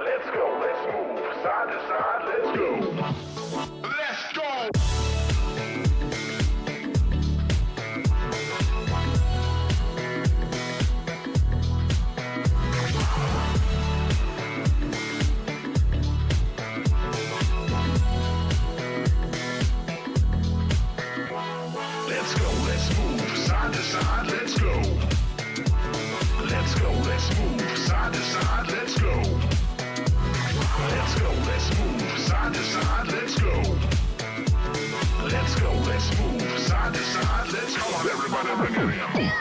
Let's go, let's move. Side to side, let's go. Let's go. Let's go, let's move. Side to side, let's go. Let's go, let's move. Side to side, let's go. Let's go, let's move. Side to side, let's go. Let's go, let's move. Side to side, let's go. Come on, everybody, bring it in.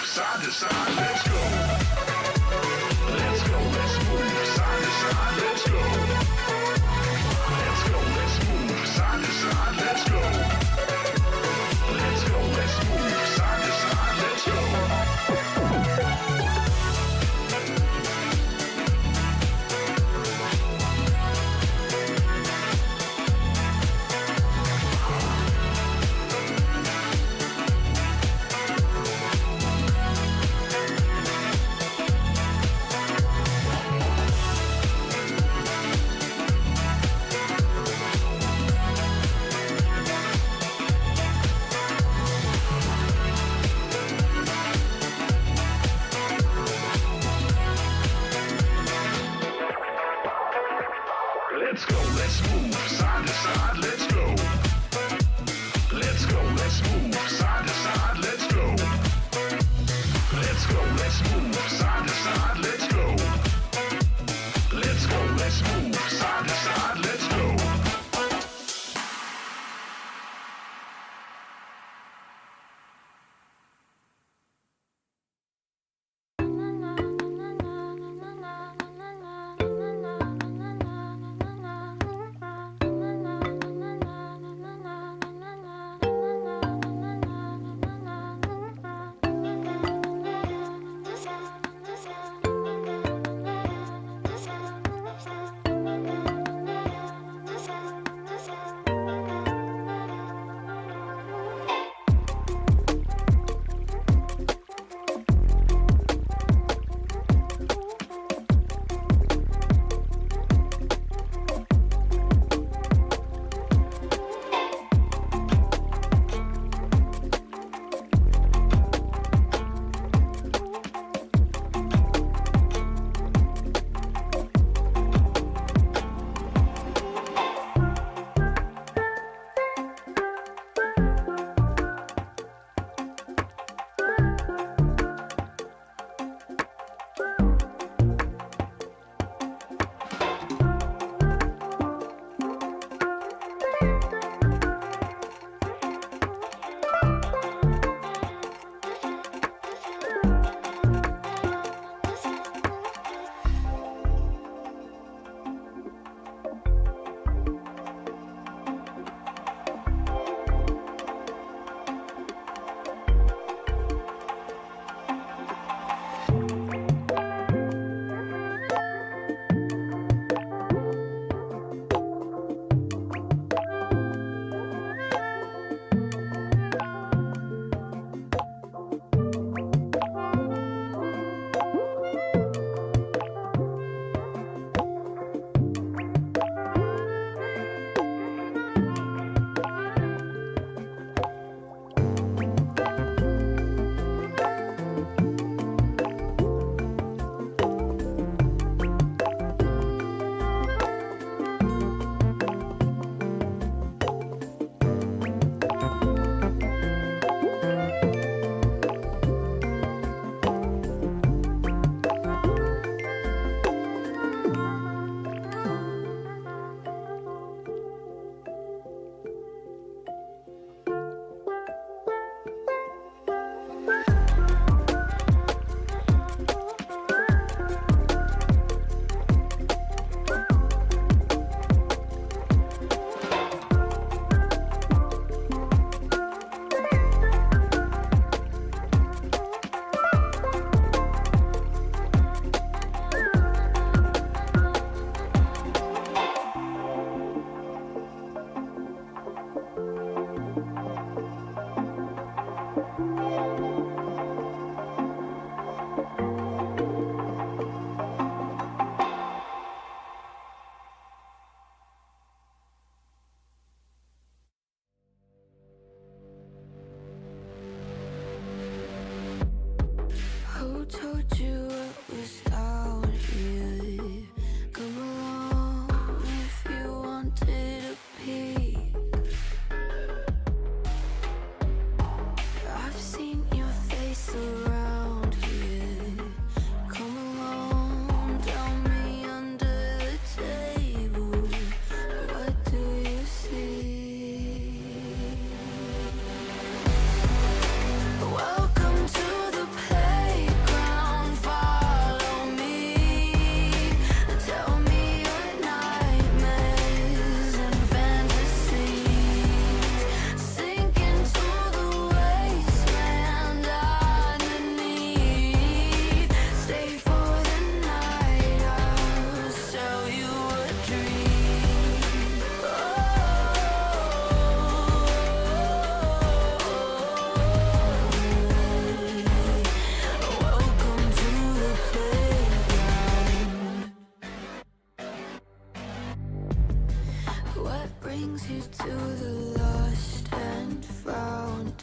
Side to side, let's go. Let's go, let's move. Side to side, let's go. Let's go, let's move. Side to side, let's go. Let's go, let's move. Side to side, let's go.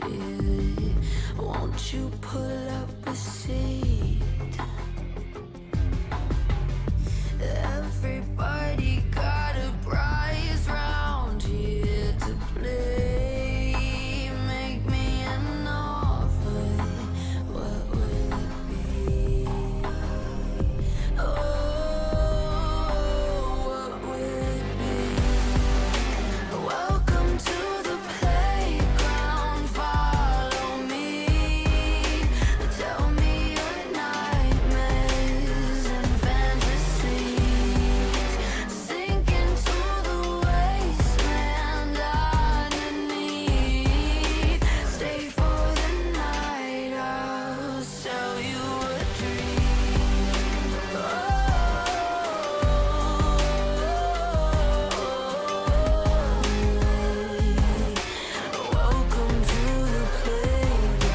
it. Won't you pull up a seat? Everybody got a prize round here to play. Make me an offer, what will it be? Oh, what will it be? Welcome to the playground, follow me. Tell me your nightmares and fantasies. Sink into the wasteland underneath. Stay for the night, I'll sell you a dream. Welcome to the playground.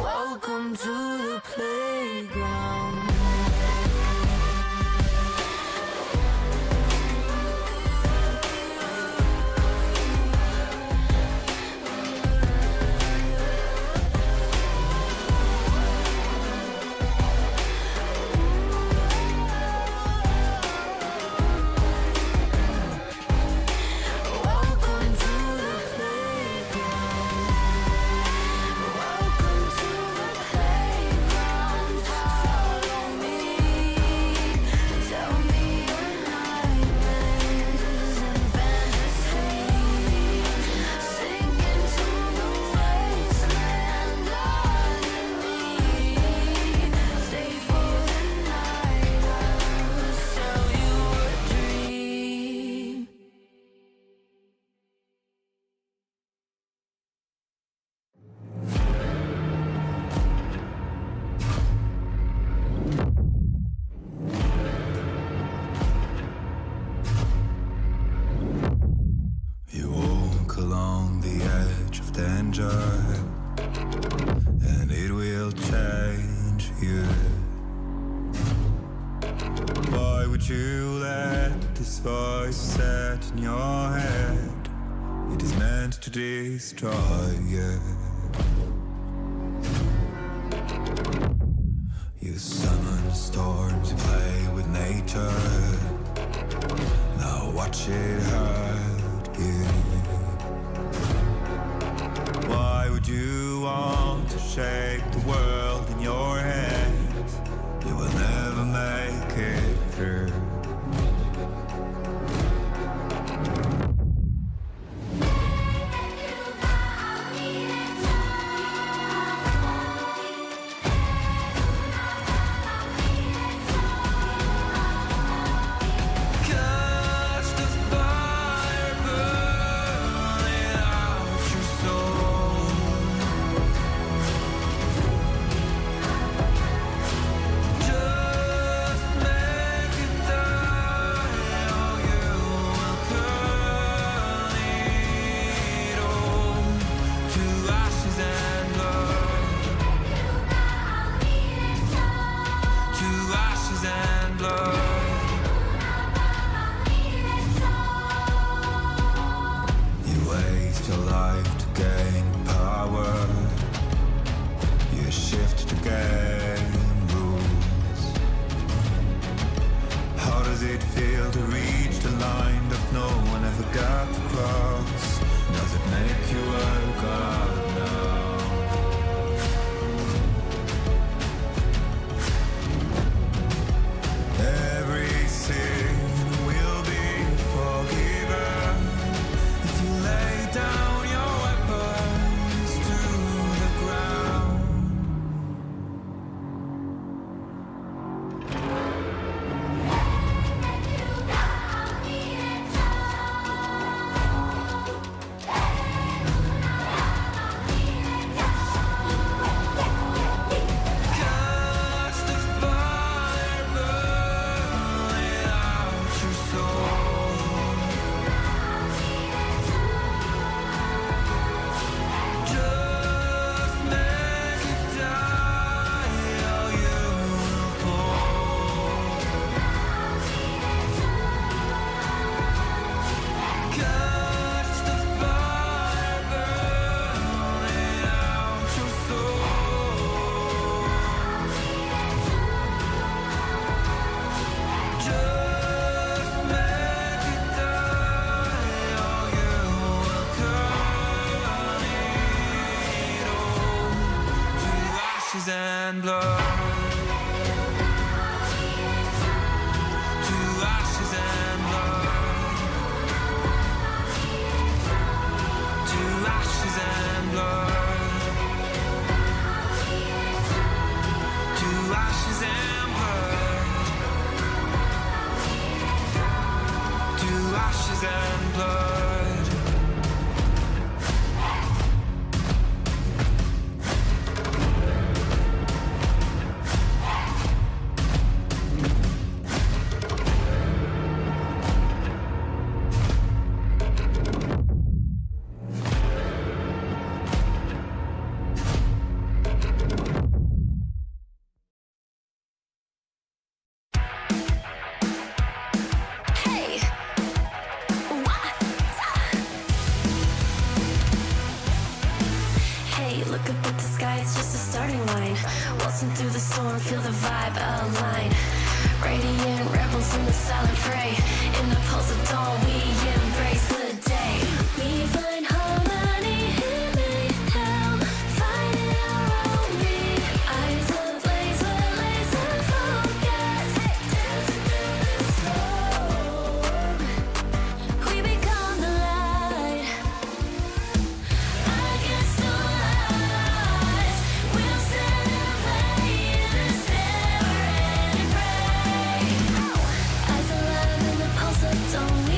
Welcome to the playground. Welcome to the playground. Welcome to the playground. Welcome to the playground. Follow me. Tell me your nightmares and fantasies. Sink into the wasteland underneath. Stay for the night, I'll sell you a dream. You walk along the edge of danger, and it will change you. Why would you let this voice set in your head? It is meant to destroy you. You summon storms, you play with nature. Now watch it hurt you. Why would you want to shape the world in your hands? You will never make it through. Catch the fire burning out your soul. Just make it die, or you will turn it all to ashes and blood. To ashes and blood. You waste your life to gain power. You shift the game rules. How does it feel to reach the line that no one ever got to cross? Does it make you a god now? Every sin will be forgiven if you lay down your weapons to the ground. and blood. To ashes and blood. To ashes and blood. To ashes and blood. To ashes and blood. Hey, what? Hey, look up at the sky, it's just a starting line. Waltzing through the storm, feel the vibe align. Radiant rebels in the silent fray. In the pulse of dawn, we embrace the day. We find harmony in mayhem, finding our own beat. Eyes ablaze with laser focus, dancing through the storm. We become the light against the odds. We'll stand and play in this never-ending fray. Eyes alive in the pulse of dawn.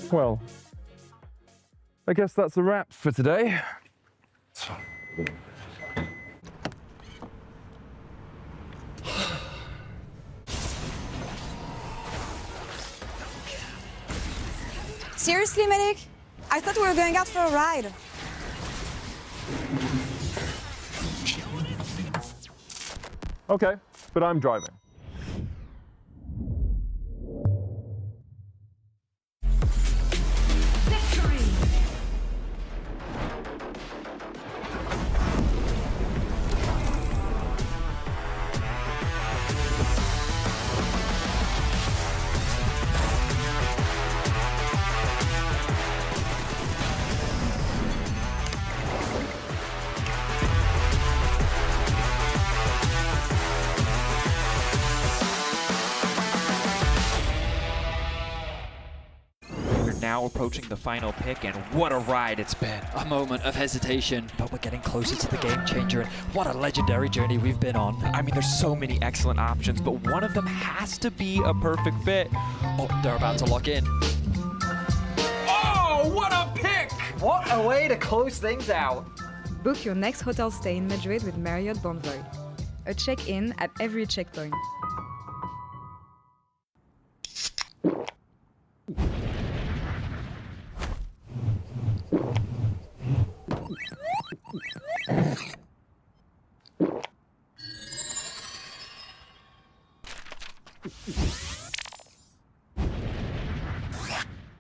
Well, I guess that's a wrap for today. Seriously, medic? I thought we were going out for a ride. Okay, but I'm driving. Now approaching the final pick, and what a ride it's been. A moment of hesitation, but we're getting closer to the game changer, and what a legendary journey we've been on. I mean, there's so many excellent options, but one of them has to be a perfect fit. Oh, they're about to lock in. Oh, what a pick! What a way to close things out. Book your next hotel stay in Madrid with Marriott Bonvoy. A check-in at every checkpoint.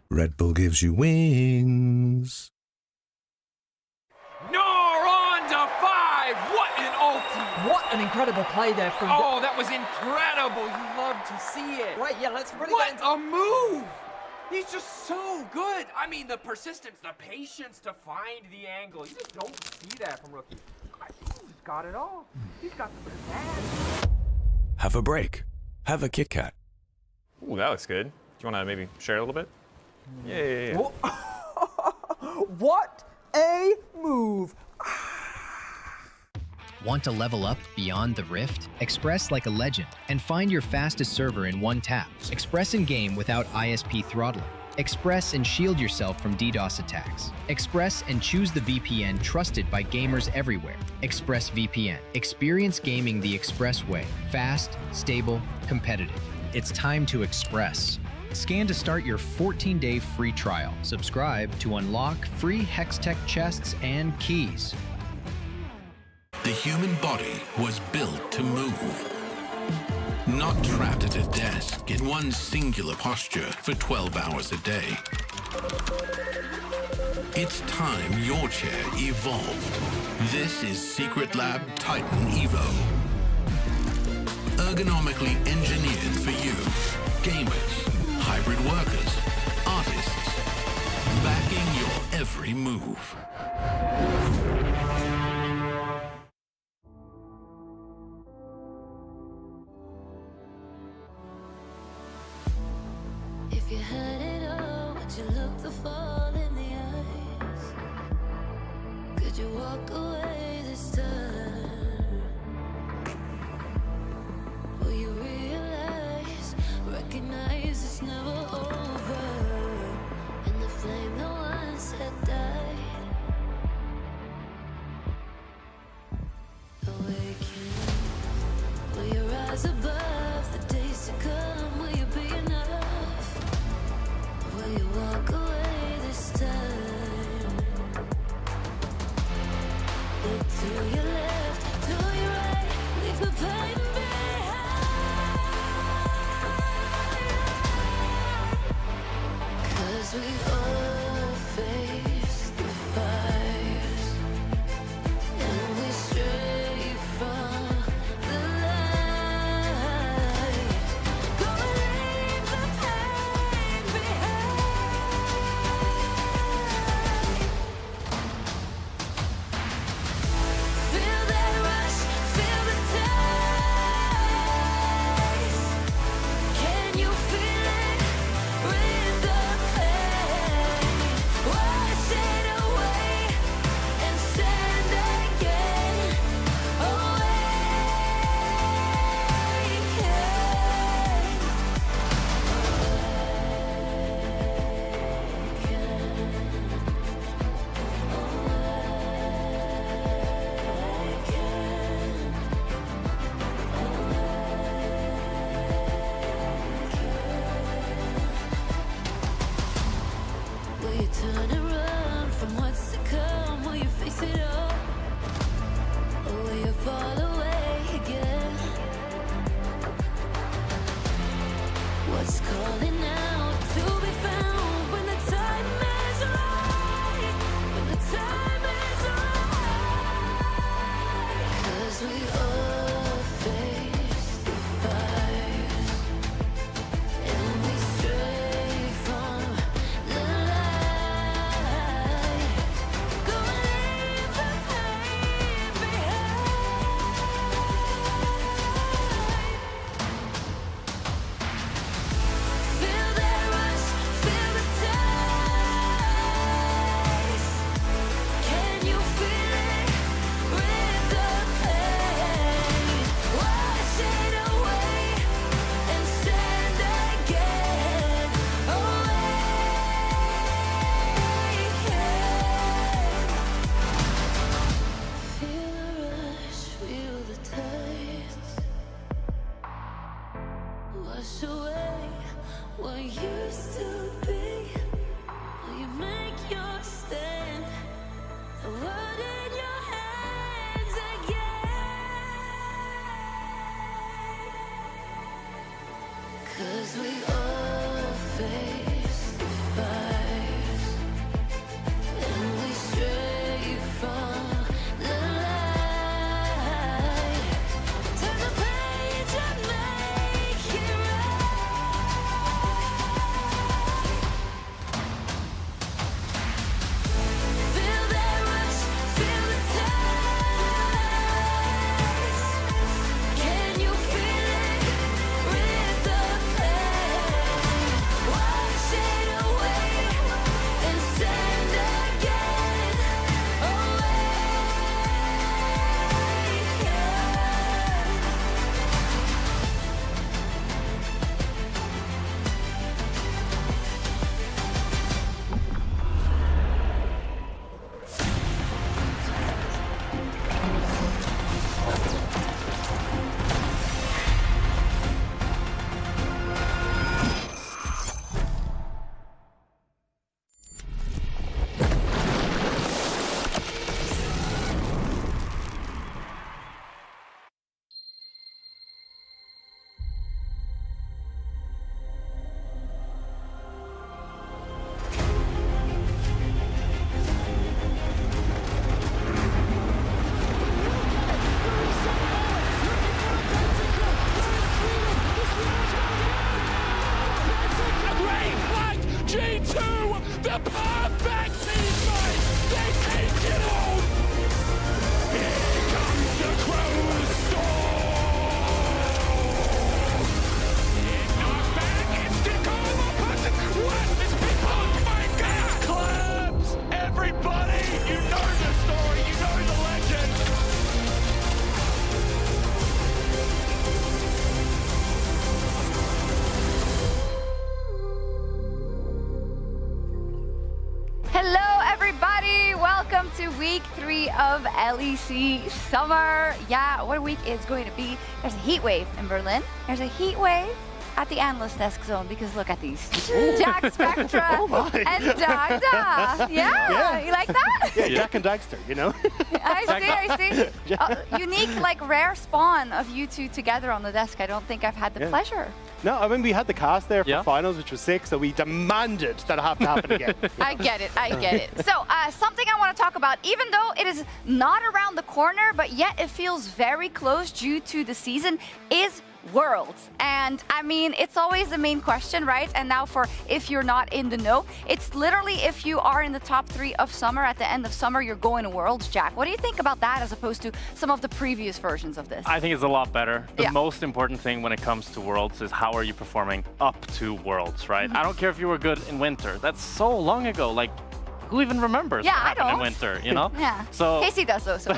Red Bull gives you wings. No, on to 5! What an ulti! What an incredible play there from... Oh, that was incredible! You love to see it. Right, yeah, let's really What get into... a move! He's just so good. I mean, the persistence, the patience to find the angle. You just don't see that from rookies. I think he's got it all. He's got the pizzazz. Have a break. Have a Kit Kat. Ooh, that looks good. Do you want to maybe share a little bit? Yeah. What a move. Want to level up beyond the Rift? Express like a legend and find your fastest server in one tap. Express in game without ISP throttling. Express and shield yourself from DDoS attacks. Express and choose the VPN trusted by gamers everywhere. Express VPN. Experience gaming the Express way. Fast, stable, competitive. It's time to Express. Scan to start your 14-day free trial. Subscribe to unlock free Hextech chests and keys. The human body was built to move. Not trapped at a desk in one singular posture for 12 hours a day. It's time your chair evolved. This is Secret Lab Titan Evo. Ergonomically engineered for you. Gamers, hybrid workers, artists. Backing your every move. If you had it all, would you look the fall in the eyes? Could you walk away this time? Will you realize, recognize it's never over? And the flame that once had died. Awaken. Will you rise above the days to come? Will you be enough? Will you walk away this time? Look to your left, to your right, leave the pain behind. 'Cause we all face the fires, and we stray from the light. Go leave the pain behind. Feel that rush, feel the taste. Can you feel it? Rid the pain. Wash it away and stand again. Will you turn and run from what's to come? Will you face it all? Or will you fall away again? What's calling out to be found when the time is right? When the time is right. 'Cause we all face the fires, and we stray from the light. Go leave the pain behind. Feel that The perfect teammate! They take it all! Here comes the Crows storm! Knockback, instant combo person! What is people? My God! Claps! Everybody! You know the story, you know the legend! Hello, everybody. Welcome to week 3 of LEC Summer. Yeah, what a week it's going to be. There's a heat wave in Berlin. There's a heat wave at the Analyst desk zone because look at these. Jack Spectra and Dagda. Yeah, you like that? Yeah, Jack and Dagster, you know? I see. Unique, like rare spawn of you two together on the desk. I don't think I've had the pleasure. No, I mean, we had the cast there for finals, which was 6, so we demanded that it have to happen again. I get it. So, something I want to talk about, even though it is not around the corner, but yet it feels very close due to the season, is Worlds. And I mean, it's always the main question, right? And now for if you're not in the know, it's literally if you are in the top 3 of summer, at the end of summer, you're going to Worlds. Jack, what do you think about that as opposed to some of the previous versions of this? I think it's a lot better. The most important thing when it comes to Worlds is how are you performing up to Worlds, right? I don't care if you were good in winter. That's so long ago. Like, who even remembers what happened in winter, you know? Yeah. So Casey does though, so.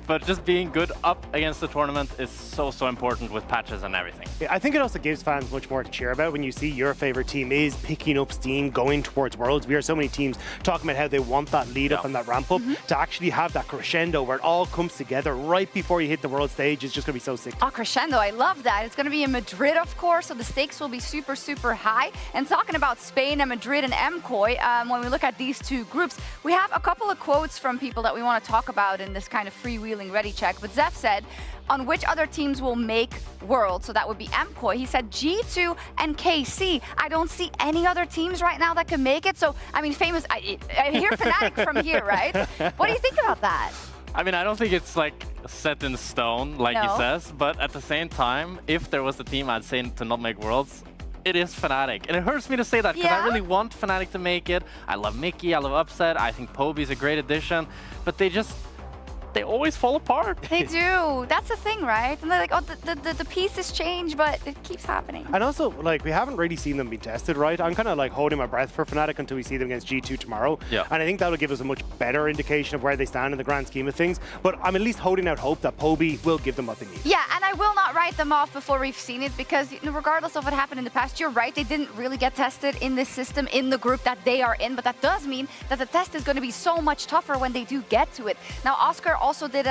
But just being good up against the tournament is so important with patches and everything. I think it also gives fans much more to cheer about when you see your favorite team is picking up steam, going towards Worlds. We hear so many teams talking about how they want that lead up and that ramp up. To actually have that crescendo where it all comes together right before you hit the world stage is just going to be so sick. Oh, crescendo, I love that. It's going to be in Madrid, of course, so the stakes will be super high. And talking about Spain and Madrid and MCOY, when we look at these two groups, we have a couple of quotes from people that we want to talk about in this kind of freewheeling ready check. But Zef said, on which other teams will make Worlds, so that would be MCOY. He said G2 and KC. I don't see any other teams right now that can make it. So, I mean, famous, I hear Fnatic from here, right? What do you think about that? I mean, I don't think it's like set in stone, like he says, but at the same time, if there was a team I'd say to not make Worlds, it is Fnatic. And it hurts me to say that because I really want Fnatic to make it. I love Mickey, I love Upset, I think Poby's a great addition, but they always fall apart. They do. That's the thing, right? And they're like, oh, the pieces change, but it keeps happening. And also, like, we haven't really seen them be tested, right? I'm kind of like holding my breath for Fnatic until we see them against G2 tomorrow. Yeah. And I think that'll give us a much better indication of where they stand in the grand scheme of things. But I'm at least holding out hope that Poby will give them what they need. Yeah, and I will not write them off before we've seen it because regardless of what happened in the past, you're right, they didn't really get tested in this system, in the group that they are in, but that does mean that the test is going to be so much tougher when they do get to it. Now, Oscar also did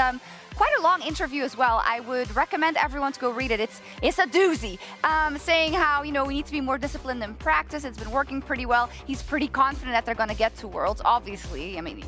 quite a long interview as well. I would recommend everyone to go read it. It's a doozy, saying how, you know, we need to be more disciplined in practice. It's been working pretty well. He's pretty confident that they're going to get to Worlds, obviously. I mean,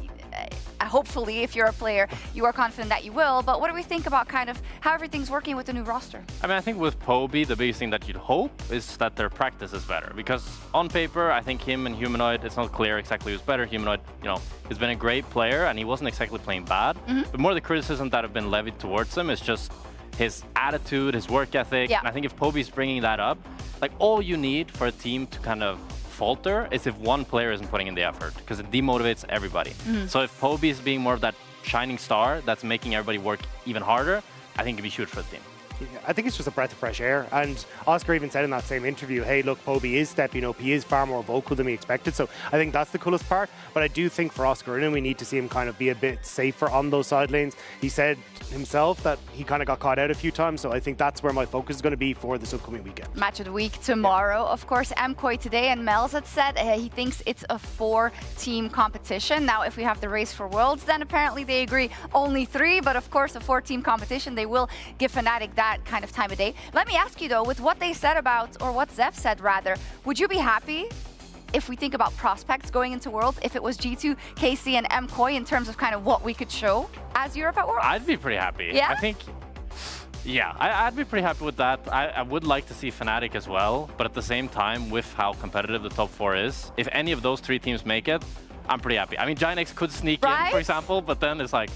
hopefully, if you're a player, you are confident that you will. But what do we think about kind of how everything's working with the new roster? I mean, I think with Poby, the biggest thing that you'd hope is that their practice is better. Because on paper, I think him and Humanoid, it's not clear exactly who's better. Humanoid, you know, has been a great player, and he wasn't exactly playing bad. But more the criticism that have been levied towards him is just his attitude, his work ethic. And I think if Poby's bringing that up, like all you need for a team to kind of falter is if one player isn't putting in the effort, because it demotivates everybody. So if Poby is being more of that shining star that's making everybody work even harder, I think it'd be huge for the team. I think it's just a breath of fresh air. And Oscar even said in that same interview, hey, look, Poby is stepping up. He is far more vocal than we expected. So I think that's the coolest part. But I do think for Oscar, we need to see him kind of be a bit safer on those side lanes. He said himself that he kind of got caught out a few times. So I think that's where my focus is going to be for this upcoming weekend. Match of the week tomorrow. Of course, MCOY today, and Mel's had said he thinks it's a 4-team competition. Now, if we have the race for Worlds, then apparently they agree only 3. But of course, a 4-team competition, they will give Fnatic that kind of time of day. Let me ask you though, with what they said about, or what Zef said rather, would you be happy if we think about prospects going into Worlds, if it was G2, KC, and MCOY in terms of kind of what we could show as Europe at Worlds? I'd be pretty happy. Yeah? I think, yeah, I'd be pretty happy with that. I would like to see Fnatic as well, but at the same time, with how competitive the top 4 is, if any of those 3 teams make it, I'm pretty happy. I mean, Giant X could sneak in, for example, but then it's like,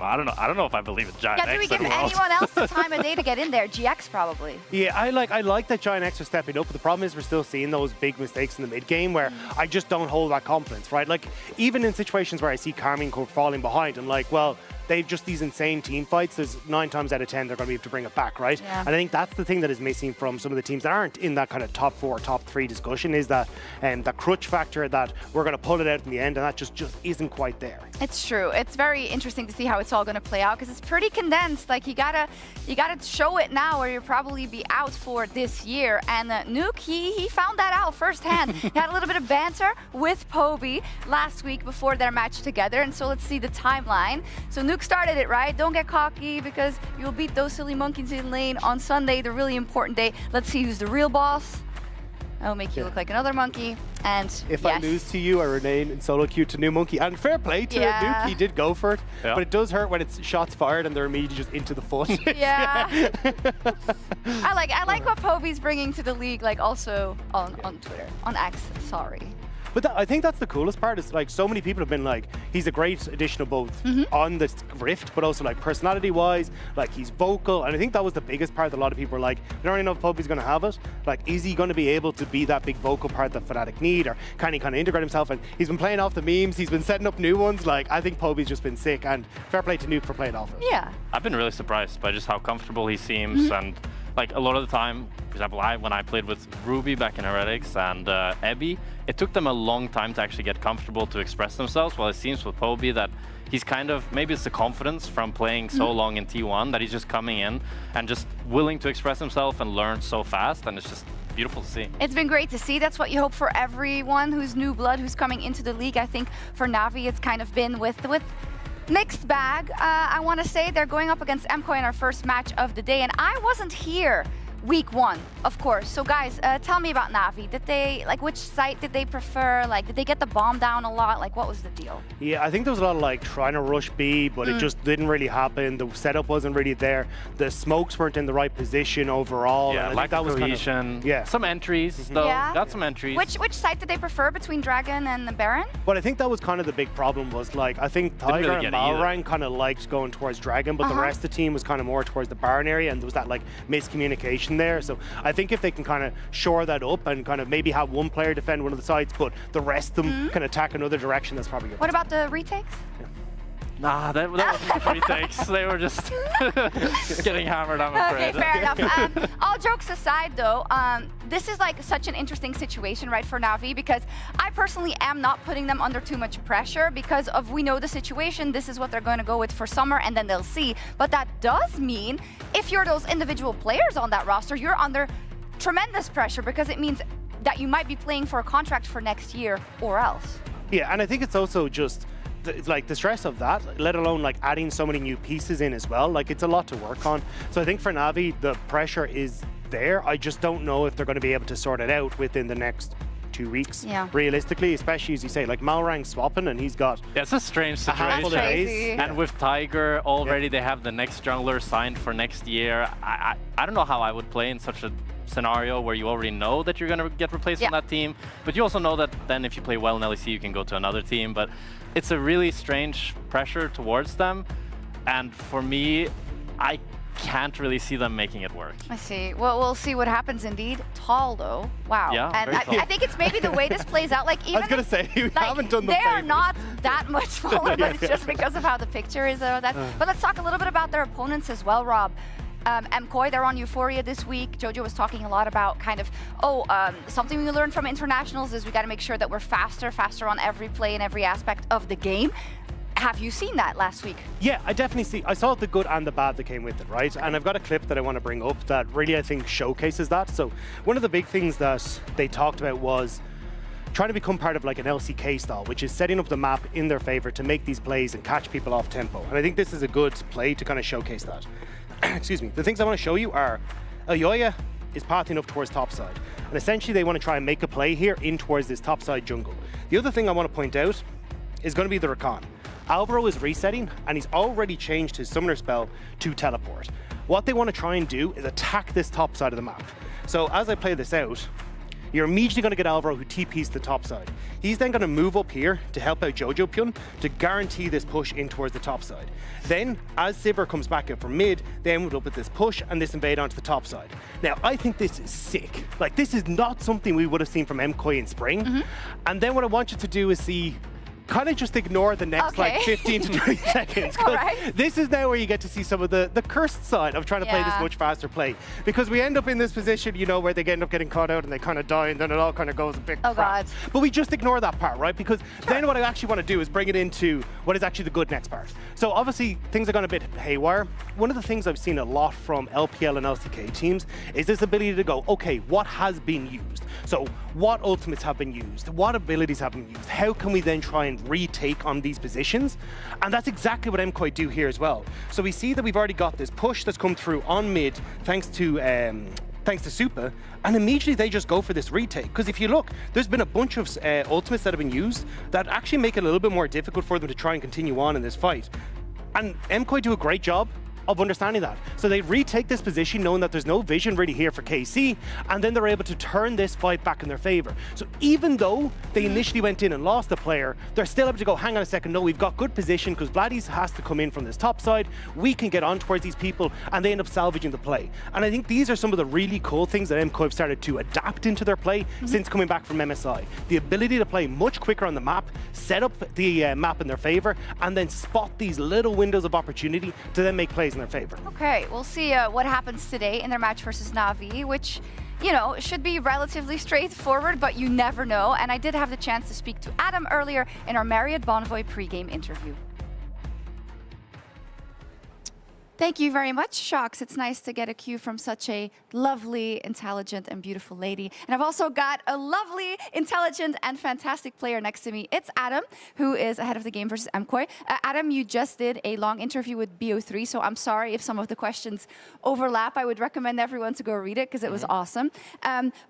I don't know if I believe in Giant Yeah, do we X give anymore. anyone else the time of day to get in there? GX probably. Yeah, I like that Giant X are stepping up, but the problem is we're still seeing those big mistakes in the mid game where I just don't hold that confidence, right? Like, even in situations where I see Carmine Corp falling behind, I'm like, well, they've just these insane team fights. There's 9 times out of 10 they're going to be able to bring it back, right? Yeah. And I think that's the thing that is missing from some of the teams that aren't in that kind of top 4, top 3 discussion is that that crutch factor that we're going to pull it out in the end, and that just isn't quite there. It's true. It's very interesting to see how it's all going to play out because it's pretty condensed. Like you gotta show it now, or you'll probably be out for this year. And Nuke, he found that out firsthand. He had a little bit of banter with Poby last week before their match together, and so let's see the timeline. So Nuke started it right. Don't get cocky because you'll beat those silly monkeys in lane on Sunday, the really important day. Let's see who's the real boss. I'll make you look like another monkey. And if I lose to you, I remain in solo queue to New Monkey. And fair play to Nuke, he did go for it. Yeah. But it does hurt when it's shots fired and they're immediately just into the foot. Yeah. I like what Poby's bringing to the league, like also on Twitter, on X, sorry. But I think that's the coolest part is like so many people have been like, he's a great addition of both on the Rift, but also like personality wise, like he's vocal. And I think that was the biggest part that a lot of people were like, I don't really know if Poby's going to have it. Like, is he going to be able to be that big vocal part that Fnatic need, or can he kind of integrate himself? And he's been playing off the memes, he's been setting up new ones. Like, I think Poby's just been sick, and fair play to Nuke for playing off it. Yeah. I've been really surprised by just how comfortable he seems, and like a lot of the time, for example, when I played with Ruby back in Heretics and Ebby, it took them a long time to actually get comfortable to express themselves. Well, it seems with Poby that he's kind of, maybe it's the confidence from playing so long in T1 that he's just coming in and just willing to express himself and learn so fast, and it's just beautiful to see. It's been great to see. That's what you hope for everyone who's new blood, who's coming into the league. I think for Navi, it's kind of been with mixed bag. I want to say they're going up against MCOY in our first match of the day, and I wasn't here week 1, of course. So guys, tell me about Navi. Did they, like, which site did they prefer? Like, did they get the bomb down a lot? Like, what was the deal? Yeah, I think there was a lot of like trying to rush B, but it just didn't really happen. The setup wasn't really there. The smokes weren't in the right position overall. Yeah, like that was cohesion. Some entries though. Yeah. Got some entries. Which site did they prefer between Dragon and the Baron? Well, I think that was kind of the big problem was like, I think Tiger and Malrang kind of liked going towards Dragon, but the rest of the team was kind of more towards the Baron area, and there was that like miscommunication there. So I think if they can kind of shore that up and kind of maybe have one player defend one of the sides, but the rest of them can attack another direction, that's probably good. What about the retakes? Nah, that wasn't retakes. They were just getting hammered, I'm afraid. Okay, fair enough. All jokes aside, though, this is like such an interesting situation, right, for Navi, because I personally am not putting them under too much pressure because of we know the situation. This is what they're going to go with for summer, and then they'll see. But that does mean if you're those individual players on that roster, you're under tremendous pressure because it means that you might be playing for a contract for next year or else. Yeah, and I think it's also just like the stress of that, let alone like adding so many new pieces in as well. Like, it's a lot to work on. So I think for Navi, the pressure is there. I just don't know if they're going to be able to sort it out within the next 2 weeks. Yeah. Realistically, especially as you say, like Malrang swapping, and he's got it's a strange situation. And with Tiger already, they have the next jungler signed for next year. I don't know how I would play in such a scenario where you already know that you're going to get replaced on that team, but you also know that then if you play well in LEC, you can go to another team. But it's a really strange pressure towards them, and for me, I can't really see them making it work. I see. Well, we'll see what happens indeed. Tall, though. Wow. Yeah, and I think it's maybe the way this plays out. Like, even I was going to say, we haven't done the they are favors. not that much smaller, but it's just because of how the picture is. But let's talk a little bit about their opponents as well, Rob. MCOY, they're on Euphoria this week. Jojo was talking a lot about kind of, something we learned from internationals is we got to make sure that we're faster on every play and every aspect of the game. Have you seen that last week? Yeah, I saw the good and the bad that came with it, right? And I've got a clip that I want to bring up that really, I think, showcases that. So one of the big things that they talked about was trying to become part of like an LCK style, which is setting up the map in their favor to make these plays and catch people off tempo. And I think this is a good play to kind of showcase that. Excuse me. The things I want to show you are Ayoya is pathing up towards topside. And essentially they want to try and make a play here in towards this topside jungle. The other thing I want to point out is going to be the Rakan. Alvaro is resetting, and he's already changed his summoner spell to teleport. What they want to try and do is attack this top side of the map. So as I play this out, you're immediately going to get Alvaro, who TPs to the top side. He's then going to move up here to help out Jojo Pyun to guarantee this push in towards the top side. Then, as Sivir comes back up from mid, they end up with this push and this invade onto the top side. Now, I think this is sick. Like, this is not something we would have seen from MKOI in spring. And then what I want you to do is see kind of just ignore the next like 15 to 20 seconds. This is now where you get to see some of the cursed side of trying to play this much faster play. Because we end up in this position, you know, where they end up getting caught out and they kind of die and then it all kind of goes a bit crap. But we just ignore that part, right? Because then what I actually want to do is bring it into what is actually the good next part. So obviously things are going a bit haywire. One of the things I've seen a lot from LPL and LCK teams is this ability to go, okay, what has been used? So what ultimates have been used? What abilities have been used? How can we then try and retake on these positions? And that's exactly what MKOI do here as well. So we see that we've already got this push that's come through on mid thanks to Supa, and immediately they just go for this retake. Because if you look, there's been a bunch of ultimates that have been used that actually make it a little bit more difficult for them to try and continue on in this fight. And MKOI do a great job of understanding that. So they retake this position knowing that there's no vision really here for KC, and then they're able to turn this fight back in their favor. So even though they initially went in and lost the player, they're still able to go, hang on a second, no, we've got good position because Vladdy's has to come in from this top side, we can get on towards these people, and they end up salvaging the play. And I think these are some of the really cool things that MKOI have started to adapt into their play since coming back from MSI. The ability to play much quicker on the map, set up the map in their favor, and then spot these little windows of opportunity to then make plays in their favor. Okay, we'll see what happens today in their match versus Na'Vi, which, you know, should be relatively straightforward, but you never know. And I did have the chance to speak to Adam earlier in our Marriott Bonvoy pre-game interview. Thank you very much, Shox. It's nice to get a cue from such a lovely, intelligent, and beautiful lady. And I've also got a lovely, intelligent, and fantastic player next to me. It's Adam, who is ahead of the game versus MKOI. Adam, you just did a long interview with BO3, so I'm sorry if some of the questions overlap. I would recommend everyone to go read it because it was awesome.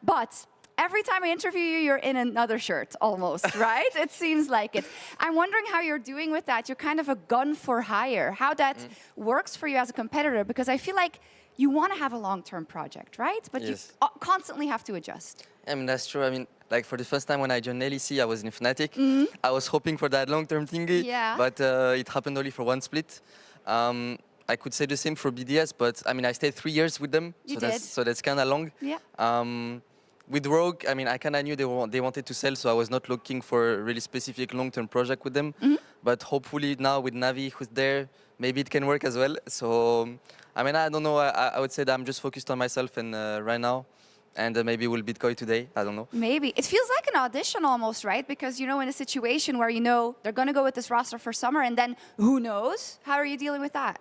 But every time I interview you, you're in another shirt, almost, right? It seems like it. I'm wondering how you're doing with that. You're kind of a gun for hire. How that works for you as a competitor, because I feel like you want to have a long-term project, right? But you constantly have to adjust. I mean, that's true. I mean, like for the first time when I joined LEC, I was in Fnatic. I was hoping for that long-term thingy, but it happened only for one split. I could say the same for BDS, but I mean, I stayed 3 years with them, so that's kind of long. With Rogue, I mean, I kind of knew they wanted to sell, so I was not looking for a really specific long-term project with them. But hopefully now with Navi, who's there, maybe it can work as well. So, I mean, I don't know. I would say that I'm just focused on myself and right now. And maybe we'll beat Koi today. I don't know. Maybe. It feels like an audition almost, right? Because, you know, in a situation where you know they're going to go with this roster for summer and then who knows? How are you dealing with that?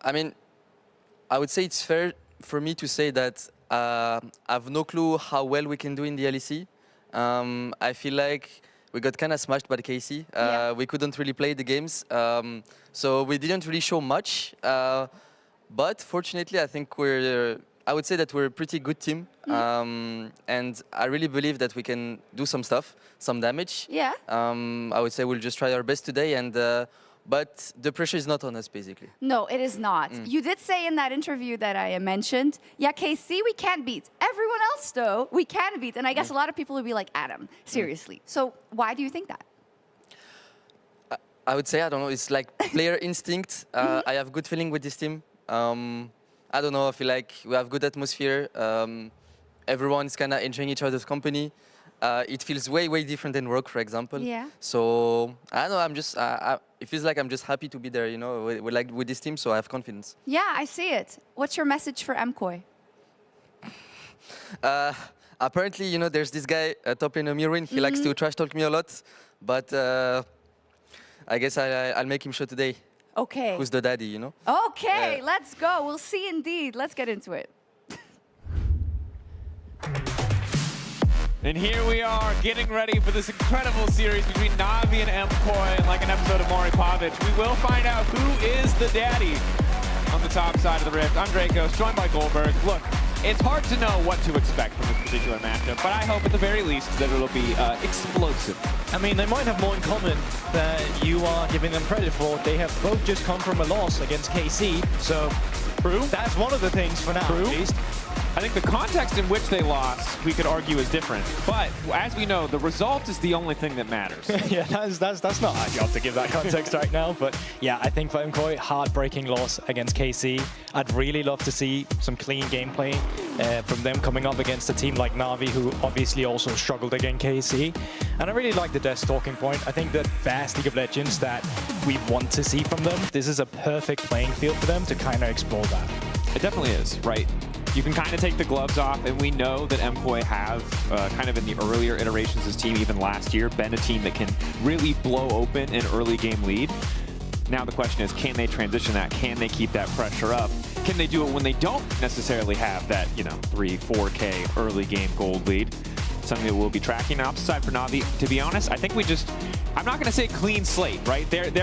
I mean, I would say it's fair for me to say that I have no clue how well we can do in the LEC. I feel like we got kind of smashed by the KC. We couldn't really play the games. So we didn't really show much. But fortunately, I think I would say that we're a pretty good team. And I really believe that we can do some stuff, some damage. I would say we'll just try our best today. And but the pressure is not on us, basically. No, it is not. You did say in that interview that I mentioned, KC, we can't beat. Everyone else, though, we can beat. And I guess a lot of people would be like, Adam, seriously. So why do you think that? I would say, I don't know, it's like player instinct. I have good feeling with this team. I don't know, I feel like we have good atmosphere. Everyone's kind of enjoying each other's company. It feels way, way different than Rogue, for example. So, I don't know, it feels like I'm just happy to be there, you know, with this team, so I have confidence. Yeah, I see it. What's your message for MKOI? Apparently, you know, there's this guy, top laner Mirwin, he likes to trash talk me a lot, but I guess I'll make him show today. Okay. Who's the daddy, you know? Okay, let's go. We'll see indeed. Let's get into it. And here we are, getting ready for this incredible series between Na'Vi and MKOI, and like an episode of Maury Povich, we will find out who is the daddy on the top side of the Rift. I'm Dracos, joined by Goldberg. Look, it's hard to know what to expect from this particular matchup, but I hope at the very least that it'll be explosive. I mean, they might have more in common than you are giving them credit for. They have both just come from a loss against KC, so that's one of the things for now, at least. I think the context in which they lost, we could argue is different. But as we know, the result is the only thing that matters. Yeah, that's not our job to give that context right now. But yeah, I think for MKOI, heartbreaking loss against KC. I'd really love to see some clean gameplay from them coming up against a team like Na'Vi, who obviously also struggled against KC. And I really like the Death's talking point. I think that vast League of Legends that we want to see from them, this is a perfect playing field for them to kind of explore that. It definitely is, right? You can kind of take the gloves off, and we know that MKOI have, kind of in the earlier iterations of this team, even last year, been a team that can really blow open an early game lead. Now the question is, can they transition that? Can they keep that pressure up? Can they do it when they don't necessarily have that, 3, 4K early game gold lead? Something that we'll be tracking. Opposite side for Na'Vi, to be honest, I think we just, I'm not going to say clean slate, right? But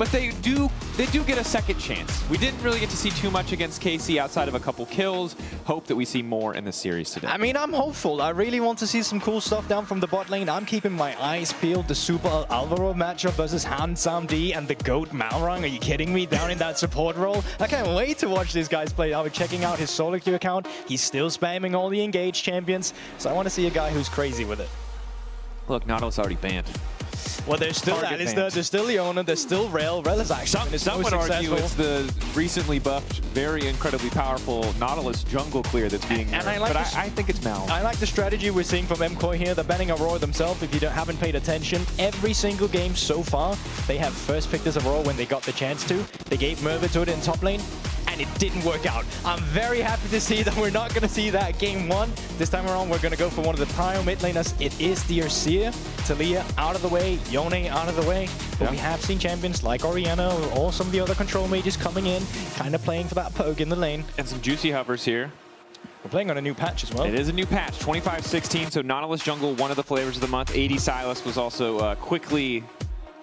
they do get a second chance. We didn't really get to see too much against KC outside of a couple kills. Hope that we see more in the series today. I mean, I'm hopeful. I really want to see some cool stuff down from the bot lane. I'm keeping my eyes peeled. The Super Alvaro matchup versus Han Sam-D and the GOAT Malrang. Are you kidding me? Down in that support role. I can't wait to watch these guys play. I'll be checking out his solo queue account. He's still spamming all the engaged champions. So I want to see a guy who's crazy with it. Look, Nautilus already banned. Well, there's still Analyst, there's still Leona, there's still Rel. Rel is actually some would argue it's the recently buffed, very incredibly powerful Nautilus jungle clear that's being nerfed, but I think it's Mal. I like the strategy we're seeing from MKOI here. They're banning Aurora themselves. If you haven't paid attention, every single game so far, they have first picked this Aurora when they got the chance to. They gave Merva to it in top lane, and it didn't work out. I'm very happy to see that we're not going to see that game one. This time around, we're going to go for one of the prio mid laners. It is the Ursia. Talia out of the way, Yone out of the way. But we have seen champions like Oriana or some of the other control mages coming in, kind of playing for that poke in the lane. And some juicy hovers here. We're playing on a new patch as well. It is a new patch, 25-16, so Nautilus jungle, one of the flavors of the month. AD Silas was also quickly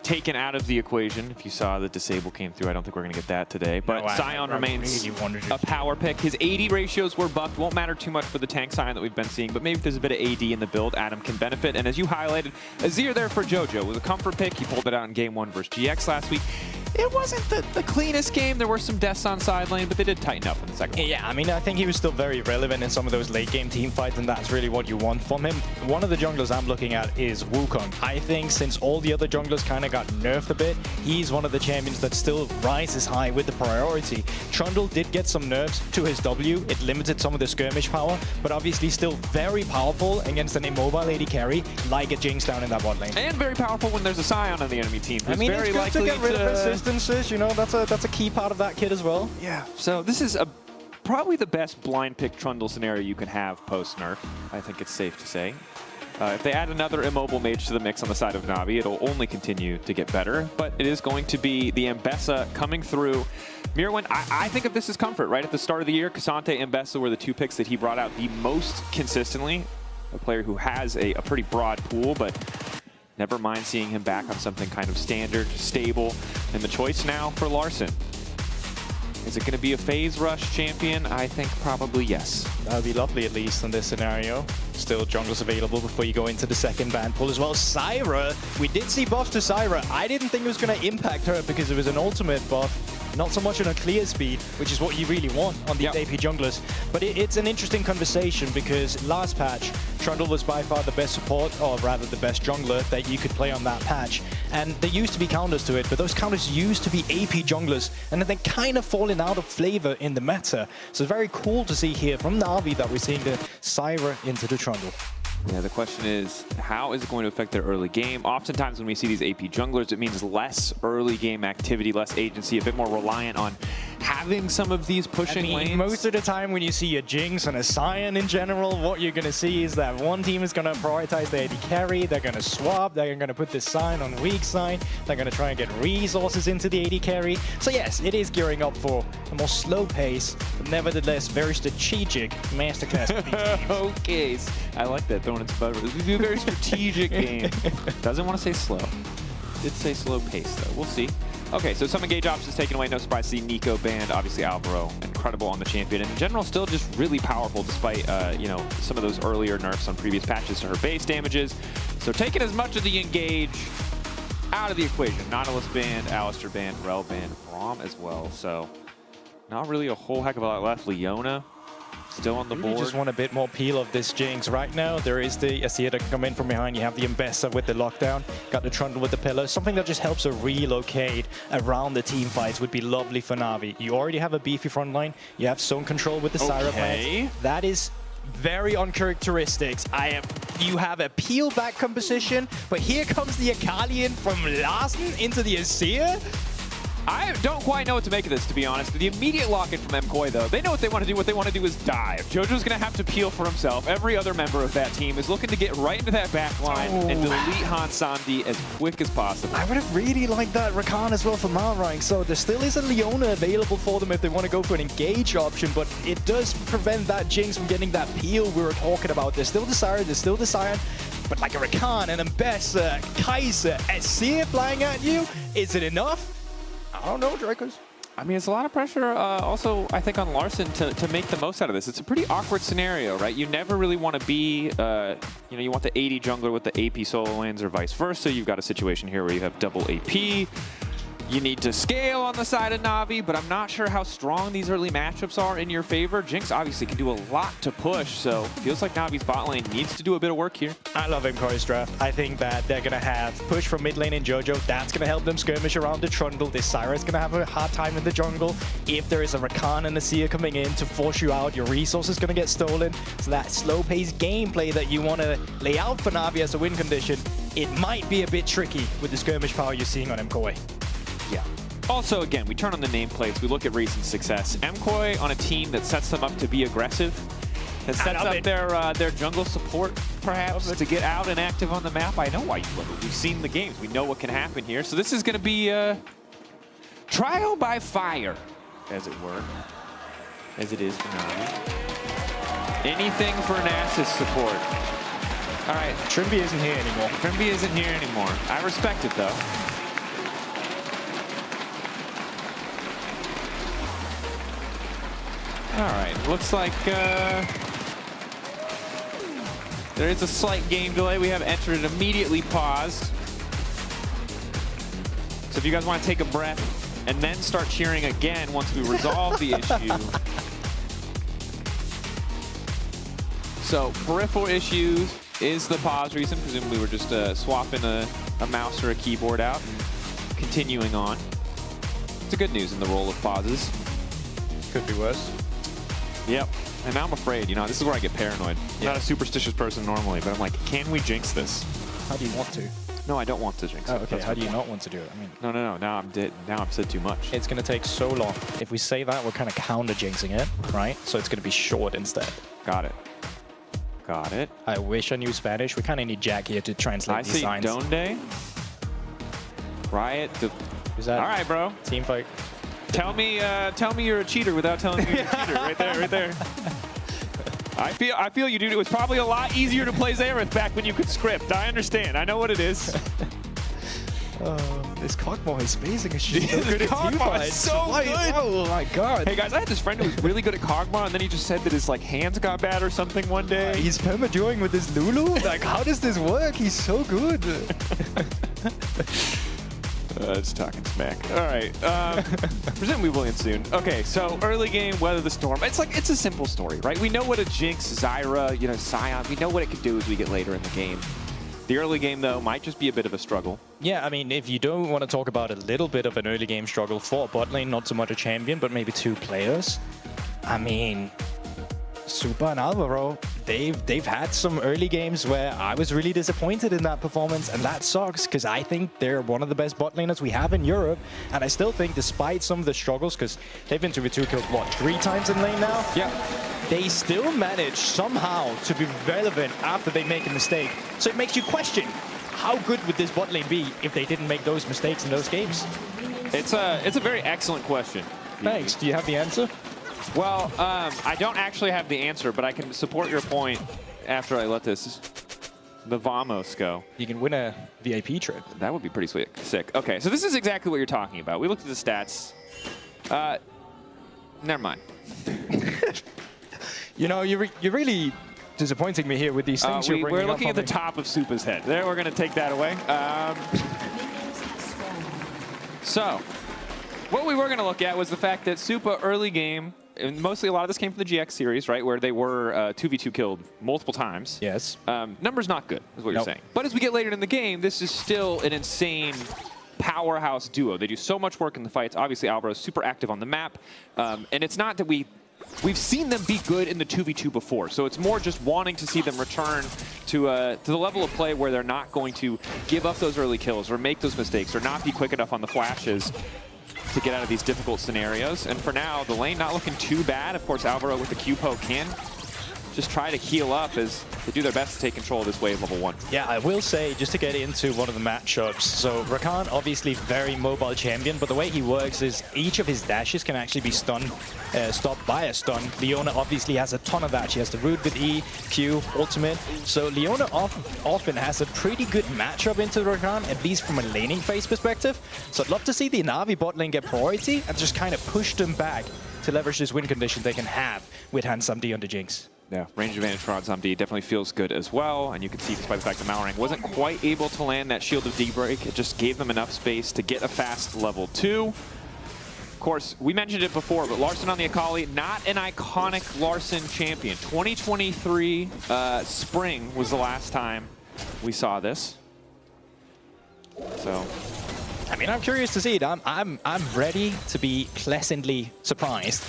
taken out of the equation. If you saw the disable came through, I don't think we're going to get that today. But no, Sion remains a power pick. His AD ratios were buffed. Won't matter too much for the tank Sion that we've been seeing, but maybe if there's a bit of AD in the build, Adam can benefit. And as you highlighted, Azir there for JoJo was a comfort pick. He pulled it out in game 1 versus GX last week. It wasn't the cleanest game. There were some deaths on side lane, but they did tighten up in the second one. Yeah, I mean, I think he was still very relevant in some of those late game team fights, and that's really what you want from him. One of the junglers I'm looking at is Wukong. I think since all the other junglers kind of got nerfed a bit, he's one of the champions that still rises high with the priority. Trundle did get some nerfs to his W. It limited some of the skirmish power, but obviously still very powerful against an immobile AD carry like a Jinx down in that bot lane. And very powerful when there's a Sion on the enemy team. I mean, very it's good likely to get rid of resistances, you know, that's a key part of that kit as well. Yeah, so this is probably the best blind pick Trundle scenario you can have post-nerf, I think it's safe to say. If they add another immobile mage to the mix on the side of Na'Vi, it'll only continue to get better, but it is going to be the Mbessa coming through. Mirwin, I think of this as comfort, right? At the start of the year, Cassante and Mbessa were the two picks that he brought out the most consistently. A player who has a pretty broad pool, but never mind seeing him back on something kind of standard, stable. And the choice now for Larson. Is it going to be a phase rush champion? I think probably yes. That would be lovely, at least, in this scenario. Still junglers available before you go into the second ban pool as well. Syra, we did see buffs to Syra. I didn't think it was going to impact her because it was an ultimate buff. Not so much on a clear speed, which is what you really want on these AP junglers. But it's an interesting conversation because last patch, Trundle was by far the best support, or rather the best jungler that you could play on that patch. And there used to be counters to it, but those counters used to be AP junglers, and then they kind of fallen out of flavor in the meta. So it's very cool to see here from Na'Vi that we're seeing the Syra into the Trundle. Yeah, the question is, how is it going to affect their early game? Oftentimes when we see these AP junglers, it means less early game activity, less agency, a bit more reliant on having some of these pushing lanes. Most of the time when you see a Jinx and a Sion in general, what you're going to see is that one team is going to prioritize the AD carry, they're going to swap, they're going to put this Sion on weak side, they're going to try and get resources into the AD carry. So yes, it is gearing up for a more slow pace, but nevertheless very strategic masterclass for these teams. Okay, I like that, throwing it to butter. This is a very strategic game. Doesn't want to say slow. Did say slow pace though, we'll see. Okay, so some engage options taken away. No surprise to see Nico banned. Obviously, Alvaro, incredible on the champion. And in general, still just really powerful despite, you know, some of those earlier nerfs on previous patches to her base damages. So taking as much of the engage out of the equation. Nautilus banned, Alistair banned, Rel banned, Rom as well. So not really a whole heck of a lot left. Leona Still on the board. You just want a bit more peel of this Jinx. Right now, there is the Azir that can come in from behind. You have the Embessa with the lockdown. Got the Trundle with the pillar. Something that just helps her relocate around the team fights would be lovely for Na'Vi. You already have a beefy front line. You have zone control with the Syra plants. That is very uncharacteristics. You have a peel back composition, but here comes the Akalian from Larsen into the Azir. I don't quite know what to make of this, to be honest. The immediate lock-in from MKoi, though, they know what they want to do. What they want to do is dive. Jojo's going to have to peel for himself. Every other member of that team is looking to get right into that back line and delete Han Samdi as quick as possible. I would have really liked that Rakan as well for Malrang. So there still is a Leona available for them if they want to go for an engage option, but it does prevent that Jinx from getting that peel we were talking about. There's still the Syra, there's still the Sion, but like a Rakan, an Embessa, Kaiser, Azir flying at you, is it enough? I don't know, Dracos. I mean, it's a lot of pressure also, I think, on Larsen to make the most out of this. It's a pretty awkward scenario, right? You never really want to be, you want the 80 jungler with the AP solo lanes or vice versa. You've got a situation here where you have double AP. You need to scale on the side of Na'Vi, but I'm not sure how strong these early matchups are in your favor. Jinx obviously can do a lot to push, so feels like Na'Vi's bot lane needs to do a bit of work here. I love MKOI's draft. I think that they're going to have push from mid lane in Jojo. That's going to help them skirmish around the Trundle. This Syra's going to have a hard time in the jungle. If there is a Rakan and a Seer coming in to force you out, your resources going to get stolen. So that slow-paced gameplay that you want to lay out for Na'Vi as a win condition, it might be a bit tricky with the skirmish power you're seeing on MKOI. Yeah. Also, again, we turn on the nameplates. We look at recent success. MKOI on a team that sets them up to be aggressive, that sets up their jungle support, perhaps, to get out and active on the map. I know why you love it. We've seen the games. We know what can happen here. So this is going to be trial by fire, as it were, as it is for Na'Vi. Anything for Nasus support. All right. Trimby isn't here anymore. Trimby isn't here anymore. I respect it, though. All right, looks like there is a slight game delay. We have entered and immediately paused. So if you guys want to take a breath and then start cheering again once we resolve the issue. So peripheral issues is the pause reason. Presumably we're just swapping a mouse or a keyboard out and continuing on. It's a good news in the role of pauses. Could be worse. Yep, and now I'm afraid, this is where I get paranoid. I'm not a superstitious person normally, but I'm like, can we jinx this? How do you want to? No, I don't want to jinx it. Oh, okay, how do you not want to do it? I mean, No, now I'm dead. Now I've said too much. It's going to take so long. If we say that, we're kind of counter-jinxing it, right? So it's going to be short instead. Got it. Got it. I wish I knew Spanish. We kind of need Jack here to translate these signs. I see Donde. Riot. Is that all right, bro. Team fight. Tell me you're a cheater without telling me you're a cheater. Right there. I feel you, dude. It was probably a lot easier to play Xerath back when you could script. I understand. I know what it is. This Kog'Maw is amazing. It's just so good at Kog'Maw is so good. Oh my god. Hey guys, I had this friend who was really good at Kog'Maw, and then he just said that his hands got bad or something one day. He's permaduring with his Lulu? Like, how does this work? He's so good. Just talking smack. All right. Presumably we will end soon. Okay, so early game, weather the storm. It's a simple story, right? We know what a Jinx, Zyra, Sion, we know what it could do as we get later in the game. The early game, though, might just be a bit of a struggle. Yeah, I mean, if you don't want to talk about a little bit of an early game struggle for bot lane, not so much a champion, but maybe two players. I mean, Super and Alvaro, they've had some early games where I was really disappointed in that performance, and that sucks because I think they're one of the best bot laners we have in Europe, and I still think despite some of the struggles, because they've been to be 2 killed, what, 3 times in lane now? Yeah. They still manage somehow to be relevant after they make a mistake. So it makes you question, how good would this bot lane be if they didn't make those mistakes in those games? It's a very excellent question. Thanks. Do you have the answer? Well, I don't actually have the answer, but I can support your point after I let the Vamos go. You can win a VIP trip. That would be pretty sick. Okay, so this is exactly what you're talking about. We looked at the stats. Never mind. You're really disappointing me here with these things you're bringing up. We're looking at the top of Supa's head. There, we're going to take that away. So, what we were going to look at was the fact that Supa early game and mostly a lot of this came from the GX series, right, where they were 2v2 killed multiple times. Yes. Numbers not good, is what you're saying. But as we get later in the game, this is still an insane powerhouse duo. They do so much work in the fights. Obviously, Alvaro's super active on the map. And it's not that we've seen them be good in the 2v2 before, so it's more just wanting to see them return to the level of play where they're not going to give up those early kills or make those mistakes or not be quick enough on the flashes to get out of these difficult scenarios. And for now, the lane not looking too bad. Of course, Alvaro with the Q-poke can just try to heal up as they do their best to take control of this wave level 1. Yeah, I will say, just to get into one of the matchups, so Rakan, obviously very mobile champion, but the way he works is each of his dashes can actually be stopped by a stun. Leona obviously has a ton of that. She has the root with E, Q, ultimate. So Leona often has a pretty good matchup into Rakan, at least from a laning phase perspective. So I'd love to see the Na'Vi bot lane get priority and just kind of push them back to leverage this win condition they can have with Handsome D on the Jinx. Yeah, range advantage for Handsome D definitely feels good as well. And you can see, despite the fact that Malrang wasn't quite able to land that Shield of D-Break, it just gave them enough space to get a fast level 2. Of course, we mentioned it before, but Larssen on the Akali, not an iconic Larssen champion. 2023 spring was the last time we saw this. So, I mean, I'm curious to see it. I'm ready to be pleasantly surprised.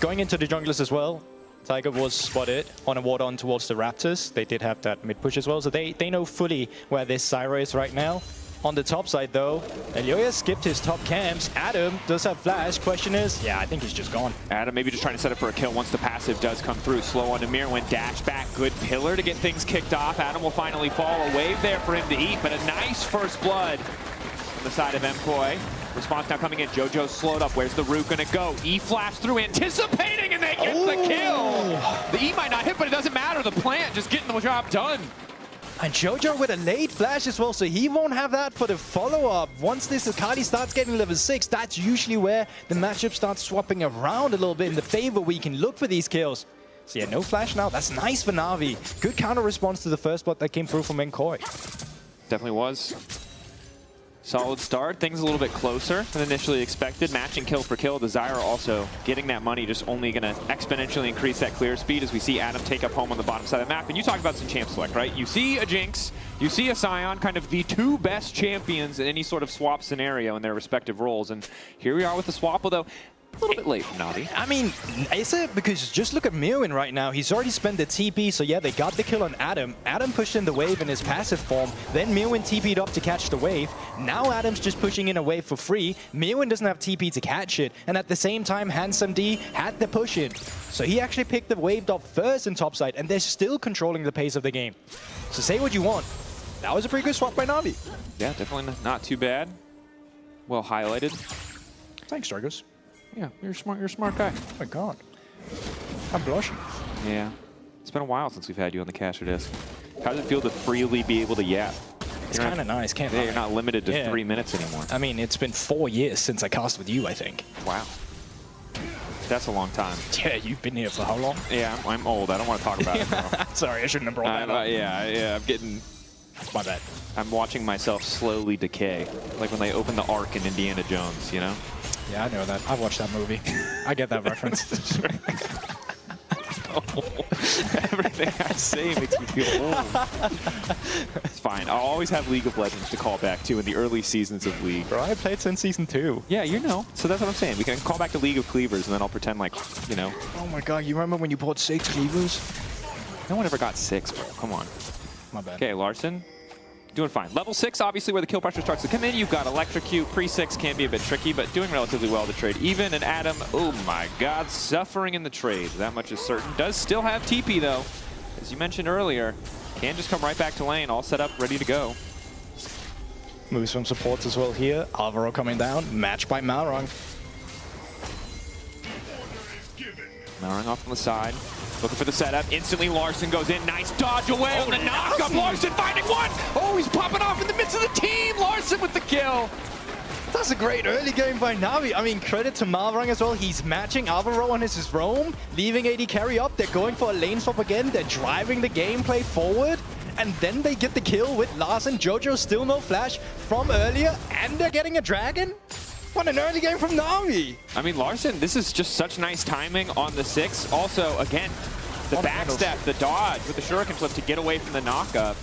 Going into the junglers as well, Tiger was spotted on a ward on towards the Raptors. They did have that mid push as well, so they know fully where this Zyra is right now. On the top side though, Elioya skipped his top camps. Adam does have flash. Question is, yeah, I think he's just gone. Adam maybe just trying to set up for a kill once the passive does come through. Slow on Amir when dash back. Good pillar to get things kicked off. Adam will finally fall. A wave there for him to eat, but a nice first blood on the side of MKOI. Response now coming in. JoJo's slowed up. Where's the root gonna go? E flash through, anticipating, and they get the kill. The E might not hit, but it doesn't matter. The plant just getting the job done. And JoJo with a late flash as well, so he won't have that for the follow-up. Once this Akali starts getting level 6, that's usually where the matchup starts swapping around a little bit in the favor where you can look for these kills. So yeah, no flash now. That's nice for Na'Vi. Good counter response to the first blood that came through from MKOI. Definitely was. Solid start. Things a little bit closer than initially expected. Matching kill for kill. The Zyra also getting that money, just only going to exponentially increase that clear speed as we see Adam take up home on the bottom side of the map. And you talk about some champ select, right? You see a Jinx, you see a Sion, kind of the two best champions in any sort of swap scenario in their respective roles. And here we are with the swap, although a little bit late from Na'Vi. I mean, is it? Because just look at Mirwin right now. He's already spent the TP, so yeah, they got the kill on Adam. Adam pushed in the wave in his passive form. Then Mirwin TP'd up to catch the wave. Now Adam's just pushing in a wave for free. Mirwin doesn't have TP to catch it. And at the same time, Handsome D had the push in. So he actually picked the wave up first in topside, and they're still controlling the pace of the game. So say what you want. That was a pretty good swap by Na'Vi. Yeah, definitely not too bad. Well highlighted. Thanks, Dragos. Yeah, you're a smart guy. Oh my god. I'm blushing. Yeah. It's been a while since we've had you on the caster disc. How does it feel to freely be able to yap? It's kind of nice, can't lie. You're not limited to 3 minutes anymore. I mean, it's been 4 years since I cast with you, I think. Wow. That's a long time. Yeah, you've been here for how long? Yeah, I'm old. I don't want to talk about it, bro. Sorry, I shouldn't have brought that up. Yeah, I'm getting... My bad. I'm watching myself slowly decay. Like when they open the Ark in Indiana Jones, you know? Yeah, I know that. I watched that movie. I get that reference. Everything I say makes me feel old. It's fine. I'll always have League of Legends to call back to in the early seasons of League. Bro, I played since Season 2. Yeah, you know. So that's what I'm saying. We can call back to League of Cleavers, and then I'll pretend like, you know. Oh my god, you remember when you bought 6 Cleavers? No one ever got 6, bro. Come on. My bad. Okay, Larssen. Doing fine. Level 6, obviously, where the kill pressure starts to come in. You've got Electrocute. Pre-6 can be a bit tricky, but doing relatively well to trade. Even and Adam, oh my god, suffering in the trade. That much is certain. Does still have TP, though. As you mentioned earlier, can just come right back to lane, all set up, ready to go. Moves from supports as well here. Alvaro coming down. Matched by Malrang. Malrang off on the side. Looking for the setup. Instantly, Larssen goes in. Nice dodge away on the knock-up. Larssen finding one. Oh, he's popping off in the midst of the team. Larssen with the kill. That's a great early game by Na'Vi. I mean, credit to Malrang as well. He's matching Alvaro on his roam, leaving AD carry up. They're going for a lane swap again. They're driving the gameplay forward. And then they get the kill with Larssen. JoJo still no flash from earlier. And they're getting a dragon. What an early game from Na'Vi! I mean, Larson, this is just such nice timing on the 6. Also, again, the backstep, the dodge with the shuriken flip to get away from the knockup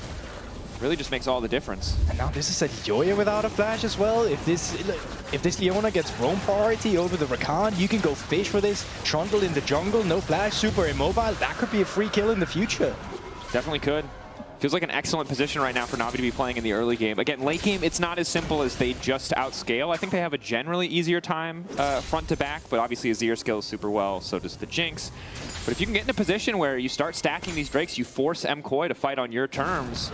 really just makes all the difference. And now this is a Yoya without a flash as well. If this Leona gets roam priority over the Rakan, you can go fish for this. Trundle in the jungle, no flash, super immobile. That could be a free kill in the future. Definitely could. Feels like an excellent position right now for Na'Vi to be playing in the early game. Again, late game, it's not as simple as they just outscale. I think they have a generally easier time front to back, but obviously Azir scales super well, so does the Jinx. But if you can get in a position where you start stacking these Drakes, you force MKoy to fight on your terms,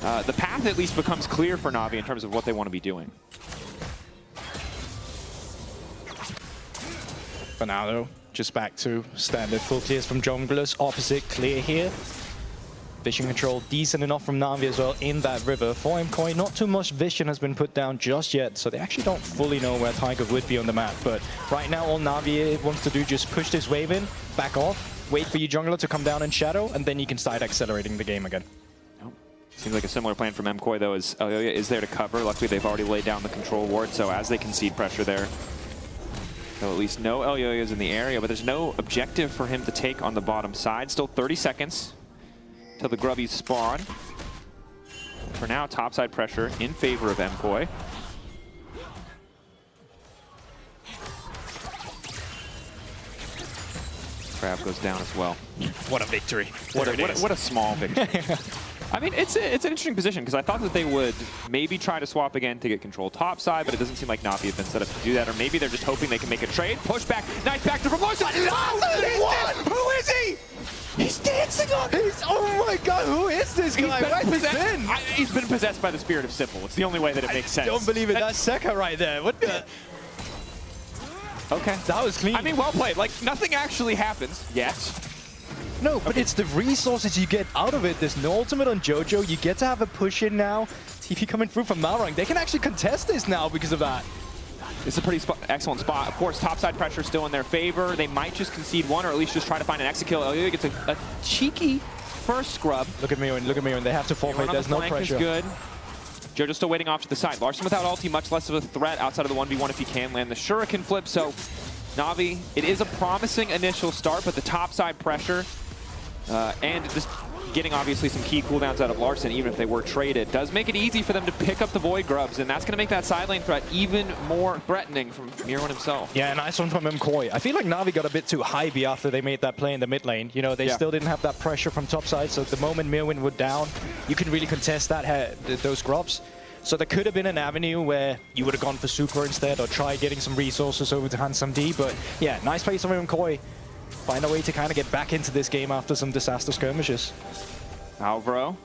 the path at least becomes clear for Na'Vi in terms of what they want to be doing. For now though, just back to standard full clears from junglers. Opposite clear here. Vision control decent enough from Na'Vi as well in that river. For MKoy, not too much vision has been put down just yet, so they actually don't fully know where Tiger would be on the map. But right now, all Na'Vi wants to do just push this wave in, back off, wait for your jungler to come down in shadow, and then you can start accelerating the game again. Seems like a similar plan from MKoy, though, as Elyoya is there to cover. Luckily, they've already laid down the control ward, so as they concede pressure there, so at least no Elyoyas in the area, but there's no objective for him to take on the bottom side. Still 30 seconds till the Grubbies spawn. For now, topside pressure in favor of MKoy. Crab goes down as well. What a victory. What a small victory. I mean, it's an interesting position because I thought that they would maybe try to swap again to get control topside, but it doesn't seem like Na'Vi have been set up to do that, or maybe they're just hoping they can make a trade. Push back, nice back to from Larson. Who is he? He's dancing on this! Oh my god, who is this guy? He's been possessed by the spirit of Simple. It's the only way that it makes sense. I don't believe it. That's Sekka right there. What the? Okay. That was clean. I mean, well played. Like, nothing actually happens yet. No, but it's the resources you get out of it. There's no ultimate on Jojo. You get to have a push in now. TP coming through from Malrang. They can actually contest this now because of that. It's a pretty excellent spot. Of course, topside pressure still in their favor. They might just concede one, or at least just try to find an exit kill. Elyoya gets a cheeky first scrub. Look at me when they have to forfeit. There's no pressure. Is good. Jojo's still waiting off to the side. Larson without ulti, much less of a threat outside of the 1v1 if he can land the shuriken flip. So Na'Vi, it is a promising initial start, but the topside pressure and just getting obviously some key cooldowns out of Larson, even if they were traded, does make it easy for them to pick up the Void Grubs, and that's going to make that side lane threat even more threatening from Mirwin himself. Yeah, nice one from MKoy. I feel like Na'Vi got a bit too hypey after they made that play in the mid lane. You know, they still didn't have that pressure from topside, so the moment Mirwin would down, you can really contest that those Grubs. So there could have been an avenue where you would have gone for Super instead, or try getting some resources over to Handsome D, but yeah, nice play from MKoy. Find a way to kind of get back into this game after some disaster skirmishes. Alvaro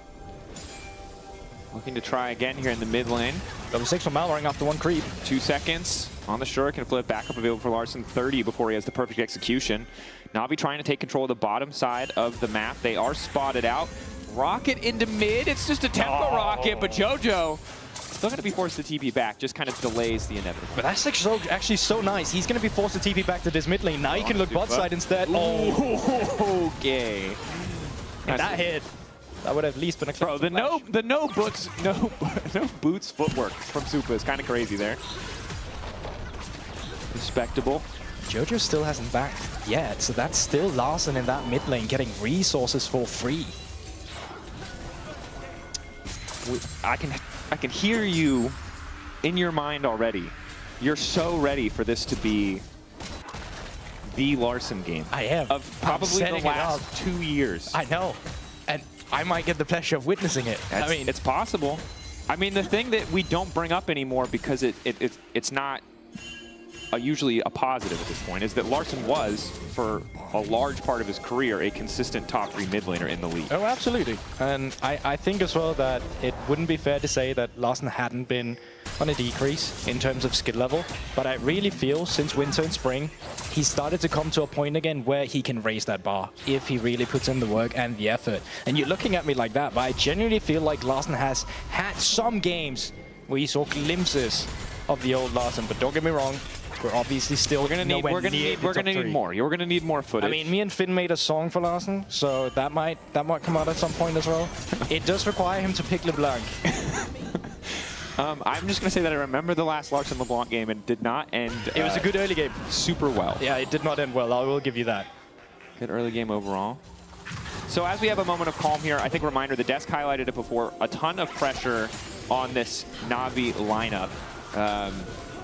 looking to try again here in the mid lane. Level 6 from Malrang after one creep. 2 seconds on the shuriken flip. Backup available for Larson. 30 before he has the perfect execution. Na'Vi trying to take control of the bottom side of the map. They are spotted out. Rocket into mid. It's just a tempo rocket, but Jojo still going to be forced to TP back. Just kind of delays the inevitable. But that's actually so nice. He's going to be forced to TP back to this mid lane. Now he can look bot side instead. Oh, okay. And that hit. That would have at least been a Bro, the no boots footwork from Supa is kind of crazy there. Respectable. Jojo still hasn't backed yet, so that's still Larson in that mid lane getting resources for free. I can hear you in your mind already. You're so ready for this to be the Larson game. I am. Of probably the last 2 years. I know. And I might get the pleasure of witnessing it. I mean, it's possible. I mean, the thing that we don't bring up anymore because it's not usually a positive at this point is that Larson was, for a large part of his career, a consistent top 3 mid laner in the league. Oh, absolutely. And I think as well that it wouldn't be fair to say that Larson hadn't been on a decrease in terms of skill level, but I really feel since winter and spring, he started to come to a point again where he can raise that bar if he really puts in the work and the effort. And you're looking at me like that, but I genuinely feel like Larson has had some games where you saw glimpses of the old Larson, but don't get me wrong, we're obviously still we're gonna need more. You're gonna need more footage. I mean, me and Finn made a song for Larson, so that might come out at some point as well. It does require him to pick LeBlanc. I'm just going to say that I remember the last Larson LeBlanc game and did not end. It was a good early game. Super well. Yeah, it did not end well. I will give you that. Good early game overall. So as we have a moment of calm here, I think reminder, the desk highlighted it before, a ton of pressure on this Na'Vi lineup.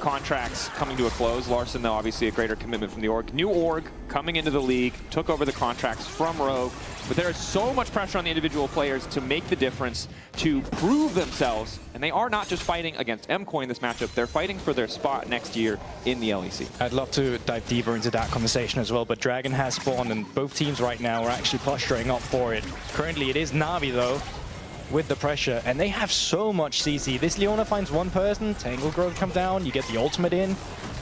Contracts coming to a close. Larson, though, obviously a greater commitment from the org. New org coming into the league, took over the contracts from Rogue. But there is so much pressure on the individual players to make the difference, to prove themselves. And they are not just fighting against MKOI in this matchup, they're fighting for their spot next year in the LEC. I'd love to dive deeper into that conversation as well, but Dragon has spawned, and both teams right now are actually posturing up for it. Currently, it is Na'Vi, though, with the pressure, and they have so much CC. This Leona finds one person, Tangle Growth come down, you get the ultimate in.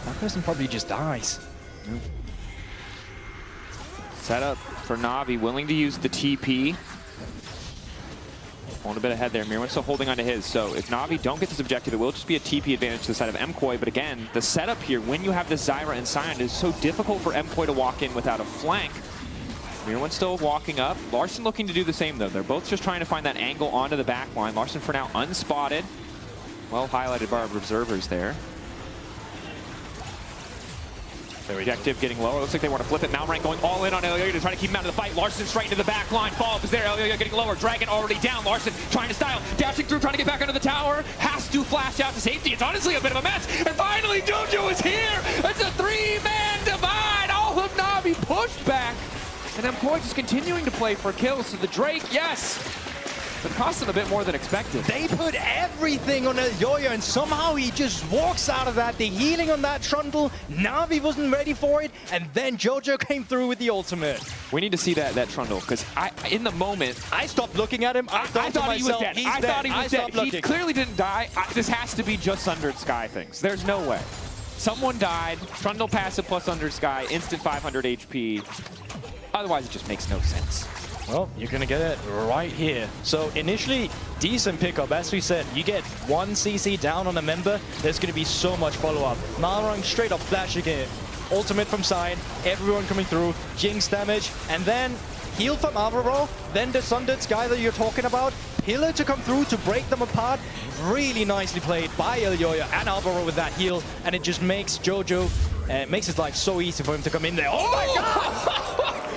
That person probably just dies. Set up for Na'Vi, willing to use the TP. Pulling a bit ahead there. Mirwin's still holding on to his. So if Na'Vi don't get this objective, it will just be a TP advantage to the side of MKOI. But again, the setup here, when you have the Zyra and Sion, is so difficult for MKOI to walk in without a flank. Mirwin's still walking up. Larson looking to do the same, though. They're both just trying to find that angle onto the back line. Larson, for now, unspotted. Well highlighted by our observers there. Objective getting lower. Looks like they want to flip it. Malrank going all in on Elioya to try to keep him out of the fight. Larson straight into the back line. Follow-up is there. Elioya getting lower. Dragon already down. Larson trying to style. Dashing through, trying to get back under the tower. Has to flash out to safety. It's honestly a bit of a mess. And finally, JoJo is here. It's a three-man divide. All of Na'Vi pushed back. And MKOI just continuing to play for kills. So the Drake, yes. But it cost them a bit more than expected. They put everything on Elioya, and somehow he just walks out of that. The healing on that Trundle, Na'Vi wasn't ready for it, and then JoJo came through with the ultimate. We need to see that Trundle, because in the moment, I stopped looking at him. I thought he was dead. I thought he was dead. He clearly didn't die. This has to be just Sundered Sky things. There's no way. Someone died. Trundle passive plus Sundered Sky, instant 500 HP. Otherwise, it just makes no sense. Well, you're going to get it right here. So initially, decent pickup. As we said, you get one CC down on a member, there's going to be so much follow-up. Malrang straight up flashing it. Ultimate from side, everyone coming through, Jinx damage, and then heal from Alvaro, then the Sundered Sky that you're talking about. Pillar to come through to break them apart. Really nicely played by Elioya and Alvaro with that heal, and it just makes JoJo, makes his life so easy for him to come in there. Oh my god!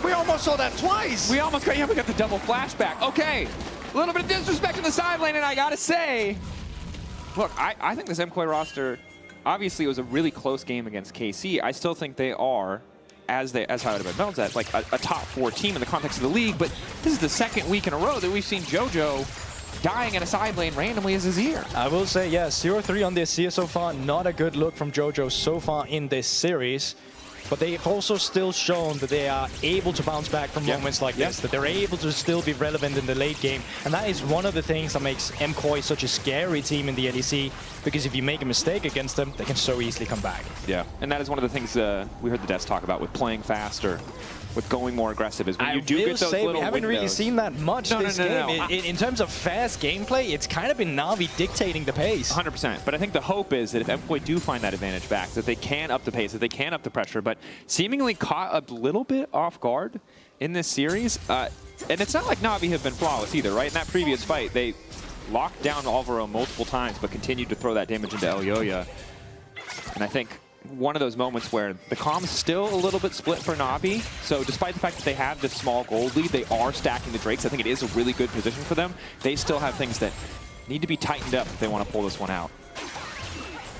We almost saw that twice. We almost got, we got the double flashback. Okay, a little bit of disrespect in the side lane, and I gotta say, look, I think this MKOI roster, obviously it was a really close game against KC. I still think they are, as highlighted by Melzat, like a top 4 team in the context of the league, but this is the second week in a row that we've seen JoJo dying in a side lane randomly as Azir. I will say, yeah, 0-3 on this year so far. Not a good look from JoJo so far in this series. But they've also still shown that they are able to bounce back from moments like this, that they're able to still be relevant in the late game. And that is one of the things that makes MKOI such a scary team in the LEC, because if you make a mistake against them, they can so easily come back. Yeah, and that is one of the things we heard the devs talk about with playing faster, with going more aggressive, is when you do get those little we haven't really seen that much this game. In terms of fast gameplay, it's kind of been Na'Vi dictating the pace. 100%. But I think the hope is that if MKOI do find that advantage back, that they can up the pace, that they can up the pressure, but seemingly caught a little bit off guard in this series. And it's not like Na'Vi have been flawless either, right? In that previous fight, they locked down Alvaro multiple times, but continued to throw that damage into Elioya. And I think one of those moments where the comm's still a little bit split for Na'Vi. So despite the fact that they have this small gold lead, they are stacking the Drakes. I think it is a really good position for them. They still have things that need to be tightened up if they want to pull this one out.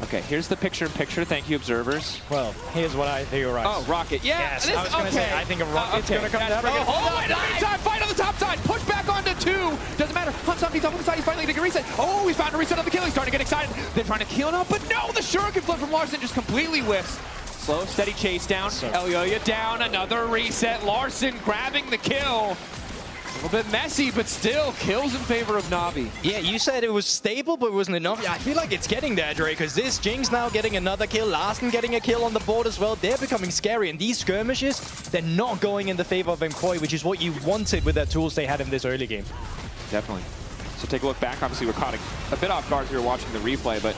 Okay, here's the picture-in-picture. Thank you, observers. Well, here's what I theorize. Oh, Rocket. Yeah. Yes, I was going to say, I think a Rocket's going to come down. Oh, wait, meantime, fight on the top side. Push back onto 2. Doesn't matter. Hunt's up, he's up on the side. He's finally getting a reset. Oh, he's found a reset on the kill. He's starting to get excited. They're trying to kill him, but no, the Shuriken flip from Larson just completely whiffs. Slow, steady chase down. Elioya down. Another reset. Larson grabbing the kill. A little bit messy, but still kills in favor of Na'Vi. Yeah, you said it was stable, but it wasn't enough. Yeah, I feel like it's getting there, Dre, because this Jinx now getting another kill, Larson getting a kill on the board as well. They're becoming scary, and these skirmishes, they're not going in the favor of MKOI, which is what you wanted with their tools they had in this early game. Definitely. So take a look back. Obviously, we're caught a bit off guard here watching the replay, but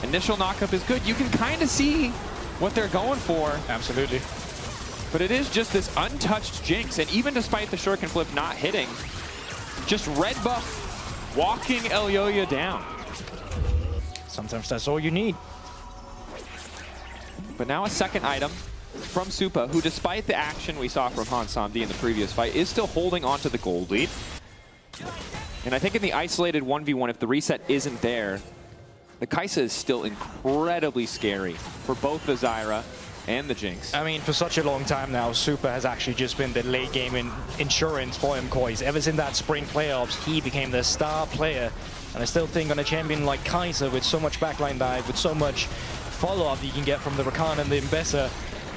initial knockup is good. You can kind of see what they're going for. Absolutely. But it is just this untouched Jinx, and even despite the Shuriken flip not hitting, just red buff walking Elioya down. Sometimes that's all you need. But now a second item from Supa, who despite the action we saw from Hansamdi in the previous fight, is still holding on to the gold lead. And I think in the isolated 1v1, if the reset isn't there, the Kai'Sa is still incredibly scary for both the Zyra and the Jinx. I mean, for such a long time now, Supa has actually just been the late game insurance for MKOI. Ever since that spring playoffs, he became the star player. And I still think on a champion like Kai'Sa, with so much backline dive, with so much follow-up you can get from the Rakan and the Imbessa,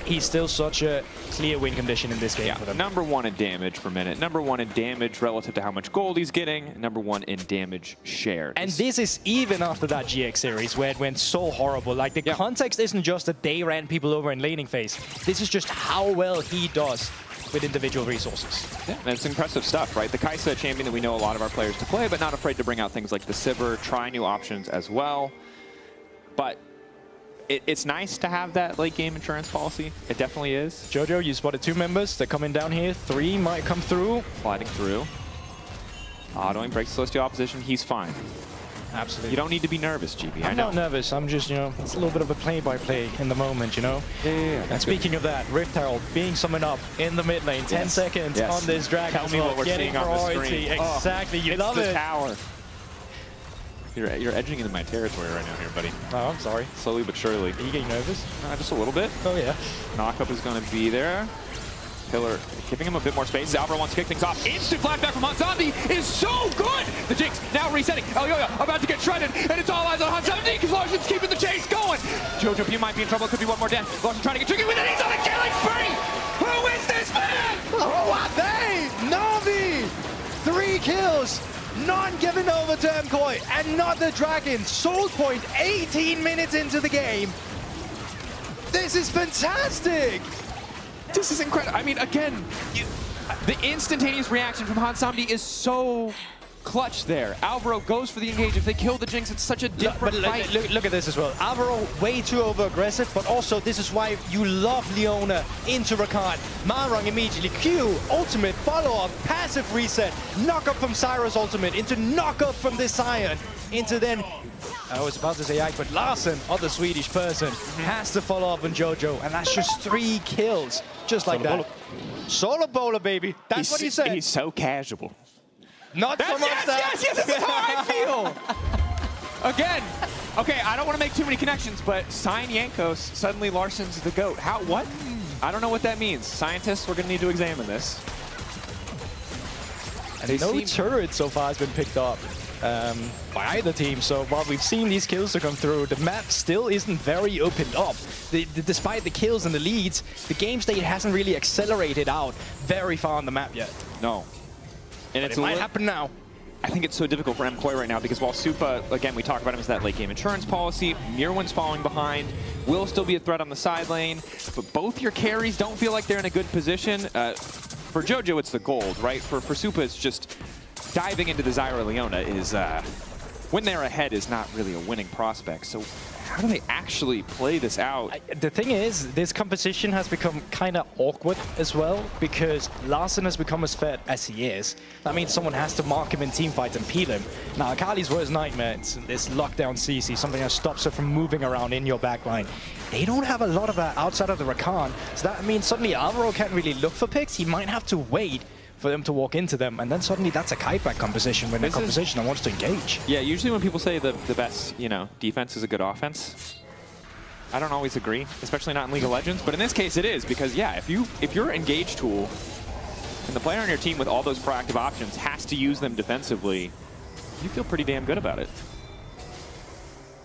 he's still such a clear win condition in this game for them. Number 1 in damage per minute, number 1 in damage relative to how much gold he's getting, number 1 in damage shared. And this is even after that GX series where it went so horrible. Like, the context isn't just that they ran people over in laning phase. This is just how well he does with individual resources. Yeah, and it's impressive stuff, right? The Kai'Sa champion that we know a lot of our players to play, but not afraid to bring out things like the Sivir, try new options as well. But it's nice to have that late game insurance policy. It definitely is. Jojo, you spotted 2 members. They're coming down here. 3 might come through. Sliding through. Autoing, breaks Celestial opposition. He's fine. Absolutely. You don't need to be nervous, GB. I'm not nervous. I'm just, you know, it's a little bit of a play-by-play in the moment, you know? Yeah. And speaking of that, Rift Herald being summoned up in the mid lane. 10 seconds on this Dragon. Tell me what we're seeing on the screen. Exactly. You love it. Tower. You're edging into my territory right now here, buddy. Oh, I'm sorry. Slowly but surely. Are you getting nervous? Just a little bit. Oh, yeah. Knockup is going to be there. Pillar giving him a bit more space. Zalbro wants to kick things off. Instant flashback from Hansamdi is so good! The Jinx now resetting. Elyoya about to get shredded, and it's all eyes on Hansamdi because Larsen's keeping the chase going. Jojo, you might be in trouble. It could be one more death. Larsen trying to get tricky with it. He's on a killing spree! Who is this man? Oh, what they? Na'Vi! 3 kills! None given over to MKOI, and not the Dragon. Soul Point 18 minutes into the game. This is fantastic! This is incredible. I mean, again, the instantaneous reaction from Hansamdi is so clutch there. Alvaro goes for the engage. If they kill the Jinx, it's such a different fight. Look at this as well. Alvaro way too over-aggressive, but also this is why you love Leona into Rakan. Marang immediately. Q, ultimate, follow-up, passive reset, knock-up from Zyra's ultimate, into knock-up from this Sion, into then... I was about to say Ike, but Larsen, other Swedish person, has to follow up on Jojo, and that's just 3 kills, just like that. Solo bowler, baby. That's what he said. He's so casual. Not so much that. Yes, this is how I feel. Again, okay, I don't want to make too many connections, but Sion Yankos, suddenly Larsen's the GOAT. How, what? I don't know what that means. Scientists, we're going to need to examine this. And no turret so far has been picked up by either team, so while we've seen these kills to come through, the map still isn't very opened up. Despite the kills and the leads, the game state hasn't really accelerated out very far on the map yet. No. And it might happen now. I think it's so difficult for MKOI right now because while Supa, again, we talk about him as that late game insurance policy, Mirwin's falling behind, will still be a threat on the side lane, but both your carries don't feel like they're in a good position. For Jojo, it's the gold, right? For Supa, it's just diving into the Zyra Leona is, when they're ahead is not really a winning prospect. So how do they actually play this out? The thing is, this composition has become kind of awkward as well, because Larsen has become as fed as he is. That means someone has to mark him in teamfights and peel him. Now, Akali's worst nightmare is this lockdown CC, something that stops her from moving around in your backline. They don't have a lot of that outside of the Rakan, so that means suddenly Alvaro can't really look for picks. He might have to wait for them to walk into them, and then suddenly that's a kiteback composition when a composition that wants to engage. Yeah, usually when people say the best, you know, defense is a good offense, I don't always agree, especially not in League of Legends, but in this case it is, because yeah, if your engage tool and the player on your team with all those proactive options has to use them defensively, you feel pretty damn good about it.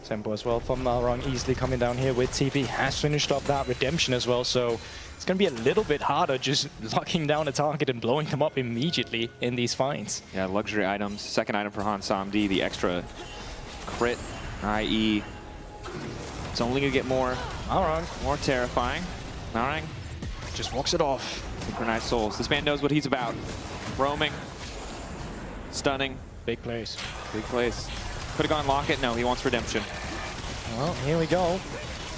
Tempo as well from Malrang, easily coming down here with TP, has finished up that redemption as well, so it's going to be a little bit harder just locking down a target and blowing them up immediately in these fights. Yeah, luxury items. Second item for Hansamdi, the extra crit, i.e. it's only going to get more terrifying. Malrang just walks it off. Synchronized souls. This man knows what he's about. Roaming, stunning. Big plays. Big plays. Could have gone lock it. No, he wants redemption. Well, here we go.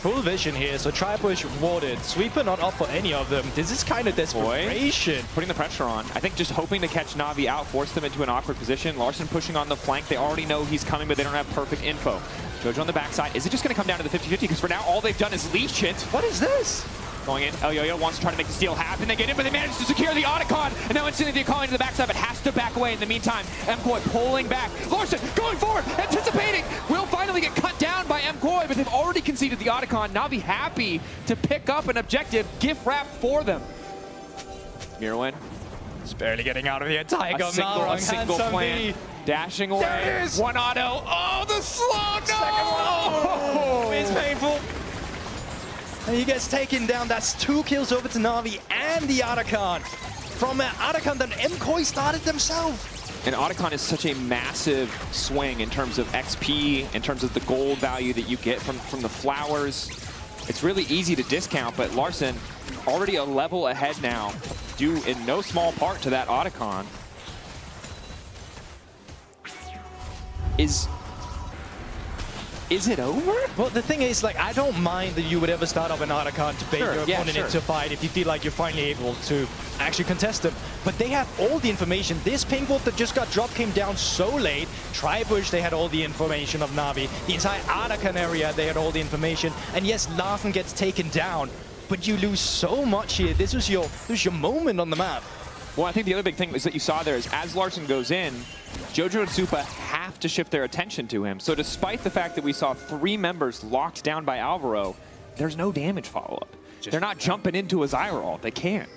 Full vision here, so Tri-Push warded. Sweeper not up for any of them. This is kind of desperation. Putting the pressure on. I think just hoping to catch Na'Vi out, force them into an awkward position. Larson pushing on the flank. They already know he's coming, but they don't have perfect info. Jojo on the backside. Is it just going to come down to the 50-50? Because for now, all they've done is leash it. What is this? Going in. El Yo-Yo wants to try to make the steal happen. They get in, but they manage to secure the Otacon. And now instantly calling to the backside, but has to back away. In the meantime, MKoi pulling back. Larson going forward, anticipating. Will finally get cut down by MKoi, but they've already conceded the Otacon. Na'Vi happy to pick up an objective. Gift wrap for them. Mirwin. It's barely getting out of the entire A single plan. Dashing away. There it is. One auto. Oh, the slow. No! It's painful. And he gets taken down. That's 2 kills over to Na'Vi and the Otacon. From an Otacon that MKoi started themselves. And Otacon is such a massive swing in terms of XP, in terms of the gold value that you get from the flowers. It's really easy to discount, but Larson already a level ahead now, due in no small part to that Otacon. Is it over? Well, the thing is, like, I don't mind that you would ever start up an Otacon to bait your opponent into a fight if you feel like you're finally able to actually contest them. But they have all the information. This pink ward that just got dropped came down so late. Tri-Push, they had all the information of Na'Vi. The entire Otacon area, they had all the information. And yes, Larson gets taken down, but you lose so much here. This was your moment on the map. Well, I think the other big thing is that you saw there is as Larson goes in, Jojo and Supa have to shift their attention to him. So despite the fact that we saw 3 members locked down by Alvaro, there's no damage follow-up. They're not jumping into a Zyra. They can't.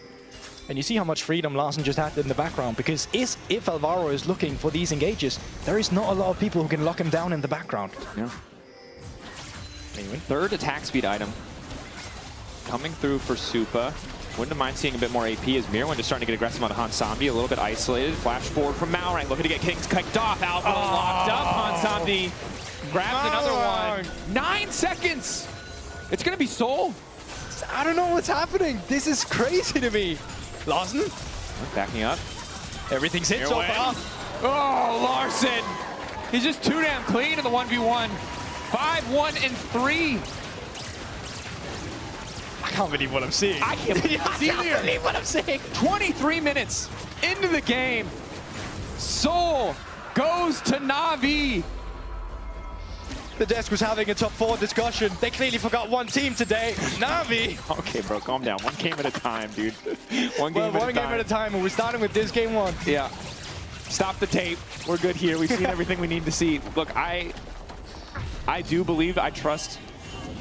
And you see how much freedom Larson just had in the background, because if Alvaro is looking for these engages, there is not a lot of people who can lock him down in the background. Yeah. Anyway, 3rd attack speed item coming through for Supa. Wouldn't mind seeing a bit more AP as Mirwin just starting to get aggressive on Hansambi, a little bit isolated. Flash forward from Malrang, looking to get Kings kicked off. Alvaro locked up. Hansambi grabs another one. 9 seconds! It's gonna be Soul. I don't know what's happening. This is crazy to me. Larson? Backing up. Everything's hit so far. Oh, Larson! He's just too damn clean in the 1v1. 5-1 and 3. I can't believe what I'm seeing. I can't believe what I'm seeing. 23 minutes into the game. Soul goes to Na'Vi. The desk was having a top 4 discussion. They clearly forgot one team today. Na'Vi. Okay, bro, calm down. One game at a time, dude. One game at a time, and we're starting with this game 1. Yeah. Stop the tape. We're good here. We've seen everything we need to see. Look, I do believe, I trust.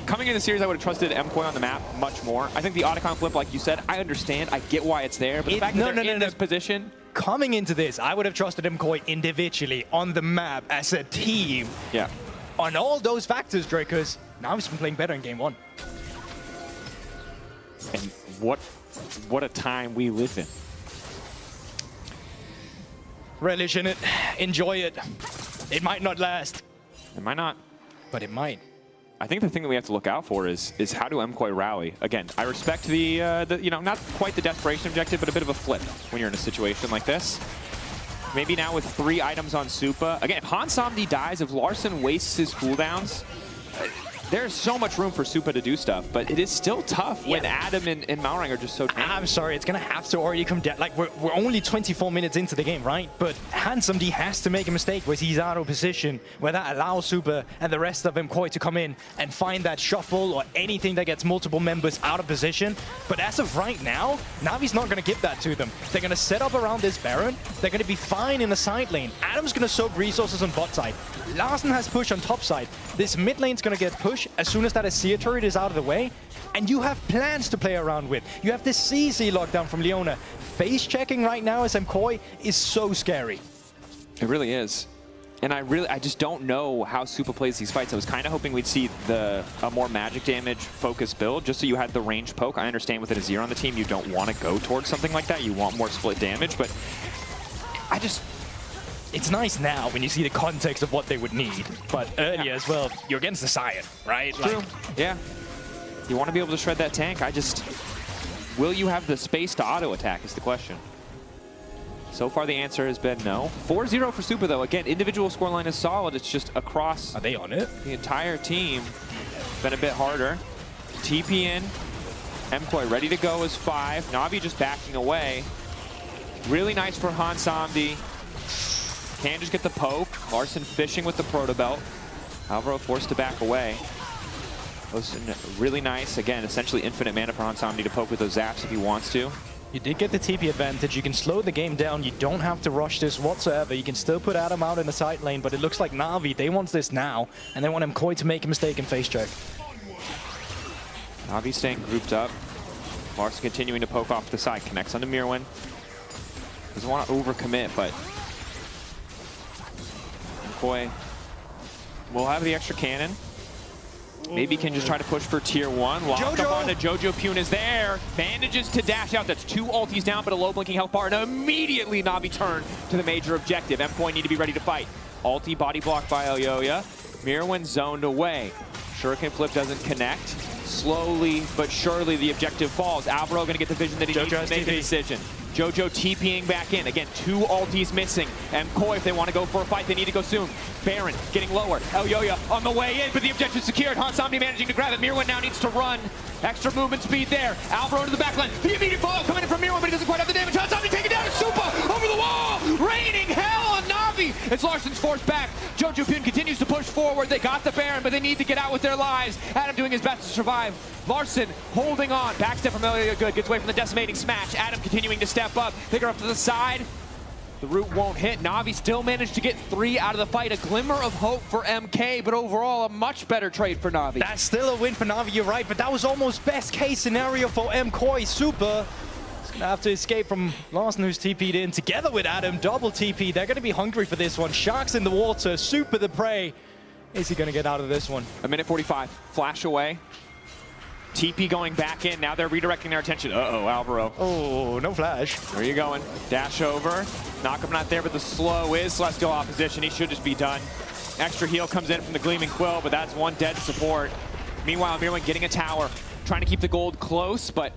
Coming into the series, I would have trusted MKoi on the map much more. I think the Otacon flip, like you said, I understand. I get why it's there. But the fact that they're in this position. Coming into this, I would have trusted MKoi individually on the map as a team. Yeah. On all those factors, Drakers, now he's been playing better in game 1. And what a time we live in. Relish in it. Enjoy it. It might not last. It might not. But it might. I think the thing that we have to look out for is how do MKoi rally? Again, I respect the not quite the desperation objective, but a bit of a flip when you're in a situation like this. Maybe now with 3 items on Supa. Again, if Hansamdi dies, if Larson wastes his cooldowns, there's so much room for Supa to do stuff, but it is still tough when Adam and Malrang are just so tanky. I'm sorry, it's going to have to already come down. Like, we're only 24 minutes into the game, right? But Hansamdi has to make a mistake where he's out of position, where that allows Supa and the rest of MKoi to come in and find that shuffle or anything that gets multiple members out of position. But as of right now, Navi's not going to give that to them. They're going to set up around this Baron. They're going to be fine in the side lane. Adam's going to soak resources on bot side. Larson has push on top side. This mid lane's going to get pushed as soon as that Azir turret is out of the way, and you have plans to play around with. You have this CC lockdown from Leona. Face checking right now as MKoi is so scary. It really is. And I just don't know how Supa plays these fights. I was kind of hoping we'd see a more magic damage focused build, just so you had the range poke. I understand with an Azir on the team, you don't want to go towards something like that. You want more split damage, but it's nice now when you see the context of what they would need, but earlier as well, you're against the Scion, right? True. Like, yeah. You want to be able to shred that tank. Will you have the space to auto attack is the question. So far the answer has been no. 4-0 for Supa though. Again, individual scoreline is solid. It's just across. Are they on it? The entire team. been a bit harder. TP in. MKOI ready to go as 5. Na'Vi just backing away. Really nice for Hansamdi. Can just get the poke. Larson fishing with the proto belt. Alvaro forced to back away. Really nice. Again, essentially infinite mana for Hansamdi to poke with those zaps if he wants to. You did get the TP advantage. You can slow the game down. You don't have to rush this whatsoever. You can still put Adam out in the side lane, but it looks like Na'Vi, they want this now, and they want MKOI to make a mistake and face check. Na'Vi staying grouped up. Larson continuing to poke off the side. Connects onto Mirwin. Doesn't want to overcommit, but MKOI will have the extra cannon. Maybe can just try to push for tier 1. Lock up onto Jojo. Pune is there. Manages to dash out. That's 2 ultis down, but a low blinking health bar. And immediately Na'Vi turn to the major objective. MKOI need to be ready to fight. Ulti body blocked by Elyoya. Mirwin zoned away. Shuriken flip doesn't connect. Slowly but surely the objective falls. Alvaro going to get the vision that he needs to make a decision. Jojo TPing back in. Again, 2 ultis missing. MKOI, if they want to go for a fight, they need to go soon. Baron getting lower. Elyoya on the way in, but the objective secured. Hansamdi managing to grab it. Mirwin now needs to run. Extra movement speed there. Alvaro to the back line. The immediate follow coming in from Mirwin, but he doesn't quite have the damage. Hansamdi taken down. Supa over the wall. Raining hell on Na'Vi. It's Larson's forced back. Jojo Pune continues to push forward. They got the Baron, but they need to get out with their lives. Adam doing his best to survive. Larson holding on. Backstep from Elyoya good. Gets away from the decimating smash. Adam continuing to step up. Pick her up to the side. The root won't hit. Na'Vi still managed to get 3 out of the fight. A glimmer of hope for MK, but overall a much better trade for Na'Vi. That's still a win for Na'Vi, you're right, but that was almost best case scenario for MKOI. Super. He's gonna have to escape from Larson, who's TP'd in together with Adam. Double TP. They're gonna be hungry for this one. Sharks in the water. Super the prey. Is he gonna get out of this one? A minute 45. Flash away. TP going back in. Now they're redirecting their attention. Uh-oh, Alvaro. Oh, no flash. Where are you going? Dash over. Knockup not there, but the slow is Celestial opposition. He should just be done. Extra heal comes in from the Gleaming Quill, but that's 1 dead support. Meanwhile, Mirwin getting a tower. Trying to keep the gold close, but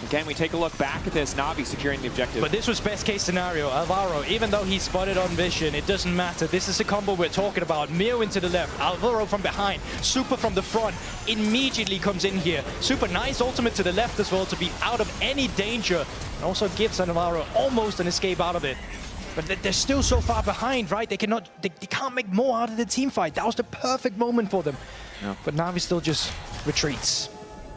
again, we take a look back at this. Na'Vi securing the objective. But this was best case scenario. Alvaro, even though he spotted on vision, it doesn't matter. This is the combo we're talking about. Mirwin to the left, Alvaro from behind, Super from the front, immediately comes in here. Super nice ultimate to the left as well to be out of any danger. And also gives Alvaro almost an escape out of it. But they're still so far behind, right? They can't make more out of the team fight. That was the perfect moment for them. No. But Na'Vi still just retreats.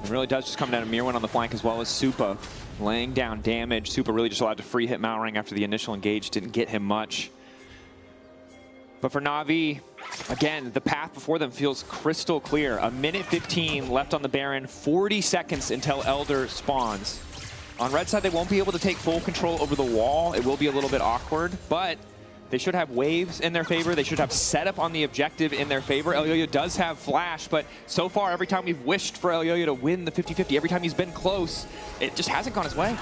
It really does just come down to Mirwin on the flank as well as Supa laying down damage. Supa really just allowed to free hit Malrang after the initial engage. Didn't get him much. But for Na'Vi, again, the path before them feels crystal clear. A minute 15 left on the Baron, 40 seconds until Elder spawns. On red side, they won't be able to take full control over the wall. It will be a little bit awkward, but they should have waves in their favor. They should have setup on the objective in their favor. Elyoya does have flash, but so far, every time we've wished for Elyoya to win the 50-50, every time he's been close, it just hasn't gone his way.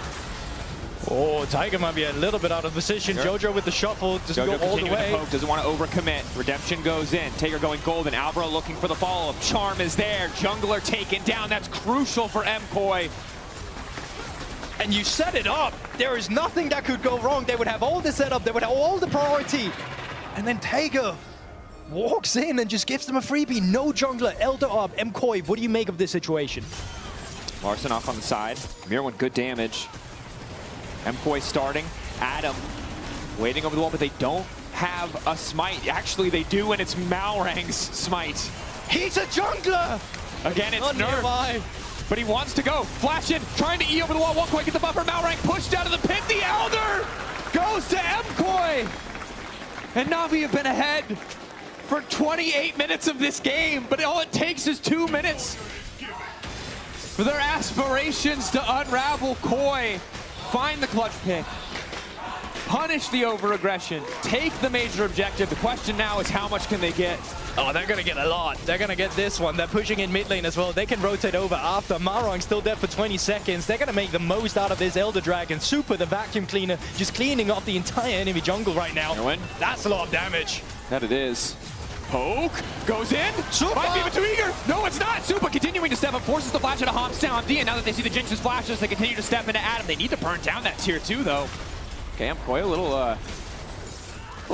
Oh, Tiger might be a little bit out of position. Sure. Jojo with the shuffle doesn't Jojo go all the way. Poke, doesn't want to overcommit. Redemption goes in. Taker going golden. Alvaro looking for the follow-up. Charm is there. Jungler taken down. That's crucial for MKOI. And you set it up. There is nothing that could go wrong. They would have all the setup. They would have all the priority. And then Taker walks in and just gives them a freebie. No jungler. Elder up. MKOI, what do you make of this situation? Larson off on the side. Mirwin, good damage. MKOI starting. Adam waiting over the wall, but they don't have a smite. Actually, they do, and it's Malrang's smite. He's a jungler! Again, it's Nerf. But he wants to go. Flash in, trying to E over the wall. Won't quite get the buffer. Malrang pushed out of the pit. The Elder goes to MKOI. And Na'Vi have been ahead for 28 minutes of this game, but all it takes is 2 minutes for their aspirations to unravel Koi. Find the clutch pick. Punish the over-aggression. Take the major objective. The question now is how much can they get? Oh, they're going to get a lot. They're going to get this one. They're pushing in mid lane as well. They can rotate over after. Malrang's still dead for 20 seconds. They're going to make the most out of this Elder Dragon. Super, the vacuum cleaner, just cleaning up the entire enemy jungle right now. That's a lot of damage. That it is. Poke goes in. Super! Might be a bit too eager. No, it's not. Super continuing to step up, forces the flash out of Hops down D, and now that they see the Jinx's flashes, they continue to step into Adam. They need to burn down that tier 2, though. Okay, MKOI a little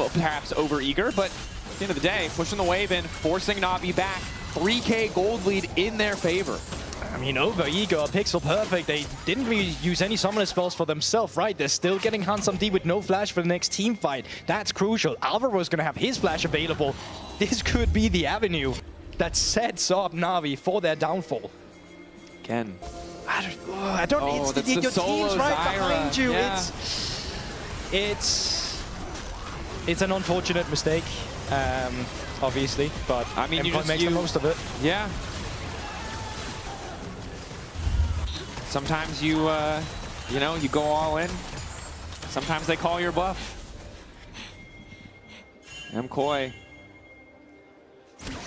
perhaps over-eager, but at the end of the day, pushing the wave in, forcing Na'Vi back. 3K gold lead in their favor. I mean, over Ego, Pixel Perfect, they didn't really use any summoner spells for themselves, right? They're still getting Handsome D with no flash for the next team fight. That's crucial. Alvaro's going to have his flash available. This could be the avenue that sets up Na'Vi for their downfall. Again. I don't Oh, it's your team's right behind you. Yeah. It's an unfortunate mistake, obviously, but I mean, Empire makes the most of it. Yeah. Sometimes you know, you go all in. Sometimes they call your bluff. MKOI.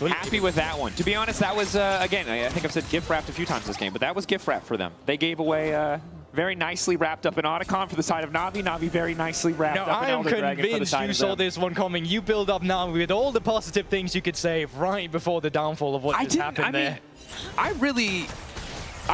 Happy with that one. To be honest, that was, again, I think I've said gift wrapped a few times this game, but that was gift wrap for them. They gave away very nicely wrapped up an Otacon for the side of Na'Vi. Na'Vi very nicely wrapped up an Elder Dragon for the side you of saw them. this one coming. You build up Na'Vi with all the positive things you could say right before the downfall of what just happened there. I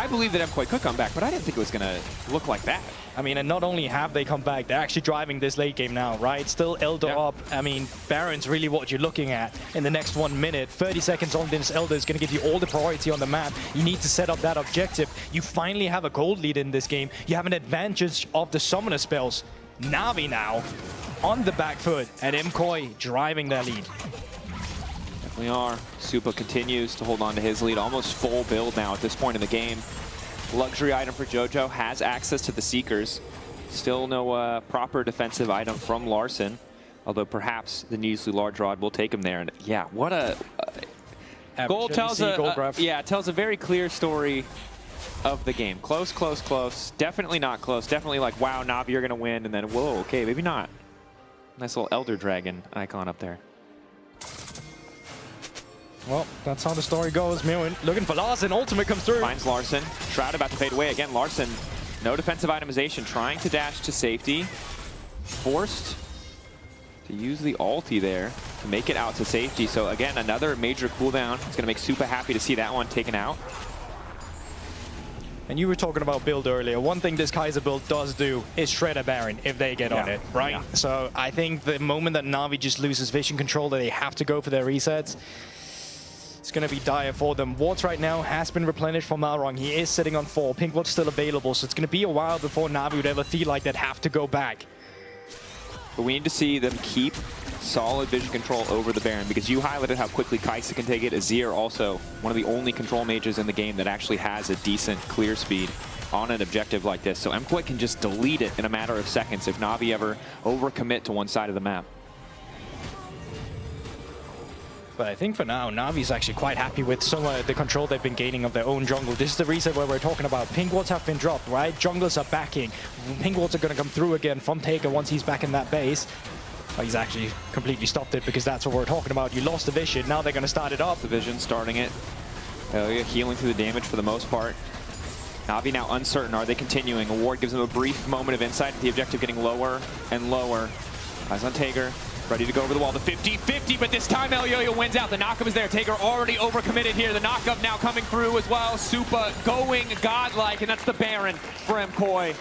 believe that MKOI could come back, but I didn't think it was going to look like that. I mean, and not only have they come back, they're actually driving this late game now, right? Still Elder up. I mean, Baron's really what you're looking at in the next 1 minute. 30 seconds on this Elder is going to give you all the priority on the map. You need to set up that objective. You finally have a gold lead in this game. You have an advantage of the summoner spells. Na'Vi now on the back foot, and MKOI driving their lead. Definitely are. Supa continues to hold on to his lead. Almost full build now at this point in the game. Luxury item for JoJo, has access to the Seekers. Still no proper defensive item from Larson, although perhaps the Neasley Large Rod will take him there. And yeah, what a goal tells tells a very clear story of the game. Close, close, close. Definitely not close. Definitely like, wow, Na'Vi, you're gonna win, and then whoa, okay, maybe not. Nice little Elder Dragon icon up there. Well, that's how the story goes. Millen looking for Larson. Ultimate comes through. Finds Larson. Shroud about to fade away. Again, Larson, no defensive itemization. Trying to dash to safety. Forced to use the ulti there to make it out to safety. So again, another major cooldown. It's going to make Supa happy to see that one taken out. And you were talking about build earlier. One thing this Kaiser build does do is shred a Baron if they get on it, right? Yeah. So I think the moment that Na'Vi just loses vision control, that they have to go for their resets, it's going to be dire for them. Wards right now has been replenished from Malrong. He is sitting on 4. Pink Ward's still available, so it's going to be a while before Na'Vi would ever feel like they'd have to go back. But we need to see them keep solid vision control over the Baron, because you highlighted how quickly Kai'Sa can take it. Azir also one of the only control mages in the game that actually has a decent clear speed on an objective like this. So MKOI can just delete it in a matter of seconds if Na'Vi ever overcommit to one side of the map. But I think for now, Na'Vi's actually quite happy with some of the control they've been gaining of their own jungle. This is the reason where we're talking about pink wards have been dropped, right? Junglers are backing. Pink wards are going to come through again from Taker once he's back in that base. Well, he's actually completely stopped it because that's what we're talking about. You lost the vision, now they're going to start it up. The vision starting it. Healing through the damage for the most part. Na'Vi now uncertain. Are they continuing? A ward gives them a brief moment of insight. The objective getting lower and lower. Eyes on Taker. Ready to go over the wall. The 50-50, but this time El Yo-Yo wins out. The knockup is there. Taker already overcommitted here. The knockup now coming through as well. Supa going godlike, and that's the Baron for MKOI.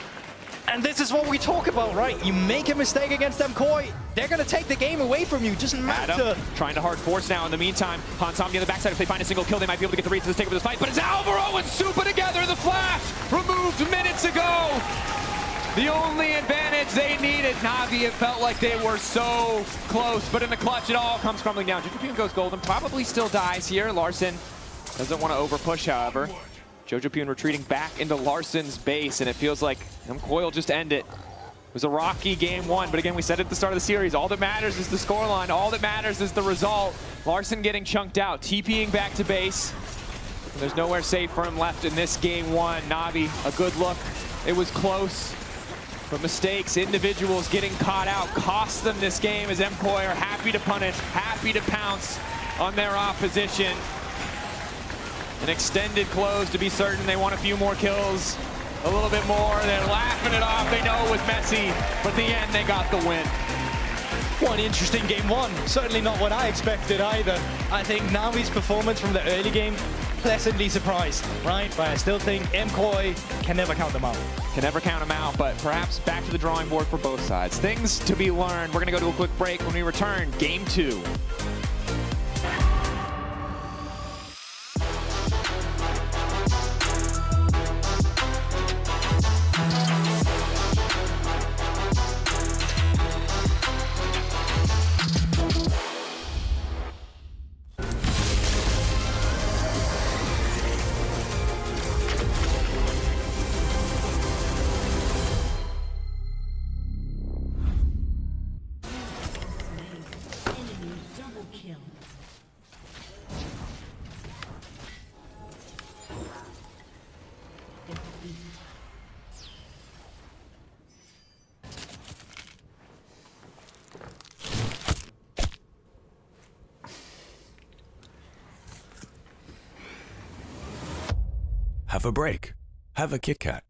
And this is what we talk about, right? You make a mistake against MKOI, they're going to take the game away from you. Doesn't matter. Adam trying to hard force now. In the meantime, Hansomni on the backside. If they find a single kill, they might be able to get the read to take over this fight. But it's Alvaro and Supa together. The flash removed minutes ago. The only advantage they needed. Na'Vi, it felt like they were so close, but in the clutch, it all comes crumbling down. JoJoPyun goes golden, probably still dies here. Larson doesn't want to overpush, however. JoJoPyun retreating back into Larson's base, and it feels like MKOI will just end it. It was a rocky game one, but again, we said at the start of the series, all that matters is the scoreline. All that matters is the result. Larson getting chunked out, TPing back to base. There's nowhere safe for him left in this game one. Na'Vi, a good look. It was close. But mistakes, individuals getting caught out, cost them this game as MKOI are happy to punish, happy to pounce on their opposition. An extended close to be certain. They want a few more kills, a little bit more. They're laughing it off. They know it was messy, but in the end, they got the win. One interesting game one. Certainly not what I expected either. I think Na'Vi's performance from the early game, pleasantly surprised, right? But I still think MKOI can never count them out. Can never count them out, but perhaps back to the drawing board for both sides. Things to be learned. We're going to go to a quick break. When we return, game two. Have a break. Have a Kit Kat.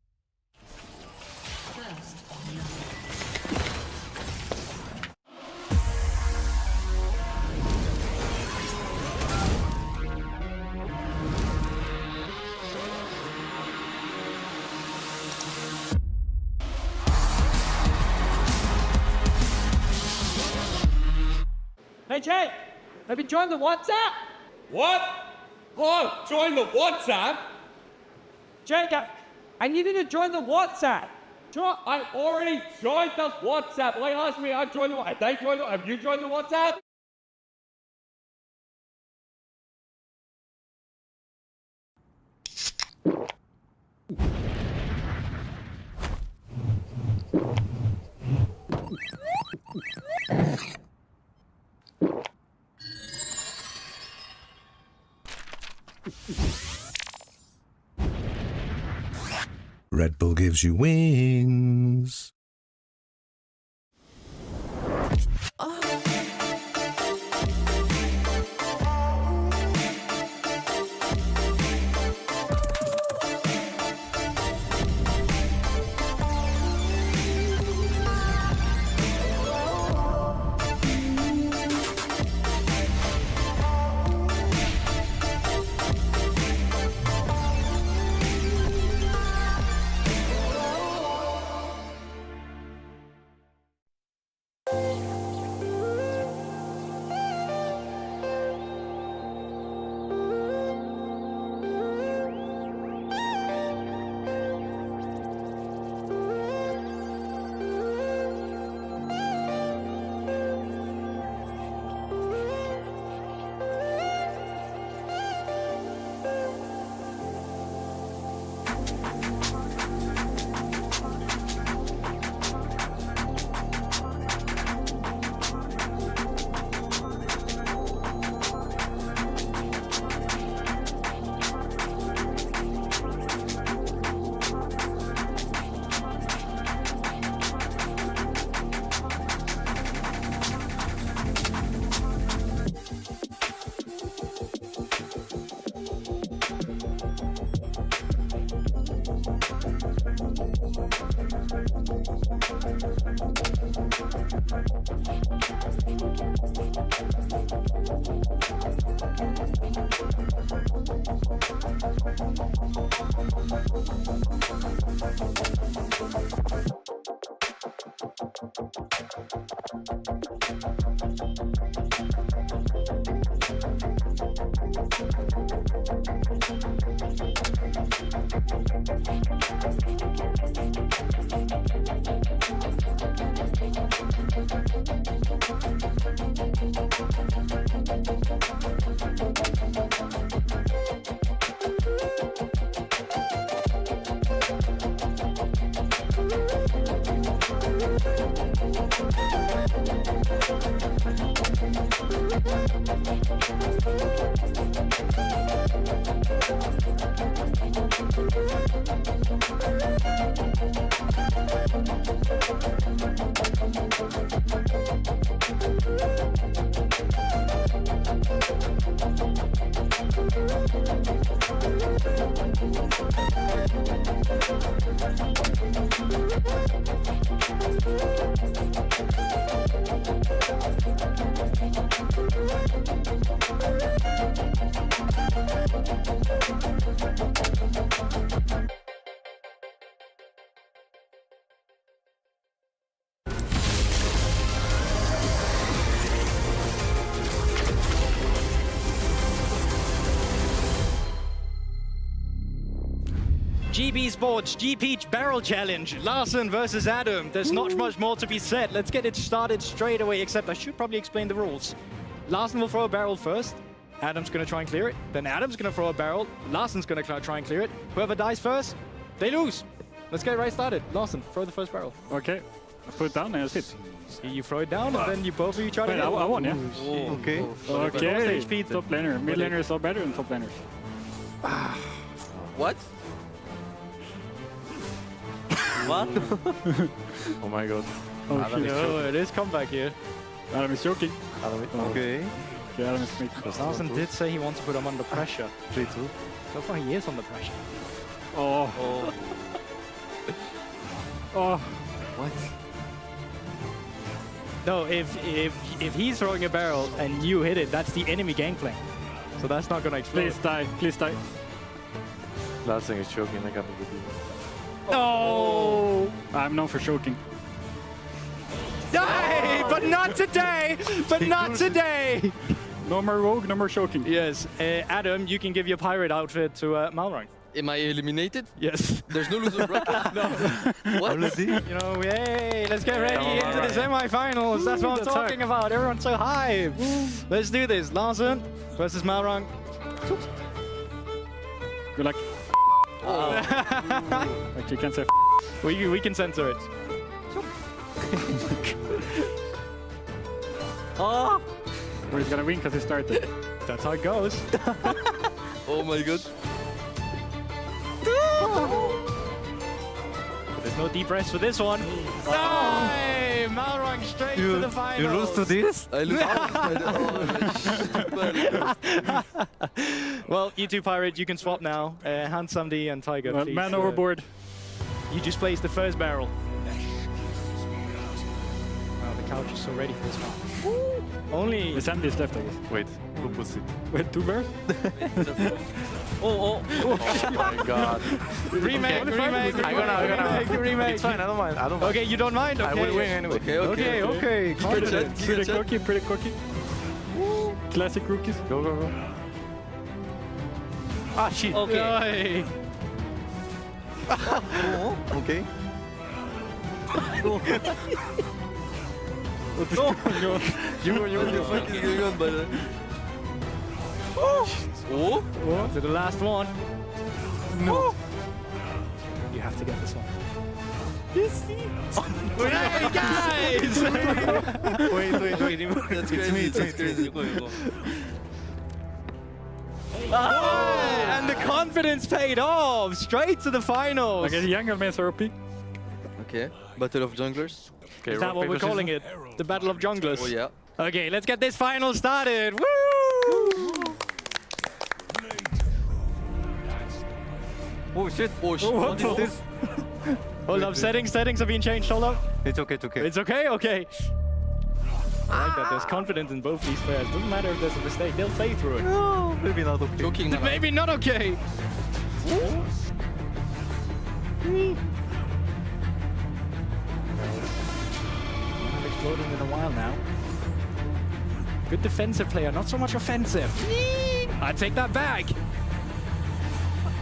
Hey, Jake, have you joined the WhatsApp? What? Oh, join the WhatsApp? Jake, I needed to join the WhatsApp. I already joined the WhatsApp. They asked me, I joined the WhatsApp. Have you joined the WhatsApp? Red Bull gives you wings. GB Sports GP Barrel Challenge, Larson versus Adam. There's not much more to be said. Let's get it started straight away, except I should probably explain the rules. Larson will throw a barrel first. Adam's going to try and clear it. Then Adam's going to throw a barrel. Larson's going to try and clear it. Whoever dies first, they lose. Let's get right started. Larson, throw the first barrel. Okay. I put it down and it's hit. You throw it down and then you both of you try to hit. I won, yeah. Okay. Okay. Top laner. Mid laners are better than top laners. What? What? Oh my god. No, it is comeback here. Adam is joking. Okay. Okay, Adam is making. Larson did say he wants to put him under pressure. 3-2. So far he is under pressure. Oh. Oh. What? No, if he's throwing a barrel and you hit it, that's the enemy gangplank. So that's not gonna explode. Please die. Please die. Last thing is choking. I can't believe it. Oh! I'm known for choking. Die! But not today! But not today! No more rogue, no more choking. Yes. Adam, you can give your pirate outfit to Malrang. Am I eliminated? Yes. There's no loser bracket? No. What? You know, yay, let's get ready into the semi-finals. That's what I'm talking about. Everyone's so hyped. Let's do this. Larsen versus Malrang. Good luck. Oh. Like you can't say we can censor it. Oh! Well, he's gonna win because he started. That's how it goes. Oh my god. There's no deep rest for this one. Hey, Malrang straight to the finals. You lose to this? I lose. Well, you two Pirate, you can swap now. Hand Samdi and Tiger, please. Man overboard. You just placed the first barrel. Wow, the couch is so ready for this one. Only... The Sandy is left, I guess. Wait, who puts it? Wait, 2 barrels? Oh my god. Remake. I'm gonna. Remake. It's fine, I don't mind. Okay, you don't mind? Okay. I will win anyway. Okay. Pretty cocky. Classic rookies. Go. Ah, shit. Okay. Okay. What is going on? What the fuck is going on, brother? Oh! To the last one. No. You have to get this one. Yes. Hey, guys! Wait. That's crazy. That's crazy. And the confidence paid off. Straight to the finals. Okay, the younger man is OP. Okay, Battle of Junglers. Is that what we're calling it? The Battle of Junglers? Oh yeah. Okay, let's get this final started. Woo! Oh shit. Oh shit. What is this? Hold up, settings have been changed. Hold up. It's okay. It's okay? Okay. I like that there's confidence in both these players. Doesn't matter if there's a mistake, they'll play through it. No, maybe not okay. Joking. Maybe not okay. I've exploded in a while now. Good defensive player, not so much offensive. I take that back.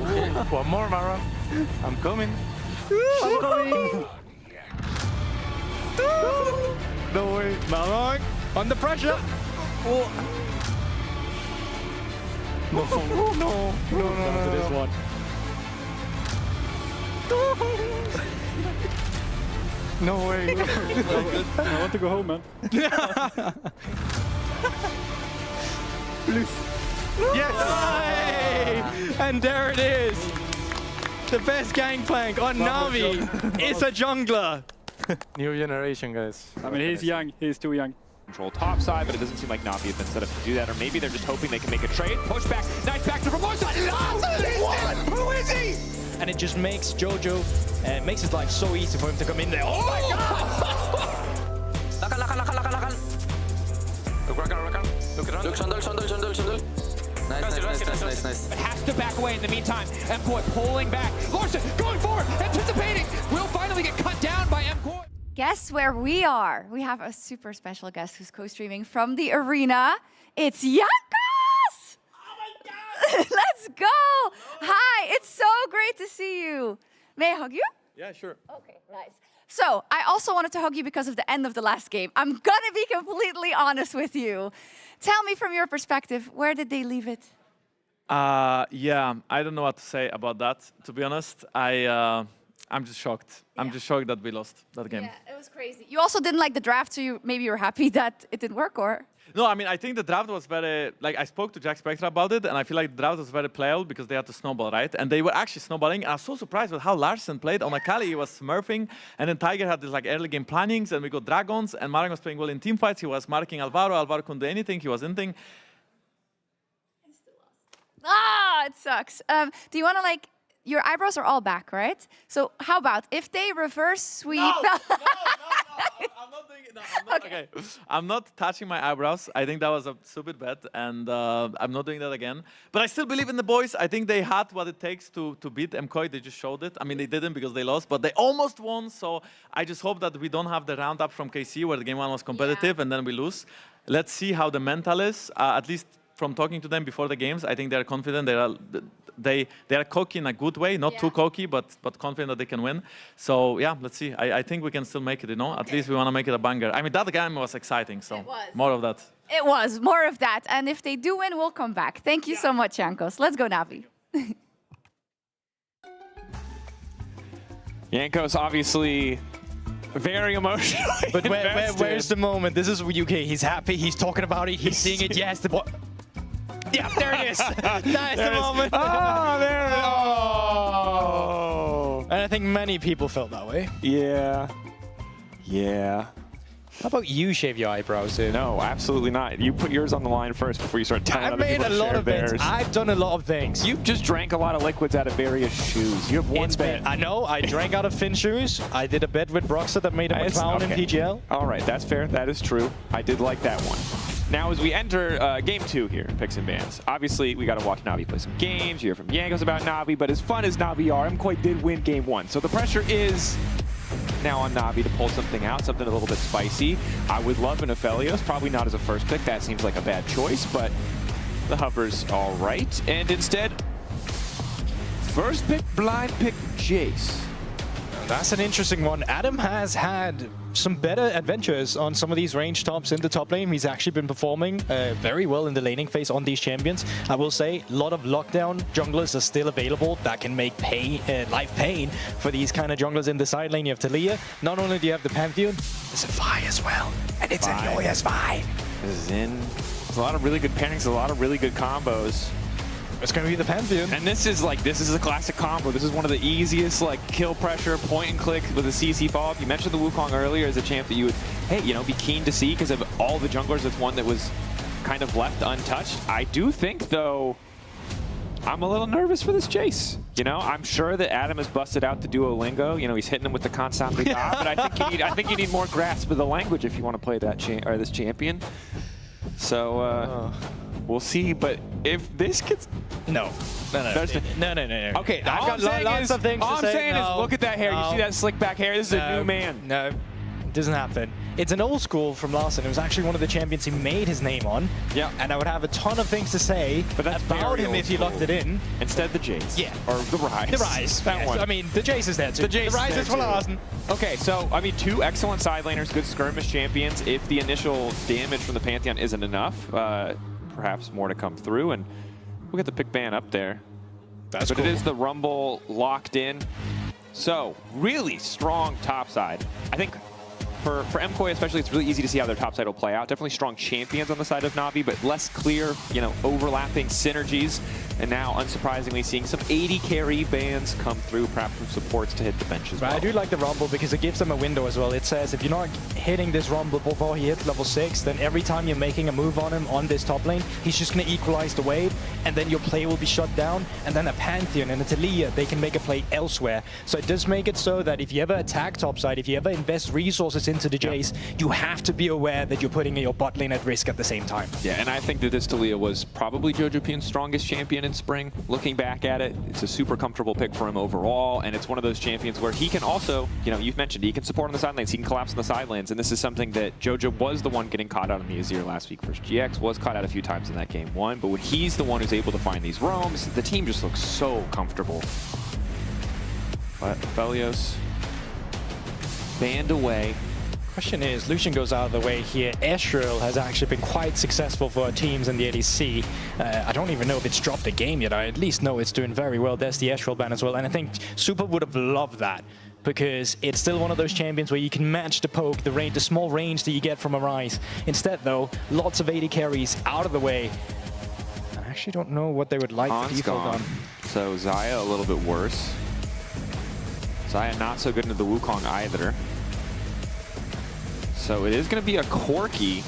Okay. One more, Mara. I'm coming. No way. Malrang, under pressure. No. To this one. No way. I want to go home, man. Please. Yes! Hey! And there it is. The best gangplank on Na'Vi is a jungler. New generation, guys. I mean, he's young. He's too young. Control top side, but it doesn't seem like Na'Vi have been set up to do that, or maybe they're just hoping they can make a trade. Push back, nice back to Formosa. Who is he? And it just makes Jojo, makes his life so easy for him to come in there. Oh my god! Look, Shandal. Nice. But has to back away in the meantime. MCoy pulling back. Larsen going forward, anticipating. Will finally get cut down by MCoy. Guess where we are? We have a super special guest who's co-streaming from the arena. It's Jankos! Oh my god! Let's go! Hi, it's so great to see you. May I hug you? Yeah, sure. Okay, nice. So, I also wanted to hug you because of the end of the last game. I'm gonna be completely honest with you. Tell me from your perspective, where did they leave it? Yeah, I don't know what to say about that. To be honest, I'm just shocked. I'm just shocked that we lost that game. Yeah, it was crazy. You also didn't like the draft, so maybe you're happy that it didn't work, or? No, I mean, I think the draft was very, like, I spoke to Jack Spectra about it, and I feel like the draft was very playable because they had to snowball, right? And they were actually snowballing, and I was so surprised with how Larsen played. On Akali, he was smurfing, and then Tiger had this, like, early game plannings, and we got dragons, and Marang was playing well in team fights. He was marking Alvaro. Alvaro couldn't do anything. He was inting. Ah, it sucks. Do you want to, like, your eyebrows are all back, right? So how about if they reverse sweep? I'm not doing it. No, I'm not, okay. I'm not touching my eyebrows. I think that was a stupid bet, and I'm not doing that again. But I still believe in the boys. I think they had what it takes to beat MKOI. They just showed it. I mean, they didn't because they lost, but they almost won. So I just hope that we don't have the roundup from KC where the game 1 was competitive and then we lose. Let's see how the mental is. At least from talking to them before the games, I think they're confident. They are cocky in a good way, not too cocky, but confident that they can win. So yeah, let's see. I think we can still make it, you know. At least we want to make it a banger. I mean, that game was exciting, so more of that. It was more of that. And if they do win, we'll come back. Thank you so much, Jankos. Let's go, Navi. Jankos obviously very emotional. But where's the moment? This is UK. He's happy. He's talking about it. He's seeing it. Yes. Yeah, there it is. That's the moment. Oh, there it is. Oh. And I think many people felt that way. Yeah. Yeah. How about you shave your eyebrows, dude? No, absolutely not. You put yours on the line first before you start telling I've other made people a to lot share of bets. theirs. I've done a lot of things. You've just drank a lot of liquids out of various shoes. You have one bet. I know. I drank out of Finn shoes. I did a bet with Broxer that made him a clown in PGL. All right, that's fair. That is true. I did like that one. Now, as we enter game 2 here, Picks and Bans, obviously, we got to watch Navi play some games. You hear from Jankos about Navi, but as fun as Navi are, MKOI did win game 1. So the pressure is now on Navi to pull something out, something a little bit spicy. I would love an Aphelios, probably not as a first pick. That seems like a bad choice, but the hover's all right. And instead, first pick, blind pick, Jace. That's an interesting one. Adam has had some better adventures on some of these range tops in the top lane. He's actually been performing very well in the laning phase on these champions. I will say a lot of lockdown junglers are still available that can make life pain for these kind of junglers in the side lane. You have Talia. Not only do you have the Pantheon, there's a Vi as well. And it's a Yoya's Vi. This is in. There's a lot of really good pairings, a lot of really good combos. It's going to be the Pantheon. And this is a classic combo. This is one of the easiest kill pressure, point and click with a CC follow-up. You mentioned the Wukong earlier as a champ that you would, be keen to see because of all the junglers. It's one that was kind of left untouched. I do think, though, I'm a little nervous for this Jace. I'm sure that Adam has busted out the Duolingo. He's hitting him with the Constantly Da, but I think you need more grasp of the language if you want to play this champion. So we'll see. But if this gets no. Okay, I've got lots of things to say. All I'm saying is, look at that hair. You see that slick back hair? This is a new man. No, it doesn't happen. It's an old school from Larson. It was actually one of the champions he made his name on. Yeah. And I would have a ton of things to say about him if he locked it in. Instead, the Jace. Yeah. Or the Rise. The Rise. That one. I mean, the Jace is there too. The Rise is for Larson. Okay, so, two excellent side laners, good skirmish champions. If the initial damage from the Pantheon isn't enough, perhaps more to come through. And we'll get the pick ban up there. But cool. It is the Rumble locked in. So, really strong top side. I think for MKOI especially, it's really easy to see how their top side will play out. Definitely strong champions on the side of Navi, but less clear, overlapping synergies. And now, unsurprisingly, seeing some 80 carry bans come through, perhaps from supports to hit the bench as well. I do like the Rumble because it gives them a window as well. It says if you're not hitting this Rumble before he hits level 6, then every time you're making a move on him on this top lane, he's just going to equalize the wave, and then your play will be shut down. And then a Pantheon and a Talia, they can make a play elsewhere. So it does make it so that if you ever attack topside, if you ever invest resources into the Jace, you have to be aware that you're putting your bot lane at risk at the same time. Yeah, and I think that this Talia was probably Jojopian's strongest champion in spring. Looking back at it, it's a super comfortable pick for him overall, and it's one of those champions where he can also, you've mentioned, he can support on the side lanes, he can collapse on the side lanes, and this is something that Jojo was the one getting caught out on the Azir last week versus GX, was caught out a few times in that game 1, but when he's the one who's able to find these roams, the team just looks so comfortable. But Aphelios banned away. Question is, Lucian goes out of the way here. Ezreal has actually been quite successful for our teams in the LEC. I don't even know if it's dropped a game yet. I at least know it's doing very well. There's the Ezreal ban as well. And I think Super would have loved that because it's still one of those champions where you can match the poke, the small range that you get from a Rise. Instead, though, lots of 80 carries out of the way. I actually don't know what they would like the default on. So Xayah a little bit worse. Xayah not so good into the Wukong either. So it is going to be a Corki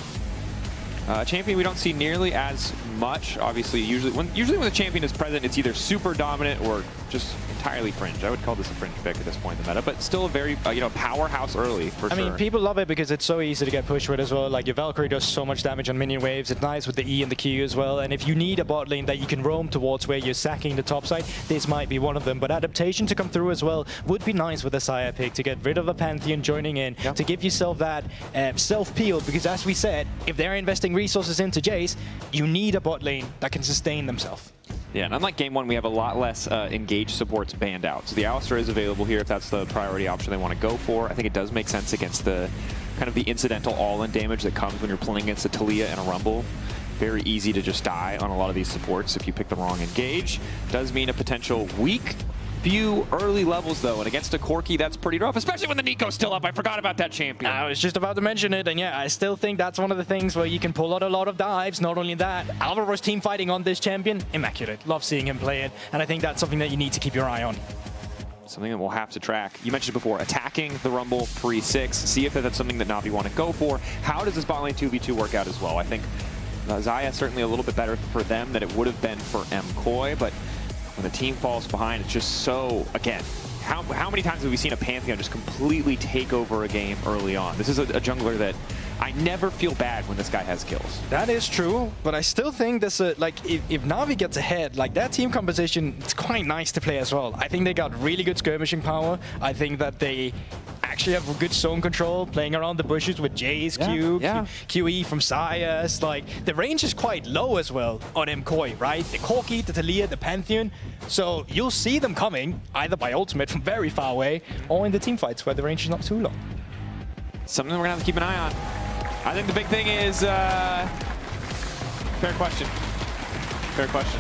Champion we don't see nearly as much. Obviously, usually when the champion is present, it's either super dominant or just entirely fringe. I would call this a fringe pick at this point in the meta, but still a very powerhouse early for sure. I mean, people love it because it's so easy to get pushed with as well. Like your Valkyrie does so much damage on minion waves. It's nice with the E and the Q as well. And if you need a bot lane that you can roam towards where you're sacking the top side, this might be one of them. But adaptation to come through as well would be nice with a Sire pick to get rid of a Pantheon joining in, to give yourself that self-peel. Because as we said, if they're investing resources into Jace, you need a bot lane that can sustain themselves. Yeah, and unlike Game 1, we have a lot less engaged supports banned out. So the Alistar is available here if that's the priority option they want to go for. I think it does make sense against the kind of the incidental all-in damage that comes when you're playing against a Talia and a Rumble. Very easy to just die on a lot of these supports if you pick the wrong engage. Does mean a potential weak few early levels, though, and against a Corki, that's pretty rough, especially when the Nico's still up. I forgot about that champion. I was just about to mention it, and yeah, I still think that's one of the things where you can pull out a lot of dives. Not only that, Alvaro's team fighting on this champion, immaculate. Love seeing him play it, and I think that's something that you need to keep your eye on. Something that we'll have to track. You mentioned before, attacking the Rumble pre-6. See if that's something that Na'Vi want to go for. How does this bot lane 2v2 work out as well? I think Xayah certainly a little bit better for them than it would have been for MKOI, but when the team falls behind, it's just so, again, how many times have we seen a Pantheon just completely take over a game early on? This is a jungler that I never feel bad when this guy has kills. That is true, but I still think this, like, if Na'Vi gets ahead, like, that team composition, it's quite nice to play as well. I think they got really good skirmishing power. I think that they actually have good zone control, playing around the bushes with Jace, QE from Sias. Like, the range is quite low as well on MKOI, right? The Corki, the Talia, the Pantheon. So you'll see them coming, either by ultimate from very far away, or in the team fights where the range is not too long. Something we're gonna have to keep an eye on. I think the big thing is, fair question. Fair question.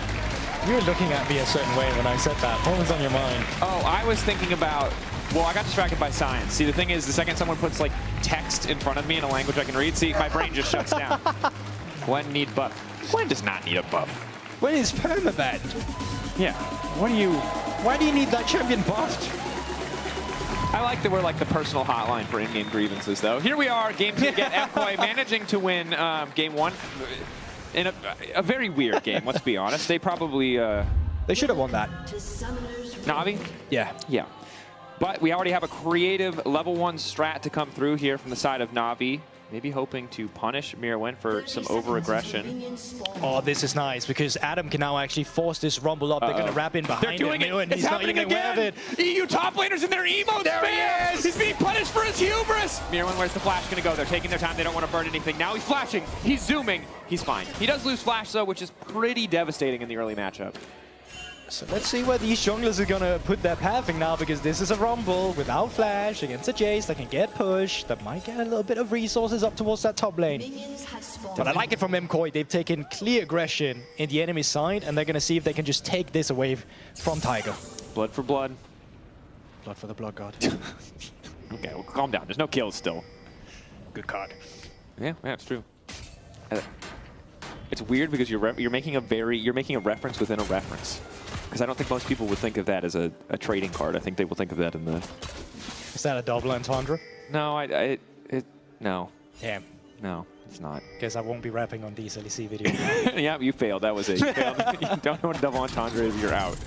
You were looking at me a certain way when I said that. What was on your mind? Oh, I was thinking about, well, I got distracted by science. See, the thing is, the second someone puts like text in front of me in a language I can read, see, my brain just shuts down. Gwen need buff. Gwen does not need a buff. Gwen is permaban. Yeah. Why do you need that champion buffed? I like that we're like the personal hotline for in-game grievances, though. Here we are, game 2 again. MKOI managing to win game 1 in a very weird game. Let's be honest. They probably they should have won that. Na'Vi? Yeah. Yeah. But we already have a creative level 1 strat to come through here from the side of Na'Vi. Maybe hoping to punish Mirawen for some over-aggression. Oh, this is nice, because Adam can now actually force this Rumble up. They're going to wrap in behind They're doing him. it. It's happening again. EU top laners in their emotes, man. He's being punished for his hubris. Mirawen, where's the flash going to go? They're taking their time. They don't want to burn anything. Now he's flashing. He's zooming. He's fine. He does lose flash, though, which is pretty devastating in the early matchup. So let's see where these junglers are going to put their pathing now, because this is a Rumble without flash against a Jace that can get pushed, that might get a little bit of resources up towards that top lane. But I like it from MKOI. They've taken clear aggression in the enemy side, and they're going to see if they can just take this away from Tiger. Blood for blood. Blood for the blood god. Okay, well, calm down. There's no kills still. Good card. Yeah, it's true. It's weird because you're making a reference within a reference. Because I don't think most people would think of that as a trading card. I think they will think of that in the... Is that a double entendre? No, no. Damn. No, it's not. Guess I won't be rapping on these LEC videos. Yeah, you failed. That was it. You failed. You don't know what a double entendre is, you're out.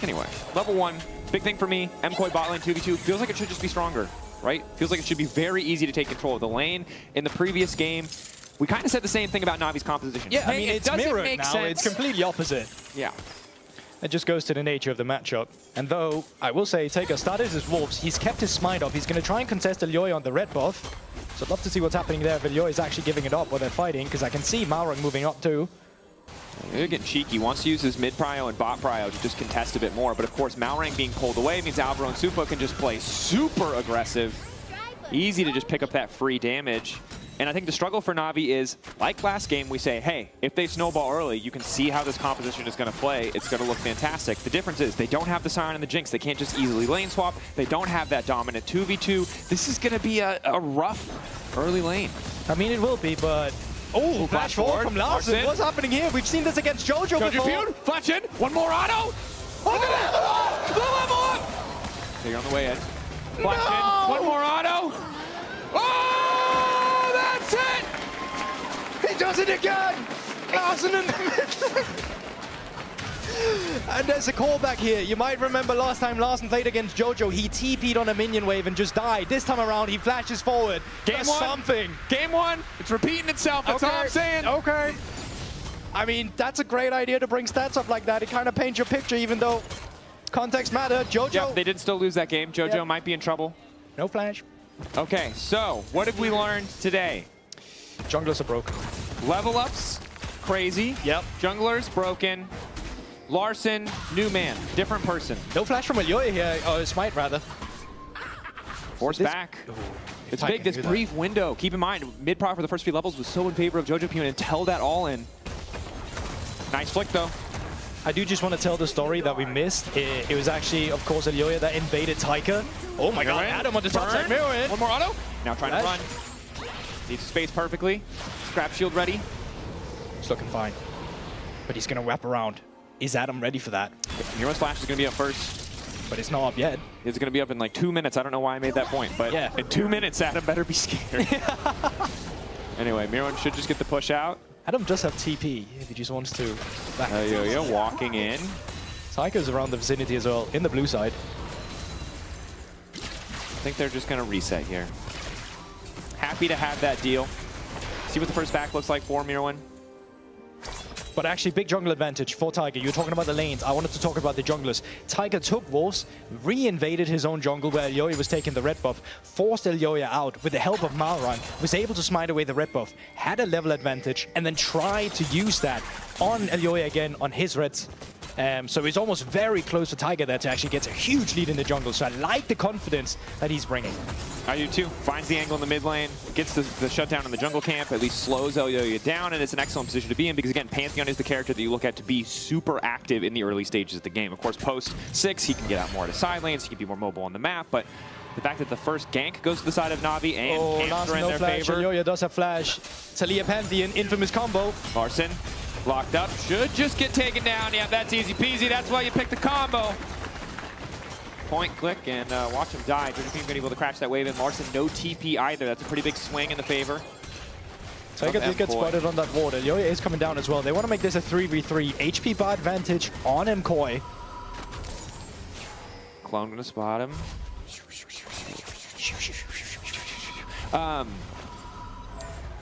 Anyway, level 1, big thing for me, MKOI bot lane 2v2, feels like it should just be stronger, right? Feels like it should be very easy to take control of the lane. In the previous game, we kind of said the same thing about Na'Vi's composition. Yeah, I mean, it's mirrored now. Sense. It's completely opposite. Yeah. It just goes to the nature of the matchup. And though, I will say, Taker started his Wolves, he's kept his Smite off. He's going to try and contest Elioi on the red buff. So I'd love to see what's happening there if Elioi is actually giving it up while they're fighting, because I can see Maurang moving up too. They're getting cheeky. Wants to use his mid prio and bot prio to just contest a bit more. But of course, Maurang being pulled away means Alvaro and Supa can just play super aggressive. Easy to just pick up that free damage. And I think the struggle for Na'Vi is, like last game, we say, hey, if they snowball early, you can see how this composition is going to play. It's going to look fantastic. The difference is they don't have the Siren and the Jinx. They can't just easily lane swap. They don't have that dominant 2v2. This is going to be a rough early lane. I mean, it will be, but... Oh, flash forward from Larson. What's happening here? We've seen this against Jojo before. Feud, flash in. One more auto. Look at that. The level up. They're on the way in. Flash in. One more auto. Oh, that's it. he does it again! Larsen in the middle. And there's a callback here. You might remember last time Larsen played against Jojo, he TP'd on a minion wave and just died. This time around, he flashes forward. Game one. Something. Game one. It's repeating itself. That's all I'm saying. Okay. I mean, that's a great idea to bring stats up like that. It kind of paints your picture, even though context matter. Jojo. Yeah, they did still lose that game. Jojo might be in trouble. No flash. Okay, so what have we learned today? Junglers are broken. Level ups, crazy. Yep. Junglers, broken. Larsen, new man, different person. No flash from Elyoya here, or Smite rather. Force back. It's big, this brief window. Keep in mind, mid-pro for the first few levels was so in favor of Jojo Pune until that all-in. Nice flick though. I do just want to tell the story that we missed. It was actually, of course, Elyoya that invaded Taika. Oh my god, Adam on the top side, mirror in. One more auto. Now trying to run. Needs space perfectly. Scrap shield ready. It's looking fine. But he's going to wrap around. Is Adam ready for that? Hero's flash is going to be up first. But it's not up yet. It's going to be up in like 2 minutes. I don't know why I made that point, but in 2 minutes, Adam better be scared. Anyway, Mirwan should just get the push out. Adam does have TP if he just wants to. Elyoya walking in. Taika's around the vicinity as well, in the blue side. I think they're just going to reset here. Happy to have that deal. See what the first back looks like for Mirwan. But actually, big jungle advantage for Taika. You were talking about the lanes. I wanted to talk about the junglers. Taika took Wolves, re-invaded his own jungle where Elyoya was taking the red buff, forced Elyoya out with the help of Malrang, was able to smite away the red buff, had a level advantage, and then tried to use that on Elyoya again on his reds. So he's almost very close to Taika there to actually get a huge lead in the jungle. So I like the confidence that he's bringing. I do too. Finds the angle in the mid lane, gets the shutdown in the jungle camp, at least slows Elyoya down, and it's an excellent position to be in because, again, Pantheon is the character that you look at to be super active in the early stages of the game. Of course, post 6, he can get out more to side lanes, he can be more mobile on the map, but the fact that the first gank goes to the side of Na'Vi and camps are in their favor. Elyoya does have flash. Talia Pantheon, infamous combo. Larsen locked up, should just get taken down. Yeah, that's easy peasy. That's why you pick the combo. Point, click, and watch him die. Jojo Pune been able to crash that wave in. Larsen, no TP either. That's a pretty big swing in the favor. Taika did get spotted on that ward. Elyoya is coming down as well. They want to make this a 3v3. HP bar advantage on MKOI. Clone gonna spot him.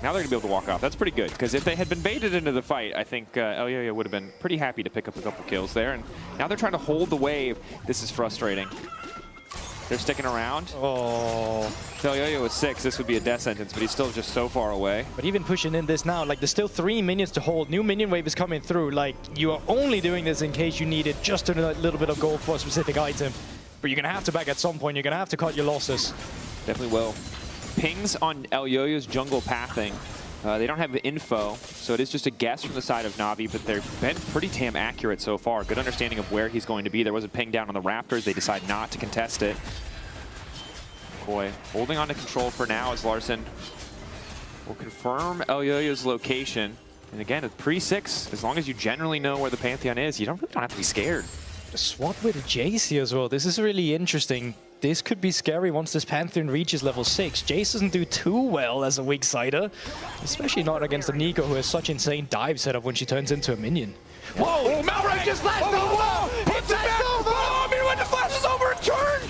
Now they're going to be able to walk off. That's pretty good, because if they had been baited into the fight, I think Elyoya would have been pretty happy to pick up a couple kills there. And now they're trying to hold the wave. This is frustrating. They're sticking around. Oh. If Elyoya was 6, this would be a death sentence, but he's still just so far away. But even pushing in this now, like there's still 3 minions to hold. New minion wave is coming through. Like you are only doing this in case you needed just a little bit of gold for a specific item. But you're going to have to back at some point. You're going to have to cut your losses. Definitely will. Pings on Elyoya's jungle pathing. They don't have the info, so it is just a guess from the side of Na'Vi, but they've been pretty damn accurate so far. Good understanding of where he's going to be. There was a ping down on the Raptors. They decide not to contest it. Boy, holding on to control for now as Larsen will confirm Elyoya's location. And again, at pre-6, as long as you generally know where the Pantheon is, you don't have to be scared. The swap with Jace here as well. This is really interesting. This could be scary once this Pantheon reaches level 6. Jace doesn't do too well as a weak sider, especially not against a Nico who has such insane dive setup when she turns into a minion. Whoa! Oh, Malrang just flashed over! Whoa! Hits it back! Oh, I mean, when the flash is over, turn!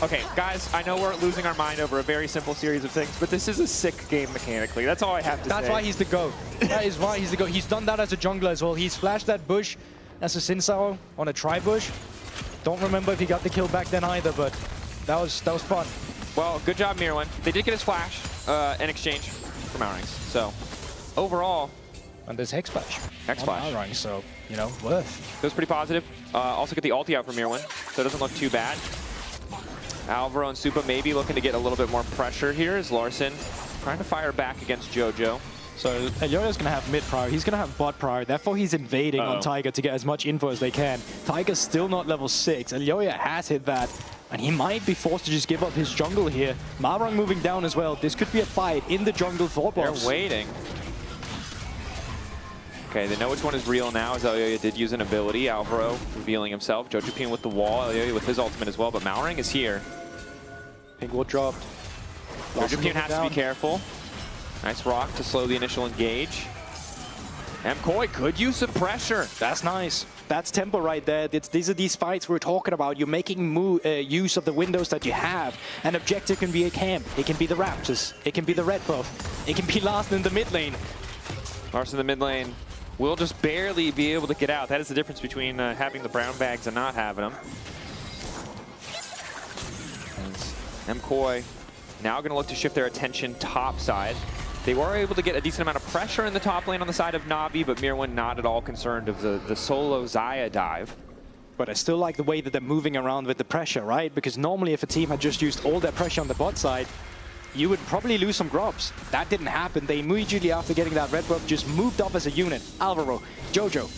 Okay, guys, I know we're losing our mind over a very simple series of things, but this is a sick game mechanically. That's all I have to say. That's why he's the GOAT. That is why he's the GOAT. He's done that as a jungler as well. He's flashed that bush as a Sin Sour on a tri-bush. Don't remember if he got the kill back then either, but that was fun. Well, good job, Mirwan. They did get his flash in exchange for Malrang. So, overall... And there's Hex Splash. Hex Splash. Malrang, so, you know, worth. That was pretty positive. Also get the ulti out from Mirwan, so it doesn't look too bad. Alvaro and Supa maybe looking to get a little bit more pressure here as Larsen trying to fire back against Jojo. So Elyoya's going to have mid prior, he's going to have bot prior, therefore he's invading on Tiger to get as much info as they can. Tiger's still not level 6, Elyoya has hit that, and he might be forced to just give up his jungle here. Malrang moving down as well, this could be a fight in the jungle for boss. They're waiting. Okay, they know which one is real now as Elyoya did use an ability. Alvaro revealing himself, Jojo Pune with the wall, Elyoya with his ultimate as well, but Malrang is here. Pink ward dropped. Jojo Pune has to be careful. Nice rock to slow the initial engage. MKOI, good use of pressure. That's nice. That's tempo right there. These are these fights we're talking about. You're making use of the windows that you have. An objective can be a camp. It can be the Raptors. It can be the red buff. It can be Larsen in the mid lane. Larsen in the mid lane will just barely be able to get out. That is the difference between having the brown bags and not having them. MKOI now going to look to shift their attention top side. They were able to get a decent amount of pressure in the top lane on the side of Na'Vi, but Mirwin not at all concerned of the solo Xayah dive. But I still like the way that they're moving around with the pressure, right? Because normally if a team had just used all their pressure on the bot side, you would probably lose some grubs. That didn't happen. They immediately, after getting that red buff, just moved up as a unit. Alvaro, Jojo,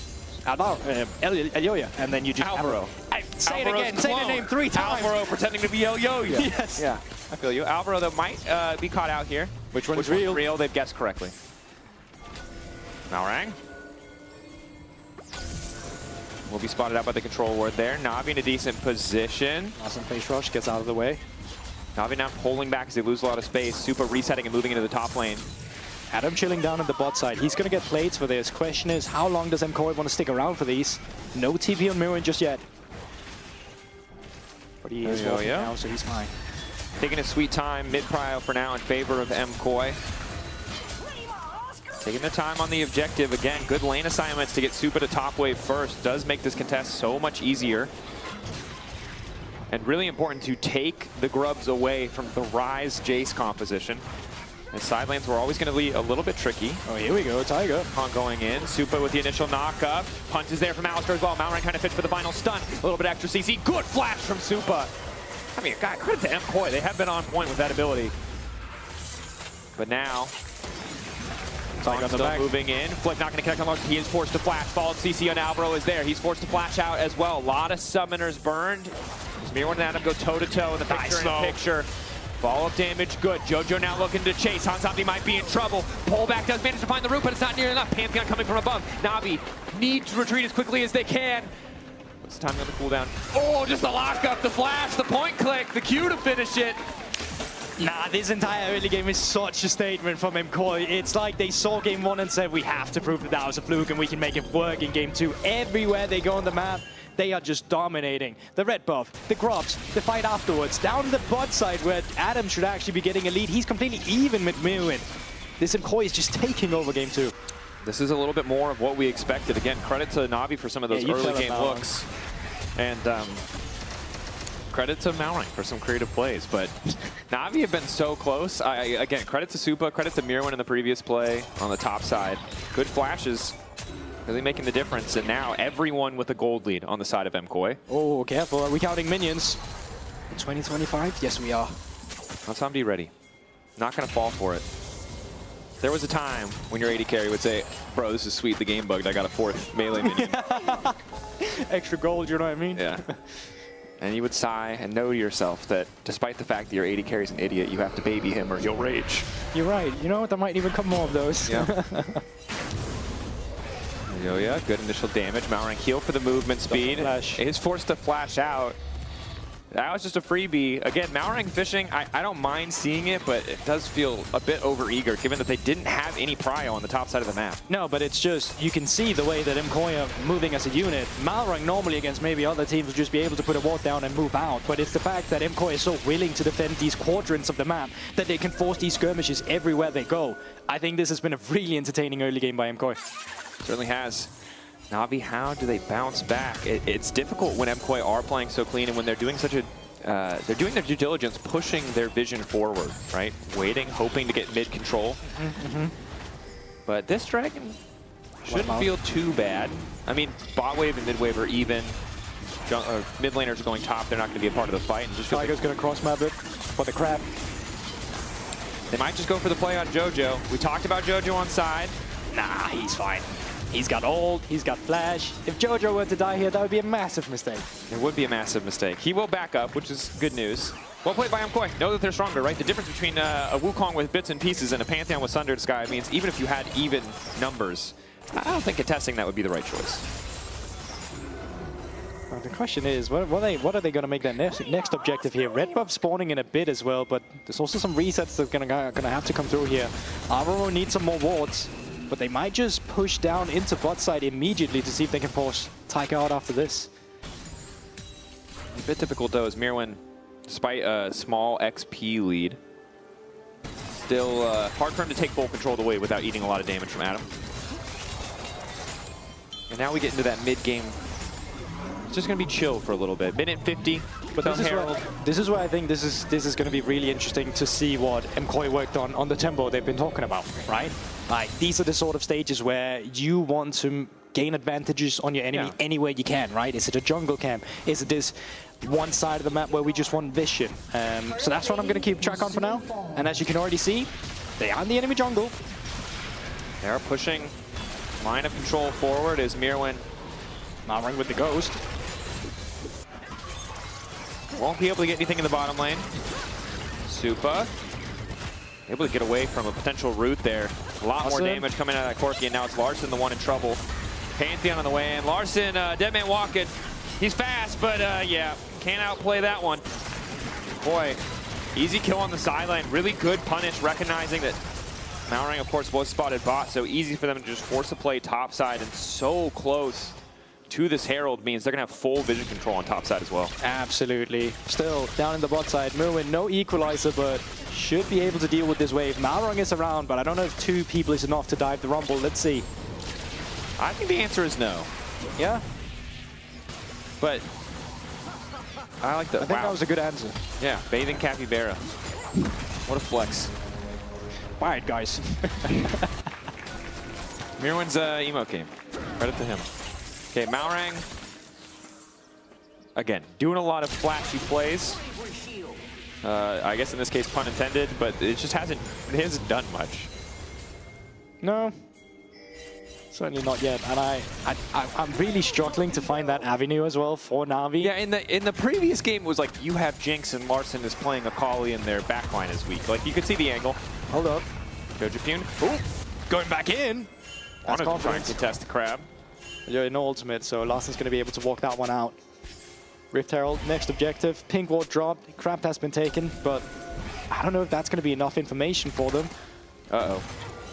Elyoya, and then you just... Alvaro. Say it again. Say the name 3 times. Alvaro pretending to be Elyoya. Yes. Yeah, I feel you. Alvaro, though, might be caught out here. Which one's real? They've guessed correctly. Malrang will be spotted out by the control ward there. Na'Vi in a decent position. Awesome face rush, gets out of the way. Na'Vi now pulling back as they lose a lot of space. Super resetting and moving into the top lane. Adam chilling down on the bot side. He's going to get plates for this. Question is, how long does MKOI want to stick around for these? No TP on Mirwin just yet. But he is walking now, so he's fine. Taking a sweet time, mid-prio for now in favor of MKOI. Taking their time on the objective. Again, good lane assignments to get Supa to top wave first. Does make this contest so much easier. And really important to take the grubs away from the Ryze Jace composition. And side lanes were always going to be a little bit tricky. Oh, here we go, Tiger. On going in. Supa with the initial knock-up. Punches there from Alistar as well. Malrang kind of fits for the final stun. A little bit extra CC. Good flash from Supa. I mean, God, credit to MKOI. They have been on point with that ability. But now, Tiger still moving in. Flick not going to connect on Larsen. He is forced to flash. Followed CC on Alvaro is there. He's forced to flash out as well. A lot of summoners burned. Mirwin and Adam go toe-to-toe in the picture. Follow-up damage, good. Jojo now looking to chase. Hanzami might be in trouble. Pullback does manage to find the root, but it's not near enough. Pantheon coming from above. Na'Vi need to retreat as quickly as they can. What's the timing on the cooldown? Oh, just the lockup, the flash, the point click, the Q to finish it. Nah, this entire early game is such a statement from MKOI. It's like they saw game 1 and said, we have to prove that was a fluke and we can make it work in game 2. Everywhere they go on the map, they are just dominating. The red buff, the grubs, the fight afterwards. Down the bot side where Adam should actually be getting a lead. He's completely even with Mirwin. This MKOI is just taking over game 2. This is a little bit more of what we expected. Again, credit to Na'Vi for some of those early game looks. And credit to Malrang for some creative plays. But Na'Vi have been so close. Again, credit to Supa, credit to Mirwin in the previous play on the top side. Good flashes. Really making the difference, and now everyone with a gold lead on the side of MKOI. Oh, careful. Are we counting minions? In 2025? Yes, we are. Hanzami ready. Not going to fall for it. There was a time when your AD carry would say, bro, this is sweet, the game bugged, I got a 4th melee minion. Extra gold, you know what I mean? Yeah. And you would sigh and know to yourself that despite the fact that your AD carry's an idiot, you have to baby him or you'll rage. You're right. You know what? There might even come more of those. Yeah. Yeah, good initial damage. Malrang heal for the movement speed. Is forced to flash out. That was just a freebie. Again, Malrang fishing, I don't mind seeing it, but it does feel a bit overeager given that they didn't have any prio on the top side of the map. No, but it's just, you can see the way that MKOI are moving as a unit. Malrang normally against maybe other teams would just be able to put a ward down and move out, but it's the fact that MKOI is so willing to defend these quadrants of the map that they can force these skirmishes everywhere they go. I think this has been a really entertaining early game by MKOI. Certainly has. Na'Vi, how do they bounce back? It's difficult when MKOI are playing so clean and when they're doing such a, they're doing their due diligence, pushing their vision forward, right? Waiting, hoping to get mid control. But this dragon shouldn't feel too bad. I mean, bot wave and mid wave are even. Mid laners are going top, they're not going to be a part of the fight. And just Tiger's going to cross map it for the crab. They might just go for the play on Jojo. We talked about Jojo on side. Nah, he's fine. He's got ult, he's got flash. If Jojo were to die here, that would be a massive mistake. It would be a massive mistake. He will back up, which is good news. Well played by MKOI. Know that they're stronger, right? The difference between a Wukong with bits and pieces and a Pantheon with Sundered Sky means even if you had even numbers, I don't think contesting that would be the right choice. The question is, what are they going to make their next objective here? Red buff spawning in a bit as well, but there's also some resets that are going to have to come through here. Armoro needs some more wards, but they might just push down into bot side immediately to see if they can force Tiger out after this. A bit difficult though, as Mirwin, despite a small XP lead, still hard for him to take full control of the wave without eating a lot of damage from Adam. And now we get into that mid-game. It's just going to be chill for a little bit. Minute 50, but this is where I think this is going to be really interesting to see what MKOI worked on the tempo they've been talking about, right? Like, these are the sort of stages where you want to gain advantages on your enemy any way you can, right? Is it a jungle camp? Is it this one side of the map where we just want vision? So that's what I'm going to keep track on for now. And as you can already see, they are in the enemy jungle. They're pushing line of control forward as Mirwin Malrang with the ghost. Won't be able to get anything in the bottom lane. Supa able to get away from a potential root there. A lot more damage coming out of that Corki, and now it's Larson the one in trouble. Pantheon on the way in. Larson, dead man walking. He's fast, but yeah, can't outplay that one. Boy, easy kill on the sideline. Really good punish, recognizing that Malrang, of course, was spotted bot, so easy for them to just force a play topside, and so close to this Herald means they're going to have full vision control on top side as well. Absolutely. Still, down in the bot side, Mirwin, no equalizer, but should be able to deal with this wave. Malrang is around, but I don't know if 2 people is enough to dive the Rumble. Let's see. I think the answer is no. Yeah? But I like that. I think that was a good answer. Yeah, bathing capybara. What a flex. All right, guys. Mirwin's emo game. Credit to him. Okay, Malrang, again, doing a lot of flashy plays. I guess in this case, pun intended, but it just hasn't done much. No, certainly not yet. And I'm really struggling to find that avenue as well for Na'Vi. Yeah, in the previous game, it was like you have Jinx and Larson is playing Akali and their backline is weak. Like you could see the angle. Hold up. Gojapune. Ooh, going back in. Wanted to try and contest the crab. You're in ultimate, so Larson's going to be able to walk that one out. Rift Herald, next objective. Pink ward dropped. Crab has been taken, but I don't know if that's going to be enough information for them. Uh-oh.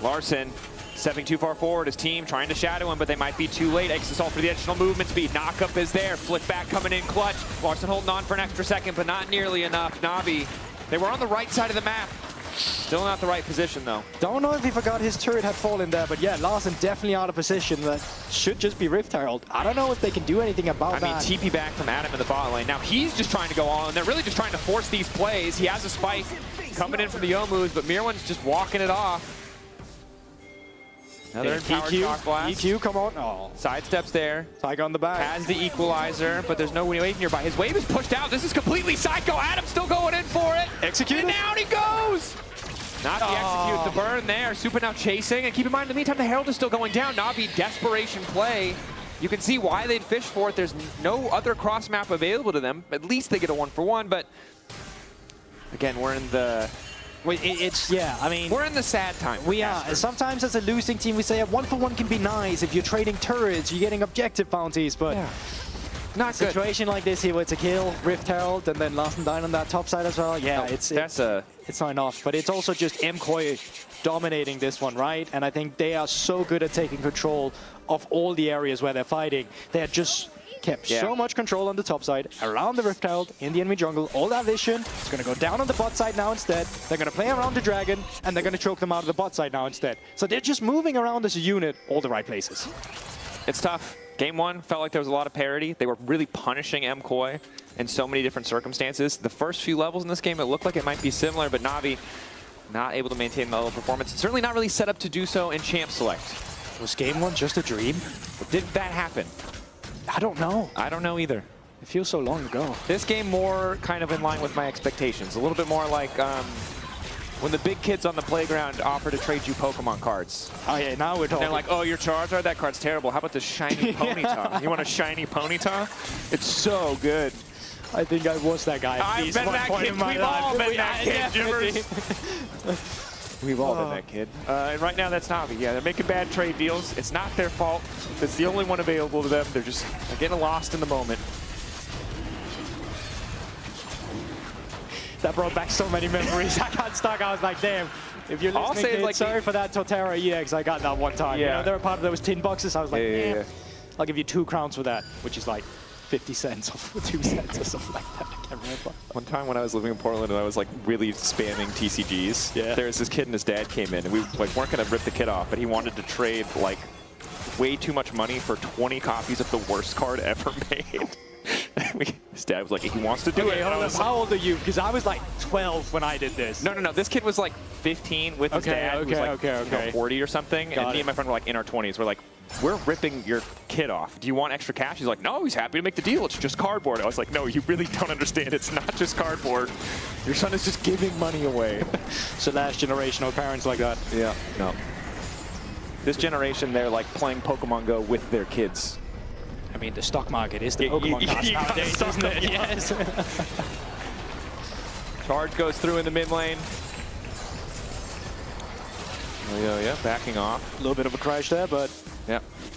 Larson stepping too far forward. His team trying to shadow him, but they might be too late. Exis all for the additional movement speed. Knockup is there. Flick back coming in clutch. Larson holding on for an extra second, but not nearly enough. Na'Vi, they were on the right side of the map. Still not the right position, though. Don't know if he forgot his turret had fallen there, but yeah, Larson definitely out of position. That should just be Rift Herald. I don't know if they can do anything about that. I mean, TP back from Adam in the bot lane. Now he's just trying to go on. They're really just trying to force these plays. He has a spike coming in from the Youmu's, but Mirwin's just walking it off. Another empowered shock blast. EQ, come on. Oh. Sidesteps there. Tiger on the back. Has the equalizer, but there's no wave nearby. His wave is pushed out. This is completely psycho. Adam's still going in for it. Execute. And down he goes. Not the execute, the burn there. Supa now chasing, and keep in mind, in the meantime, the Herald is still going down. Na'Vi, desperation play. You can see why they'd fish for it. There's no other cross map available to them. At least they get a 1-for-1, but again, we're in the... yeah, I mean... We're in the sad time. We are. Sometimes as a losing team, we say a 1-for-1 can be nice. If you're trading turrets, you're getting objective bounties, but... Yeah. Not good. Situation like this here where it's a kill, Rift Herald, and then Larson down on that top side as well. Yeah, it's not enough. But it's also just MKOI dominating this one, right? And I think they are so good at taking control of all the areas where they're fighting. They had just kept so much control on the top side, around the Rift Herald, in the enemy jungle. All that vision is going to go down on the bot side now instead. They're going to play around the dragon, and they're going to choke them out of the bot side now instead. So they're just moving around as a unit all the right places. It's tough. Game 1 felt like there was a lot of parity. They were really punishing MKOI in so many different circumstances. The first few levels in this game, it looked like it might be similar, but Na'Vi not able to maintain the level of performance. Certainly not really set up to do so in Champ Select. Was Game 1 just a dream? Did that happen? I don't know. I don't know either. It feels so long ago. This game more kind of in line with my expectations. A little bit more like when the big kids on the playground offer to trade you Pokemon cards. Oh yeah, now we're talking. They're like, oh, your Charizard, that card's terrible. How about the shiny Ponyta? You want a shiny Ponyta? It's so good. I think I was that guy. I've been that kid. We've all been that kid, Jimmers. We've all been that kid. And right now, that's Na'Vi. Yeah, they're making bad trade deals. It's not their fault. It's the only one available to them. They're getting lost in the moment. That brought back so many memories. I got stuck. I was like, damn. If you're listening, say, kid, like, sorry for that Totera EX I got that one time. You know, they were part of those tin boxes. I was like, damn. I'll give you 2 crowns for that, which is like 50 cents or 2 cents or something like that. I can't remember. One time when I was living in Portland and I was like really spamming TCGs, there was this kid and his dad came in and we like weren't gonna rip the kid off, but he wanted to trade like way too much money for 20 copies of the worst card ever made. His dad was like, he wants to do it. Hold up. How old are you? Because I was like 12 when I did this. No. This kid was like 15 with his dad, who was like you know, 40 or something. And me and my friend were like in our 20s. We're like, we're ripping your kid off. Do you want extra cash? He's like, no, he's happy to make the deal. It's just cardboard. I was like, no, you really don't understand. It's not just cardboard. Your son is just giving money away. So last generational parents like that. Yeah, no. This generation, they're like playing Pokemon Go with their kids. I mean, the stock market is the Pokemon cards nowadays, isn't it? Yes. Charge goes through in the mid lane. Yeah, backing off. A little bit of a crash there, but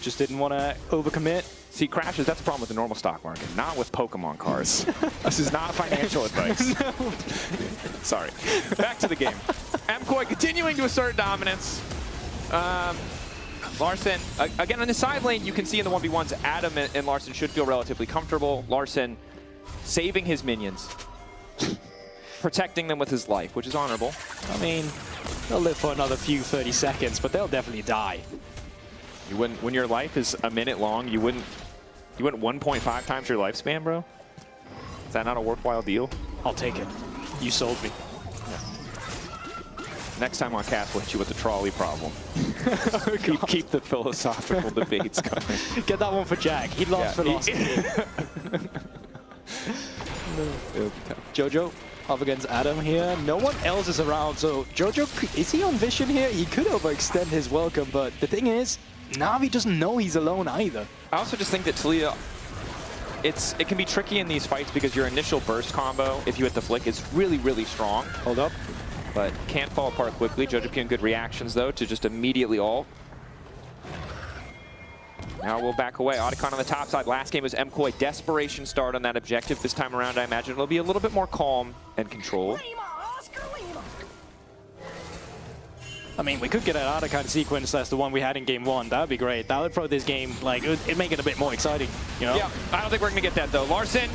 just didn't want to overcommit. See, crashes, that's the problem with the normal stock market, not with Pokemon cards. This is not financial advice. Sorry. Back to the game. MKOI continuing to assert dominance. Larssen, again, on the side lane, you can see in the 1v1s, Adam and Larssen should feel relatively comfortable. Larssen saving his minions, protecting them with his life, which is honorable. I mean, they'll live for another few 30 seconds, but they'll definitely die. You wouldn't, when your life is a minute long, you wouldn't 1.5 times your lifespan, bro? Is that not a worthwhile deal? I'll take it. You sold me. Next time on cast, we'll hit you with the trolley problem. keep the philosophical debates going. Get that one for Jack. He lost philosophy. Jojo up against Adam here. No one else is around, so Jojo, is he on Vision here? He could overextend his welcome, but the thing is, Na'Vi doesn't know he's alone either. I also just think that Talia, it can be tricky in these fights because your initial burst combo, if you hit the flick, is really, really strong. Hold up. But can't fall apart quickly. Jojo getting good reactions, though, to just immediately ult. Now we'll back away. Otacon on the top side. Last game was MKOI. Desperation start on that objective. This time around, I imagine it'll be a little bit more calm and controlled. I mean, we could get an Otacon sequence as the one we had in game 1. That would be great. That would throw this game, like, it'd make it a bit more exciting, you know? Yeah, I don't think we're going to get that, though. Larssen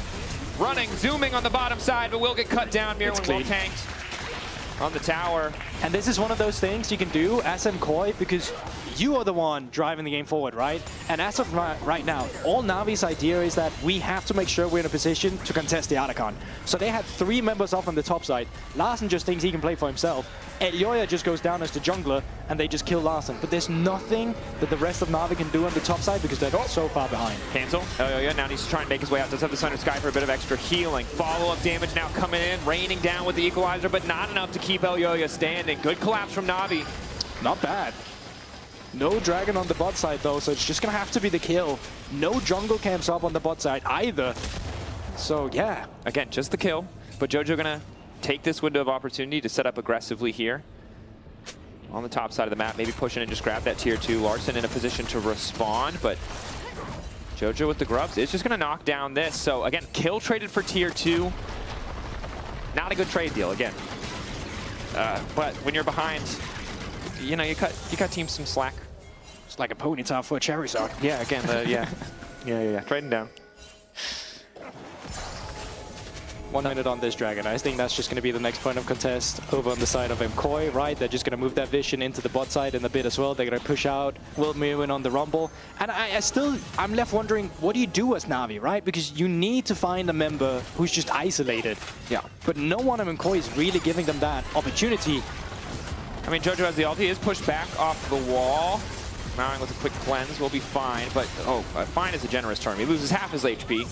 running, zooming on the bottom side, but will get cut down. Mirwin well tanked on the tower. And this is one of those things you can do as MKOI because you are the one driving the game forward, right? And as of right now, all Navi's idea is that we have to make sure we're in a position to contest the Otacon. So they had 3 members off on the top side. Larssen just thinks he can play for himself. Elyoya just goes down as the jungler, and they just kill Larssen. But there's nothing that the rest of Na'Vi can do on the top side because they're so far behind. Cancel. Elyoya now needs to try and make his way out. Does have the Thunder Sky for a bit of extra healing. Follow-up damage now coming in, raining down with the Equalizer, but not enough to keep Elyoya standing. Good collapse from Na'Vi. Not bad. No dragon on the bot side, though, so it's just going to have to be the kill. No jungle camps up on the bot side either. So, yeah. Again, just the kill, but Jojo going to take this window of opportunity to set up aggressively here. On the top side of the map, maybe push in and just grab that tier 2. Larssen in a position to respond, but Jojo with the grubs is just going to knock down this. So, again, kill traded for tier 2. Not a good trade deal, again. But when you're behind, you know, you cut teams some slack. It's like a ponytail for a cherry sock. Yeah, again, yeah. Trading down. 1 minute on this dragon. I think that's just going to be the next point of contest over on the side of MKOI, right? They're just going to move that vision into the bot side in a bit as well. They're going to push out Will Mirwin on the rumble. And I'm left wondering, what do you do as Na'Vi, right? Because you need to find a member who's just isolated. Yeah. But no one of MKOI is really giving them that opportunity. I mean, Jojo has the ult. He is pushed back off the wall. Mowing with a quick cleanse will be fine, but fine is a generous term. He loses half his HP.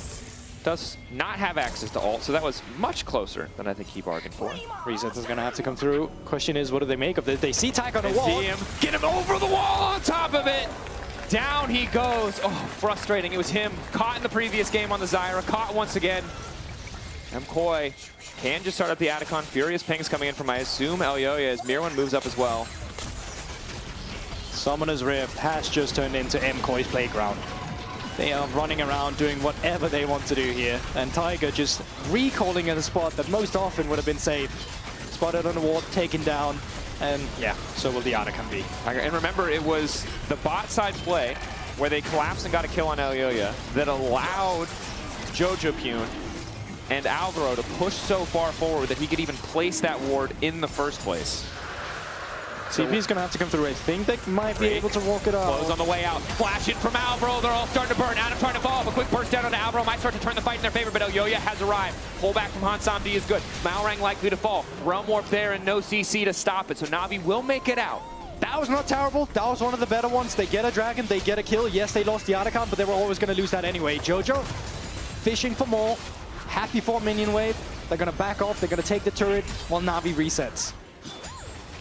Does not have access to ult, so that was much closer than I think he bargained for. Resets is going to have to come through. Question is, what do they make of it? They see Tyke on the wall. See him. Get him over the wall on top of it. Down he goes. Oh, frustrating. It was him. Caught in the previous game on the Zyra. Caught once again. MKOI can just start up the Otacon. Furious pings coming in from, I assume, Elyoya as Mirwin moves up as well. Summoner's Rift has just turned into MKOI's playground. They are running around doing whatever they want to do here. And Tiger just recalling at a spot that most often would have been safe. Spotted on the wall, taken down, and yeah, so will the Otacon be. And remember, it was the bot side play where they collapsed and got a kill on Elyoya that allowed Jojopune and Alvaro to push so far forward that he could even place that ward in the first place. CP's going to have to come through. I think they might be able to walk it out. Close on the way out. Flash in from Alvaro. They're all starting to burn. Adam trying to follow up. A quick burst down onto Alvaro. Might start to turn the fight in their favor, but Elyoya has arrived. Pull back from Hansamdi is good. Malrang likely to fall. Realm Warp there and no CC to stop it, so Na'Vi will make it out. That was not terrible. That was one of the better ones. They get a dragon, they get a kill. Yes, they lost the Otacon, but they were always going to lose that anyway. Jojo, fishing for more. Happy for minion wave. They're going to back off. They're going to take the turret while Na'Vi resets.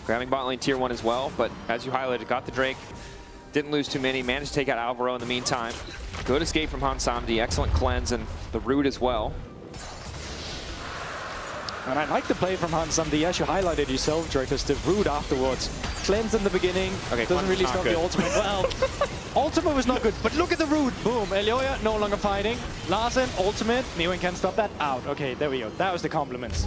Grabbing bot lane tier 1 as well, but as you highlighted, got the Drake. Didn't lose too many. Managed to take out Alvaro in the meantime. Good escape from Hansamdi. Excellent cleanse and the root as well. And I like the play from Hansamdi, as you highlighted yourself, Drakus, the root afterwards. Cleanse in the beginning, okay, doesn't really stop the ultimate. Well, ultimate was not good, but look at the root. Boom, Elyoya no longer fighting. Larsen, ultimate, Mewing can't stop that. Out, okay, there we go. That was the compliments.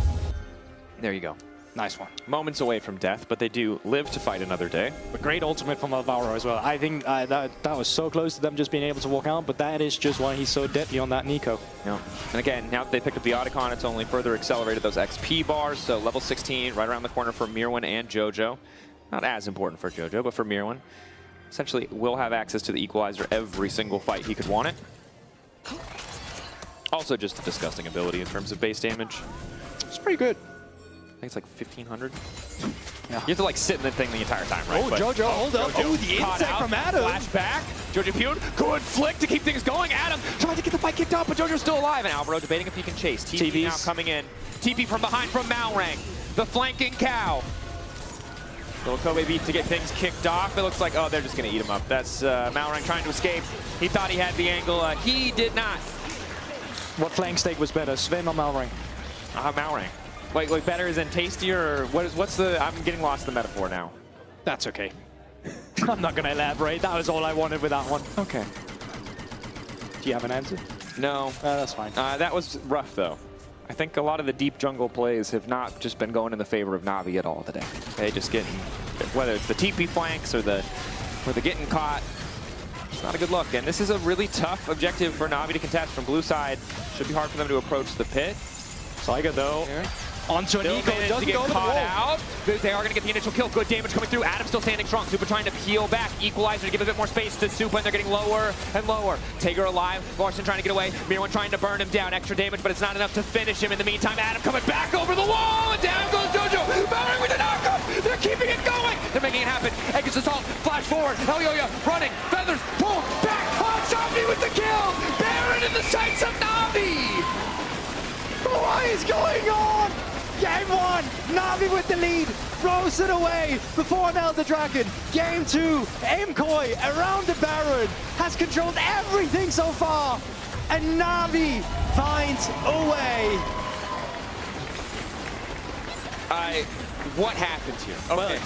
There you go. Nice one. Moments away from death, but they do live to fight another day. A great ultimate from Alvaro as well. I think that was so close to them just being able to walk out, but that is just why he's so deadly on that Nico. Yeah. And again, now that they picked up the Otacon, it's only further accelerated those XP bars. So level 16, right around the corner for Mirwin and Jojo. Not as important for Jojo, but for Mirwin. Essentially, will have access to the equalizer every single fight he could want it. Also just a disgusting ability in terms of base damage. It's pretty good. I think it's like 1,500. Yeah. You have to like sit in the thing the entire time, right? Oh, Jojo, hold up. Jojo Oh, the insect from Adam. Flash back. Jojopune, good flick to keep things going. Adam trying to get the fight kicked off, but Jojo's still alive. And Alvaro debating if he can chase. TP now coming in. TP from behind from Malrang. The flanking cow. Little Kobe beat to get things kicked off. It looks like, oh, they're just going to eat him up. That's Malrang trying to escape. He thought he had the angle. He did not. What flank stake was better, Sven or Malrang? Malrang. Like better is in tastier, or what's the, I'm getting lost in the metaphor now. That's okay. I'm not going to elaborate. That was all I wanted with that one. Okay. Do you have an answer? No. That's fine. That was rough, though. I think a lot of the deep jungle plays have not just been going in the favor of Na'Vi at all today. Okay, just getting, whether it's the TP flanks or the getting caught, it's not a good look. And this is a really tough objective for Na'Vi to contest from blue side. Should be hard for them to approach the pit. Saiga, though. Yeah. Onto Nico, doesn't go to the wall. Out. They are going to get the initial kill. Good damage coming through. Adam still standing strong. Supa trying to peel back. Equalizer to give a bit more space to Supa, and they're getting lower and lower. Tager alive. Larson trying to get away. Mirwin trying to burn him down. Extra damage, but it's not enough to finish him. In the meantime, Adam coming back over the wall, and down goes Jojo. Malrang with the knockup. They're keeping it going. They're making it happen. Aegis assault. Flash forward. Elyoya running. Feathers. Pull back. Hansamdi with the kill. Baron in the sights of Na'Vi. What is going on? Game 1, Na'Vi with the lead, throws it away before an Elder Dragon. Game 2, Aimkoi around the Baron, has controlled everything so far, and Na'Vi finds a way. What happens here? Okay.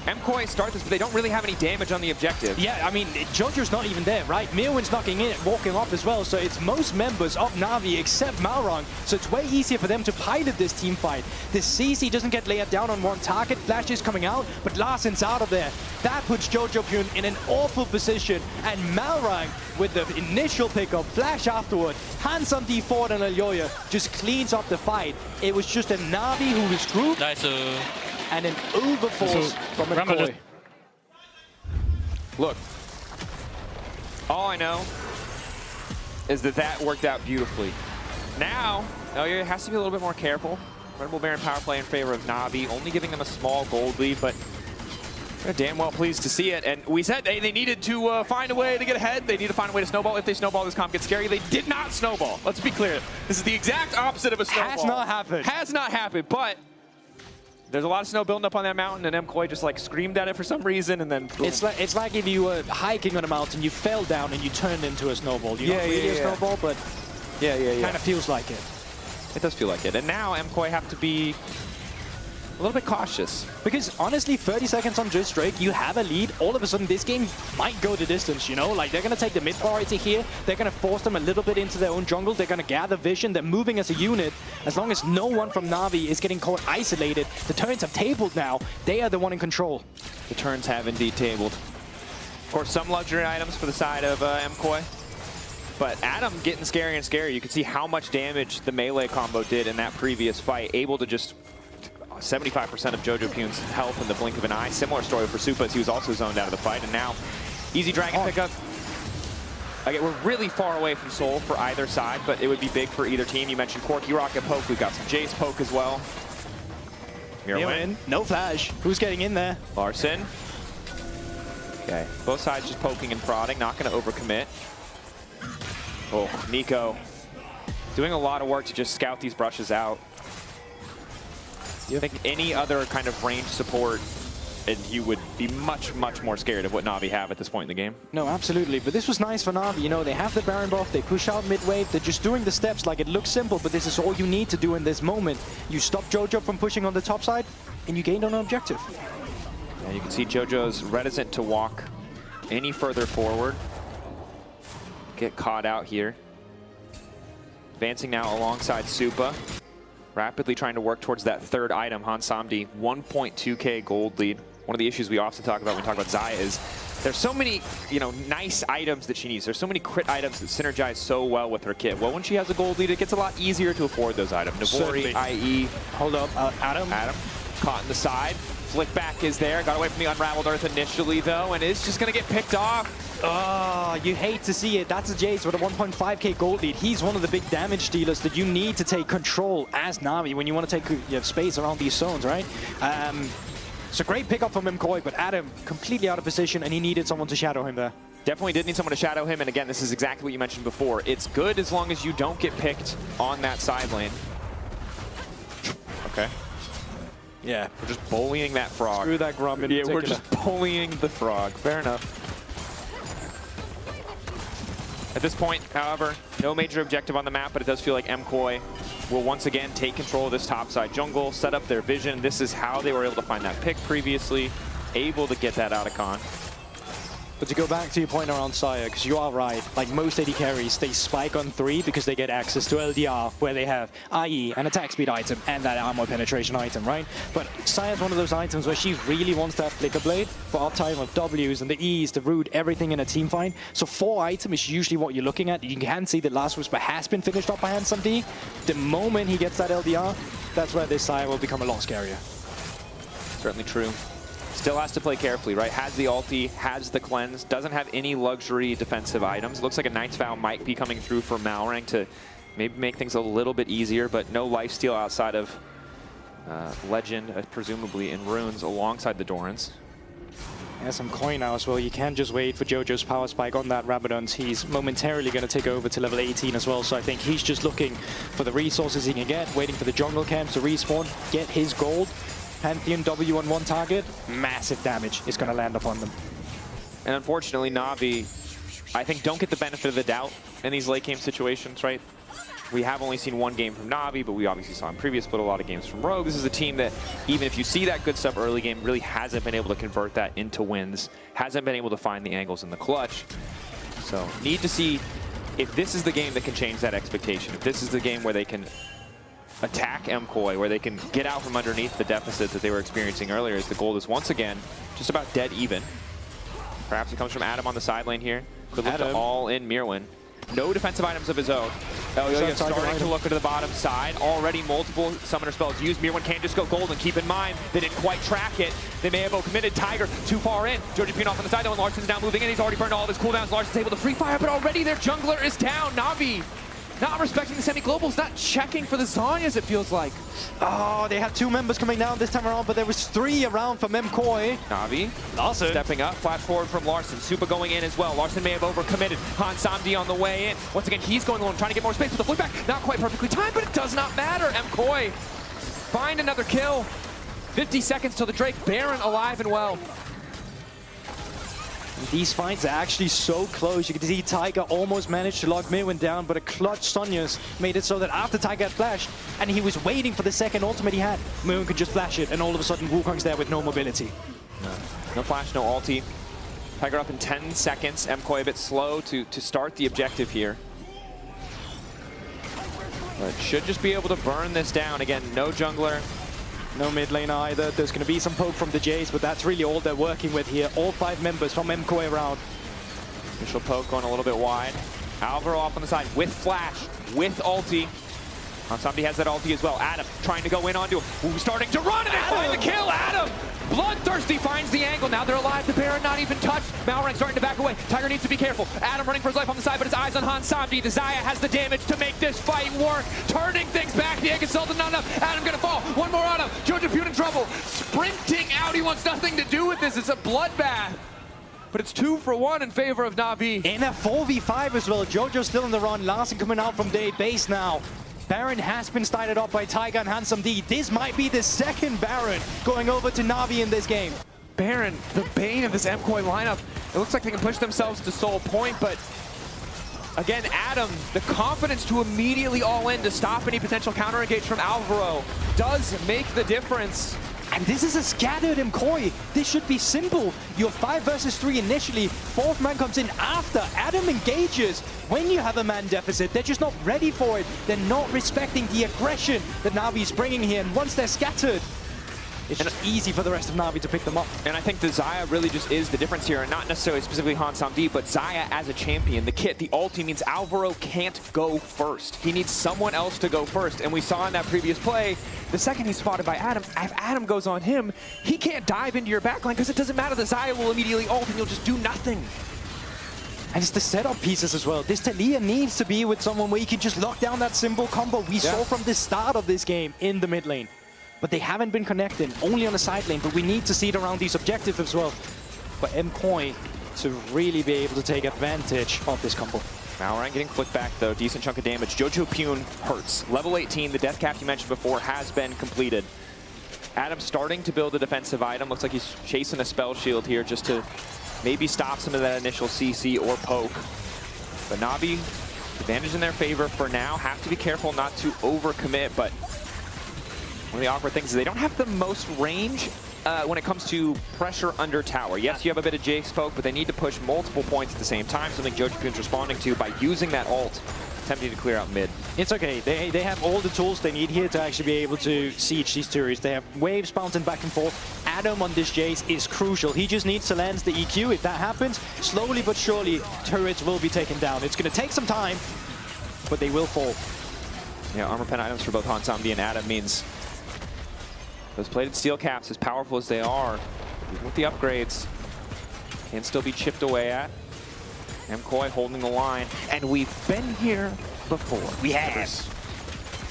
Mkoi start this, but they don't really have any damage on the objective. Yeah, I mean, Jojo's not even there, right? Mirwin's knocking in, walking off as well, so it's most members of Na'Vi except Malrang, so it's way easier for them to pilot this team fight. The CC doesn't get layered down on one target, Flash is coming out, but Larsen's out of there. That puts Jojopune in an awful position, and Malrang, with the initial pickup, Flash afterward, Hansamdi forward and Elyoya just cleans up the fight. It was just a Na'Vi who was grouped. Nice. And an overforce from Mkoi. Look, all I know is that worked out beautifully. Now, Elyoya has to be a little bit more careful. Red Bull Baron power play in favor of Na'Vi, only giving them a small gold lead, but they're damn well pleased to see it. And we said they needed to find a way to get ahead. They need to find a way to snowball. If they snowball, this comp gets scary. They did not snowball. Let's be clear. This is the exact opposite of a snowball. Has not happened. Has not happened, but there's a lot of snow building up on that mountain, and Mkoi just like screamed at it for some reason, and then boom. It's like if you were hiking on a mountain, you fell down and you turned into a snowball. You're not really a snowball, but yeah. Kind of feels like it. It does feel like it. And now Mkoi have to be a little bit cautious. Because honestly, 30 seconds on just Drake, you have a lead. All of a sudden, this game might go the distance, you know? Like, they're going to take the mid priority here. They're going to force them a little bit into their own jungle. They're going to gather vision. They're moving as a unit. As long as no one from Na'Vi is getting caught isolated, the turrets have tabled now. They are the one in control. The turns have indeed tabled. Of course, some luxury items for the side of MKOI. But Adam getting scarier and scarier. You can see how much damage the melee combo did in that previous fight. Able to just 75% of Jojo Pune's health in the blink of an eye. Similar story for Supa as he was also zoned out of the fight. And now, easy dragon pickup. Okay, we're really far away from Soul for either side, but it would be big for either team. You mentioned Corky Rocket poke. We've got some Jace poke as well. Mirwin, no flash. Who's getting in there? Larson. Okay, both sides just poking and prodding. Not going to overcommit. Oh, Nico doing a lot of work to just scout these brushes out. I think any other kind of range support, and you would be much, much more scared of what Na'Vi have at this point in the game. No, absolutely. But this was nice for Na'Vi. You know, they have the Baron buff, they push out mid-wave, they're just doing the steps like it looks simple, but this is all you need to do in this moment. You stop Jojo from pushing on the top side, and you gained on an objective. Yeah, you can see Jojo's reticent to walk any further forward. Get caught out here. Advancing now alongside Supa. Rapidly trying to work towards that third item, Hansamdi, 1.2k gold lead. One of the issues we often talk about when we talk about Xayah is there's so many, you know, nice items that she needs. There's so many crit items that synergize so well with her kit. Well, when she has a gold lead, it gets a lot easier to afford those items. Navori, IE. Hold up, Adam. Adam, caught in the side. Flick back is there. Got away from the Unraveled Earth initially, though, and is just going to get picked off. Oh, you hate to see it. That's a Jace with a 1.5k gold lead. He's one of the big damage dealers that you need to take control as Na'Vi when you want to take space around these zones, right? It's a great pickup from MKOI, but Adam completely out of position, and he needed someone to shadow him there. Definitely did need someone to shadow him, and again, this is exactly what you mentioned before. It's good as long as you don't get picked on that side lane. Okay. Yeah. We're just bullying that frog. Screw that Grum in particular. We're just bullying the frog. Fair enough. At this point, however, no major objective on the map, but it does feel like MKOI will once again take control of this topside jungle, set up their vision. This is how they were able to find that pick previously, able to get that out of con. But to go back to your point around Xayah, because you are right, like most AD carries, they spike on 3 because they get access to LDR, where they have IE, an attack speed item, and that armor penetration item, right? But Xayah is one of those items where she really wants that Flicker Blade for uptime of Ws and the E's, the root, everything in a team fight. So 4 item is usually what you're looking at. You can see that Last Whisper has been finished up by Hansamdi. The moment he gets that LDR, that's where this Xayah will become a lot scarier. Certainly true. Still has to play carefully, right? Has the ulti, has the cleanse, doesn't have any luxury defensive items. Looks like a Knight's Vow might be coming through for Malrang to maybe make things a little bit easier, but no lifesteal outside of Legend, presumably in Runes, alongside the Dorans. Yeah, some coin now as well. You can't just wait for Jojo's power spike on that Rabadons. He's momentarily going to take over to level 18 as well, so I think he's just looking for the resources he can get, waiting for the jungle camps to respawn, get his gold. Pantheon W on one target, massive damage is going to land upon them. And unfortunately, Na'Vi, I think, don't get the benefit of the doubt in these late game situations, right? We have only seen one game from Na'Vi, but we obviously saw in previous split a lot of games from Rogue. This is a team that, even if you see that good stuff early game, really hasn't been able to convert that into wins, hasn't been able to find the angles in the clutch. So need to see if this is the game that can change that expectation, if this is the game where they can attack MKOI, where they can get out from underneath the deficit that they were experiencing earlier, as the gold is once again just about dead even. Perhaps it comes from Adam on the side lane here. Could look to all in Mirwin. No defensive items of his own. Elioya starting to look into the bottom side. Already multiple summoner spells used. Mirwin can't just go gold, and keep in mind, they didn't quite track it. They may have committed. Tiger too far in. Jojo Pune off on the side though, and Larson's now moving in. He's already burned all of his cooldowns. Larson's able to free fire, but already their jungler is down. Na'Vi not respecting the semi-globals, not checking for the Zanyas, it feels like. Oh, they had 2 members coming down this time around, but there was 3 around from MKOI. Na'Vi Larson stepping up, flash forward from Larson. Supa going in as well. Larson may have overcommitted. Hansamdi on the way in. Once again, he's going alone, trying to get more space with the flip back. Not quite perfectly timed, but it does not matter. MKOI find another kill. 50 seconds till the Drake. Baron alive and well. These fights are actually so close. You can see Tiger almost managed to lock Mirwin down, but a clutch Sonya's made it so that after Tiger had flashed, and he was waiting for the second ultimate he had, Mirwin could just flash it, and all of a sudden Wukong's there with no mobility. No flash, no ulti. Tiger up in 10 seconds. MKOI a bit slow to start the objective here. But should just be able to burn this down. Again, no jungler. No mid lane either. There's going to be some poke from the Jays, but that's really all they're working with here. All 5 members from MKOI around. Initial poke going a little bit wide. Alvaro off on the side with flash, with ulti. Somebody has that ulti as well. Adam trying to go in onto him. Ooh, starting to run and they find the kill. Adam, bloodthirsty, finds the angle. Now they're alive. The Baron not even touched. Malrang starting to back away. Tiger needs to be careful. Adam running for his life on the side, but his eyes on Hansamdi. The Xayah has the damage to make this fight work. Turning things back. The egg insulted not enough. Adam gonna fall. One more on him. Jojopyun in trouble. Sprinting out. He wants nothing to do with this. It's a bloodbath. But it's 2 for 1 in favor of Na'Vi. In a 4v5 as well. Jojo's still in the run. Larsen coming out from day base now. Baron has been started off by Tiger and Handsome D. This might be the second Baron going over to Na'Vi in this game. Baron, the bane of this MKOI lineup. It looks like they can push themselves to Soul Point, but again, Adam, the confidence to immediately all in to stop any potential counter engage from Alvaro does make the difference. And this is a scattered MKOI. This should be simple. You're 5 versus 3 initially. 4th man comes in after. Adam engages. When you have a man deficit, they're just not ready for it. They're not respecting the aggression that Na'Vi is bringing here. And once they're scattered, it's just easy for the rest of Na'Vi to pick them up. And I think the Xayah really just is the difference here, and not necessarily specifically Hansamdi, but Xayah as a champion. The kit, the ulti means Alvaro can't go first. He needs someone else to go first, and we saw in that previous play, the second he's spotted by Adam, if Adam goes on him, he can't dive into your backline because it doesn't matter. The Xayah will immediately ult, and you'll just do nothing. And it's the setup pieces as well. This Taliyah needs to be with someone where you can just lock down that simple combo we saw from the start of this game in the mid lane. But they haven't been connecting, only on the side lane, but we need to see it around these objectives as well. For MKOI to really be able to take advantage of this combo. Malrang getting flicked back though, decent chunk of damage. Jojopyun hurts. Level 18, the death cap you mentioned before has been completed. Adam starting to build a defensive item. Looks like he's chasing a spell shield here just to maybe stop some of that initial CC or poke. But Na'Vi, advantage in their favor for now. Have to be careful not to overcommit, but one of the awkward things is they don't have the most range when it comes to pressure under tower. Yes, you have a bit of Jake's poke, but they need to push multiple points at the same time, something Jojopyun's responding to by using that ult, attempting to clear out mid. It's okay. They have all the tools they need here to actually be able to siege these turrets. They have waves bouncing back and forth. Adam on this Jace is crucial. He just needs to land the EQ. If that happens, slowly but surely, turrets will be taken down. It's going to take some time, but they will fall. Yeah, armor pen items for both Hansamdi and Adam means those plated steel caps, as powerful as they are, even with the upgrades, can still be chipped away at. MKOI holding the line, and we've been here before. We have.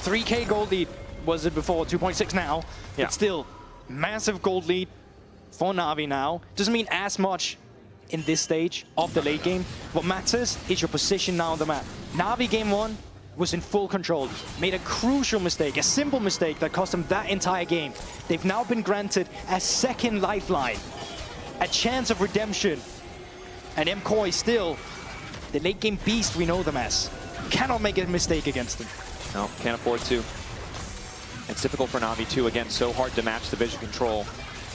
3K gold lead, was it before? 2.6 now. Yeah. But still, massive gold lead for Na'Vi now. Doesn't mean as much in this stage of the late game. What matters is your position now on the map. Na'Vi game 1 was in full control, made a crucial mistake, a simple mistake that cost them that entire game. They've now been granted a second lifeline, a chance of redemption. And MKOI still, the late game beast we know them as. Cannot make a mistake against them. No, can't afford to. It's typical for Na'Vi too, again, so hard to match the vision control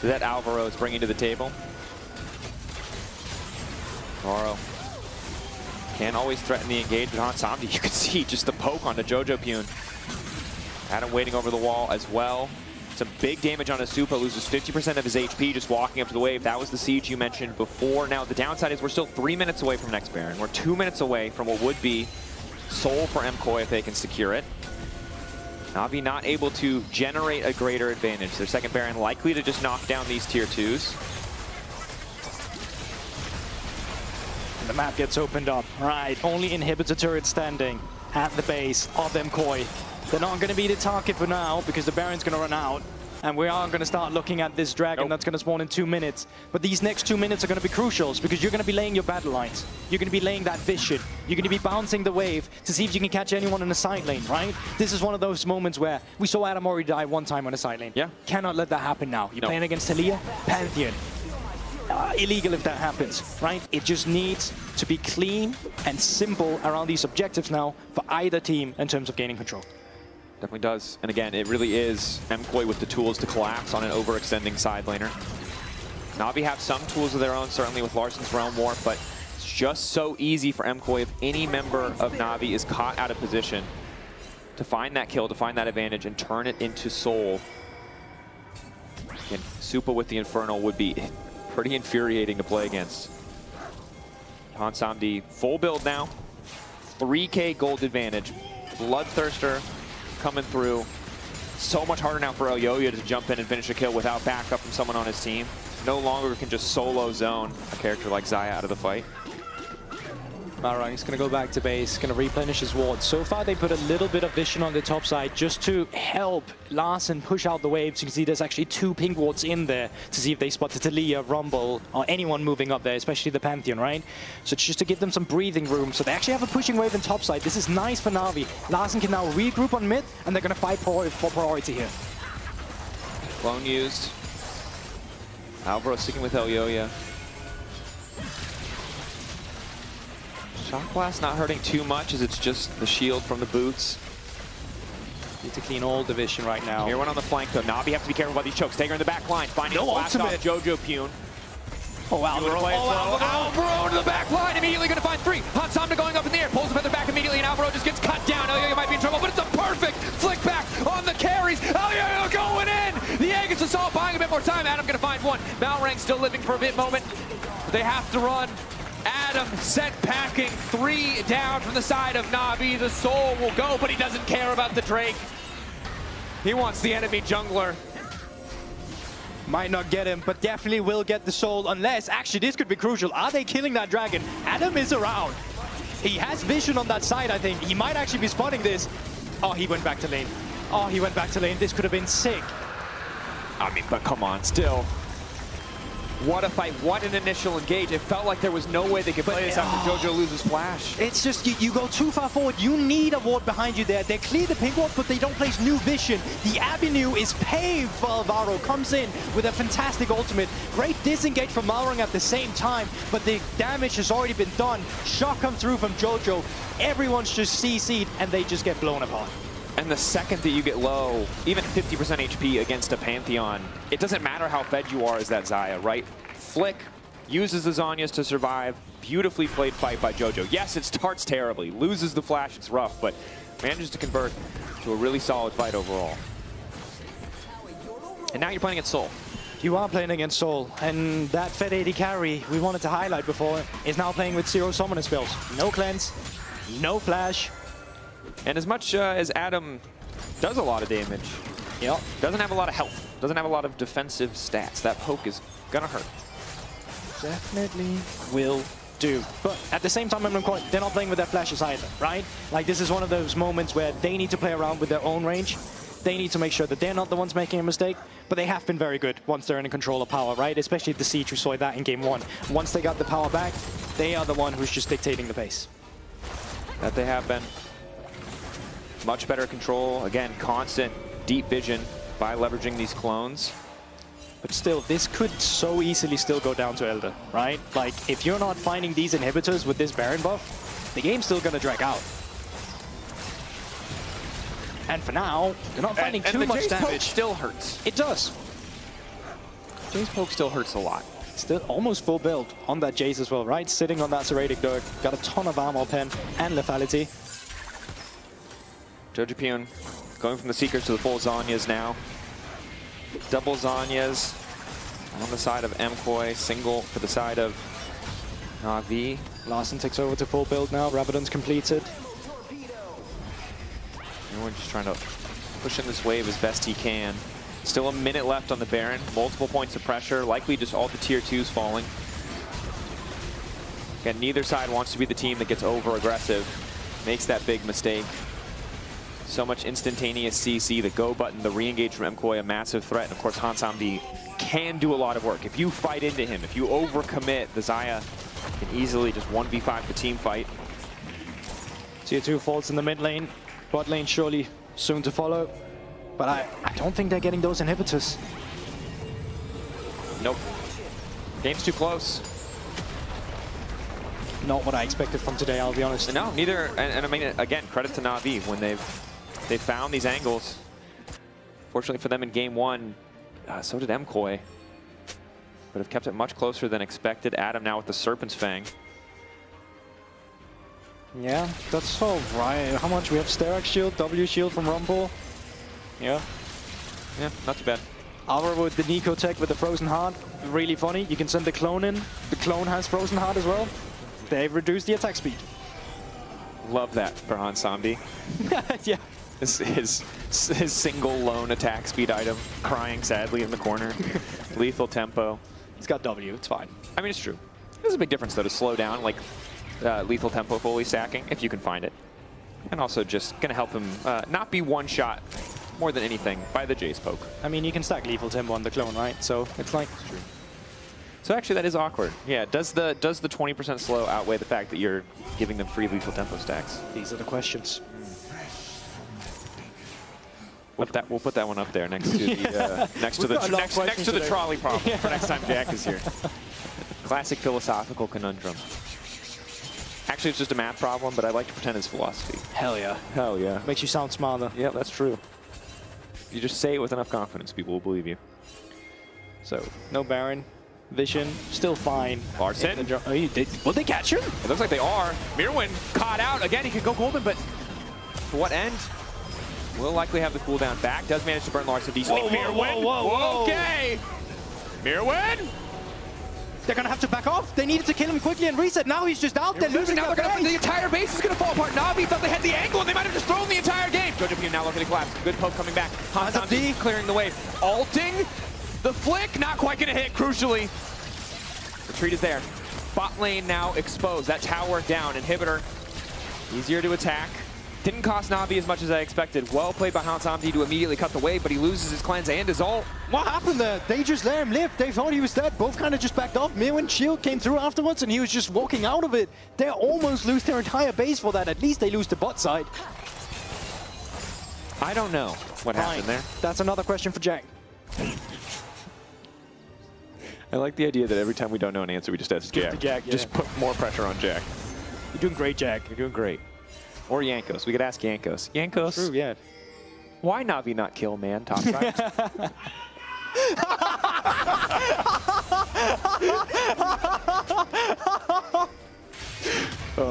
that Alvaro is bringing to the table. Alvaro can't always threaten the engage, but Hansamdi, you can see just the poke onto Jojopyun. Adam waiting over the wall as well. Some big damage on Asupa, loses 50% of his HP just walking up to the wave. That was the siege you mentioned before. Now the downside is we're still 3 minutes away from next Baron. We're 2 minutes away from what would be Soul for MKOI if they can secure it. Na'Vi not able to generate a greater advantage. Their second Baron likely to just knock down these tier 2s. And the map gets opened up. Right, only inhibitor turret standing at the base of MKOI. They're not going to be the target for now because the Baron's going to run out. And we are going to start looking at this dragon that's going to spawn in 2 minutes. But these next 2 minutes are going to be crucial because you're going to be laying your battle lines. You're going to be laying that vision. You're going to be bouncing the wave to see if you can catch anyone in the side lane, right? This is one of those moments where we saw Adam already die one time on the side lane. Yeah. Cannot let that happen now. You're playing against Taliyah, Pantheon. illegal if that happens, right? It just needs to be clean and simple around these objectives now for either team in terms of gaining control. Definitely does. And again, it really is MKOI with the tools to collapse on an overextending side laner. Na'Vi have some tools of their own, certainly with Larsen's Realm Warp, but it's just so easy for MKOI if any member of Na'Vi is caught out of position to find that kill, to find that advantage, and turn it into Soul. Again, Supa with the Infernal would be pretty infuriating to play against. Hansamdi full build now. 3K gold advantage. Bloodthirster coming through. So much harder now for Elyoya to jump in and finish a kill without backup from someone on his team. No longer can just solo zone a character like Xayah out of the fight. Malrang is going to go back to base, going to replenish his ward. So far, they put a little bit of vision on the top side just to help Larsen push out the waves. You can see there's actually 2 pink wards in there to see if they spot the Talia, Rumble, or anyone moving up there, especially the Pantheon, right? So it's just to give them some breathing room. So they actually have a pushing wave in top side. This is nice for Na'Vi. Larsen can now regroup on mid, and they're going to fight for priority here. Clone used. Alvaro sticking with Elyoya. Shock Blast not hurting too much as it's just the shield from the boots. Need to clean all division right now. Here one on the flank though. Na'Vi have to be careful about these chokes. Stagger in the back line. Finding no blast off Jojo Pune. Oh, Alvaro. Alvaro to the back line. Immediately going to find 3. Hansamdi going up in the air. Pulls the feather back immediately and Alvaro just gets cut down. Elyoya might be in trouble, but it's a perfect flick back on the carries. Elyoya going in. The Aegis Assault buying a bit more time. Adam going to find 1. Malrang still living for a bit moment. They have to run. Adam sent packing. 3 down from the side of Na'Vi. The Soul will go, but he doesn't care about the Drake. He wants the enemy jungler. Might not get him, but definitely will get the Soul, unless, actually, this could be crucial. Are they killing that dragon? Adam is around. He has vision on that side, I think. He might actually be spotting this. Oh, he went back to lane. Oh, he went back to lane. This could have been sick. I mean, but come on, still. What a fight, what an initial engage. It felt like there was no way they could play this after Jojo loses flash. It's just, you go too far forward. You need a ward behind you there. They clear the pink ward, but they don't place new vision. The avenue is paved for Alvaro. Comes in with a fantastic ultimate. Great disengage from Malrang at the same time, but the damage has already been done. Shock comes through from Jojo. Everyone's just CC'd, and they just get blown apart. And the second that you get low, even 50% HP against a Pantheon, it doesn't matter how fed you are as that Xayah, right? Flick uses the Zhonya's to survive. Beautifully played fight by Jojo. Yes, it starts terribly, loses the flash, it's rough, but manages to convert to a really solid fight overall. And now you're playing against Soul. You are playing against Soul, and that Fed 80 carry we wanted to highlight before is now playing with 0 summoner spells. No cleanse, no flash. And as much as Adam does a lot of damage, doesn't have a lot of health, doesn't have a lot of defensive stats, that poke is gonna hurt. Definitely will do. But at the same time, they're not playing with their flashes either, right? Like, this is one of those moments where they need to play around with their own range. They need to make sure that they're not the ones making a mistake, but they have been very good once they're in control of power, right? Especially the Siege, we saw that in game 1. Once they got the power back, they are the one who's just dictating the pace. That they have been. Much better control. Again, constant deep vision by leveraging these clones. But still, this could so easily still go down to Elder, right? Like, if you're not finding these inhibitors with this Baron buff, the game's still gonna drag out. And for now, they're not finding too much damage. Poke still hurts. It does. Jace poke still hurts a lot. Still almost full build on that Jace as well, right? Sitting on that Serratic Dirk, got a ton of armor pen and lethality. Jojo Pune going from the Seekers to the full Zhonya's now. Double Zhonya's on the side of MKOI, single for the side of Na'Vi. Larsen takes over to full build now, Rabadon's completed. Everyone just trying to push in this wave as best he can. Still a minute left on the Baron, multiple points of pressure, likely just all the tier 2s falling. Again, neither side wants to be the team that gets over-aggressive, makes that big mistake. So much instantaneous CC, the go button, the re-engage from MKOI, a massive threat. And of course, Hansamdi can do a lot of work. If you fight into him, if you overcommit, the Xayah can easily just 1v5 the team fight. Tier 2 falls in the mid lane. Bot lane surely soon to follow. But I don't think they're getting those inhibitors. Nope. Game's too close. Not what I expected from today, I'll be honest. No, neither. And I mean, again, credit to Na'Vi when they've found these angles. Fortunately for them in game one, so did MKOI. But have kept it much closer than expected. Adam now with the Serpent's Fang. Yeah, that's all right. How much? We have Sterak shield, W shield from Rumble. Yeah. Yeah, not too bad. Alvaro with the Nico tech with the Frozen Heart. Really funny. You can send the clone in. The clone has Frozen Heart as well. They've reduced the attack speed. Love that for Hansamdi. Yeah. His single lone attack speed item, crying sadly in the corner. Lethal tempo. He's got W, it's fine. I mean, it's true. There's a big difference, though, to slow down, like lethal tempo fully stacking, if you can find it. And also just going to help him not be one shot more than anything by the Jace poke. I mean, you can stack lethal tempo on the clone, right? So it's like... It's true. So actually, that is awkward. Yeah, does the 20% slow outweigh the fact that you're giving them free lethal tempo stacks? These are the questions. We'll put that one up there next to the next to the trolley problem for next time Jack is here. Classic philosophical conundrum. Actually, it's just a math problem, but I like to pretend it's philosophy. Hell yeah. Hell yeah. Makes you sound smarter. Yeah, that's true. You just say it with enough confidence, people will believe you. So, no Baron. Vision, still fine. Larson. Oh, will they catch him? It looks like they are. Mirwin caught out. Again, he could go golden, but for what end? Will likely have the cooldown back. Does manage to burn Larson decently. Mirwin. Whoa. Okay. Mirwin. They're going to have to back off. They needed to kill him quickly and reset. Now he's just out there losing now the entire base is going to fall apart. Na'Vi thought they had the angle and they might have just thrown the entire game. Jojo P now looking to collapse. Good poke coming back. Hansamdi clearing the way. Alting. The flick, not quite going to hit, crucially. Retreat is there. Bot lane now exposed. That tower down. Inhibitor, easier to attack. Didn't cost Na'Vi as much as I expected. Well played by Hansamdi to immediately cut the wave, but he loses his cleanse and his ult. What happened there? They just let him live. They thought he was dead. Both kind of just backed off. Mirwin's shield came through afterwards, and he was just walking out of it. They almost lose their entire base for that. At least they lose the bot side. I don't know what happened there. That's another question for Jack. I like the idea that every time we don't know an answer, we just ask Jack. Jack, yeah. Just put more pressure on Jack. You're doing great, Jack. You're doing great. Or Jankos. We could ask Jankos. Jankos. True, yeah. Why Na'Vi not kill, man? Top right.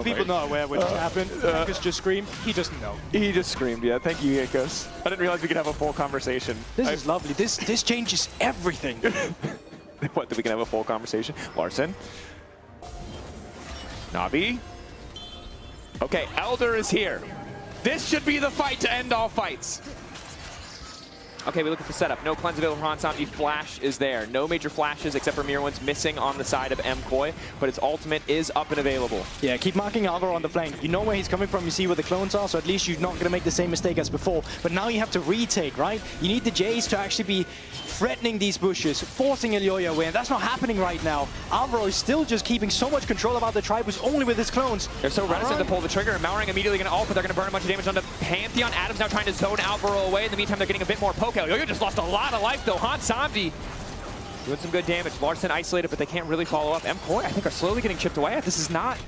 People know aware when it happened. Jankos just screamed. He doesn't know. He just screamed, yeah. Thank you, Jankos. I didn't realize we could have a full conversation. This is lovely. This changes everything. What, that we can have a full conversation? Larson. Na'Vi. Okay, Elder is here. This should be the fight to end all fights. Okay, we look at the setup. No cleanse available for Hansamdi. Flash is there. No major flashes except for Mirwin's missing on the side of MKOI, but its ultimate is up and available. Yeah, keep marking Alvaro on the flank. You know where he's coming from, you see where the clones are, so at least you're not going to make the same mistake as before. But now you have to retake, right? You need the Jays to actually be threatening these bushes, forcing Elyoya away, and that's not happening right now. Alvaro is still just keeping so much control about the Tribus only with his clones. They're so reticent to pull the trigger, and Malrang immediately going to ult, but they're going to burn a bunch of damage onto Pantheon. Adam's now trying to zone Alvaro away. In the meantime, they're getting a bit more poke. Elyoya just lost a lot of life, though. Hansamdi doing some good damage. Larson isolated, but they can't really follow up. MKOI, I think, are slowly getting chipped away at. This is not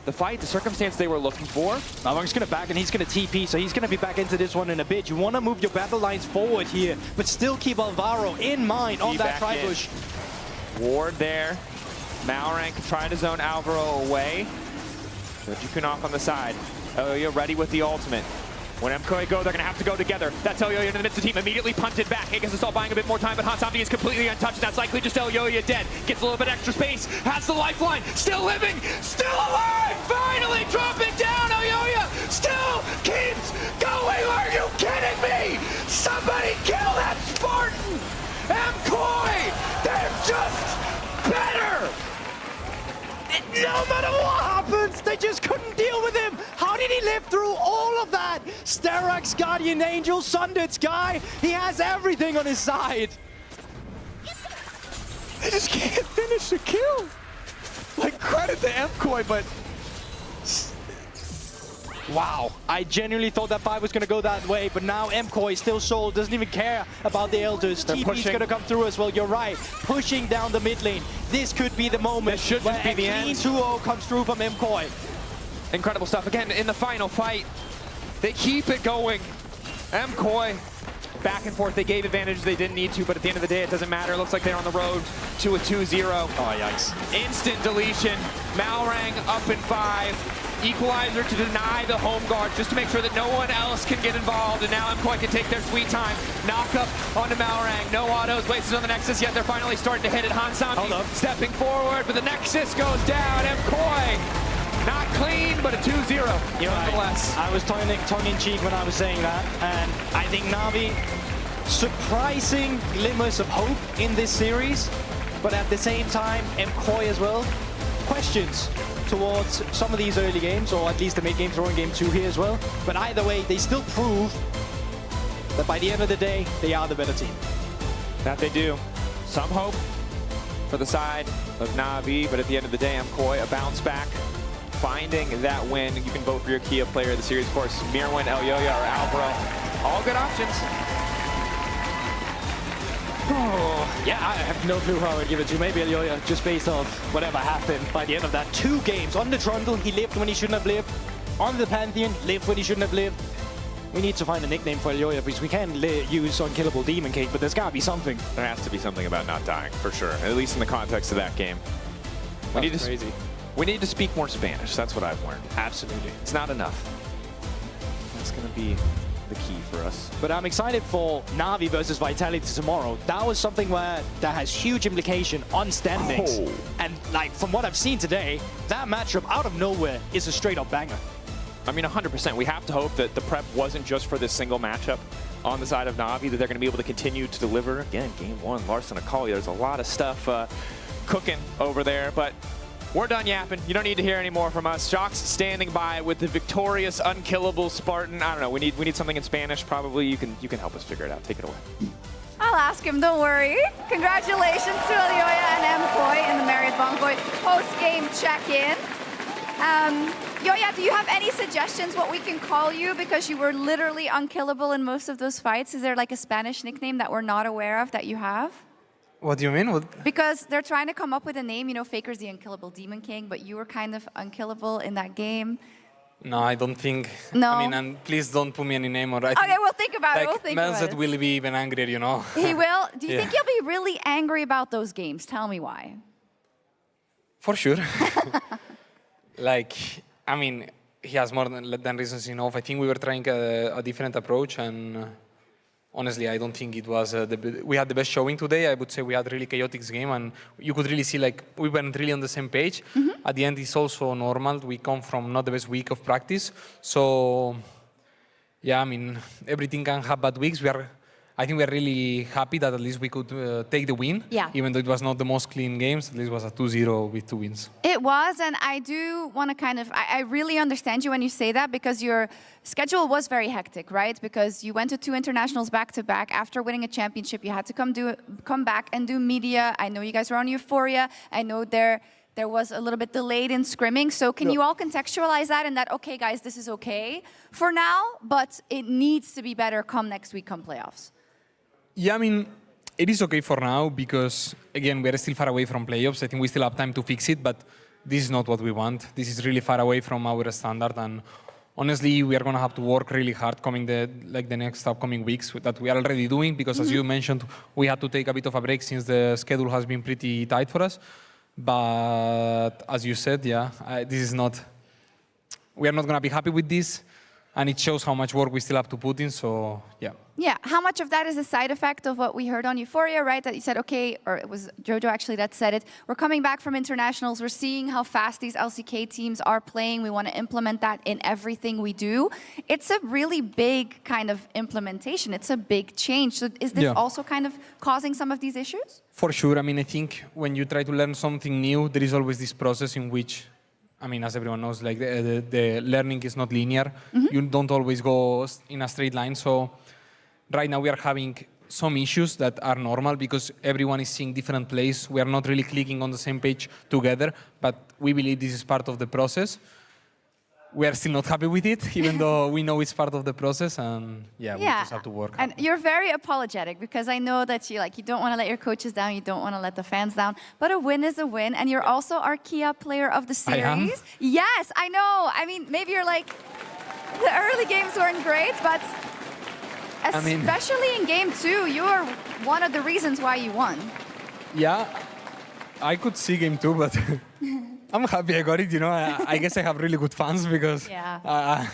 the fight, the circumstance they were looking for. Malrang's going to back, and he's going to TP, so he's going to be back into this one in a bit. You want to move your battle lines forward here, but still keep Alvaro in mind on that tri-bush. Ward there. Malrang trying to zone Alvaro away. Jukun off on the side. Elyoya ready with the ultimate. When MKOI go, they're going to have to go together. That's Elyoya in the midst of the team. Immediately punted back. I guess it's all buying a bit more time, but Hansamdi is completely untouched. That's likely just Elyoya dead. Gets a little bit extra space. Has the lifeline. Still living. Still alive. Finally dropping down. Elyoya still keeps going. Are you kidding me? Somebody kill that Spartan. MKOI, they're just better. No matter what happens, they just couldn't deal with him. How did he live through all of that? Sterak's Guardian Angel, Sundit's guy, he has everything on his side. They just can't finish the kill. Like, credit to MKOI, but Wow, I genuinely thought that fight was going to go that way, but now MKOI is still sold, doesn't even care about the Elders. TP's going to come through as well, you're right. Pushing down the mid lane. This could be the moment this should just be the end. 2-0 comes through from MKOI. Incredible stuff. Again, in the final fight, they keep it going. MKOI, back and forth. They gave advantage they didn't need to, but at the end of the day, it doesn't matter. It looks like they're on the road to a 2-0. Oh, yikes. Instant deletion. Malrang up in 5. Equalizer to deny the home guard, just to make sure that no one else can get involved. And now MKOI can take their sweet time. Knock up onto Malrang. No autos wasted on the Nexus yet. They're finally starting to hit it. Hansambi stepping forward, but the Nexus goes down. MKOI, not clean, but a 2-0 nonetheless. I was tongue-in-cheek when I was saying that, and I think Na'Vi, surprising glimmers of hope in this series, but at the same time, MKOI as well. Questions towards some of these early games, or at least the mid game, throwing game 2 here as well. But either way, they still prove that by the end of the day, they are the better team. That they do. Some hope for the side of Na'Vi, but at the end of the day, MKOI, a bounce back, finding that win. You can vote for your Kia player of the series, of course, Mirwin, Elyoya, or Alvaro. All good options. Oh, yeah, I have no clue who I would give it to. Maybe Elyoya, just based off whatever happened by the end of that. 2 games. On the Trundle, he lived when he shouldn't have lived. On the Pantheon, lived when he shouldn't have lived. We need to find a nickname for Elyoya, because we can't use Unkillable Demon King, but there's got to be something. There has to be something about not dying, for sure, at least in the context of that game. We need to speak more Spanish. That's what I've learned. Absolutely. It's not enough. That's going to be the key for us. But I'm excited for Na'Vi versus Vitality tomorrow. That was something where that has huge implication on standings. Oh. And like from what I've seen today, that matchup out of nowhere is a straight up banger. I mean, 100%. We have to hope that the prep wasn't just for this single matchup on the side of Na'Vi, that they're going to be able to continue to deliver. Again, game 1, Larson Akali. There's a lot of stuff cooking over there, but we're done yapping. You don't need to hear any more from us. Shock's standing by with the victorious, unkillable Spartan. I don't know. We need something in Spanish. Probably you can help us figure it out. Take it away. I'll ask him, don't worry. Congratulations to Elyoya and MKOI in the Marriott Bonvoy post-game check-in. Yoya, do you have any suggestions what we can call you? Because you were literally unkillable in most of those fights. Is there like a Spanish nickname that we're not aware of that you have? What do you mean? Because they're trying to come up with a name. You know, Faker's the unkillable Demon King, but you were kind of unkillable in that game. No, I don't think. No. I mean, and please don't put me any name. Or Okay, we'll think about it. We'll think about it. Melzet will be even angrier, you know. He will? Do you Yeah. think he'll be really angry about those games? Tell me why. For sure. Like, I mean, he has more than reasons enough. I think we were trying a different approach, and honestly, I don't think it was we had the best showing today. I would say we had a really chaotic game, and you could really see like we weren't really on the same page. At the end, it's also normal. We come from not the best week of practice, so yeah, I mean, everything can have bad weeks. I think we are really happy that at least we could take the win. Yeah. Even though it was not the most clean games, at least it was a 2-0 with 2 wins. It was, and I do want to kind of, I really understand you when you say that, because your schedule was very hectic, right? Because you went to 2 internationals back-to-back. After winning a championship, you had to come back and do media. I know you guys were on Euphoria. I know there was a little bit delayed in scrimming. So can you all contextualize that and that, okay, guys, this is okay for now, but it needs to be better come next week, come playoffs? Yeah, I mean, it is okay for now because, again, we are still far away from playoffs. I think we still have time to fix it, but this is not what we want. This is really far away from our standard, and honestly, we are going to have to work really hard coming the next upcoming weeks that we are already doing because, as you mentioned, we had to take a bit of a break since the schedule has been pretty tight for us. But as you said, yeah, this is not. We are not going to be happy with this, and it shows how much work we still have to put in. So, yeah. Yeah, how much of that is a side effect of what we heard on Euphoria, right? That you said, okay, or it was Jojo actually that said it. We're coming back from internationals. We're seeing how fast these LCK teams are playing. We want to implement that in everything we do. It's a really big kind of implementation. It's a big change. So is this also kind of causing some of these issues? For sure. I mean, I think when you try to learn something new, there is always this process in which, I mean, as everyone knows, like the learning is not linear. You don't always go in a straight line. So right now we are having some issues that are normal because everyone is seeing different plays. We are not really clicking on the same page together, but we believe this is part of the process. we are still not happy with it, even though we know it's part of the process, and yeah, we just have to work. And you're very apologetic because I know that you don't want to let your coaches down, you don't want to let the fans down, but a win is a win, and you're also our Kia player of the series. I am? Yes, I know. I mean, maybe you're like, the early games weren't great, but especially in game 2, you are one of the reasons why you won. Yeah, I could see game 2, but I'm happy I got it. I guess I have really good fans because I'm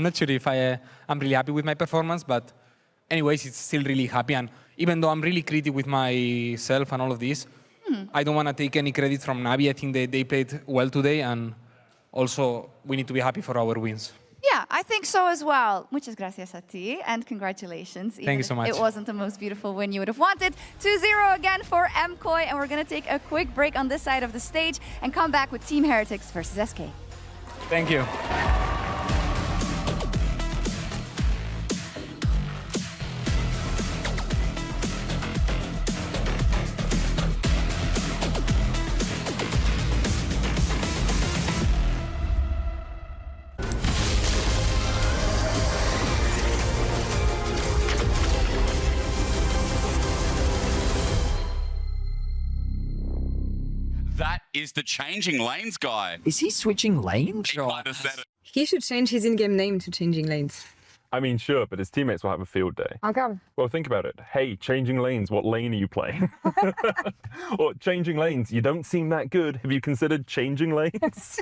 not sure if I'm really happy with my performance, but anyways, it's still really happy. And even though I'm really critical with myself and all of this, I don't want to take any credit from Navi. I think they played well today, and also we need to be happy for our wins. Yeah, I think so as well. Muchas gracias a ti, and congratulations. Thank you so much. It wasn't the most beautiful win you would have wanted. 2-0 again for MKOI, and we're going to take a quick break on this side of the stage and come back with Team Heretics versus SK. Thank you. That is the changing lanes guy. Is he switching lanes? He should change his in-game name to Changing Lanes. I mean, sure, but his teammates will have a field day. How come? Well, think about it. Hey, changing lanes, what lane are you playing? Or changing lanes, you don't seem that good. Have you considered changing lanes?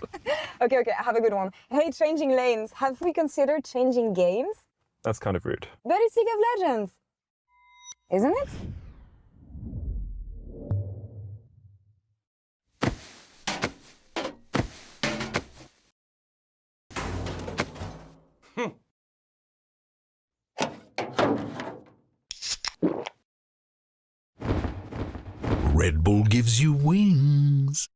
Okay, I have a good one. Hey, changing lanes, have we considered changing games? That's kind of rude. But it's League of Legends, isn't it? Red Bull gives you wings.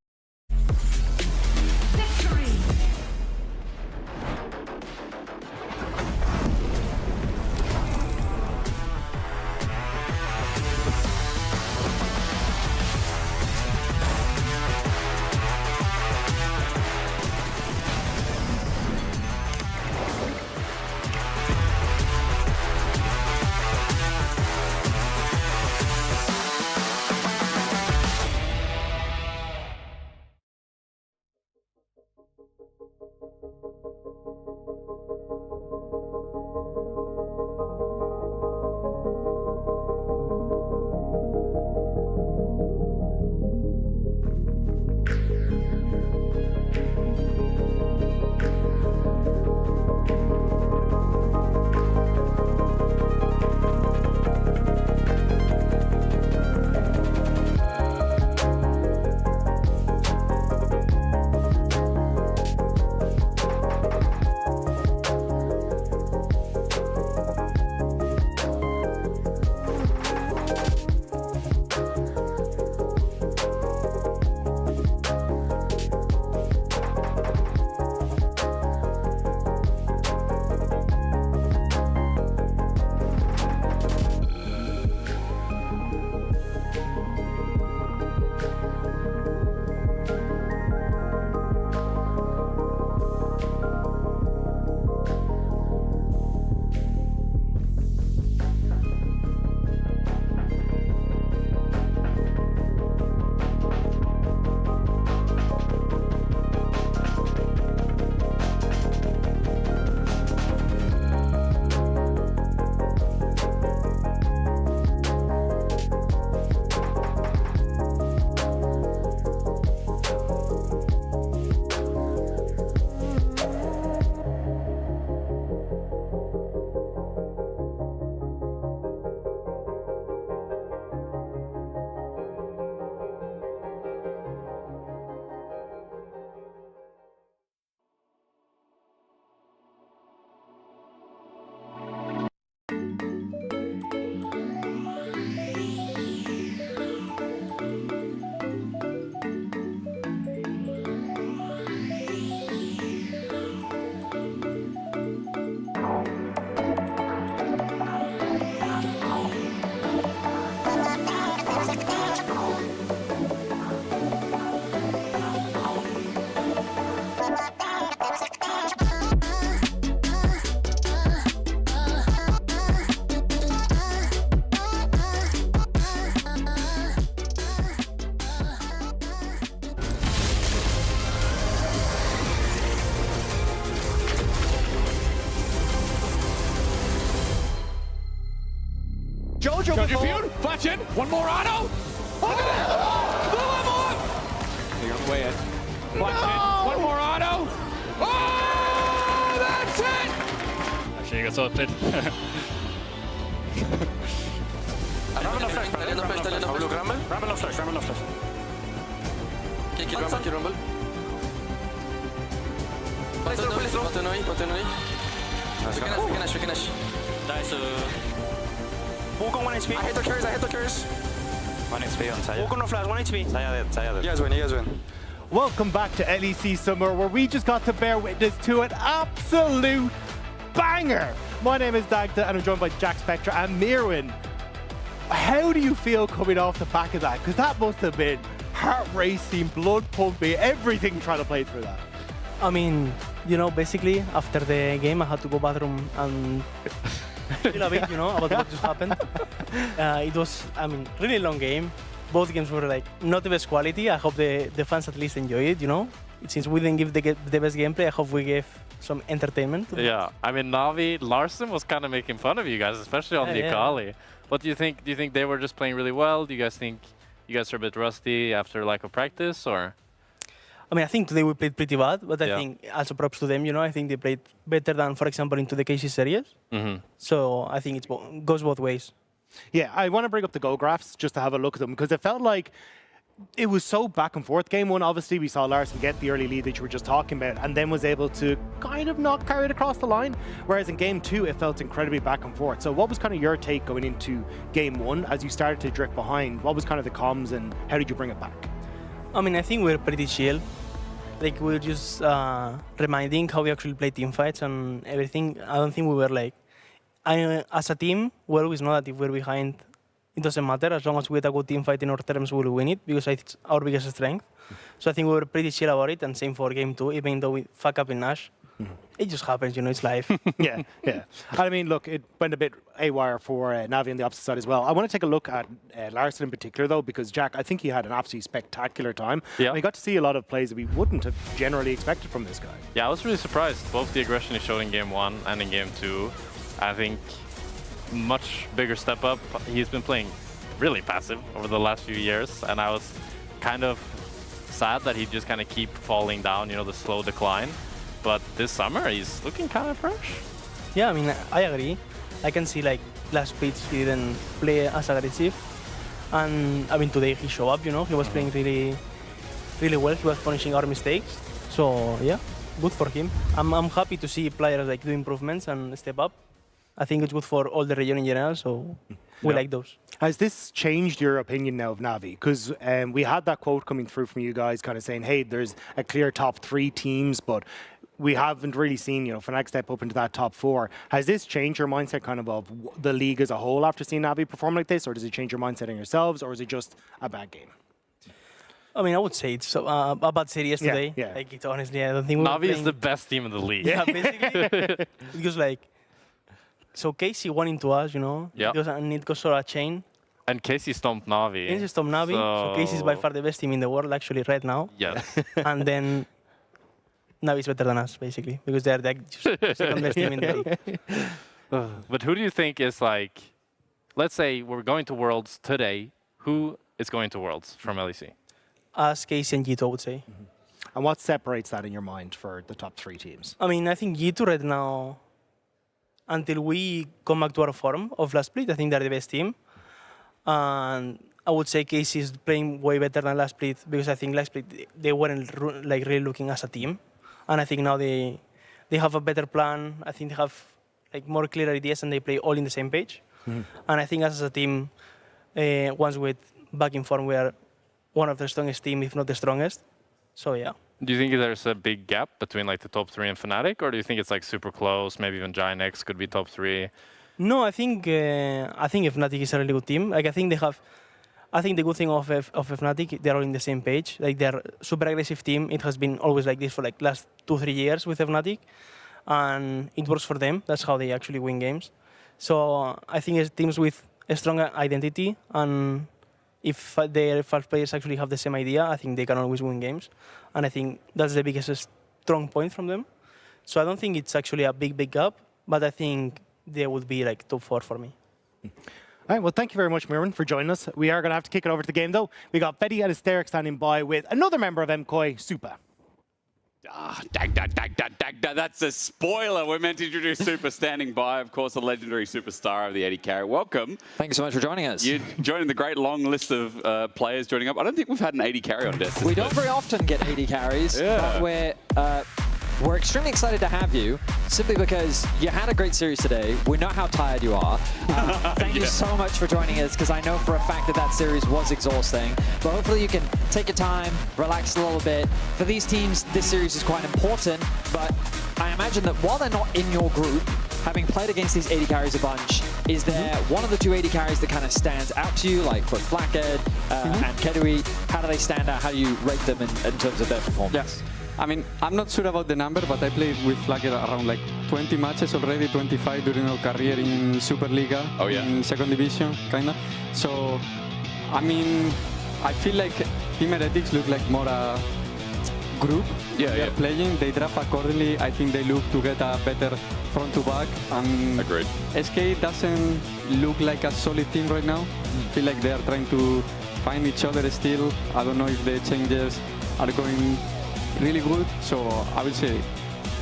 neutral before. Flash in. One more auto. Look at that. Oh, the level up. Young way in. Flash in. One more auto. Oh, that's it. Actually, jag sa det. Rammen of flash, Rammen of flash. Kill rumble. Button. We can Ash. Nice. Wukong 1 HP. I hit the curse. 1 HP on Saya. Wukong no flash, 1 HP. Saya dead. You guys win. Welcome back to LEC Summer, where we just got to bear witness to an absolute banger. My name is Dagda, and I'm joined by Jack Spectra and Mirwin. How do you feel coming off the back of that? Because that must have been heart racing, blood pumping, everything trying to play through that. I mean, you know, basically, after the game, I had to go bathroom and feel a bit, you know, about what just happened. It was, I mean, really long game. Both games were like not the best quality. I hope the fans at least enjoy it, you know. Since we didn't give the best gameplay, I hope we gave some entertainment. Yeah, I mean, Na'Vi, Larson was kind of making fun of you guys, especially on the Akali. What do you think? Do you think they were just playing really well? Do you guys think you guys are a bit rusty after lack of practice, or? I mean, I think today we played pretty bad, but I think also props to them, you know. I think they played better than, for example, into the KC series. So I think it goes both ways. Yeah, I want to bring up the goal graphs just to have a look at them, because it felt like it was so back and forth. Game 1, obviously, we saw Larson get the early lead that you were just talking about, and then was able to kind of not carry it across the line. Whereas in Game 2, it felt incredibly back and forth. So what was kind of your take going into Game 1 as you started to drift behind? What was kind of the comms, and how did you bring it back? I mean, I think we're pretty chill. Like, we're just reminding how we actually play team fights and everything. I don't think we were like... as a team, we always know that if we're behind, it doesn't matter. As long as we get a good team fight in our terms, we'll win it, because it's our biggest strength. So I think we were pretty chill about it, and same for Game 2, even though we fuck up in Nash. It just happens, you know, it's life. Yeah. I mean, look, it went a bit haywire for Na'Vi on the opposite side as well. I want to take a look at Larson in particular, though, because Jack, I think he had an absolutely spectacular time. Yeah. We got to see a lot of plays that we wouldn't have generally expected from this guy. Yeah, I was really surprised. Both the aggression he showed in Game 1 and in Game 2. I think much bigger step up. He's been playing really passive over the last few years, and I was kind of sad that he just kind of keep falling down, you know, the slow decline. But this summer, he's looking kind of fresh. Yeah, I mean, I agree. I can see, like, last pitch he didn't play as aggressive. And, I mean, today he showed up, you know. He was playing really, really well. He was punishing our mistakes. So, yeah, good for him. I'm happy to see players, like, do improvements and step up. I think it's good for all the region in general, so we like those. Has this changed your opinion now of Na'Vi? Because we had that quote coming through from you guys kind of saying, hey, there's a clear top 3 teams, but we haven't really seen, you know, Fnatic step up into that top 4. Has this changed your mindset kind of the league as a whole after seeing Na'Vi perform like this, or does it change your mindset on yourselves, or is it just a bad game? I mean, I would say it's a bad series today. Yeah. Like, it's honestly, I don't think Na'Vi is the best team in the league. Yeah, basically. Because, like, so KC won into us, you know, and it goes a chain. And KC stomped Na'Vi. KC stomped Na'Vi, so KC is by far the best team in the world, actually, right now. Yeah. And then Na'Vi is better than us, basically, because they're the second best team in the league. But who do you think is, like, let's say we're going to Worlds today, who is going to Worlds from LEC? Us, KC, and G2, I would say. And what separates that in your mind for the top 3 teams? I mean, I think G2 right now, until we come back to our form of last split, I think they're the best team. And I would say KC is playing way better than last split, because I think last split they weren't like really looking as a team. And I think now they have a better plan. I think they have like more clear ideas, and they play all in the same page. And I think as a team, once we're back in form, we are one of the strongest team, if not the strongest. So yeah. Do you think there's a big gap between like the top 3 and Fnatic, or do you think it's like super close? Maybe even Giant X could be top 3. No, I think Fnatic is a really good team. Like, I think they have. I think the good thing of Fnatic, they're all in the same page. Like, they're super aggressive team. It has been always like this for like last 2-3 years with Fnatic, and it works for them. That's how they actually win games. So I think it's teams with a strong identity, and if their 5 players actually have the same idea, I think they can always win games. And I think that's the biggest strong point from them. So I don't think it's actually a big gap, but I think they would be like top 4 for me. All right, well, thank you very much, Mirren, for joining us. We are going to have to kick it over to the game, though. We got Betty and Hysteric standing by with another member of MKOI, Supa. That's a spoiler. We're meant to introduce Super standing by, of course, a legendary superstar of the 80 carry. Welcome. Thank you so much for joining us. You're joining the great long list of players joining up. I don't think we've had an 80 carry on Destiny. We don't very often get 80 carries, but we're extremely excited to have you, simply because you had a great series today. We know how tired you are. Thank you so much for joining us, because I know for a fact that that series was exhausting. But hopefully you can take your time, relax a little bit. For these teams, this series is quite important, but I imagine that while they're not in your group, having played against these 80 carries a bunch, is there one of the two 80 carries that kind of stands out to you, like both Blackhead and Kedui? How do they stand out? How do you rate them in terms of their performance? Yes. I mean, I'm not sure about the number, but I played with Blackhead around like 20 matches already, 25 during our career in Superliga, in second division, kind of. So, I mean, I feel like Team Heretics look like more a group. They're playing, they draft accordingly. I think they look to get a better front to back. Agreed. SK doesn't look like a solid team right now. I feel like they are trying to find each other still. I don't know if the changes are going really good, so I would say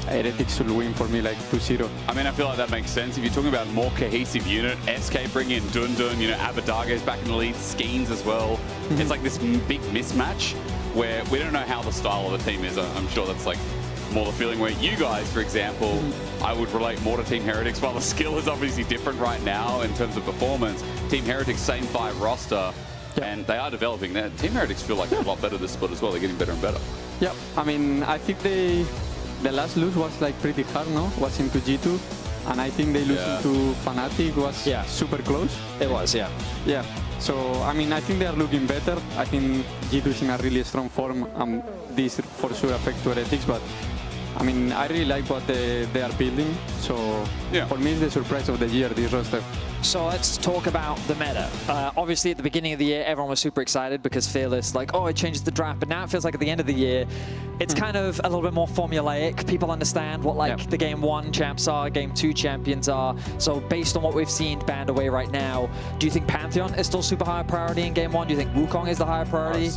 Heretics should win for me like 2-0. I mean, I feel like that makes sense. If you're talking about a more cohesive unit, SK bring in Dundun, you know, Abadage's back in the lead, Skeens as well. It's like this big mismatch where we don't know how the style of the team is. I'm sure that's like more the feeling where you guys, for example, I would relate more to Team Heretics, while the skill is obviously different right now in terms of performance. Team Heretics, same 5 roster, and they are developing that. Team Heretics feel like they're a lot better this split as well. They're getting better and better. Yeah, I mean, I think the last lose was like pretty hard, no? Was into G2, and I think they losing to Fnatic was super close. It was, yeah. Yeah, so I mean, I think they are looking better. I think G2 is in a really strong form, and this for sure affects Heretics, but I mean, I really like what they are building, so for me it's the surprise of the year, this roster. So let's talk about the meta. Obviously, at the beginning of the year, everyone was super excited because Fearless, like, oh, it changes the draft. But now it feels like at the end of the year, it's kind of a little bit more formulaic. People understand what, like, the Game 1 champs are, Game 2 champions are. So based on what we've seen banned away right now, do you think Pantheon is still super high priority in Game 1? Do you think Wukong is the higher priority?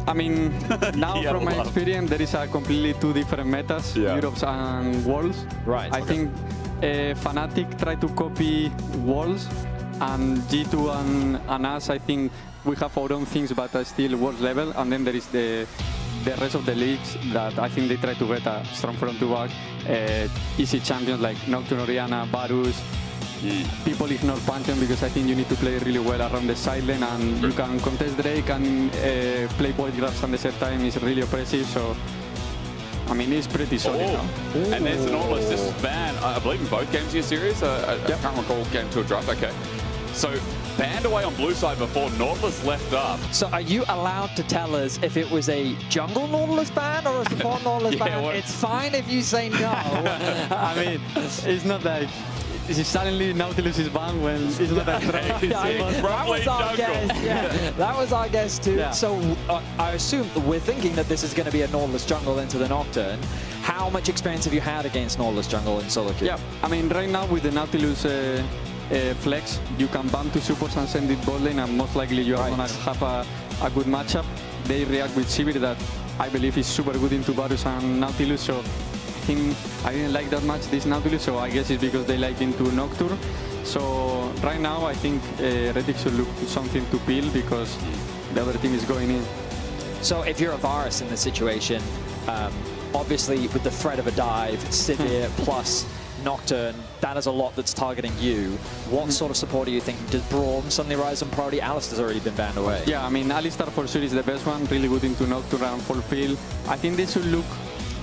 I mean, now from my experience, there is a completely two different metas, Europe's and Worlds. Right. I think Fnatic try to copy Worlds, and G2 and us, I think we have our own things, but still Worlds level. And then there is the rest of the leagues that I think they try to get a strong front to back, easy champions like Nocturne, Oriana, Varus. People ignore Pantheon because I think you need to play really well around the side lane, and you can contest Drake and play Void Grabs at the same time. Is really oppressive, so I mean, it's pretty solid now. And there's an Nautilus just banned, I believe, in both games of your series. I can't recall game 2 drop. Okay. So, banned away on blue side before Nautilus left up. So are you allowed to tell us if it was a jungle Nautilus ban or a support Nautilus ban? It's fine if you say no. I mean, it's not like suddenly Nautilus is banned when it's not that that was our guess. Yeah, that was our guess too. Yeah. So I assume we're thinking that this is going to be a Nautilus jungle into the Nocturne. How much experience have you had against Nautilus jungle in solo queue? Yeah, I mean, right now with the Nautilus flex, you can bump to supports and send it bot lane, and most likely you are going to have a good matchup. They react with Sivir, that I believe is super good into Varus and Nautilus, so I didn't like that much this Nautilus, so I guess it's because they like into Nocturne. So right now I think Heretics should look to something to peel because the other team is going in. So if you're a Varus in this situation, obviously with the threat of a dive, Sivir plus Nocturne, that is a lot that's targeting you. What sort of support do you think? Does Braum suddenly rise in priority? Alice has already been banned away. Yeah, I mean, Alistar for sure is the best one, really good into Nocturne and full peel. I think they should look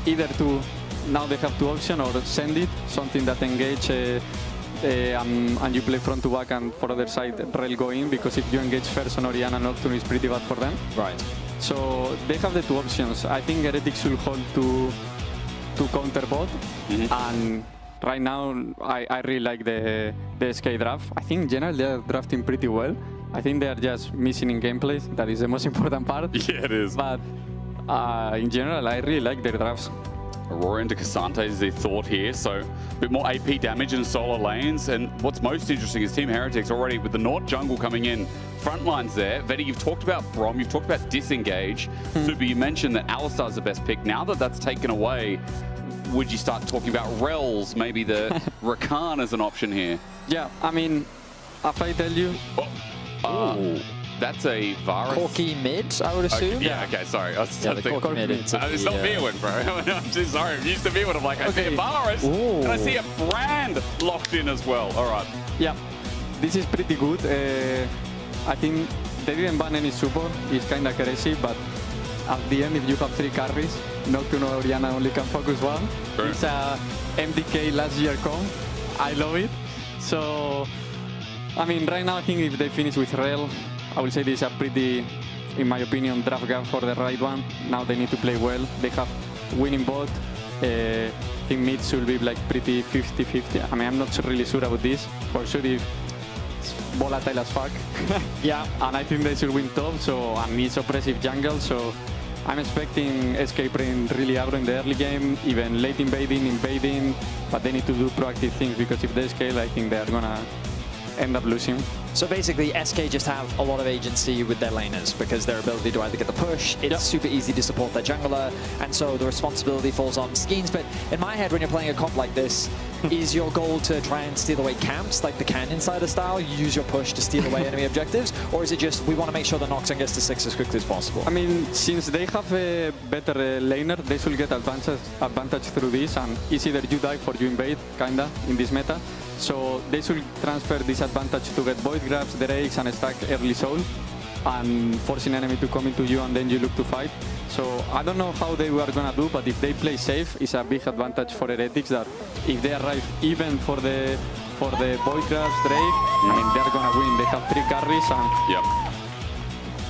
either to, now they have two options, or send it, something that engage and you play front to back, and for other side, Rel go in, because if you engage first on Oriana, Nocturne is pretty bad for them. Right. So they have the two options. I think Heretics should hold to counter bot, and right now I really like the SK draft. I think in general they are drafting pretty well. I think they are just missing in gameplay. That is the most important part. Yeah, it is. But in general, I really like their drafts. Aurora into Cassante is the thought here, so a bit more AP damage in solo lanes. And what's most interesting is Team Heretics already with the Nord jungle coming in. Front lines there. Vedi, you've talked about Brom, you've talked about Disengage. Super, you mentioned that Alistar's the best pick. Now that that's taken away, would you start talking about Rels, maybe the Rakan as an option here? Yeah, I mean, if I tell you... That's a Varus. Corky mid, I would assume. Okay, yeah, okay, sorry. I was the Corky mid. It's not Beerwood, bro. I'm too sorry. I'm used to Beerwood. I'm like, I see a Varus, and I see a Brand locked in as well. All right. Yeah, this is pretty good. I think they didn't ban any support. It's kind of crazy, but at the end, if you have 3 carries, Nocturne or Oriana only can focus one. Sure. It's a MDK last year comp. I love it. So, I mean, right now, I think if they finish with Rel, I will say this is a pretty, in my opinion, draft gap for the right one. Now they need to play well. They have winning bot. I think mid should be like pretty 50-50. I mean, I'm not really sure about this. For sure, it's volatile as fuck. Yeah. And I think they should win top. So, and it's oppressive jungle. So, I'm expecting SK playing really aggro in the early game, even late invading. But they need to do proactive things because if they scale, I think they're gonna end up losing. So basically, SK just have a lot of agency with their laners because their ability to either get the push, it's super easy to support their jungler, and so the responsibility falls on Skeens. But in my head, when you're playing a comp like this, is your goal to try and steal away camps, like the Can Insider style? You use your push to steal away enemy objectives? Or is it just, we want to make sure the Noxon gets to 6 as quickly as possible? I mean, since they have a better laner, they should get advantage through this, and it's either you die or you invade, kinda, in this meta. So they should transfer this advantage to get Void Grabs, Drakes, and stack early soul, and forcing enemy to come into you, and then you look to fight. So I don't know how they were gonna do, but if they play safe, it's a big advantage for Heretics that if they arrive even for the Void Grabs, Drake, I mean, they're gonna win. They have 3 carries, and Yep.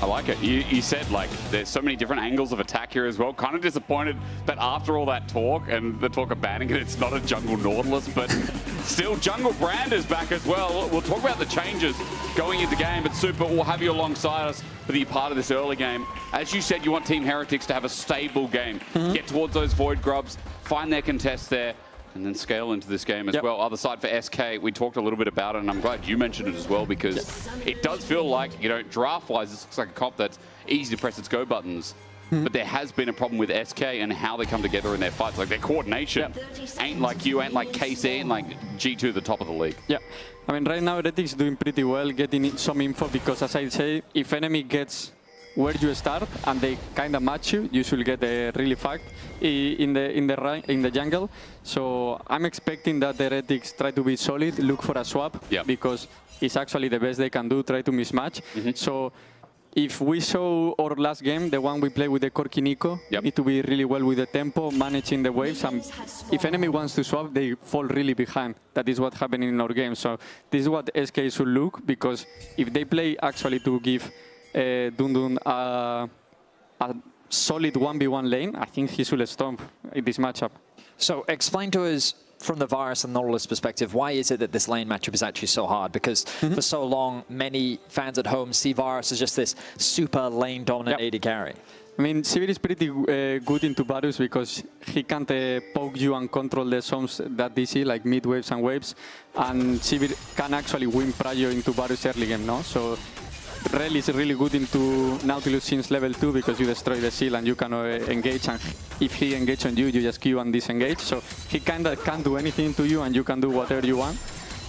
I like it. You said, like, there's so many different angles of attack here as well. Kind of disappointed that after all that talk and the talk of banning it, it's not a jungle Nautilus, but still jungle Brand is back as well. We'll talk about the changes going into game, but Super, we'll have you alongside us for the part of this early game. As you said, you want Team Heretics to have a stable game. Get towards those Void Grubs, find their contests there, and then scale into this game as well. Other side for SK, we talked a little bit about it, and I'm glad you mentioned it as well, because it does feel like, you know, draft-wise, this looks like a comp that's easy to press its go buttons. But there has been a problem with SK and how they come together in their fights. Like, their coordination ain't like you, ain't like KC, ain't like G2 at the top of the league. Yeah. I mean, right now, Heretics doing pretty well, getting some info, because as I say, if enemy gets where you start and they kind of match you, you should get a really fact in the jungle. So I'm expecting that the Heretics try to be solid, look for a swap, because it's actually the best they can do, try to mismatch. So if we saw our last game, the one we played with the Corky Nico, need to be really well with the tempo, managing the waves, and if enemy wants to swap, they fall really behind. That is what happened in our game. So this is what SK should look, because if they play actually to give Dundun a solid 1v1 lane, I think he should stomp in this matchup. So explain to us, from the Varus and Nautilus perspective, why is it that this lane matchup is actually so hard? Because for so long, many fans at home see Varus as just this super lane-dominant AD carry. I mean, Sivir is pretty good into Varus because he can't poke you and control the zones that easy, like mid waves and waves. And Sivir can actually win prio into Varus early game, no? So Rel is really good into Nautilus since level 2 because you destroy the seal and you can engage, and if he engages on you, you just Q and disengage. So he kind of can't do anything to you and you can do whatever you want.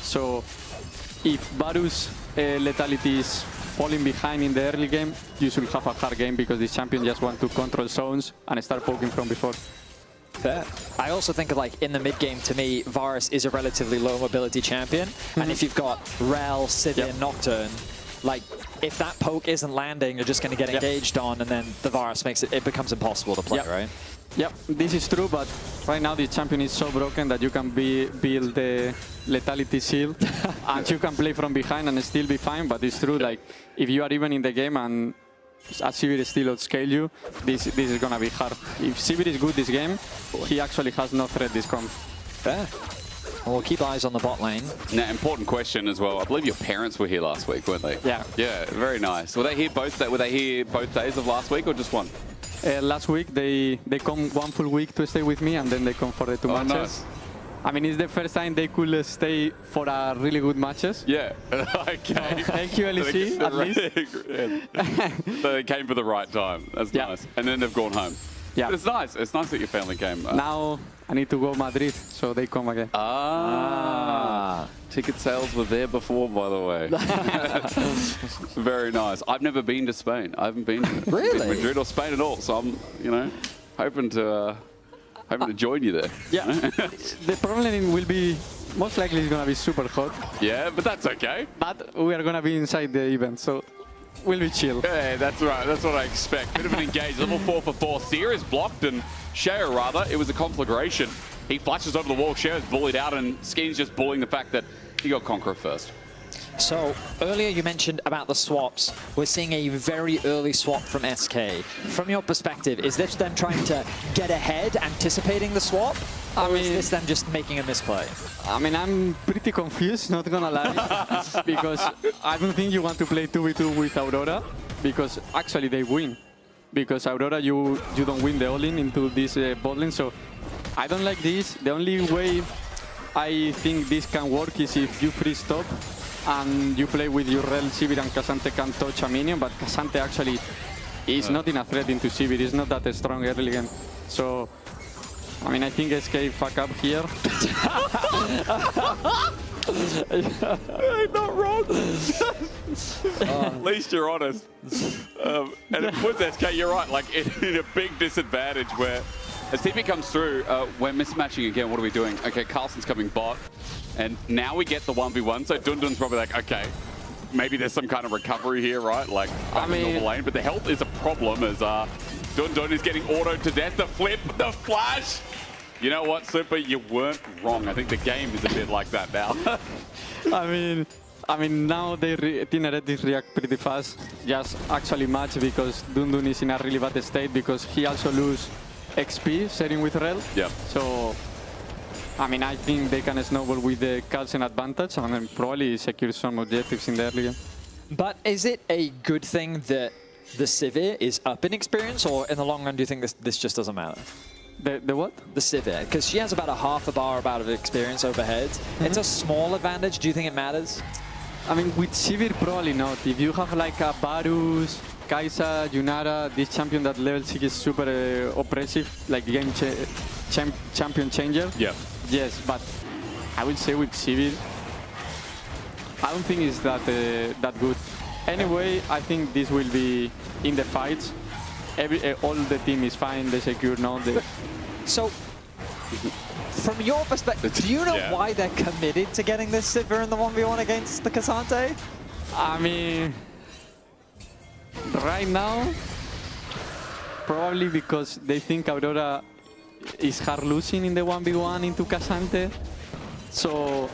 So if Varus lethality is falling behind in the early game, you should have a hard game because this champion just wants to control zones and start poking from before. Fair. I also think of, like, in the mid game, to me, Varus is a relatively low mobility champion. And if you've got Rel, Sivir, Nocturne, like, if that poke isn't landing, you're just going to get engaged on, and then the Varus makes it becomes impossible to play, right? Yep, this is true, but right now the champion is so broken that you can build the lethality shield and you can play from behind and still be fine, but it's true, like, if you are even in the game and Sivir still outscale you, this is going to be hard. If Sivir is good this game, he actually has no threat this comp. Fair. Well, we'll keep eyes on the bot lane. Now, important question as well. I believe your parents were here last week, weren't they? Yeah. Yeah, very nice. Were they here both days of last week or just one? last week. They come 1 full week to stay with me, and then they come for the 2 matches. Nice. I mean, it's the first time they could stay for a really good matches. Yeah. Okay. Thank you, LEC, at least. So they came for the right time. That's nice. And then they've gone home. Yeah. But it's nice. It's nice that your family came. Now I need to go Madrid, so they come again. Ticket sales were there before, by the way. Very nice. I've never been to Spain. I haven't been to Madrid or Spain at all. So I'm, hoping to join you there. Yeah. The problem will be most likely it's gonna be super hot. Yeah, but that's okay. But we are gonna be inside the event, so we'll be chill. Yeah, that's right. That's what I expect. Bit of an engage. Level 4 for 4. Seer is blocked, and Shea, rather, it was a conflagration. He flashes over the wall. Shea is bullied out, and Skeen's just bullying the fact that he got Conqueror first. So, earlier you mentioned about the swaps. We're seeing a very early swap from SK. From your perspective, is this them trying to get ahead, anticipating the swap? Or is this them just making a misplay? I mean, I'm pretty confused, not gonna lie. Because I don't think you want to play 2v2 with Aurora, because actually they win. Because Aurora, you don't win the all-in into this bot lane, so I don't like this. The only way I think this can work is if you freeze top and you play with your Rel, Sivir, and K'Sante can touch a minion, but K'Sante actually is not in a threat into Sivir. It's not that strong early game. So, I mean, I think SK fuck up here. Not wrong. At least you're honest. And it puts SK, you're right, like in a big disadvantage where as TP comes through, we're mismatching again. What are we doing? Okay, Carlson's coming bot. And now we get the 1v1. So Dundun's probably like, okay, maybe there's some kind of recovery here, right? Like, back in normal lane. But the health is a problem as Dundun is getting autoed to death. The flip, the flash. You know what, Super? You weren't wrong. I think the game is a bit like that now. I mean, now Team Heretics react pretty fast. Just actually match because Dundun is in a really bad state because he also lose XP sharing with Rel. Yeah. So, I mean, I think they can snowball with the Carlsen advantage and then probably secure some objectives in the early game. But is it a good thing that the Sivir is up in experience, or in the long run do you think this just doesn't matter? The what? The Sivir, because she has about a half a bar about of experience overhead. It's a small advantage. Do you think it matters? I mean, with Sivir, probably not. If you have like a Varus, Kai'Sa, Yunara, this champion that level 6 is super oppressive, like game champion changer. Yeah. Yes, but I would say with Sivir, I don't think it's that good. Anyway, I think this will be in the fights. All the team is fine. They secure now. So, from your perspective, do you know why they're committed to getting this Sivir in the 1v1 against the K'Sante? I mean, right now, probably because they think Aurora is hard losing in the 1v1 into K'Sante. So,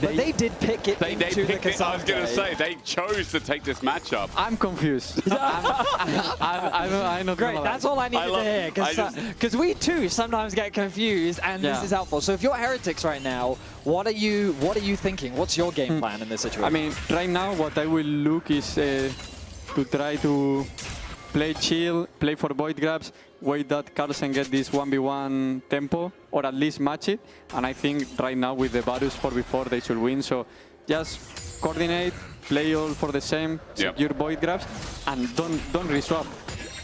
but they did pick it into the K'Sante. I was going to say, they chose to take this matchup. I'm confused. I'm not Great, that's all I needed to hear. Because we too sometimes get confused, and this is helpful. So if you're Heretics right now, what are you thinking? What's your game plan in this situation? I mean, right now what I will look is to try to play chill, play for void grabs, wait that Carlsen get this 1v1 tempo, or at least match it. And I think right now with the Varus 4v4 they should win. So just coordinate, play all for the same, secure void grabs, and don't reswap.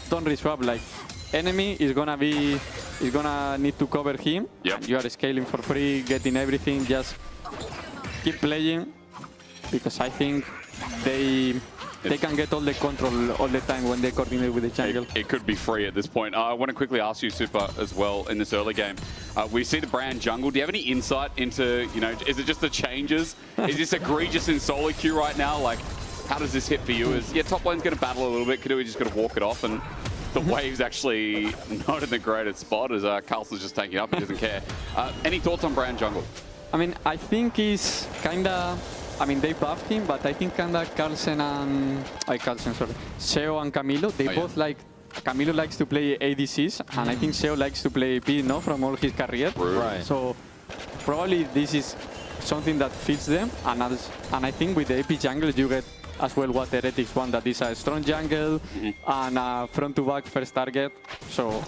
Don't reswap. Like, enemy is gonna need to cover him. Yep. You are scaling for free, getting everything. Just keep playing, because I think they can get all the control all the time when they coordinate with the jungle. It could be free at this point. I want to quickly ask you, Super, as well, in this early game. We see the brand jungle. Do you have any insight into, is it just the changes? Is this egregious in solo queue right now? Like, how does this hit for you? Top lane's going to battle a little bit. Kadui just going to walk it off, and the wave's actually not in the greatest spot as Carlson's just taking it up. He doesn't care. Any thoughts on brand jungle? I mean, I think he's kind of... I mean, they buffed him, but I think kinda Carlsen and... Seo and Camilo, they both like... Camilo likes to play ADCs, and I think Seo likes to play AP, from all his career. Right. So, probably this is something that fits them, and I think with the AP jungle, you get as well what Heretics want, that is a strong jungle and front-to-back first target. So.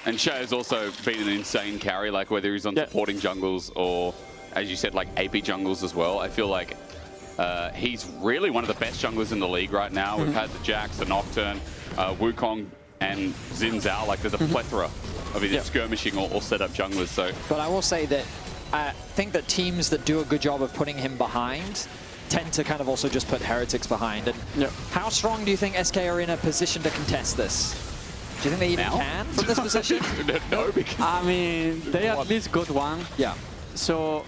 And Shea's also been an insane carry, like whether he's on supporting jungles or, as you said, like AP jungles as well. I feel like he's really one of the best junglers in the league right now. We've had the Jax, the Nocturne, Wukong, and Xin Zhao. Like there's a plethora of either skirmishing or set-up junglers. So, but I will say that I think that teams that do a good job of putting him behind tend to kind of also just put Heretics behind. And how strong do you think SK are in a position to contest this? Do you think they even can from this position? No, because I mean, they at least got one. Yeah. So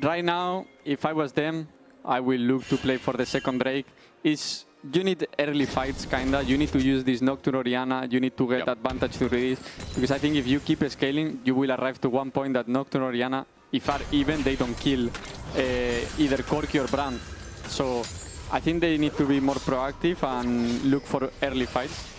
right now, if I was them, I will look to play for the second Drake. You need early fights, kinda. You need to use this Nocturne Orianna. You need to get advantage through this. Because I think if you keep scaling, you will arrive to one point that Nocturne Orianna, if are even, they don't kill either Corki or Brand. So I think they need to be more proactive and look for early fights.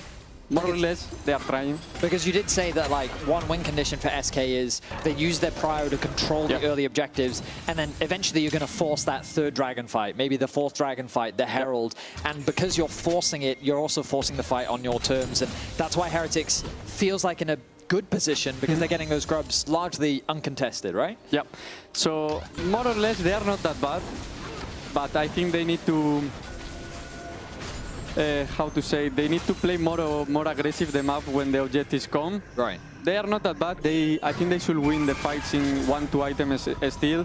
More or less, they are trying. Because you did say that like one win condition for SK is they use their prio to control the early objectives, and then eventually you're going to force that third dragon fight, maybe the fourth dragon fight, the Herald, and because you're forcing it, you're also forcing the fight on your terms, and that's why Heretics feels like in a good position because they're getting those grubs largely uncontested, right? Yep. So more or less, they are not that bad, but I think they need to. How to say, they need to play more aggressive the map when the objectives come. Right. They are not that bad. I think they should win the fights in 1-2 items still.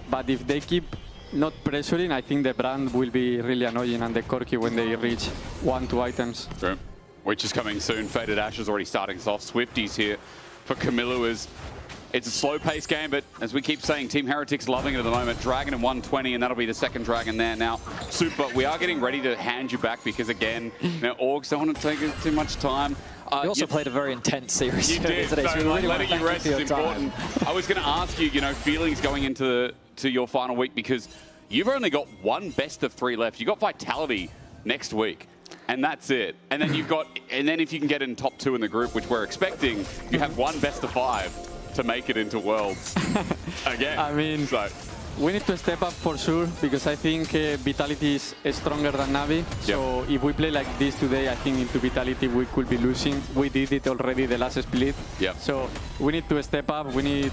But if they keep not pressuring, I think the Brand will be really annoying and the Corki when they reach 1-2 items. True. Which is coming soon. Faded Ash is already starting us off. Swifties here for Camilo is. It's a slow-paced game, but as we keep saying, Team Heretics loving it at the moment. Dragon in 120, and that'll be the second Dragon there now. Super, we are getting ready to hand you back because, again, Orgs don't want to take too much time. You also played a very intense series today, so so really letting you rest is important. I was going to ask you, feelings going into your final week because you've only got one best of 3 left. You've got Vitality next week. And that's it. And then if you can get in top 2 in the group, which we're expecting, you have one best of 5. To make it into Worlds again. I mean, we need to step up for sure because I think Vitality is stronger than Navi. So if we play like this today, I think into Vitality we could be losing. We did it already the last split. So we need to step up. We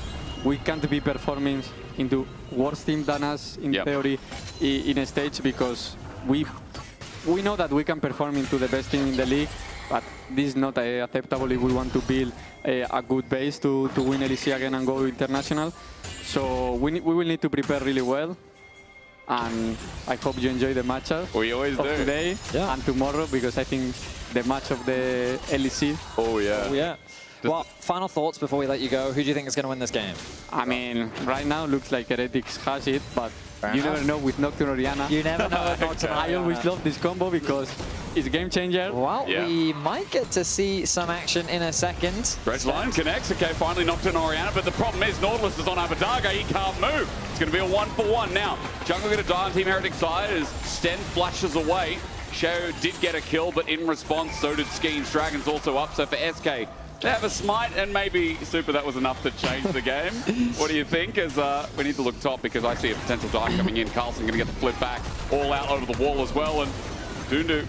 can't be performing into worse team than us in theory in a stage because we know that we can perform into the best team in the league. But this is not acceptable if we want to build a good base to win LEC again and go international. So we will need to prepare really well. And I hope you enjoy the matchup of today and tomorrow because I think the match of the LEC. Oh, yeah. Well, final thoughts before we let you go. Who do you think is going to win this game? I mean, right now looks like Heretics has it, but you never know with Nocturne Orianna. You never know with Nocturne Orianna. I always love this combo because it's a game changer. Well, we might get to see some action in a second. Red line connects. Okay, finally Nocturne Orianna, but the problem is Nautilus is on Abadaga. He can't move. It's going to be a 1-for-1 now. Jungle going to die on Team Heretics side as Sten flashes away. Shao did get a kill, but in response, so did Skeens. Dragon's also up, so for SK, they have a smite, and maybe, Super, that was enough to change the game. What do you think? As we need to look top because I see a potential die coming in. Carlson going to get the flip back all out over the wall as well. And Dudu.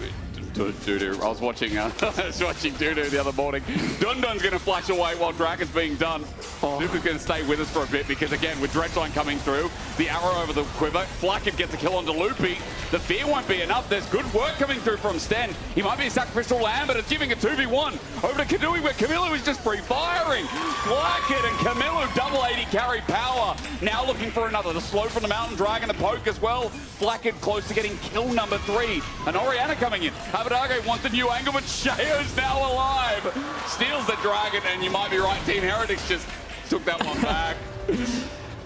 I was watching Dudu the other morning. Dundun's going to flash away while Dragon's being done. Super's going to stay with us for a bit because, again, with Dredgeline coming through, the arrow over the quiver, Flacket gets a kill onto Loopy. The fear won't be enough. There's good work coming through from Sten. He might be a sacrificial lamb, but it's giving a 2v1 over to Kadui, where Camilo is just free-firing. Flacket and Camilo double 80 carry power. Now looking for another. The slow from the Mountain Dragon, the poke as well. Flacket close to getting kill number 3. And Orianna coming in. Abadaga wants a new angle, but Shayo's now alive. Steals the Dragon, and you might be right, Team Heretics just took that one back.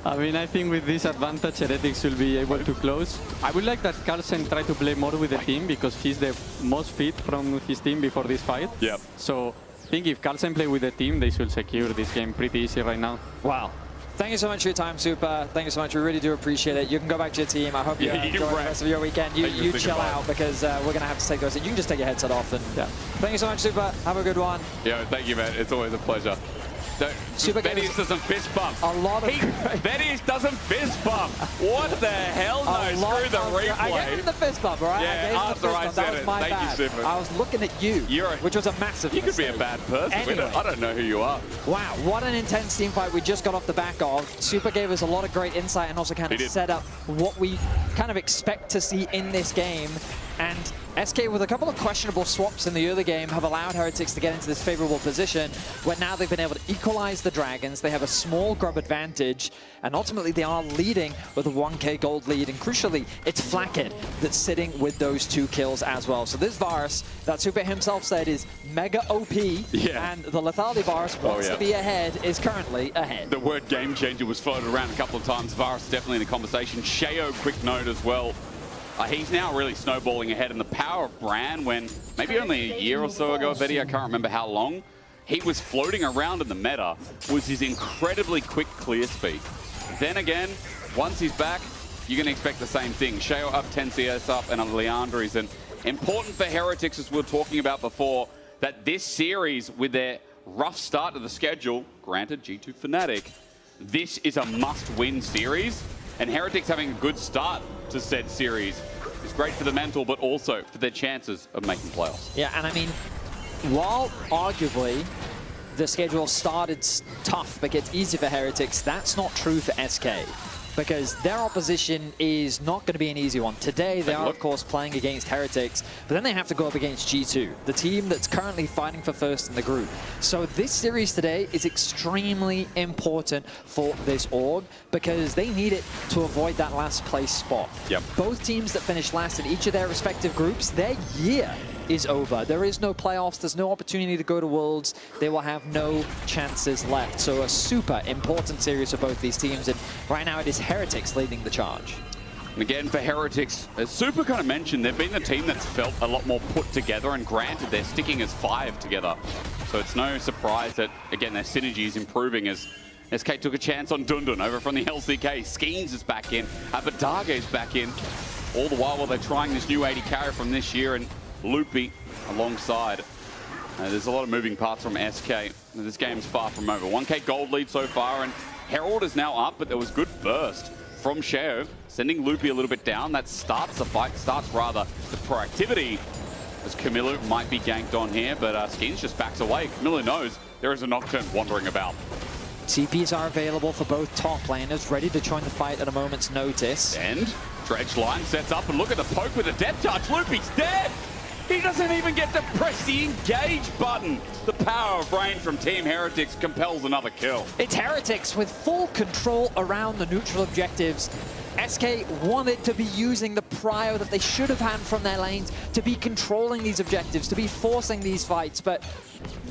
I mean, I think with this advantage, Heretics will be able to close. I would like that Carlsen try to play more with the team because he's the most fit from his team before this fight. So I think if Carlsen play with the team, they should secure this game pretty easy right now. Wow. Thank you so much for your time, Super. Thank you so much. We really do appreciate it. You can go back to your team. I hope you enjoy the rest of your weekend. You chill out because we're going to have to take those. You can just take your headset off. And Thank you so much, Super. Have a good one. Yeah, thank you, man. It's always a pleasure. Vedius doesn't fist bump. A lot of... Vedius doesn't fist bump. What the hell? No, screw the replay. I gave him the fist bump, all right? Yeah, after I said it. Thank you, Super. I was looking at you, which was a massive You could mistake. be a bad person. Anyway. I don't know who you are. Wow, what an intense team fight we just got off the back of. Super gave us a lot of great insight and also kind of set up what we kind of expect to see in this game. And SK, with a couple of questionable swaps in the early game, have allowed Heretics to get into this favorable position where now they've been able to equalize the Dragons. They have a small grub advantage, and ultimately they are leading with a 1k gold lead. And crucially, it's Flackett that's sitting with those 2 kills as well. So this Varus, that Super himself said, is mega OP, and the lethality Varus wants to be ahead, is currently ahead. The word game changer was floated around a couple of times. Varus definitely in the conversation. Sheo, quick note as well. He's now really snowballing ahead, and the power of Bran, when maybe only a year or so ago, Betty, I can't remember how long, he was floating around in the meta, was his incredibly quick clear speed. Then again, once he's back, you're going to expect the same thing. Sheo up 10 CS up, and Leandri's. And important for Heretics, as we were talking about before, that this series, with their rough start to the schedule, granted G2 Fnatic, this is a must-win series. And Heretics having a good start to said series is great for the mental, but also for their chances of making playoffs. Yeah, and I mean, while arguably the schedule started tough but gets easy for Heretics, that's not true for SK. Because their opposition is not going to be an easy one. Today, they are, of course, playing against Heretics, but then they have to go up against G2, the team that's currently fighting for first in the group. So this series today is extremely important for this org because they need it to avoid that last place spot. Both teams that finished last in each of their respective groups, their year is over. There is no playoffs, there's no opportunity to go to Worlds, they will have no chances left. So a super important series for both these teams, and right now it is Heretics leading the charge. And again, for Heretics, as Super kind of mentioned, they've been the team that's felt a lot more put together, and granted, they're sticking as 5 together. So it's no surprise that, again, their synergy is improving as SK took a chance on Dundun over from the LCK. Skeens is back in, Abadaga is back in, all the while they're trying this new 80 carry from this year, and Loopy alongside. There's a lot of moving parts from SK. This game's far from over. 1k gold lead so far, and Herald is now up, but there was good burst from Sheo, sending Loopy a little bit down. That starts the fight, the proactivity, as Camilo might be ganked on here, but Skins just backs away. Camilo knows there is a Nocturne wandering about. TPs are available for both top laners, ready to join the fight at a moment's notice. And Dredge line sets up, and look at the poke with a death touch. Loopy's dead! He doesn't even get to press the engage button. The power of range from Team Heretics compels another kill. It's Heretics with full control around the neutral objectives. SK wanted to be using the prio that they should have had from their lanes to be controlling these objectives, to be forcing these fights, but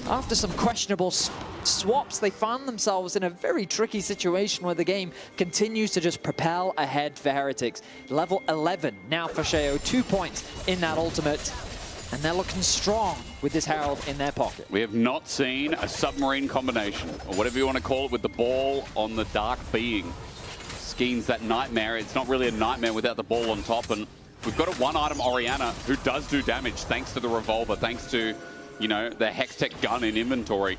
after some questionable swaps, they found themselves in a very tricky situation where the game continues to just propel ahead for Heretics. Level 11 now for Sheo, 2 points in that ultimate. And they're looking strong with this Herald in their pocket. We have not seen a submarine combination, or whatever you want to call it, with the ball on the Dark Being. Skeens that nightmare. It's not really a nightmare without the ball on top. And we've got a 1-item Orianna who does do damage thanks to the revolver, thanks to, you know, the Hextech gun in inventory.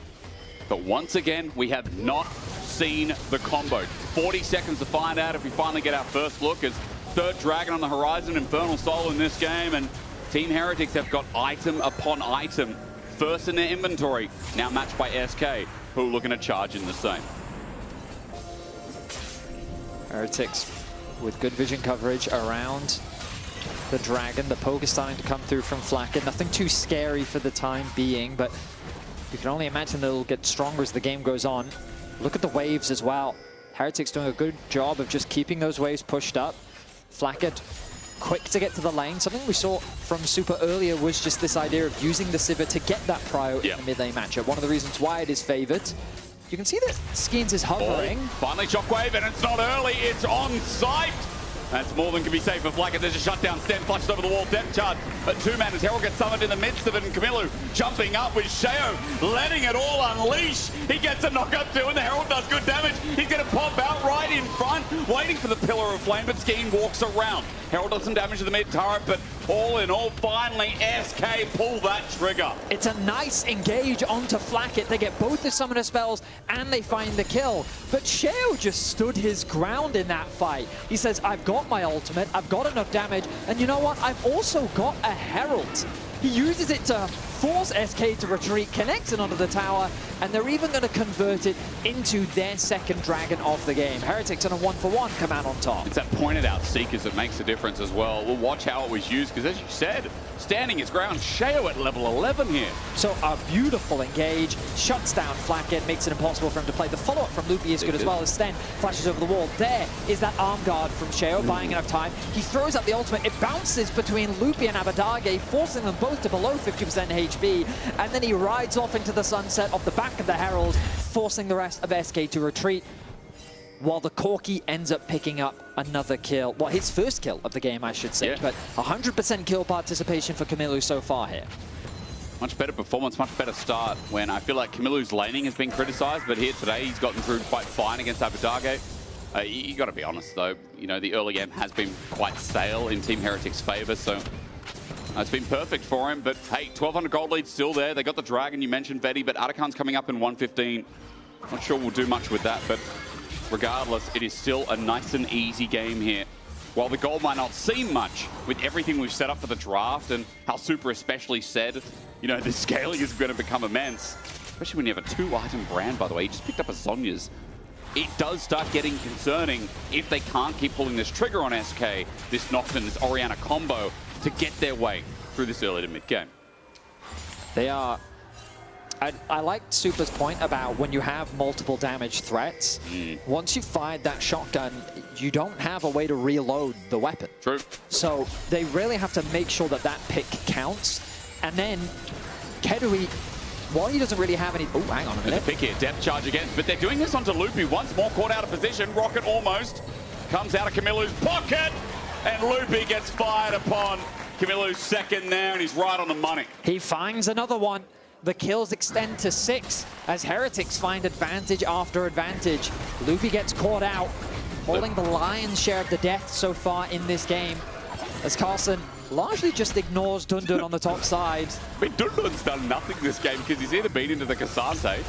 But once again, we have not seen the combo. 40 seconds to find out if we finally get our first look, as third Dragon on the horizon, Infernal Soul in this game, and Team Heretics have got item upon item first in their inventory, now matched by SK, who are looking to charge in the same. Heretics with good vision coverage around the Dragon. The poke is starting to come through from Flacken. Nothing too scary for the time being, but you can only imagine they'll get stronger as the game goes on. Look at the waves as well. Heretics doing a good job of just keeping those waves pushed up. Flacken quick to get to the lane. Something we saw from Super earlier was just this idea of using the Sivir to get that prio in the mid lane matchup. One of the reasons why it is favored. You can see that Skins is hovering. Finally Shockwave, and it's not early, it's on site. That's more than can be safe for Flacken. There's a shutdown, Sten flushed over the wall, depth charge. But 2-man as Herald gets summoned in the midst of it, and Camilo jumping up with Sheo, letting it all unleash. He gets a knockup too, and the Herald does good damage. He's going to pop out right in front, waiting for the Pillar of Flame, but Skeen walks around. Herald does some damage to the mid turret, but All in all, finally, SK pull that trigger. It's a nice engage onto Flacket. They get both the summoner spells and they find the kill. But Sheo just stood his ground in that fight. He says, I've got my ultimate, I've got enough damage, and you know what? I've also got a Herald. He uses it to force SK to retreat, connects it onto the tower, and they're even going to convert it into their second dragon of the game. Heretics on a 1-for-1 command on top. It's that pointed out Seekers that makes the difference as well. We'll watch how it was used, because as you said, standing his ground, Sheo at level 11 here. So a beautiful engage, shuts down Flacket, makes it impossible for him to play. The follow-up from Loopy is good as well as Sten flashes over the wall. There is that arm guard from Sheo, buying enough time. He throws out the ultimate. It bounces between Loopy and Abadage, forcing them both to below 50% HP, and then he rides off into the sunset off the back of the Herald, forcing the rest of SK to retreat, while the Corki ends up picking up another kill. Well, his first kill of the game, I should say, but 100% kill participation for Camilo so far here. Much better performance, much better start, when I feel like Camilo's laning has been criticized, but here today he's gotten through quite fine against Abadage. You got to be honest though, you know, the early game has been quite stale in Team Heretics' favor, so it's been perfect for him. But hey, 1,200 gold lead still there. They got the dragon, you mentioned Vedi, but Atakan's coming up in 115. Not sure we'll do much with that, but regardless, it is still a nice and easy game here. While the gold might not seem much, with everything we've set up for the draft and how Super especially said, you know, the scaling is going to become immense. Especially when you have a 2-item brand, by the way. He just picked up a Sonya's. It does start getting concerning if they can't keep pulling this trigger on SK, this Nocturne, this Orianna combo, to get their way through this early to mid game. They are... I like Super's point about when you have multiple damage threats, once you fired that shotgun, you don't have a way to reload the weapon. True. So they really have to make sure that that pick counts. And then Kedui, while he doesn't really have any... Oh, hang on a minute. There's a pick here, depth charge again, but they're doing this onto Loopy. Once more caught out of position. Rocket almost comes out of Camilo's pocket, and Loopy gets fired upon. Camilo's second there, and he's right on the money. He finds another one. The kills extend to 6 as Heretics find advantage after advantage. Loopy gets caught out, holding the lion's share of the death so far in this game, as Carlson largely just ignores Dundun on the top side. I mean, Dundun's done nothing this game because he's either been into the Cassante,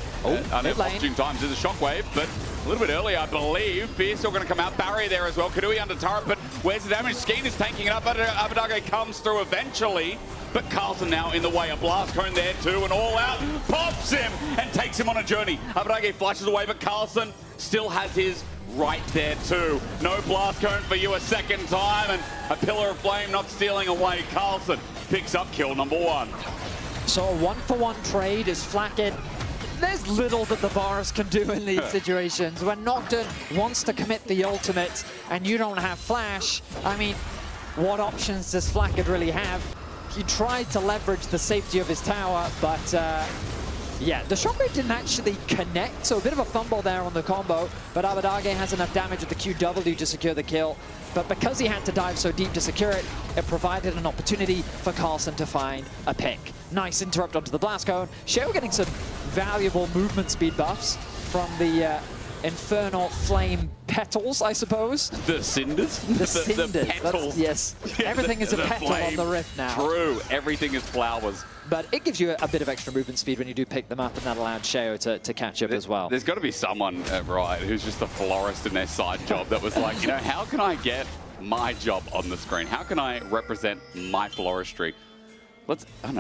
I know opportune times to the Shockwave, but a little bit earlier, I believe. Fierce still going to come out. Barrier there as well. Kadui under turret, but where's the damage? Skeen is tanking it up. Abadage comes through eventually, but Carlson now in the way. A blast cone there too, and all out pops him and takes him on a journey. Abadage flashes away, but Carlson still has his right there too. No blast cone for you a second time, and a pillar of flame not stealing away. Carlson picks up kill number 1. So a 1-for-1 trade is Flacket. There's little that the bars can do in these situations. When Nocturne wants to commit the ultimate and you don't have flash, I mean, what options does Flacket really have? He tried to leverage the safety of his tower, but yeah, the Shockwave didn't actually connect, so a bit of a fumble there on the combo, but Abadage has enough damage with the QW to secure the kill. But because he had to dive so deep to secure it, it provided an opportunity for Carlson to find a pick. Nice interrupt onto the blast cone. Sheo getting some valuable movement speed buffs from the Infernal Flame petals, I suppose. The cinders? The cinders. The petals. Yes. Everything is a petal on the rift now. True. Everything is flowers. But it gives you a bit of extra movement speed when you do pick them up, and that allowed Sheo to catch up as well. There's got to be someone, right, who's just a florist in their side job that was like, you know, how can I get my job on the screen? How can I represent my floristry? Let's add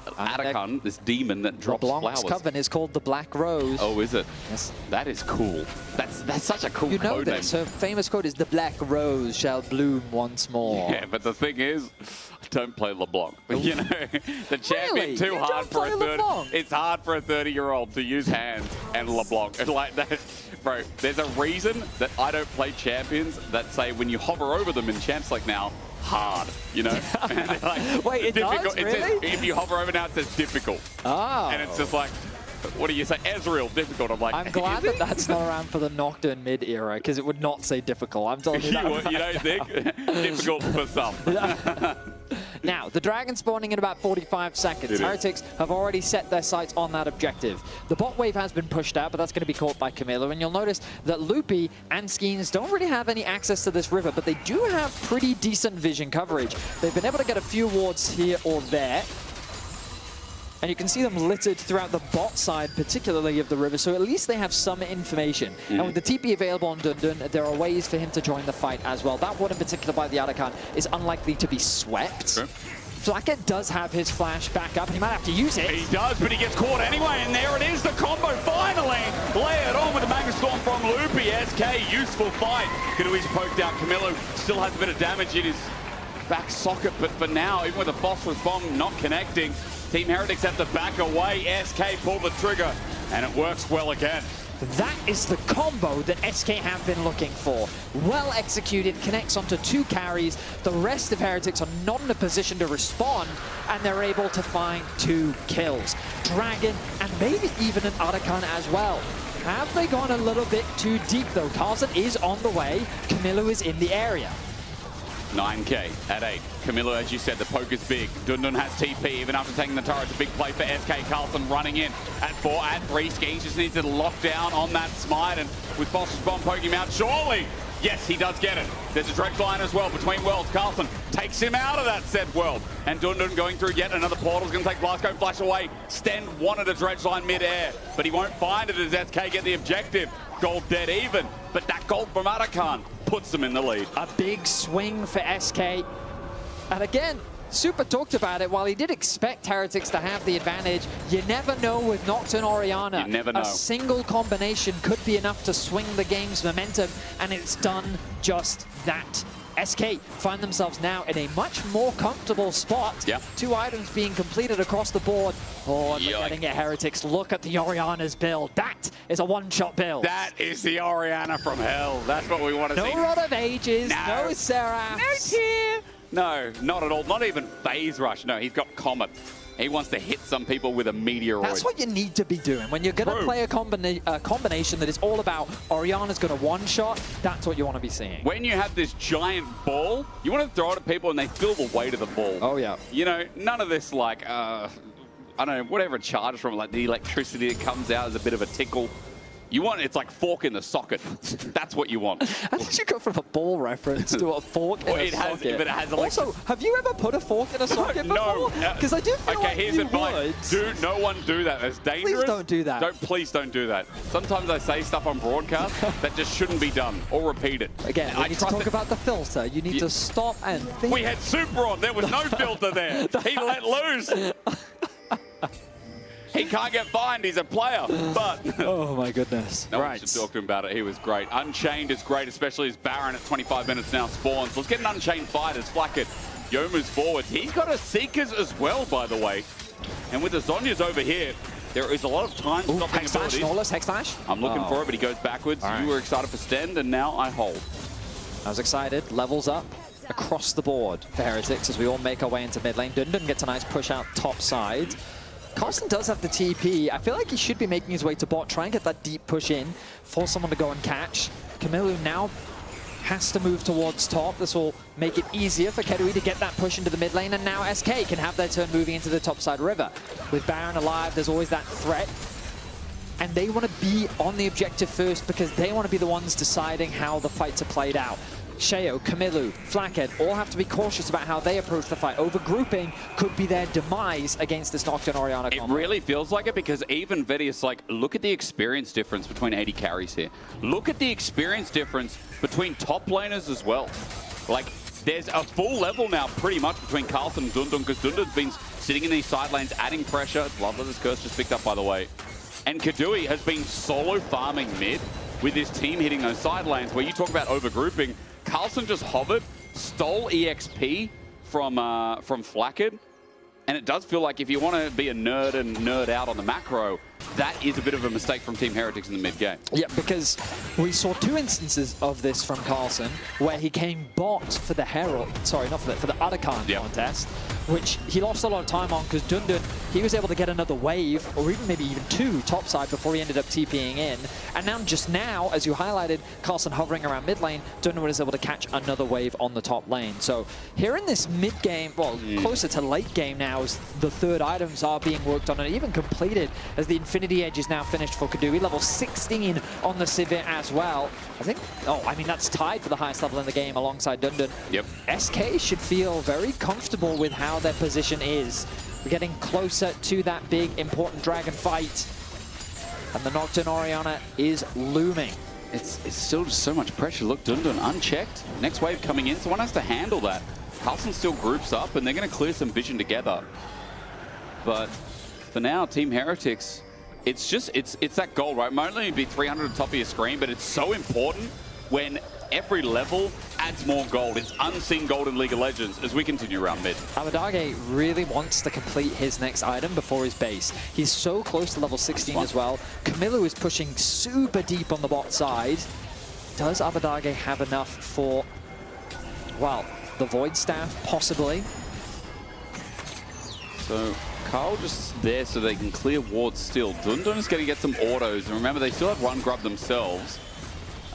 Atakan, this demon that drops LeBlanc's flowers. coven is called the Black Rose. Oh, is it? Yes. That is cool. That's such a cool You know code this. name. Her famous quote is, "The Black Rose shall bloom once more." Yeah, but the thing is, don't play LeBlanc. You know, the champion Really? too You hard don't for play a 30. LeBlanc? It's hard for a 30-year-old to use hands and LeBlanc. It's like that, bro. There's a reason that I don't play champions that say when you hover over them in champs like now, hard, you know? Like, wait, it difficult. does? It says, Really? if you hover over now, it says difficult. Oh. And it's just like, what do you say? Ezreal, difficult. I'm like, I'm glad that that's not around for the Nocturne mid era, because it would not say difficult. I'm telling you that. You don't think? Difficult for some. Now, the Dragon spawning in about 45 seconds. Heretics have already set their sights on that objective. The bot wave has been pushed out, but that's going to be caught by Camilo. And you'll notice that Loopy and Skeens don't really have any access to this river, but they do have pretty decent vision coverage. They've been able to get a few wards here or there. And you can see them littered throughout the bot side, particularly of the river, so at least they have some information. And with the TP available on Dundun, there are ways for him to join the fight as well. That one in particular by the Arakan is unlikely to be swept. Flacket does have his flash back up, and he might have to use it. He does, but he gets caught anyway, and there it is, the combo finally layered on with the Magma Storm from Loopy. SK, useful fight. Kadui's poked out. Camilo still has a bit of damage in his back socket, but for now, even with the phosphorus bomb not connecting, Team Heretics have to back away. SK pull the trigger, and it works well again. That is the combo that SK have been looking for. Well executed, connects onto 2 carries. The rest of Heretics are not in a position to respond, and they're able to find 2 kills. Dragon, and maybe even an Arakan as well. Have they gone a little bit too deep though? Carlson is on the way. Camilo is in the area. 9k at 8. Camilo, as you said, the poke is big. Dundun has TP even after taking the turret. It's a big play for SK. Carlson running in at 4, at 3. Skeens just needs to lock down on that smite, and with Foster's bomb poking him out, surely. Yes, he does get it. There's a dredge line as well between worlds. Carlson takes him out of that said world. And Dundun going through yet another portal is going to take Blasco flash away. Sten wanted a dredge line mid-air, but he won't find it as SK get the objective. Gold dead even, but that gold from Arakan puts them in the lead. A big swing for SK. And again, Super talked about it. While he did expect Heretics to have the advantage, you never know with Nocturne Orianna. You never know. A single combination could be enough to swing the game's momentum, and it's done just that. SK find themselves now in a much more comfortable spot. Yeah. 2 items being completed across the board. Oh, and we're getting it, Heretics. Look at the Orianna's build. That is a one-shot build. That is the Orianna from hell. That's what we want to see. No Rod of Ages, no Seraph. No Tear. No, not at all. Not even Phase Rush. No, he's got Comet. He wants to hit some people with a meteoroid. That's what you need to be doing. When you're going to play a combination that is all about Orianna's going to one-shot, that's what you want to be seeing. When you have this giant ball, you want to throw it at people and they feel the weight of the ball. Oh, yeah. You know, none of this like, I don't know, whatever it charges from, like the electricity that comes out is a bit of a tickle. You want, it's like fork in the socket. That's what you want. How did you go from a ball reference to a fork in a socket? But it has also, have you ever put a fork in a socket before? Because I do feel like here's advice. No one do that. That's dangerous. Please don't do that. Please don't do that. Sometimes I say stuff on broadcast that just shouldn't be done, or repeat it. Again, we need to talk about the filter. You need to stop and think. We had Super on. There was no filter there. He let loose. He can't get fined, he's a player, but... Oh my goodness. No one should talk to him about it, he was great. Unchained is great, especially as Baron at 25 minutes now spawns. So let's get an Unchained fight as Flacket Yomu's forward. He's got a Seekers as well, by the way. And with the Zhonya's over here, there is a lot of time stopping abilities. Norless, Hex Flash. I'm looking for it, but he goes backwards. You were excited for Stend, and now I hold. I was excited. Levels up across the board for Heretics as we all make our way into mid lane. Dundun gets a nice push out top side. Carlson does have the TP. I feel like he should be making his way to bot, try and get that deep push in, force someone to go and catch. Camilo now has to move towards top. This will make it easier for Kedui to get that push into the mid lane, and now SK can have their turn moving into the top side river. With Baron alive, there's always that threat. And they want to be on the objective first because they want to be the ones deciding how the fights are played out. Sheo, Camilo, Flackhead all have to be cautious about how they approach the fight. Overgrouping could be their demise against this Nocturne Orianna combo. It really feels like it because even Vedius, like, look at the experience difference between 80 carries here. Look at the experience difference between top laners as well. Like, there's a full level now pretty much between Carlson and Dundun because Dundun's been sitting in these side lanes, adding pressure. Love that this curse just picked up, by the way. And Kadui has been solo farming mid with his team hitting those side lanes where you talk about overgrouping. Carlson just hovered, stole EXP from Flacked, and it does feel like if you want to be a nerd and nerd out on the macro, that is a bit of a mistake from Team Heretics in the mid game. Yeah, because we saw 2 instances of this from Carlson, where he came bot for the Herald, sorry, not for the Arakan contest, which he lost a lot of time on because Dundun, he was able to get another wave, or maybe even two topside before he ended up TPing in. And now, just now, as you highlighted, Carlson hovering around mid lane, Dundun was able to catch another wave on the top lane. So here in this mid game, well, closer to late game now, as the third items are being worked on and even completed, as the Infinity Edge is now finished for Kadui, level 16 on the Sivir as well. I think, I mean, that's tied for the highest level in the game alongside Dundun. Yep. SK should feel very comfortable with how their position is. We're getting closer to that big, important dragon fight. And the Nocturne Orianna is looming. It's still just so much pressure. Look, Dundun unchecked. Next wave coming in. Someone has to handle that. Carlson still groups up, and they're going to clear some vision together. But for now, Team Heretics, it's that gold, right? It might only be 300 on top of your screen, but it's so important when every level adds more gold. It's unseen gold in League of Legends as we continue around mid. Abadage really wants to complete his next item before his base. He's so close to level 16 as well. Camilo is pushing super deep on the bot side. Does Abadage have enough for, well, the Void Staff, possibly? So Carl just there so they can clear wards still. Dundun is going to get some autos. And remember, they still have one grub themselves.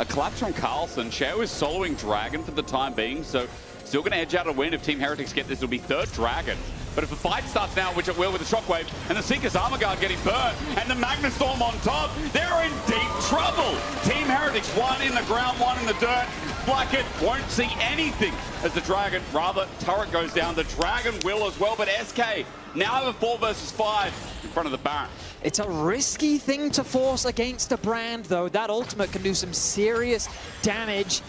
A collapse from Carlson. Shao is soloing Dragon for the time being, so still going to edge out a win if Team Heretics get this. It'll be third Dragon. But if the fight starts now, which it will with the Shockwave, and the Seeker's Armor Guard getting burnt, and the Magna Storm on top, they're in deep trouble. Team Heretics, one in the ground, one in the dirt. Blackett won't see anything as the Dragon, rather, turret goes down. The Dragon will as well, but SK now have a 4 versus 5 in front of the Baron. It's a risky thing to force against a brand, though. That ultimate can do some serious damage.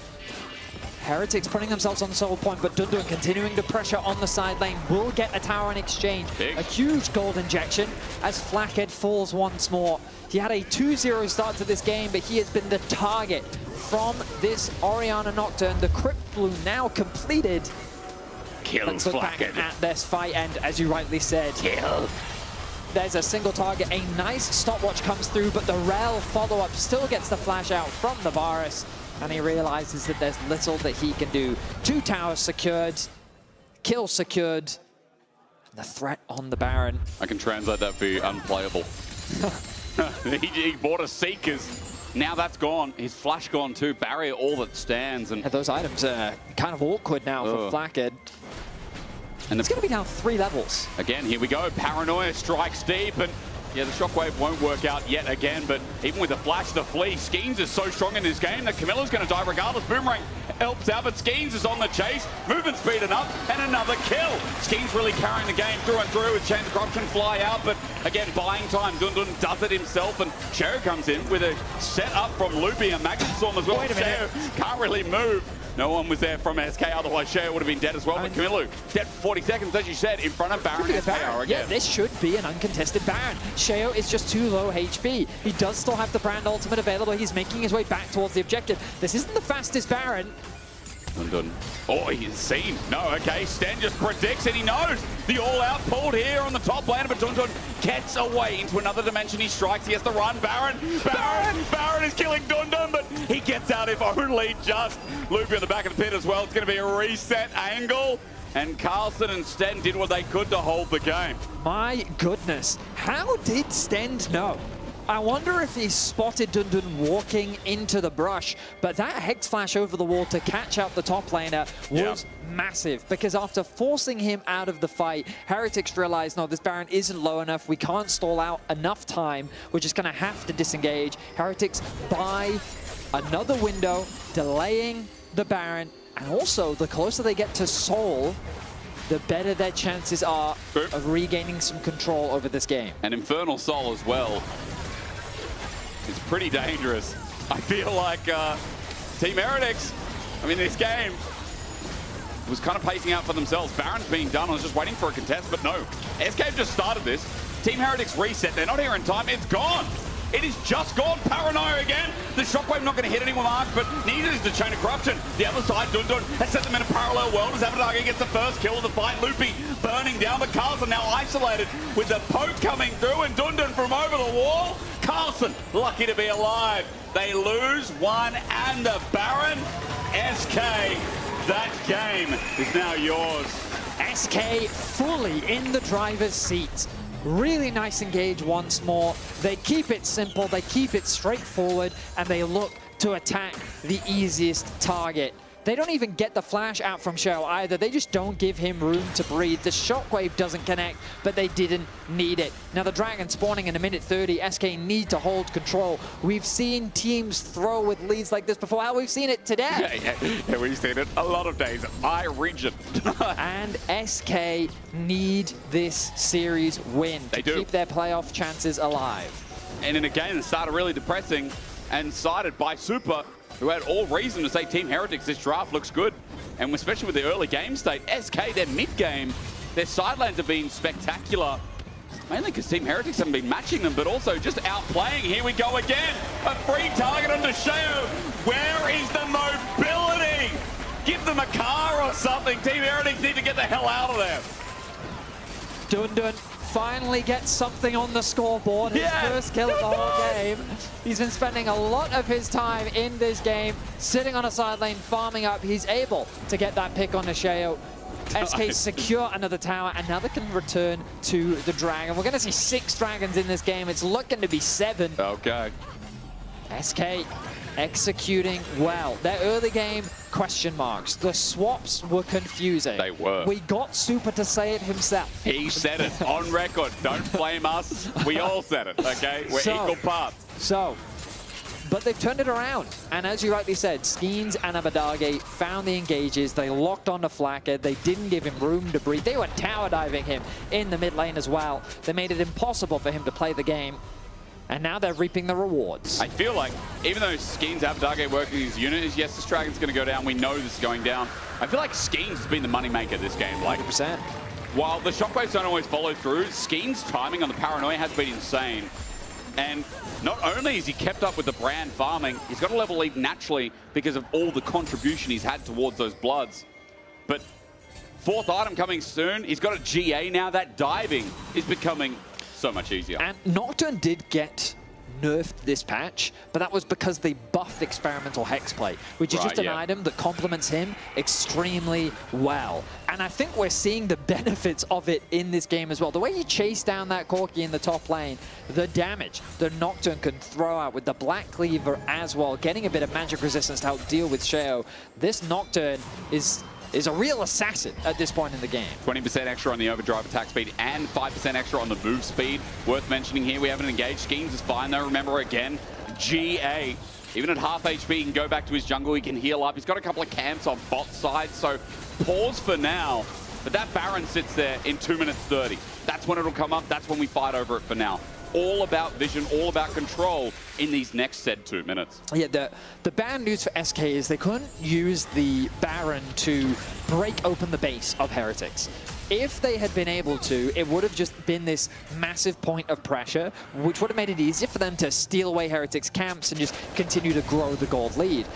Heretics putting themselves on the solo point, but Dundun continuing to pressure on the side lane will get a tower in exchange. Big. A huge gold injection as Flackhead falls once more. He had a 2-0 start to this game, but he has been the target from this Orianna Nocturne. The Crypt Bloom now completed. Kills Let's look Flackhead. back at this fight, and as you rightly said, Kill. There's a single target. A nice stopwatch comes through, but the Rel follow-up still gets the flash out from the Varus, and he realizes that there's little that he can do. 2 towers secured, kill secured, and the threat on the Baron. I can translate that for you, unplayable. he bought a Seekers. Now that's gone. His flash gone too. Barrier all that stands. And those items are kind of awkward now for Flackhead. And it's going to be down 3 levels. Again, here we go. Paranoia strikes deep, and yeah, the Shockwave won't work out yet again, but even with the flash, the flee, Skeens is so strong in this game that Camilla's going to die regardless. Boomerang helps out, but Skeens is on the chase. Movement speed enough, and another kill. Skeens really carrying the game through and through with Chain of Corruption fly out, but again, buying time. Dundun does it himself, and Shao comes in with a set up from Loopy and Magnet Storm as well. Wait a minute. Shao can't really move. No one was there from SK, otherwise Shao would have been dead as well. But Camilo, dead for 40 seconds, as you said, in front of Baron and SK again. Yeah, this should be an uncontested Baron. Shao is just too low HP. He does still have the brand ultimate available. He's making his way back towards the objective. This isn't the fastest Baron. Dundun. Oh, he's seen. No, okay. Sten just predicts and he knows. The all-out pulled here on the top lane, but Dundun gets away into another dimension. He strikes. He has to run. Baron is killing Dundun, but he gets out if only just. Loopy on the back of the pit as well. It's going to be a reset angle. And Carlson and Sten did what they could to hold the game. My goodness. How did Sten know? I wonder if he spotted Dundun walking into the brush, but that Hex Flash over the wall to catch out the top laner was massive, because after forcing him out of the fight, Heretics realized, no, this Baron isn't low enough, we can't stall out enough time, we're just gonna have to disengage. Heretics buy another window, delaying the Baron, and also the closer they get to Soul, the better their chances are of regaining some control over this game. And Infernal Soul as well. It's pretty dangerous. I feel like Team Heretics, I mean, this game was kind of pacing out for themselves. Baron's being done. I was just waiting for a contest, but no. SK have just started this. Team Heretics reset. They're not here in time. It's gone. It is just gone. Paranoia again. The Shockwave not going to hit anyone with Arc, but neither is the Chain of Corruption. The other side, Dundun has set them in a parallel world as Abadage gets the first kill of the fight. Loopy burning down, but Carlson now isolated with the poke coming through, and Dundun from over the wall. Carlson lucky to be alive. They lose one and the Baron. SK That game is now yours. SK fully in the driver's seat. Really nice engage once more. They keep it simple, they keep it straightforward, and they look to attack the easiest target. They don't even get the flash out from Shell either. They just don't give him room to breathe. The shockwave doesn't connect, but they didn't need it. Now the Dragon spawning in a minute 30. SK need to hold control. We've seen teams throw with leads like this before. Hell, we've seen it today. Yeah, we've seen it a lot of days. I region. And SK need this series win to keep their playoff chances alive. And in a game that started really depressing and sided by Super, who had all reason to say Team Heretics, this draft looks good. And especially with the early game state, SK, their mid-game, their side lanes have been spectacular. Mainly because Team Heretics haven't been matching them, but also just outplaying. Here we go again. A free target on Desheo. Where is the mobility? Give them a car or something. Team Heretics need to get the hell out of there. Dundun finally gets something on the scoreboard. His first kill of the whole game. He's been spending a lot of his time in this game, sitting on a side lane, farming up. He's able to get that pick on Desheo. SK secure another tower, and now they can return to the Dragon. We're going to see 6 Dragons in this game. It's looking to be 7. Okay. SK executing well. Their early game, question marks. The swaps were confusing. They were. We got Super to say it himself. He said it on record. Don't blame us. We all said it, okay? We're equal parts. But they've turned it around. And as you rightly said, Skeens and Abadage found the engages. They locked onto Flacker. They didn't give him room to breathe. They were tower diving him in the mid lane as well. They made it impossible for him to play the game. And now they're reaping the rewards. I feel like, even though Skeens Abadage working his unit is, yes, this Dragon's going to go down. We know this is going down. I feel like Skeens has been the moneymaker this game. Like, 100%. While the shockwaves don't always follow through, Skeens' timing on the paranoia has been insane. And not only has he kept up with the brand farming, he's got a level lead naturally because of all the contribution he's had towards those bloods. But 4th item coming soon. He's got a GA now. That diving is becoming so much easier. And Nocturne did get nerfed this patch, but that was because they buffed Experimental Hexplay, which is just an item that complements him extremely well. And I think we're seeing the benefits of it in this game as well. The way you chase down that Corki in the top lane, the damage the Nocturne can throw out with the Black Cleaver as well, getting a bit of magic resistance to help deal with Sheo. This Nocturne is a real assassin at this point in the game. 20% extra on the overdrive attack speed and 5% extra on the move speed. Worth mentioning here, we haven't engaged. Skeens is fine though, remember again, GA. Even at half HP, he can go back to his jungle, he can heal up. He's got a couple of camps on bot side, so pause for now. But that Baron sits there in 2 minutes 30. That's when it'll come up, that's when we fight over it for now. All about vision, all about control in these next said 2 minutes. Yeah, the bad news for SK is they couldn't use the Baron to break open the base of Heretics. If they had been able to, it would have just been this massive point of pressure, which would have made it easier for them to steal away Heretics' camps and just continue to grow the gold lead.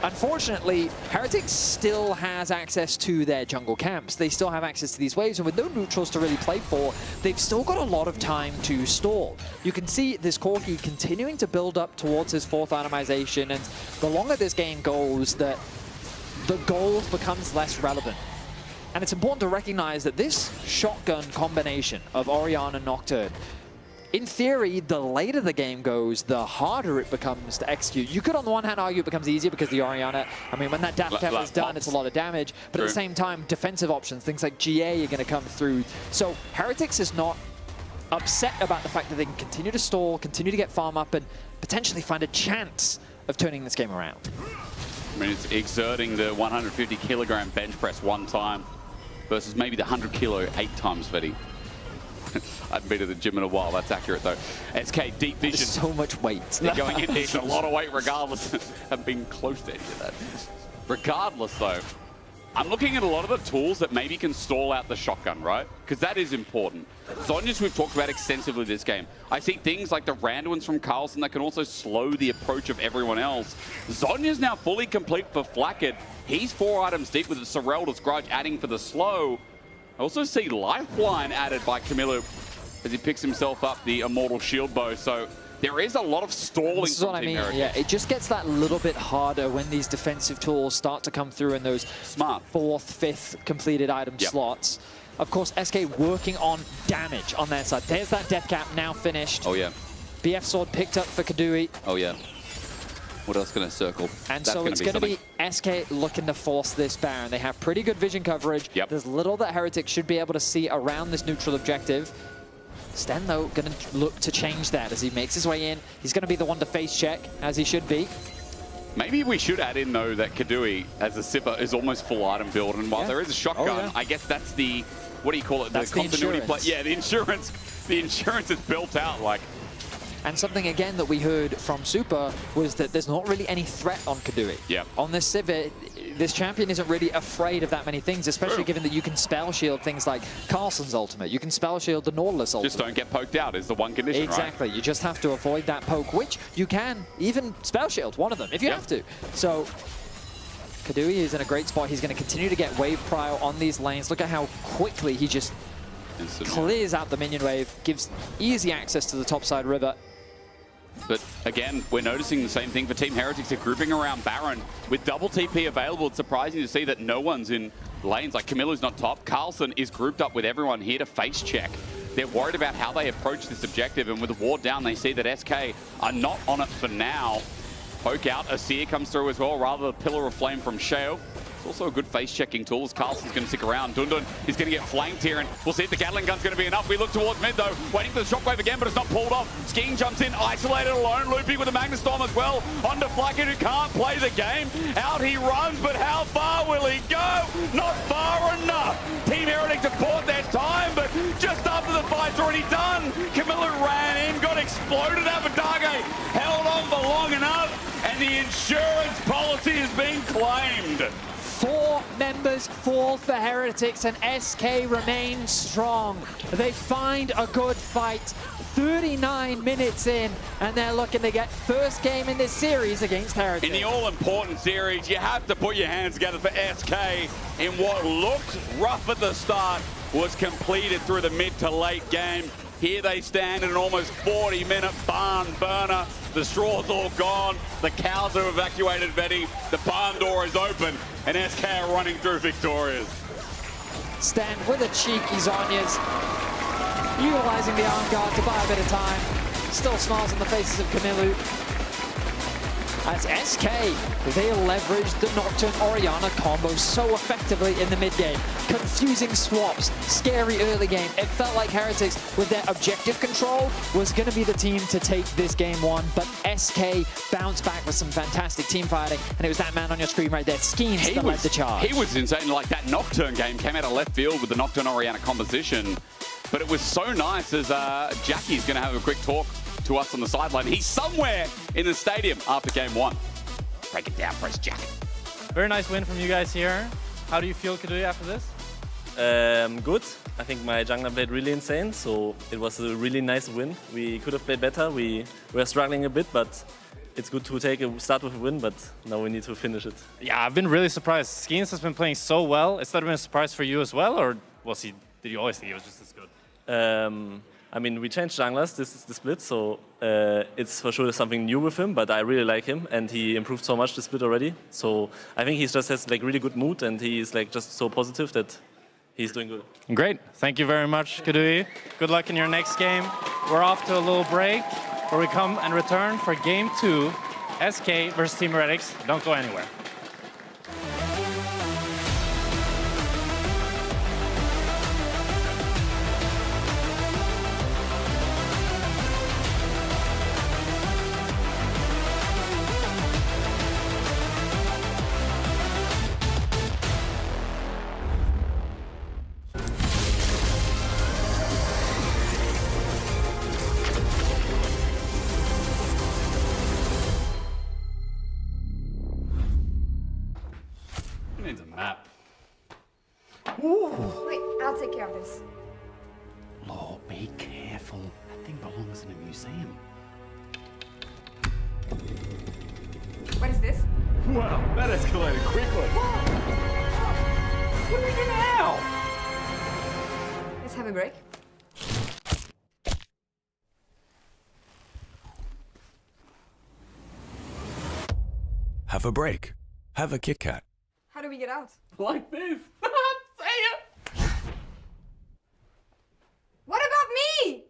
Unfortunately, Heretics still has access to their jungle camps. They still have access to these waves, and with no neutrals to really play for, they've still got a lot of time to stall. You can see this Corki continuing to build up towards his 4th itemization, and the longer this game goes, the gold becomes less relevant. And it's important to recognize that this shotgun combination of Orianna and Nocturne, in theory, the later the game goes, the harder it becomes to execute. You could, on the one hand, argue it becomes easier because the Orianna, I mean, when that dash attack is done, it's a lot of damage. But at the same time, defensive options, things like GA are going to come through. So Heretics is not upset about the fact that they can continue to stall, continue to get farm up, and potentially find a chance of turning this game around. I mean, it's exerting the 150 kilogram bench press 1 time versus maybe the 100 kilo 8 times, Vetty. I haven't been to the gym in a while, that's accurate though. SK, deep vision. There's so much weight. They're going in, it's a lot of weight regardless. Haven't been close to any of that. Regardless though, I'm looking at a lot of the tools that maybe can stall out the shotgun, right? Because that is important. Zhonya's we've talked about extensively this game. I see things like the Randuins from Carlson that can also slow the approach of everyone else. Zhonya's now fully complete for Flackett. He's 4 items deep with the Sorelda's Grudge adding for the slow. I also see Lifeline added by Camilo as he picks himself up the Immortal Shield Bow. So there is a lot of stalling. This is what I mean. Yeah, it just gets that little bit harder when these defensive tools start to come through in those fourth, fifth completed item slots. Of course, SK working on damage on their side. There's that death cap now finished. Oh, yeah. BF sword picked up for Kadui. Oh, yeah. What else going to circle? And That's so it's going to be SK looking to force this Baron. They have pretty good vision coverage. Yep. There's little that Heretics should be able to see around this neutral objective. Sten, though, going to look to change that as he makes his way in. He's going to be the one to face check, as he should be. Maybe we should add in, though, that Kadui, as a Sipper, is almost full item build. And while there is a shotgun, I guess that's the, what do you call it? That's the continuity play. Yeah, the insurance. The insurance is built out, like. And something, again, that we heard from Super was that there's not really any threat on Kadui. Yeah. On this Civ, this champion isn't really afraid of that many things, especially given that you can spell shield things like Carlson's ultimate. You can spell shield the Nautilus ultimate. Just don't get poked out is the one condition, exactly. Right? You just have to avoid that poke, which you can even spell shield, one of them, if you have to. So Kadui is in a great spot. He's going to continue to get wave prio on these lanes. Look at how quickly he just clears out the minion wave, gives easy access to the topside river. But again, we're noticing the same thing for Team Heretics. They're grouping around Baron. With double TP available, it's surprising to see that no one's in lanes. Like Camillo's not top. Carlson is grouped up with everyone here to face check. They're worried about how they approach this objective, and with the ward down, they see that SK are not on it for now. Poke out, a Seer comes through as well, rather a Pillar of Flame from Sheo. It's also a good face-checking tool as Carlson's going to stick around. Dundun is going to get flanked here, and we'll see if the Gatling gun's going to be enough. We look towards mid, though, waiting for the shockwave again, but it's not pulled off. Skiing jumps in, isolated alone. Loopy with a Magnastorm as well. Onto Flacken, who can't play the game. Out he runs, but how far will he go? Not far enough. Team Heretics have bought their time, but just after the fight's already done, Camilla ran in, got exploded. Abadage held on for long enough, and the insurance policy is being claimed. 4 members fall for Heretics, and SK remains strong. They find a good fight 39 minutes in, and they're looking to get first game in this series against Heretics. In the all-important series, you have to put your hands together for SK in what looked rough at the start, was completed through the mid to late game. Here they stand in an almost 40-minute barn burner. The straw's all gone. The cows have evacuated Vetty. The barn door is open, and SK are running through victorious. Stan with a cheeky Zhonya's, utilizing the arm guard to buy a bit of time. Still smiles on the faces of Camillo. As SK, they leveraged the Nocturne Orianna combo so effectively in the mid-game. Confusing swaps, scary early game. It felt like Heretics, with their objective control, was going to be the team to take this game one, but SK bounced back with some fantastic team fighting, and it was that man on your screen right there, Skeens, that led the charge. He was insane. Like, that Nocturne game came out of left field with the Nocturne Orianna composition, but it was so nice as Jackie's going to have a quick talk to us on the sideline. He's somewhere in the stadium after game one. Break it down for us, Jack. Very nice win from you guys here. How do you feel, Kadui, after this? Good. I think my jungler played really insane, so it was a really nice win. We could have played better. We were struggling a bit, but it's good to start with a win, but now we need to finish it. Yeah, I've been really surprised. Skeens has been playing so well. Has that been a surprise for you as well, or did you always think he was just as good? I mean, we changed junglers, this is the split, so it's for sure something new with him, but I really like him, and he improved so much the split already. So I think he just has like really good mood, and he's like just so positive that he's doing good. Great. Thank you very much, Kadui. Good luck in your next game. We're off to a little break, where we come and return for game 2, SK versus Team Heretics. Don't go anywhere. Needs a map. Wait, I'll take care of this. Lord, be careful. That thing belongs in a museum. What is this? Wow, that escalated quickly. What do we do now? Let's have a break. Have a break. Have a Kit Kat. How do we get out? Like this. Say it. What about me?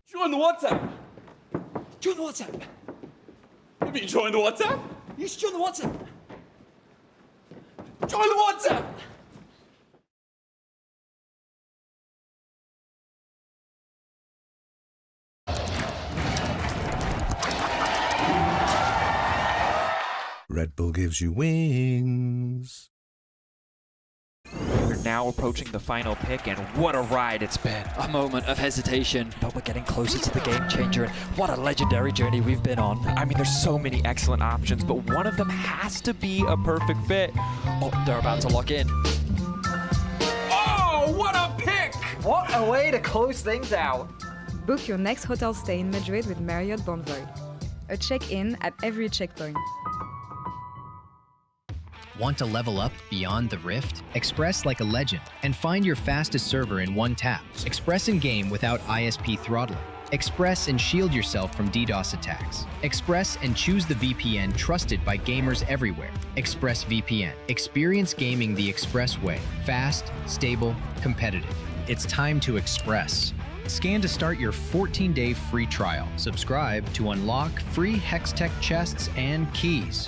Join the WhatsApp. Join the WhatsApp. Have you joined the WhatsApp? You should join the WhatsApp. Join the WhatsApp. Red Bull gives you wings. We're now approaching the final pick, and what a ride it's been. A moment of hesitation, but we're getting closer to the game changer, and what a legendary journey we've been on. I mean, there's so many excellent options, but one of them has to be a perfect fit. Oh, they're about to lock in. Oh, what a pick! What a way to close things out. Book your next hotel stay in Madrid with Marriott Bonvoy. A check-in at every checkpoint. Want to level up beyond the Rift? Express like a legend and find your fastest server in one tap. Express in game without ISP throttling. Express and shield yourself from DDoS attacks. Express and choose the VPN trusted by gamers everywhere. Express VPN. Experience gaming the Express way. Fast, stable, competitive. It's time to Express. Scan to start your 14-day free trial. Subscribe to unlock free Hextech chests and keys.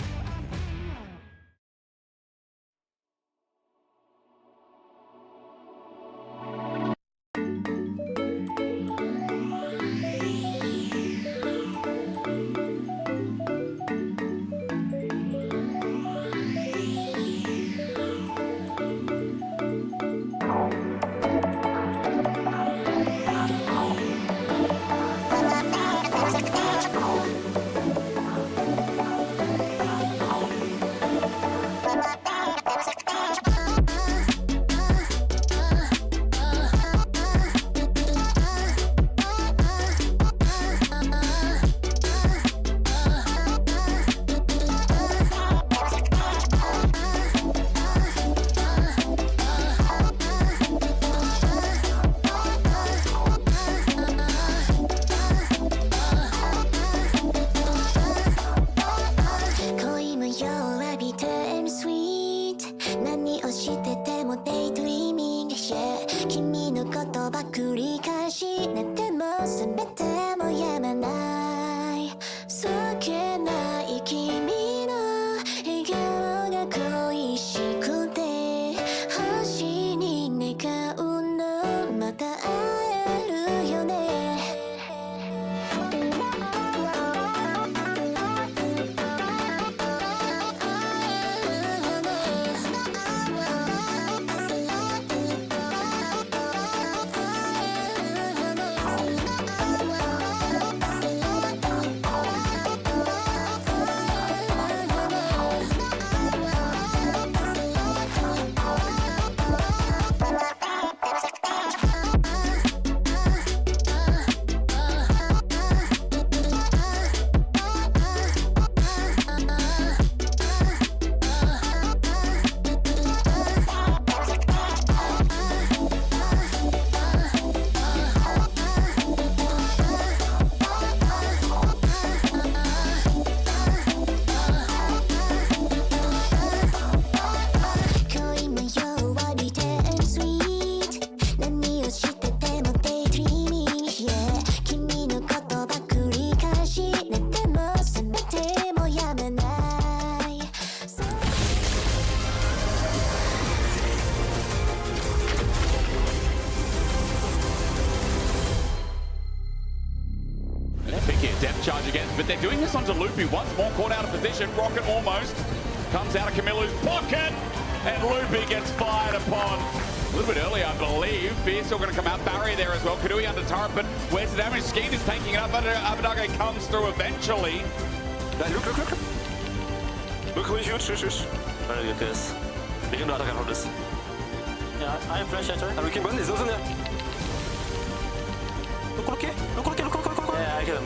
Charge again, but they're doing this onto Loopy. Once more caught out of position. Rocket almost comes out of Camillo's pocket, and Loopy gets fired upon a little bit early, I believe. Beer's still going to come out. Barrier there as well. Kadui under turret, but where's the damage? Skeen is taking it up, but Abadage comes through eventually. Look. Look who you choose. Very good, guys. We can do attack from this. Yeah, I am flash shatter. And we can burn this, doesn't it? Look. Yeah, I kill him.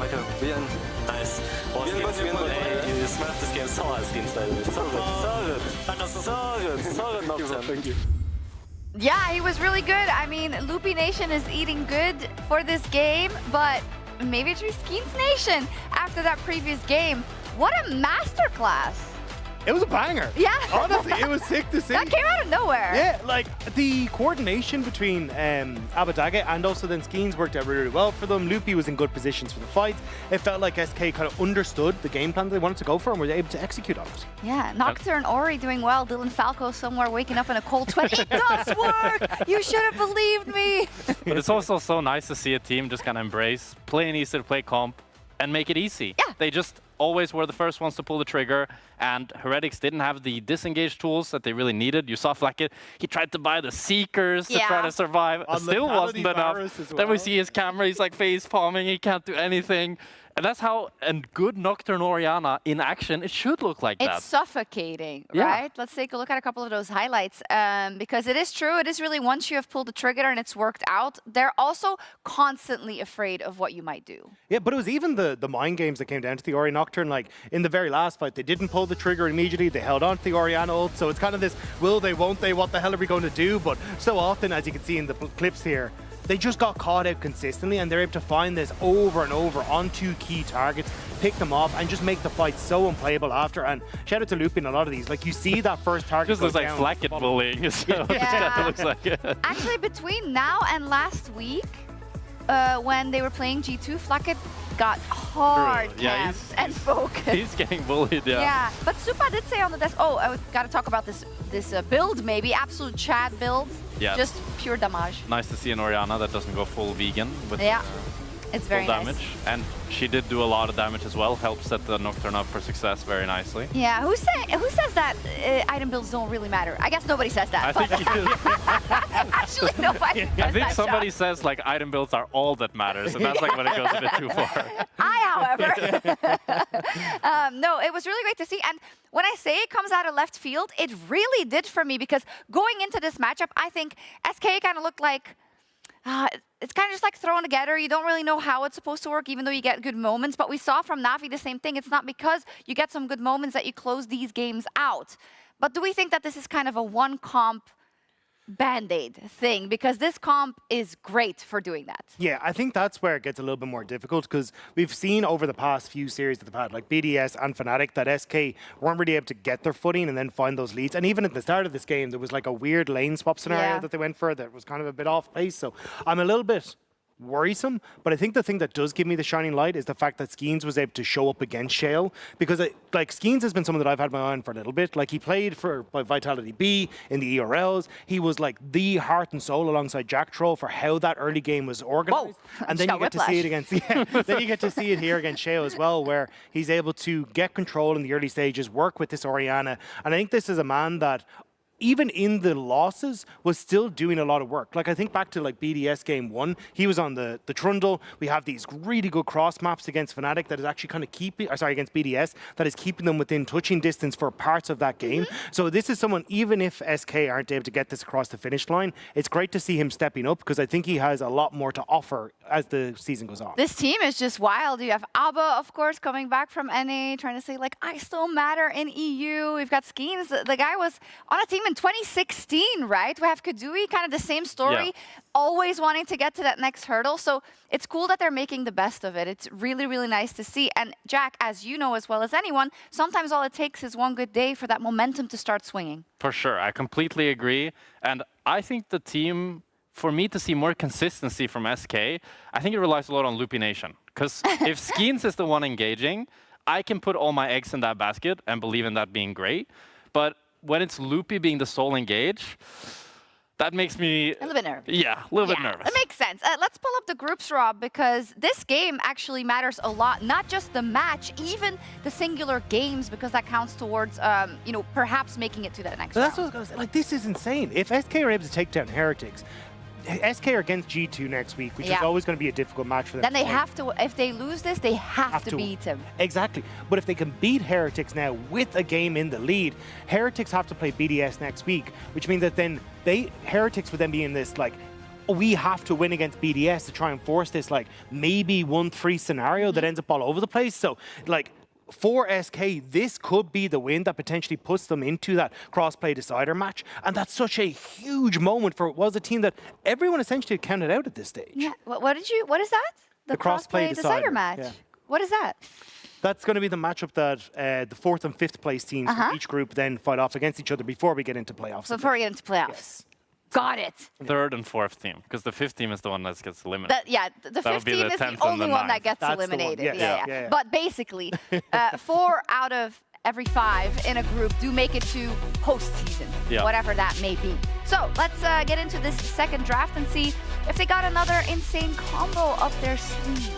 Nice. Well, you smashed this game so hard, Skins, by the way. So good, Nocturne. Thank you. Yeah, he was really good. I mean, Loopy Nation is eating good for this game, but maybe it's Skins Nation after that previous game. What a masterclass. It was a banger. Yeah. Honestly, it was sick to see. That came out of nowhere. Yeah, like the coordination between Abadage and also then Skeens worked out really, really well for them. Loopy was in good positions for the fights. It felt like SK kind of understood the game plan they wanted to go for and were able to execute on it. Yeah, Nocturne, Ori doing well. Dylan Falco somewhere waking up in a cold sweat. It does work! You should have believed me! But it's also so nice to see a team just kind of embrace, play an easy to play comp, and make it easy. Yeah. They just always were the first ones to pull the trigger, and Heretics didn't have the disengage tools that they really needed. You saw Flackett, he tried to buy the Seekers to try to survive. It still wasn't enough. Then we see his camera, he's like face palming, he can't do anything. And that's how a good Nocturne Orianna in action, it should look like that. It's suffocating, right? Let's take a look at a couple of those highlights. Because it is true, it is really once you have pulled the trigger and it's worked out, they're also constantly afraid of what you might do. Yeah, but it was even the mind games that came down to the Ori Nocturne. Like in the very last fight, they didn't pull the trigger immediately. They held on to the Orianna ult. So it's kind of this, will they, won't they, what the hell are we going to do? But so often, as you can see in the clips here, they just got caught out consistently and they're able to find this over and over on two key targets, pick them off and just make the fight so unplayable after. And shout out to Loopy in a lot of these. Like you see that first target Just looks like down, Flackett bullying. So Yeah. it looks like it. Actually, between now and last week, when they were playing G2, Flackett got hard camps and focused. He's getting bullied, Yeah, but Supa did say on the desk, oh, I got to talk about this build maybe, absolute Chad build, Yeah. just pure damage. Nice to see an Orianna that doesn't go full vegan with It's full very damage. nice. And she did do a lot of damage as well, helped set the Nocturne up for success very nicely. Yeah, who says that item builds don't really matter? I guess nobody says that. I think Actually, nobody says I think that, somebody Josh. says like item builds are all that matters, and that's like when it goes a bit too far. However, no, it was really great to see. And when I say it comes out of left field, it really did for me because going into this matchup, I think SK kind of looked like it's kind of just like thrown together. You don't really know how it's supposed to work, even though you get good moments. But we saw from Na'Vi the same thing. It's not because you get some good moments that you close these games out. But do we think that this is kind of a one comp Band-Aid thing? Because this comp is great for doing that. Yeah, I think that's where it gets a little bit more difficult because we've seen over the past few series that they've had, like BDS and Fnatic, that SK weren't really able to get their footing and then find those leads. And even at the start of this game, there was like a weird lane swap scenario that they went for that was kind of a bit off base. So I'm a little bit worrisome, but I think the thing that does give me the shining light is the fact that Skeens was able to show up against Shale, because like Skeens has been someone that I've had my eye on for a little bit. Like he played for Vitality B in the ERLs. He was like the heart and soul alongside Jack Troll for how that early game was organized. And then you get to see it against then you get to see it here against Shale as well, where he's able to get control in the early stages, work with this Orianna. And I think this is a man that even in the losses, was still doing a lot of work. Like I think back to like BDS game 1, he was on the Trundle. We have these really good cross maps against Fnatic that is actually kind of against BDS, that is keeping them within touching distance for parts of that game. So this is someone, even if SK aren't able to get this across the finish line, it's great to see him stepping up because I think he has a lot more to offer as the season goes on. This team is just wild. You have Abba, of course, coming back from NA, trying to say like, I still matter in EU. We've got Skeens. The guy was on a team in 2016, right? We have Kadui, kind of the same story, always wanting to get to that next hurdle. So it's cool that they're making the best of it. It's really, really nice to see. And Jack, as you know as well as anyone, sometimes all it takes is one good day for that momentum to start swinging. For sure, I completely agree. And I think the team, for me to see more consistency from SK, I think it relies a lot on Loopy Nation. Because if Skeens is the one engaging, I can put all my eggs in that basket and believe in that being great. But when it's Loopy being the sole engage, that makes me... A little bit nervous. Yeah, a little bit nervous. It makes sense. Let's pull up the groups, Rob, because this game actually matters a lot. Not just the match, even the singular games, because that counts towards, you know, perhaps making it to that next round. That's what I was going to say. Like, this is insane. If SK are able to take down Heretics, SK are against G2 next week, which is Yeah. always going to be a difficult match for them. Then to they win. have to, if they lose this, they have to beat him. Exactly. But if they can beat Heretics now with a game in the lead, Heretics have to play BDS next week, which means that then Heretics would then be in this like, we have to win against BDS to try and force this like maybe 1-3 scenario that ends up all over the place. So like for SK, this could be the win that potentially puts them into that cross-play decider match. And that's such a huge moment for what was a team that everyone essentially had counted out at this stage. Yeah. What is that? The cross-play decider match. Yeah. What is that? That's going to be the matchup that the 4th and 5th place teams from each group then fight off against each other before we get into playoffs. So before we get into playoffs. Yes. Got it. 3rd and 4th team, because the 5th team is the one that gets eliminated. The 5th team is the only one that gets eliminated. Yeah. But basically, 4 out of every 5 in a group do make it to postseason, whatever that may be. So let's get into this second draft and see if they got another insane combo up their sleeve.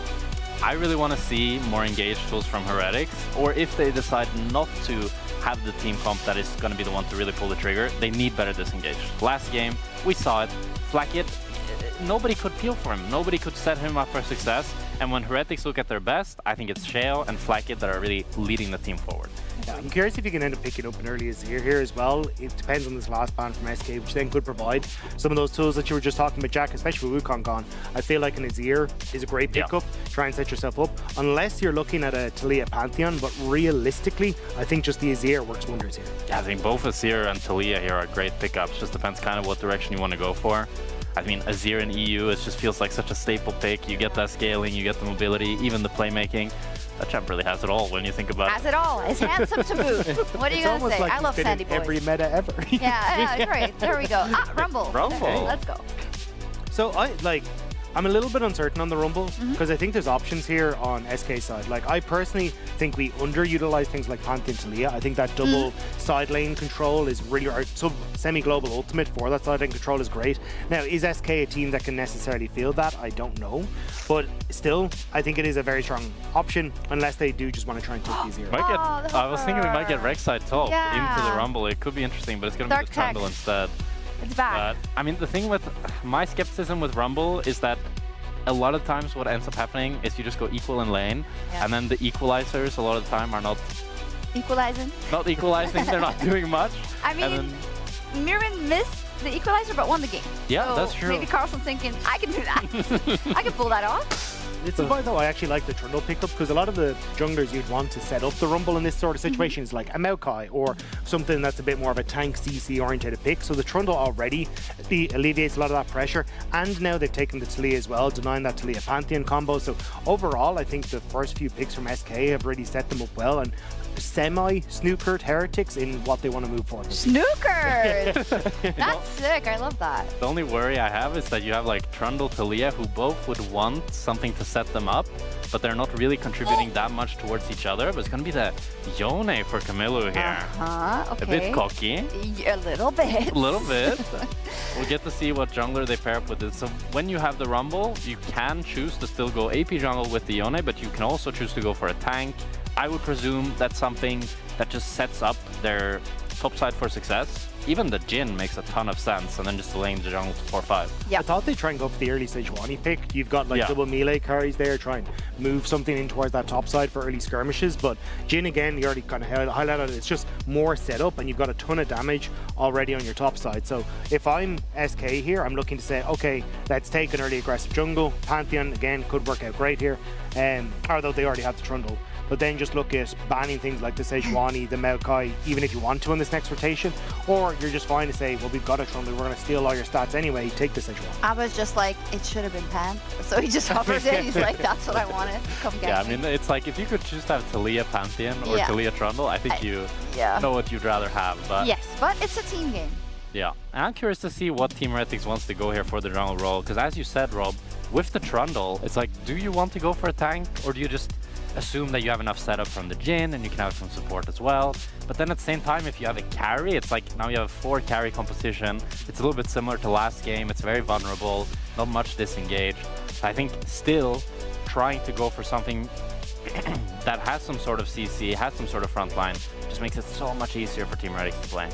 I really want to see more engaged tools from Heretics, or if they decide not to have the team comp that is going to be the one to really pull the trigger, they need better disengaged. Last game, we saw it. Flackit, nobody could peel for him. Nobody could set him up for success. And when Heretics look at their best, I think it's Shale and Flackit that are really leading the team forward. Yeah, I'm curious if you can end up picking up an early Azir here as well. It depends on this last ban from SK, which then could provide some of those tools that you were just talking about, Jack, especially with Wukong gone. I feel like an Azir is a great pickup. Try and set yourself up. Unless you're looking at a Talia Pantheon, but realistically, I think just the Azir works wonders here. Yeah, I think both Azir and Talia here are great pickups. Just depends kind of what direction you want to go for. I mean, Azir in EU, it just feels like such a staple pick. You get that scaling, you get the mobility, even the playmaking. That champ really has it all when you think about it. Has it all. It's handsome to boot. What are you going to say? Like I love Sandy Boy. Every meta ever. Yeah, great. There we go. Rumble. Rumble. Let's go. So I'm a little bit uncertain on the Rumble because I think there's options here on SK side. Like I personally think we underutilize things like Pantheon Talia. I think that double side lane control is really, or semi-global ultimate for that side lane control is great. Now, is SK a team that can necessarily feel that? I don't know. But still, I think it is a very strong option unless they do just want to try and take these here. I was thinking we might get Rek'Sai top into the Rumble. It could be interesting, but it's going to be the Trundle instead. It's bad. I mean, the thing with my skepticism with Rumble is that a lot of times what ends up happening is you just go equal in lane, and then the equalizers a lot of the time are not equalizing. Not equalizing, they're not doing much. I mean, Mirren missed the equalizer but won the game. Yeah, so that's true. Maybe Carlson's thinking, I can do that. I can pull that off. It's why though I actually like the Trundle pickup because a lot of the junglers you'd want to set up the Rumble in this sort of situation is like a Maokai or something that's a bit more of a tank CC oriented pick. So the Trundle already alleviates a lot of that pressure, and now they've taken the Talia as well, denying that Talia Pantheon combo. So overall, I think the first few picks from SK have really set them up well and semi-snookered Heretics in what they want to move forward with. Snookered! That's sick, I love that. The only worry I have is that you have like Trundle, Talia, who both would want something to set them up, but they're not really contributing that much towards each other. But it's going to be the Yone for Camilo here. Okay. A bit cocky. A little bit. A little bit. We'll get to see what jungler they pair up with it. So when you have the Rumble, you can choose to still go AP jungle with the Yone, but you can also choose to go for a tank. I would presume that's something that just sets up their top side for success. Even the Jhin makes a ton of sense, and then just delaying the jungle to 4-5. I thought they'd try and go for the early Sejuani pick. You've got like double melee carries there, try and move something in towards that top side for early skirmishes. But Jhin, again, you already kind of highlighted it. It's just more setup, and you've got a ton of damage already on your top side. So if I'm SK here, I'm looking to say, okay, let's take an early aggressive jungle. Pantheon, again, could work out great here. Although they already have the Trundle. But then just look at banning things like the Sejuani, the Maokai, even if you want to in this next rotation. Or you're just fine to say, well, we've got a Trundle, we're going to steal all your stats anyway, take the Sejuani. I was just like, it should have been Pan. So he just hovers it, he's like, that's what I wanted. Come get me. I mean, it's like if you could just have Talia Pantheon or Talia Trundle, I think you know what you'd rather have. But yes, but it's a team game. Yeah, and I'm curious to see what Team Heretics wants to go here for the jungle role. Because as you said, Rob, with the Trundle, it's like, do you want to go for a tank, or do you just assume that you have enough setup from the Jhin and you can have some support as well? But then at the same time, if you have a carry, it's like now you have 4 carry composition. It's a little bit similar to last game. It's very vulnerable, not much disengaged. I think still trying to go for something that has some sort of CC, has some sort of front line, just makes it so much easier for Team Heretics to play.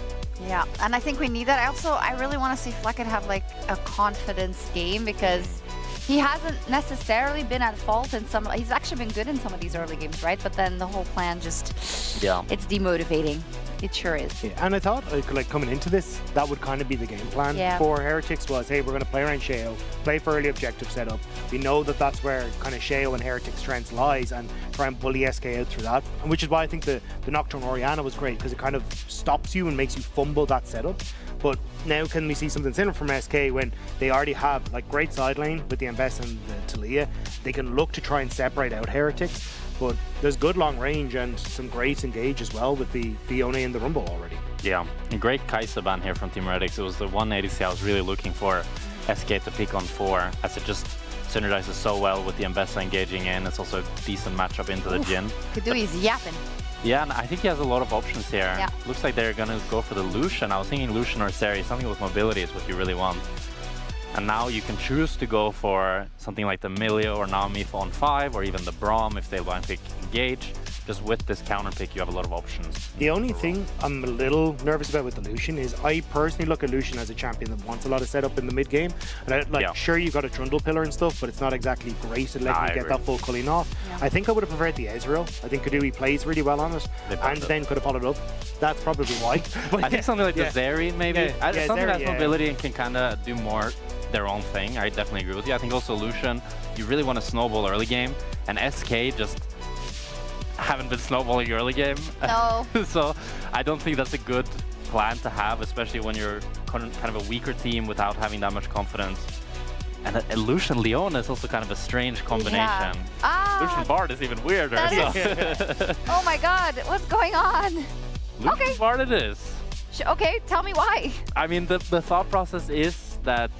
Yeah, and I think we need that. I really want to see Fleckett have like a confidence game because he hasn't necessarily been at fault in some. He's actually been good in some of these early games, right? But then the whole plan just, it's demotivating. It sure is. Yeah, and I thought, like coming into this, that would kind of be the game plan for Heretics was, hey, we're going to play around Sheo, play for early objective setup. We know that that's where kind of Sheo and Heretics' strengths lies, and try and bully SK out through that. And which is why I think the Nocturne Orianna was great, because it kind of stops you and makes you fumble that setup. But now can we see something similar from SK when they already have like great side lane with the Embess and the Talia? They can look to try and separate out Heretics. But there's good long range and some great engage as well with the Yone and the Rumble already. Yeah, a great Kai'Sa ban here from Team Heretics. It was the one ADC I was really looking for SK to pick on 4, as it just synergizes so well with the Embessa engaging in. It's also a decent matchup into the Jhin. Kadui's yapping. Yeah, and I think he has a lot of options here. Yeah. Looks like they're gonna go for the Lucian. I was thinking Lucian or Seri. Something with mobility is what you really want. And now you can choose to go for something like the Milio or Nami on 5, or even the Braum if they want to pick engage. Just with this counter pick, you have a lot of options. The only thing I'm a little nervous about with the Lucian is I personally look at Lucian as a champion that wants a lot of setup in the mid game. And sure, you got a Trundle pillar and stuff, but it's not exactly great to let you get that full culling off. Yeah. I think I would have preferred the Ezreal. I think Kadui plays really well on it, and then could have followed up. That's probably why. But I think something like the Zeri, maybe. Something Zeri, that has mobility and can kind of do more their own thing. I definitely agree with you. I think also Lucian, you really want to snowball early game, and SK just haven't been snowballing early game. No. So I don't think that's a good plan to have, especially when you're kind of a weaker team without having that much confidence. And Lucian Leon is also kind of a strange combination. Yeah. Lucian Bard is even weirder. Oh my god, what's going on? Lucian Bard it is. Okay, tell me why. I mean, the thought process is that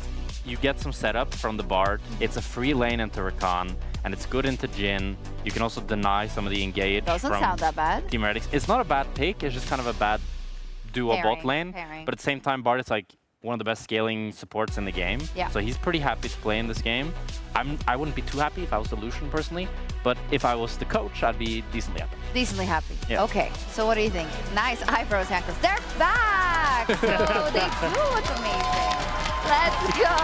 you get some setup from the Bard. It's a free lane into Rakan, and it's good into Jhin. You can also deny some of the engage Doesn't from sound that bad. Team Heretics. It's not a bad pick, it's just kind of a bad duo bot lane. But at the same time, Bard is like one of the best scaling supports in the game. Yeah. So he's pretty happy to play in this game. I wouldn't be too happy if I was the Lucian personally, but if I was the coach, I'd be decently happy. Decently happy. Yeah. Okay, so what do you think? Nice eyebrows, Hankers. They're back! So they do look amazing. Let's go!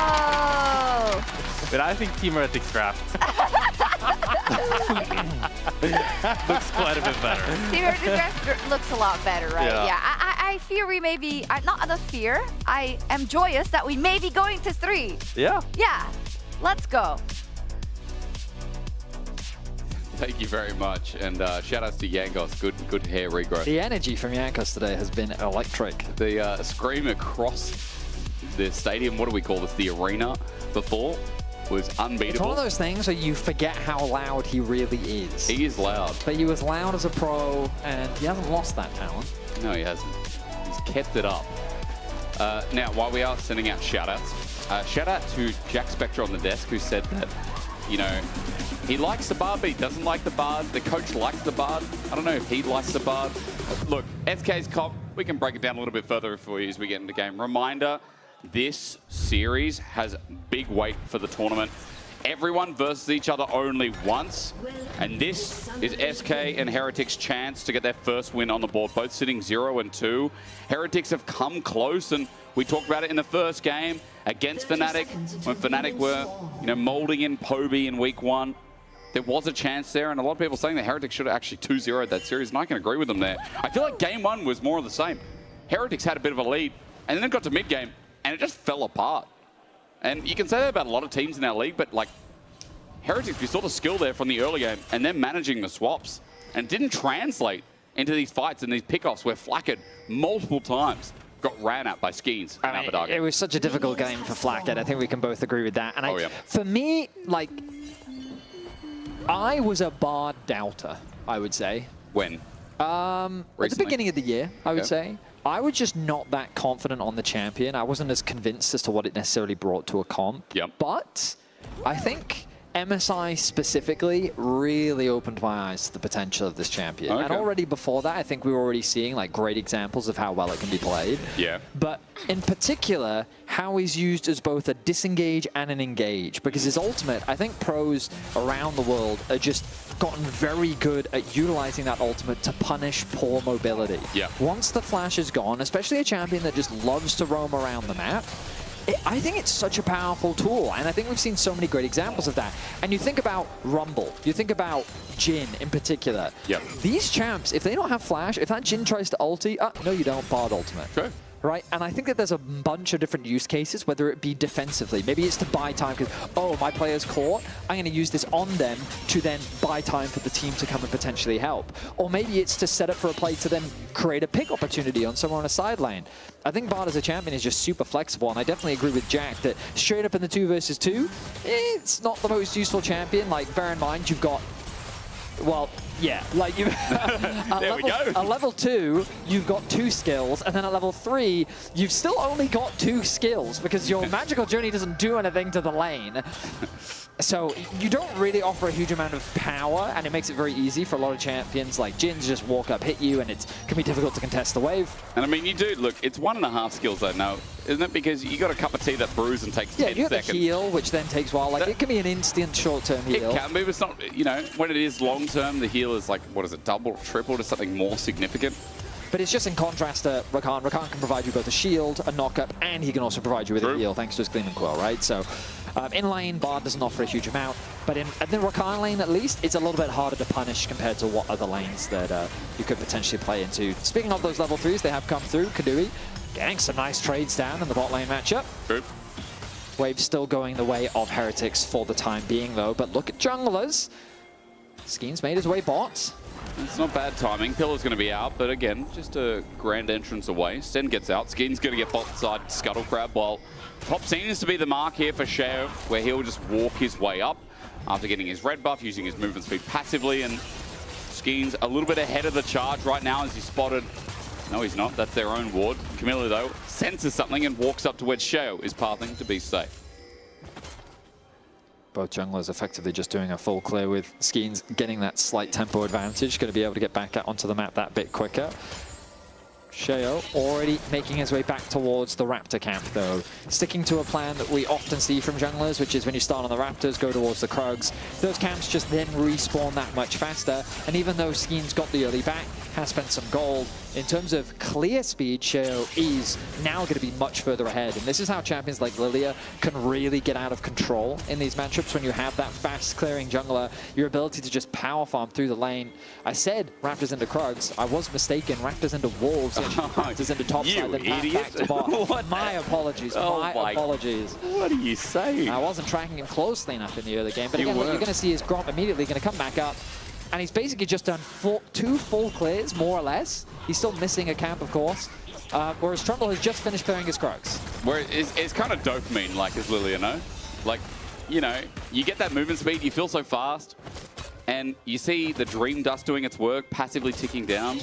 But I think Team Heretics draft looks quite a bit better. Team Heretics draft looks a lot better, right? Yeah. I fear we may be, not out of fear, I am joyous that we may be going to 3. Yeah. Yeah, let's go. Thank you very much, and shout outs to Yangos. Good hair regrowth. The energy from Yankos today has been electric. The scream across the stadium, what do we call this? The arena before was unbeatable. It's one of those things where you forget how loud he really is. He is loud. But he was loud as a pro, and he hasn't lost that talent. No, he hasn't. He's kept it up. Now, while we are sending out shout-outs, shout out to Jack Spectre on the desk, who said that, you know, he likes the Bard, but he doesn't like the Bard. The coach likes the Bard. I don't know if he likes the Bard. Look, SK's comp, we can break it down a little bit further for you as we get into game. Reminder, this series has big weight for the tournament. Everyone versus each other only once. And this is SK and Heretics' chance to get their first win on the board, both sitting 0 and 2. Heretics have come close, and we talked about it in the first game against Fnatic, when Fnatic were, you know, molding in Poby in week 1. There was a chance there, and a lot of people saying that Heretics should have actually 2-0'd that series, and I can agree with them there. I feel like game 1 was more of the same. Heretics had a bit of a lead, and then it got to mid-game, and it just fell apart. And you can say that about a lot of teams in our league, but like, Heretics, we saw the skill there from the early game, and then managing the swaps, and it didn't translate into these fights and these pickoffs where Flackett multiple times got ran at by Skeens and Abaddon. It was such a difficult game for Flackett. I think we can both agree with that. And for me, like, I was a Bard doubter, I would say. When? At the beginning of the year, I would say. I was just not that confident on the champion. I wasn't as convinced as to what it necessarily brought to a comp. But I think MSI specifically really opened my eyes to the potential of this champion. And already before that, I think we were already seeing like great examples of how well it can be played. Yeah. But in particular, how he's used as both a disengage and an engage, because his ultimate, I think pros around the world are just gotten very good at utilizing that ultimate to punish poor mobility. Yeah. Once the flash is gone, especially a champion that just loves to roam around the map, I think it's such a powerful tool, and I think we've seen so many great examples of that. And you think about Rumble, you think about Jhin in particular. Yep. These champs, if they don't have flash, if that Jhin tries to ulti, no you don't, Bard ultimate. True. Right, and I think that there's a bunch of different use cases, whether it be defensively. Maybe it's to buy time because, oh, my player's caught. I'm going to use this on them to then buy time for the team to come and potentially help. Or maybe it's to set up for a play to then create a pick opportunity on someone on a side lane. I think Bard as a champion is just super flexible, and I definitely agree with Jack that straight up in the 2 versus 2, it's not the most useful champion. Like, bear in mind, you've got, well, yeah, like you at level 2, you've got 2 skills, and then at level 3, you've still only got 2 skills because your magical journey doesn't do anything to the lane. So you don't really offer a huge amount of power, and it makes it very easy for a lot of champions like Jhin to just walk up, hit you, and it can be difficult to contest the wave. And I mean, you do, look, it's 1.5 skills though now, isn't it? Because you got a cup of tea that brews and takes 10 seconds. Yeah, you have the heal, which then takes a while. Like, it can be an instant short-term heal. It can be, but it's not, you know, when it is long-term, the heal is like, what is it, double or triple to something more significant? But it's just in contrast to Rakan. Rakan can provide you both a shield, a knock-up, and he can also provide you with a heal, thanks to his Gleaming Quill, right? So, in lane, Bard doesn't offer a huge amount, but in the Rakan lane, at least, it's a little bit harder to punish compared to what other lanes that you could potentially play into. Speaking of those level 3s, they have come through. Kadui getting some nice trades down in the bot lane matchup. True. Wave still going the way of Heretics for the time being, though, but look at junglers. Skeen's made his way bot. It's not bad timing. Pillar's going to be out, but again, just a grand entrance away. Sten gets out. Skeen's going to get bot side Scuttle Crab, while top seems to be the mark here for Sheo, where he'll just walk his way up after getting his red buff, using his movement speed passively, and Skeen's a little bit ahead of the charge right now as he's spotted. No, he's not. That's their own ward. Camilla, though, senses something and walks up to where Sheo is pathing to be safe. Both junglers effectively just doing a full clear with Skeen's getting that slight tempo advantage, going to be able to get back out onto the map that bit quicker. Sheo already making his way back towards the Raptor camp, though. Sticking to a plan that we often see from junglers, which is when you start on the Raptors, go towards the Krugs. Those camps just then respawn that much faster, and even though Skeen's got the early back, has spent some gold, in terms of clear speed, Sheo is now going to be much further ahead. And this is how champions like Lilia can really get out of control in these matchups. When you have that fast clearing jungler, your ability to just power farm through the lane. I said Raptors into Krugs. I was mistaken. Raptors into Wolves, and Raptors into top side, then back to bot. My apologies. My apologies. What are you saying? I wasn't tracking him closely enough in the early game. But again, what you're going to see is Gromp immediately going to come back up. And he's basically just done 2 full clears, more or less. He's still missing a camp, of course. Whereas Trundle has just finished clearing his Krugs. Where it's kind of dopamine, like as Lilia, no? Like, you know, you get that movement speed, you feel so fast, and you see the Dream Dust doing its work, passively ticking down.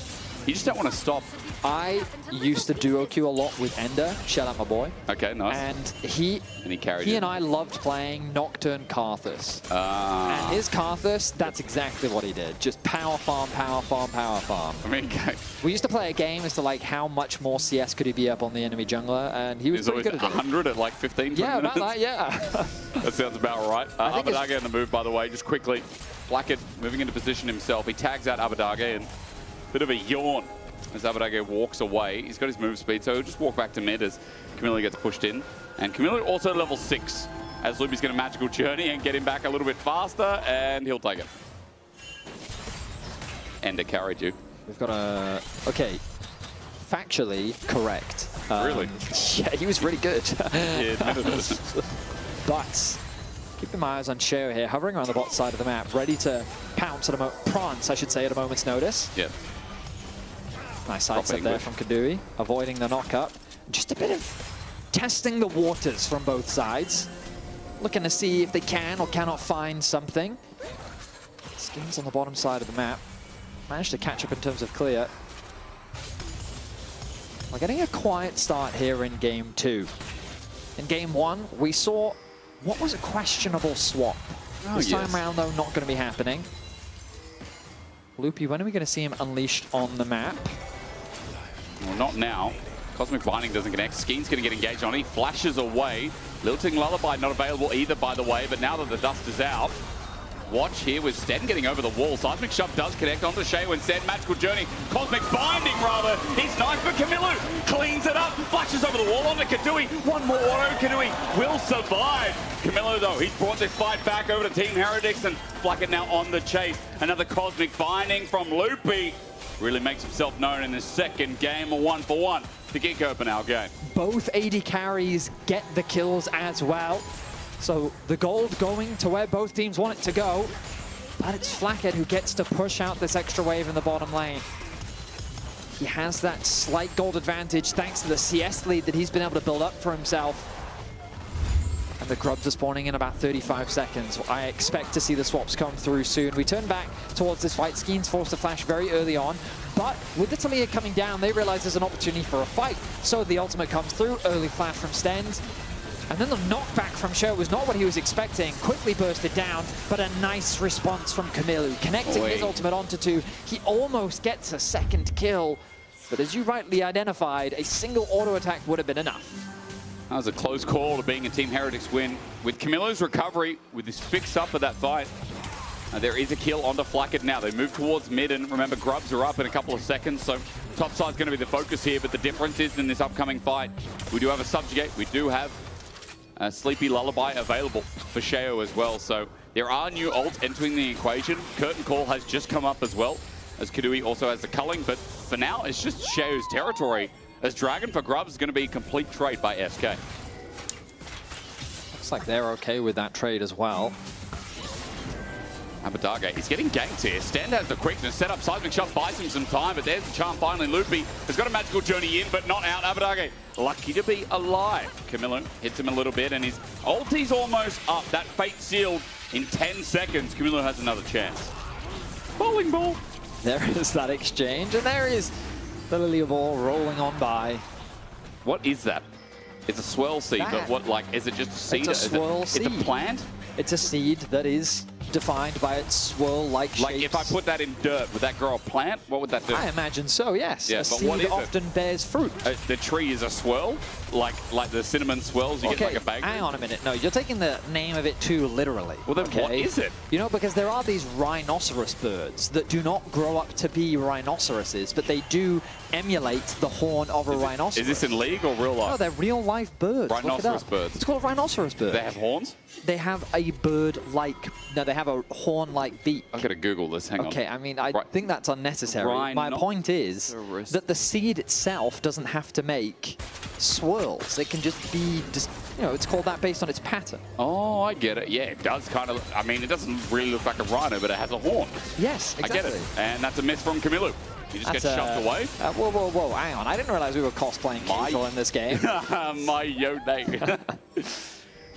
You just don't want to stop. I used to duo queue a lot with Ender. Shout out my boy. Okay, nice. And he carried and I loved playing Nocturne Karthus. And his Karthus, that's exactly what he did. Just power farm, power farm, power farm. I mean, we used to play a game as to like how much more CS could he be up on the enemy jungler, and he was pretty good at it. 100 at like 15, 20 yeah, minutes? about that, yeah. That sounds about right. Abadage on the move, by the way, just quickly. Blackett moving into position himself. He tags out Abadage, and bit of a yawn as Abadage walks away. He's got his move speed, so he'll just walk back to mid as Camilla gets pushed in. And Camilla also level 6, as Luby's going to magical journey and get him back a little bit faster, and he'll take it. Ender carried you. We've got a... Okay. Factually correct. Really? Yeah, he was really good. Yeah, But keeping my eyes on Sheo here, hovering around the bot side of the map, ready to pounce at prance, I should say, at a moment's notice. Yeah. Nice sidestep there from Kadui, avoiding the knock-up. Just a bit of testing the waters from both sides. Looking to see if they can or cannot find something. Skins on the bottom side of the map. Managed to catch up in terms of clear. We're getting a quiet start here in game 2. In game 1, we saw what was a questionable swap. This time around, though, not going to be happening. Loopy, when are we going to see him unleashed on the map? Well, not now. Cosmic Binding doesn't connect. Skeen's going to get engaged on it. He flashes away. Lilting Lullaby not available either, by the way, but now that the dust is out, watch here with Sten getting over the wall. Seismic Shove does connect onto Sheo instead. Magical Journey. Cosmic Binding, rather. He's nice, but Camilo cleans it up. Flashes over the wall onto Kadui. One more auto. Kadui will survive. Camilo, though, he's brought this fight back over to Team Heretics, and Flacket now on the chase. Another Cosmic Binding from Loopy. Really makes himself known in this second game, a 1-for-1 to kick open our game. Both AD carries get the kills as well. So the gold going to where both teams want it to go, but it's Flacket who gets to push out this extra wave in the bottom lane. He has that slight gold advantage thanks to the CS lead that he's been able to build up for himself. And the grubs are spawning in about 35 seconds. I expect to see the swaps come through soon. We turn back towards this fight. Skeen's forced to flash very early on, but with the Talia coming down, they realize there's an opportunity for a fight. So the ultimate comes through, early flash from Stens. And then the knockback from Sheo was not what he was expecting. Quickly bursted down, but a nice response from Camilo. Connecting his ultimate onto 2. He almost gets a second kill, but as you rightly identified, a single auto attack would have been enough. That was a close call to being a Team Heretics win. With Camilo's recovery, with this fix up of that fight, there is a kill onto Flacket now. They move towards mid, and remember, grubs are up in a couple of seconds, so top side's going to be the focus here, but the difference is in this upcoming fight, we do have a Subjugate, we do have a Sleepy Lullaby available for Sheo as well, so there are new ults entering the equation. Curtain Call has just come up as well, as Kadui also has the culling, but for now, it's just Sheo's territory, as Dragon for grubs is going to be a complete trade by SK. Looks like they're okay with that trade as well. Abadage, he's getting ganked here. Stand has the quickness, set up Seismic Shot, buys him some time, but there's the charm finally. Loopy has got a Magical Journey in, but not out. Abadage, lucky to be alive. Camilo hits him a little bit, and his ulti's almost up. That Fate sealed in 10 seconds. Camilo has another chance. Bowling ball. There is that exchange, and there is the Lilia ball rolling on by. What is that? It's a swirl seed, but what, like, is it just a seed? It's a swirl seed. It's a plant? It's a seed that is defined by its swirl-like shapes. Like, if I put that in dirt, would that grow a plant? What would that do? I imagine so, yes. Yeah, a but seed what is often bears fruit. The tree is a swirl? Like the cinnamon swirls you get like a bakery? Hang on a minute. No, you're taking the name of it too literally. Well, then what is it? You know, because there are these rhinoceros birds that do not grow up to be rhinoceroses, but they do emulate the horn of a rhinoceros. Is this in League or real life? No, they're real-life birds. Rhinoceros birds. It's called a rhinoceros bird. They have horns? They have a bird-like... No, they have a horn-like beak. I've got to Google this. Hang on. Okay, I mean, I think that's unnecessary. My point is that the seed itself doesn't have to make swirls. It can just be, you know, it's called that based on its pattern. Oh, I get it. Yeah, it does kind of, I mean, it doesn't really look like a rhino, but it has a horn. Yes, exactly. I get it. And that's a miss from Camilo. You just get shoved away? Whoa, whoa, whoa, hang on. I didn't realize we were cosplaying casual in this game. My Yone.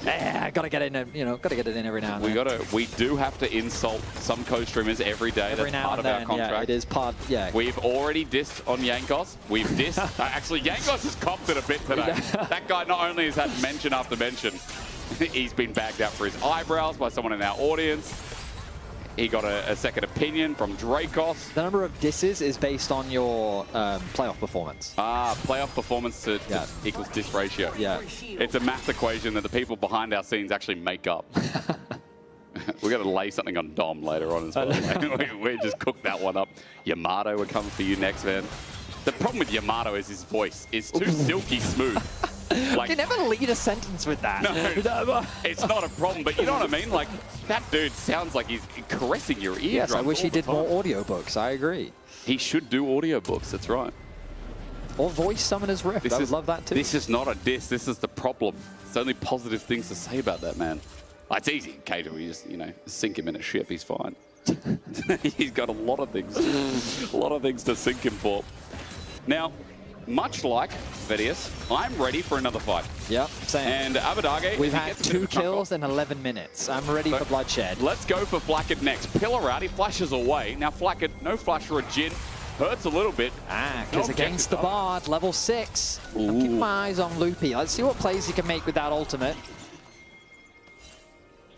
Yeah, gotta get it in, you know, gotta get it in every now and then. We do have to insult some co-streamers every day. Every That's now part and of then, our contract. yeah, it is part, yeah. We've already dissed on Yankos. We've dissed, actually Yankos has copped it a bit today. That guy not only has had mention after mention, he's been bagged out for his eyebrows by someone in our audience. He got a second opinion from Dracos. The number of disses is based on your playoff performance. Ah, playoff performance to equals diss ratio. Yeah. It's a math equation that the people behind our scenes actually make up. We're going to lay something on Dom later on as well. we just cooked that one up. Yamato, we're coming for you next, man. The problem with Yamato is his voice. It's too silky smooth. Like, you never lead a sentence with that. No, it's not a problem, but you know what I mean? Like, that dude sounds like he's caressing your eardrums. Yes, I wish he did more audiobooks. I agree. He should do audiobooks, that's right. Or voice Summoner's Rift. I would love that too. This is not a diss, this is the problem. There's only positive things to say about that man. It's easy, Kato, you just, you know, sink him in a ship, he's fine. He's got a lot of things to sink him for. Now, much like Vedius, I'm ready for another fight. Yep, same. And Abadage, we've had 2 kills in 11 minutes. I'm ready for bloodshed. Let's go for Flacket next. Pillar out, he flashes away. Now Flacket, no flash for a Jin. Hurts a little bit. Because against the Bard, level 6. I'm keeping my eyes on Loopy. Let's see what plays he can make with that ultimate.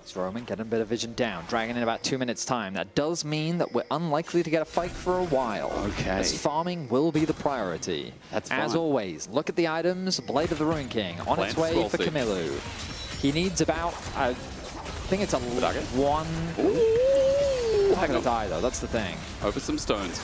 It's Roman getting a bit of vision down. Dragon in about 2 minutes' time. That does mean that we're unlikely to get a fight for a while. Okay. As farming will be the priority. That's As fine. always, look at the items. Blade of the Ruin King on its way for Camilo. He needs about, I think it's a one. Ooh, not gonna die though, that's the thing. Over some stones.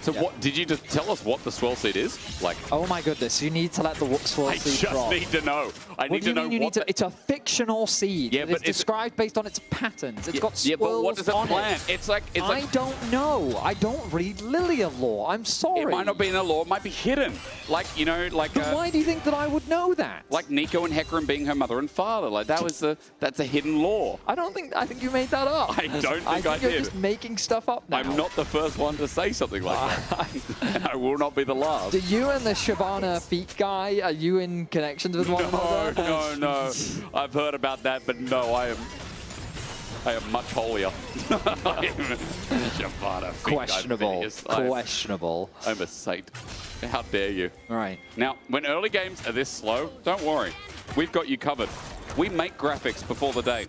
So what, did you just tell us what the swirl seed is? Like, oh my goodness, you need to let the swirl seed drop. I just need to know. I need to know what it's a fictional seed. Yeah, but it's described based on its patterns. It's got swirls but what does it on plant? it. I don't know. I don't read Lilia lore. I'm sorry. It might not be in the lore. It might be hidden. Like, you know, like... But why do you think that I would know that? Like Nico and Hecarim being her mother and father. Like, that's a hidden lore. I think you made that up. I don't think I think did. you're just making stuff up now. I'm not the first one to say something like that. I will not be the last. Do you and the Shabana feet guy, are you in connections with one another? No. I've heard about that, but no, I am much holier. Shabana feet Questionable. guy. Questionable. I'm a saint. How dare you? All right. Now, when early games are this slow, don't worry. We've got you covered. We make graphics before the day.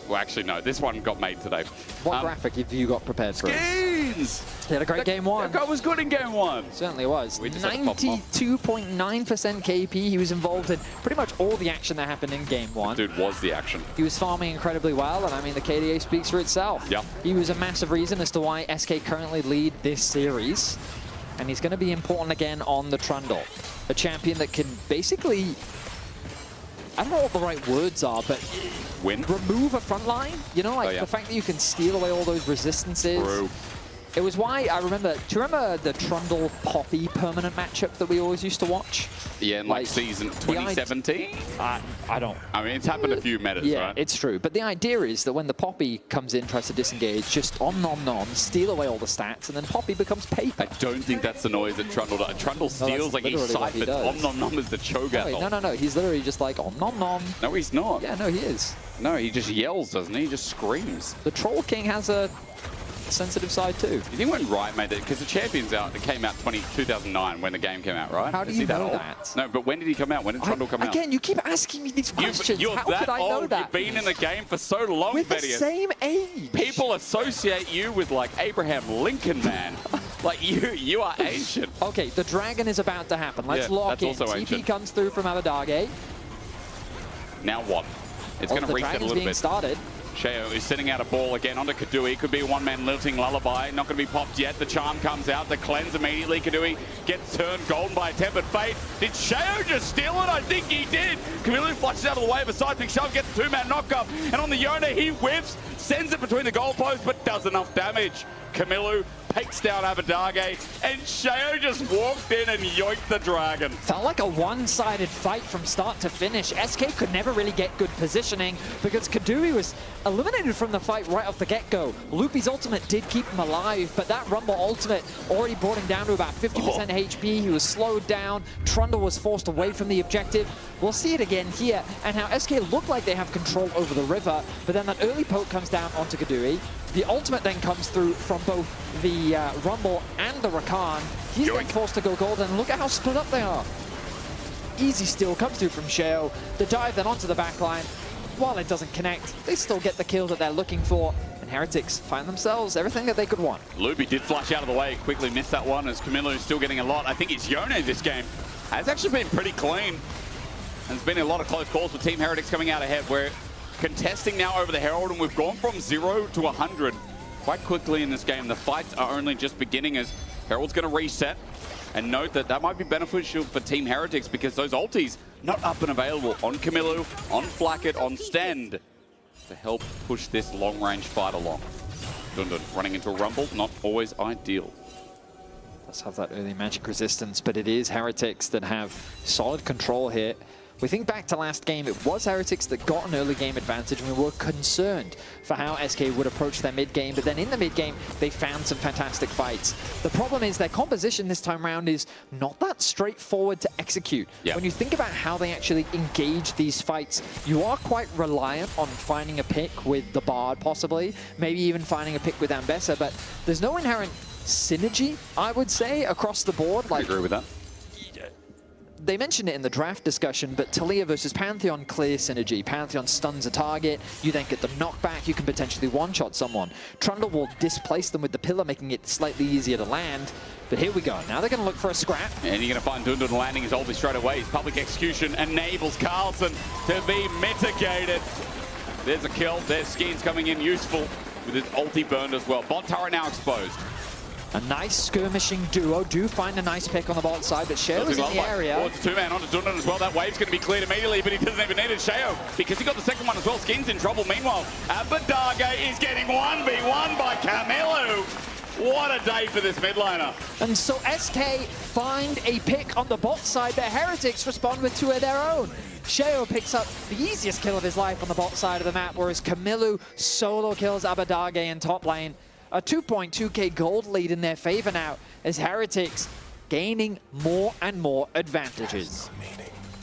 Well, actually, no. This one got made today. What graphic have you got prepared for us? Skins! He had a great game one. That guy was good in game one. Certainly was. 92.9% KP. He was involved in pretty much all the action that happened in game one. Dude was the action. He was farming incredibly well, and I mean, the KDA speaks for itself. Yeah. He was a massive reason as to why SK currently lead this series. And he's going to be important again on the Trundle. A champion that can basically... I don't know what the right words are, but remove a front line. You know, like the fact that you can steal away all those resistances. True. It was why I remember, do you remember the Trundle Poppy permanent matchup that we always used to watch? Yeah, in like season 2017? I don't. I mean, it's happened a few metas, Yeah, right? it's true. But the idea is that when the Poppy comes in, tries to disengage, just nom, steal away all the stats, and then Poppy becomes paper. I don't think that's the noise that Trundle does. Trundle steals like he ciphers. Om is the Cho'Gath. Oh, wait, no. He's literally just like, nom. No, he's not. Yeah, no, he is. No, he just yells, doesn't he? He just screams. The Troll King has a sensitive side too. You think when Riot made it, because the Champions out, it came out 2009 when the game came out, right? How do you know that? No, but when did he come out? When did Trundle come out? Again, you keep asking me these questions. You're How that could I know old. that? You've been in the game for so long, We're the Thaddeus. same age. People associate you with like Abraham Lincoln, man. Like you are ancient. Okay, the Dragon is about to happen. Let's Yeah, lock that's in. also TP ancient. comes through from Abadage. Now what? It's going to the reset a Dragon's little being bit. started. Sheo is sending out a ball again onto Kadui. Could be a one-man lilting lullaby. Not going to be popped yet. The charm comes out. The cleanse immediately. Kadui gets turned golden by a tempered fate. Did Sheo just steal it? I think he did. Camilo flushes out of the way of a side pick shove, gets a two-man knockup. And on the Yona, he whiffs, sends it between the goalposts, but does enough damage. Camilo takes down Abadage, and Sheo just walked in and yoinked the Dragon. Felt like a one-sided fight from start to finish. SK could never really get good positioning because Kadui was eliminated from the fight right off the get-go. Loopy's ultimate did keep him alive, but that Rumble ultimate already brought him down to about 50% HP. He was slowed down. Trundle was forced away from the objective. We'll see it again here, and how SK look like they have control over the river, but then that early poke comes down onto Kadui. The ultimate then comes through from both the Rumble and the Rakan. He's then forced to go golden, and look at how split up they are. Easy steal comes through from Sheo. The dive then onto the backline. While it doesn't connect, they still get the kill that they're looking for, and Heretics find themselves everything that they could want. Loopy did flash out of the way, quickly missed that one as Camilo is still getting a lot. I think it's Yone this game. Has actually been pretty clean. And there's been a lot of close calls with Team Heretics coming out ahead. We're contesting now over the Herald, and we've gone from 0 to 100 quite quickly in this game. The fights are only just beginning as Herald's going to reset. And note that that might be beneficial for Team Heretics because those ultis not up and available on Camilo, on Flacket, on Stend to help push this long-range fight along. Dun running into a Rumble, not always ideal. Does have that early magic resistance, but it is Heretics that have solid control here. We think back to last game, it was Heretics that got an early game advantage, and we were concerned for how SK would approach their mid game, but then in the mid game, they found some fantastic fights. The problem is their composition this time around is not that straightforward to execute. Yeah. When you think about how they actually engage these fights, you are quite reliant on finding a pick with the Bard possibly, maybe even finding a pick with Ambessa, but there's no inherent synergy, I would say, across the board. I agree with that. they mentioned it in the draft discussion, but Taliyah versus Pantheon, clear synergy. Pantheon stuns a target, you then get the knockback, you can potentially one-shot someone. Trundle will displace them with the pillar, making it slightly easier to land. But here we go. Now they're going to look for a scrap. And you're going to find Dundun landing his ulti straight away. His public execution enables Carlson to be mitigated. There's a kill. There's Skins coming in useful with his ulti burned as well. Bot turret now exposed. A nice skirmishing duo. Do find a nice pick on the bot side, but Sheo is in the area. Oh, it's a two-man onto Dundun as well. That wave's going to be cleared immediately, but he doesn't even need it. Sheo, because he got the second one as well. Skins in trouble. Meanwhile, Abadage is getting 1v1 by Camilo. What a day for this mid laner. And so SK find a pick on the bot side, but Heretics respond with two of their own. Sheo picks up the easiest kill of his life on the bot side of the map, whereas Camilo solo kills Abadage in top lane. A 2.2k gold lead in their favor now, as Heretics gaining more and more advantages.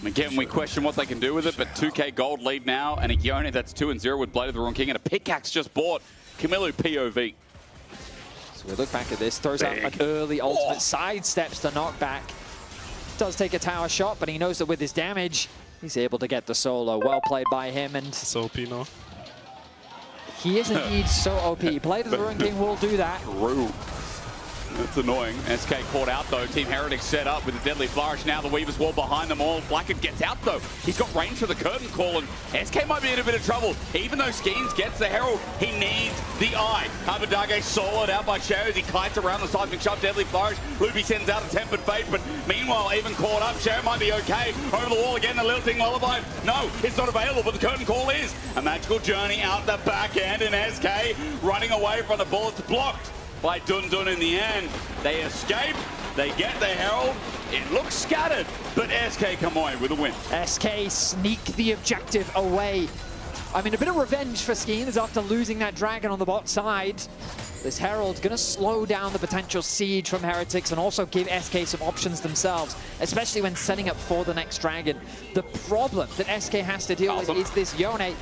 Again, we question what they can do with it, but 2k gold lead now, and a Yone that's 2-0 with Blade of the Ruined King, and a pickaxe just bought. Camilo POV. So we look back at this, throws out an early ultimate, sidesteps the knockback. Does take a tower shot, but he knows that with his damage, he's able to get the solo. Well played by him, and so OP, no? He is indeed so OP. Blade of the Ruined King will do that. True. That's annoying. SK caught out though. Team Heretics set up with a deadly flourish. Now the Weaver's Wall behind them all. Blackett gets out though. He's got range for the curtain call, and SK might be in a bit of trouble. Even though Skeens gets the Herald, he needs the eye. Abadage soloed out by Sheo as he kites around the seismic shove. Deadly flourish. Luby sends out a tempered fate, but meanwhile, even caught up. Sheo might be okay. Over the wall again, the lilting lullaby. No, it's not available, but the curtain call is. A magical journey out the back end, and SK running away from the bullets, blocked by Dundun in the end. They escape, they get the Herald, it looks scattered, but SK come away with a win. SK sneak the objective away. I mean, a bit of revenge for Skeens after losing that dragon on the bot side. This Herald's gonna slow down the potential siege from Heretics and also give SK some options themselves, especially when setting up for the next dragon. The problem that SK has to deal with is this Yone.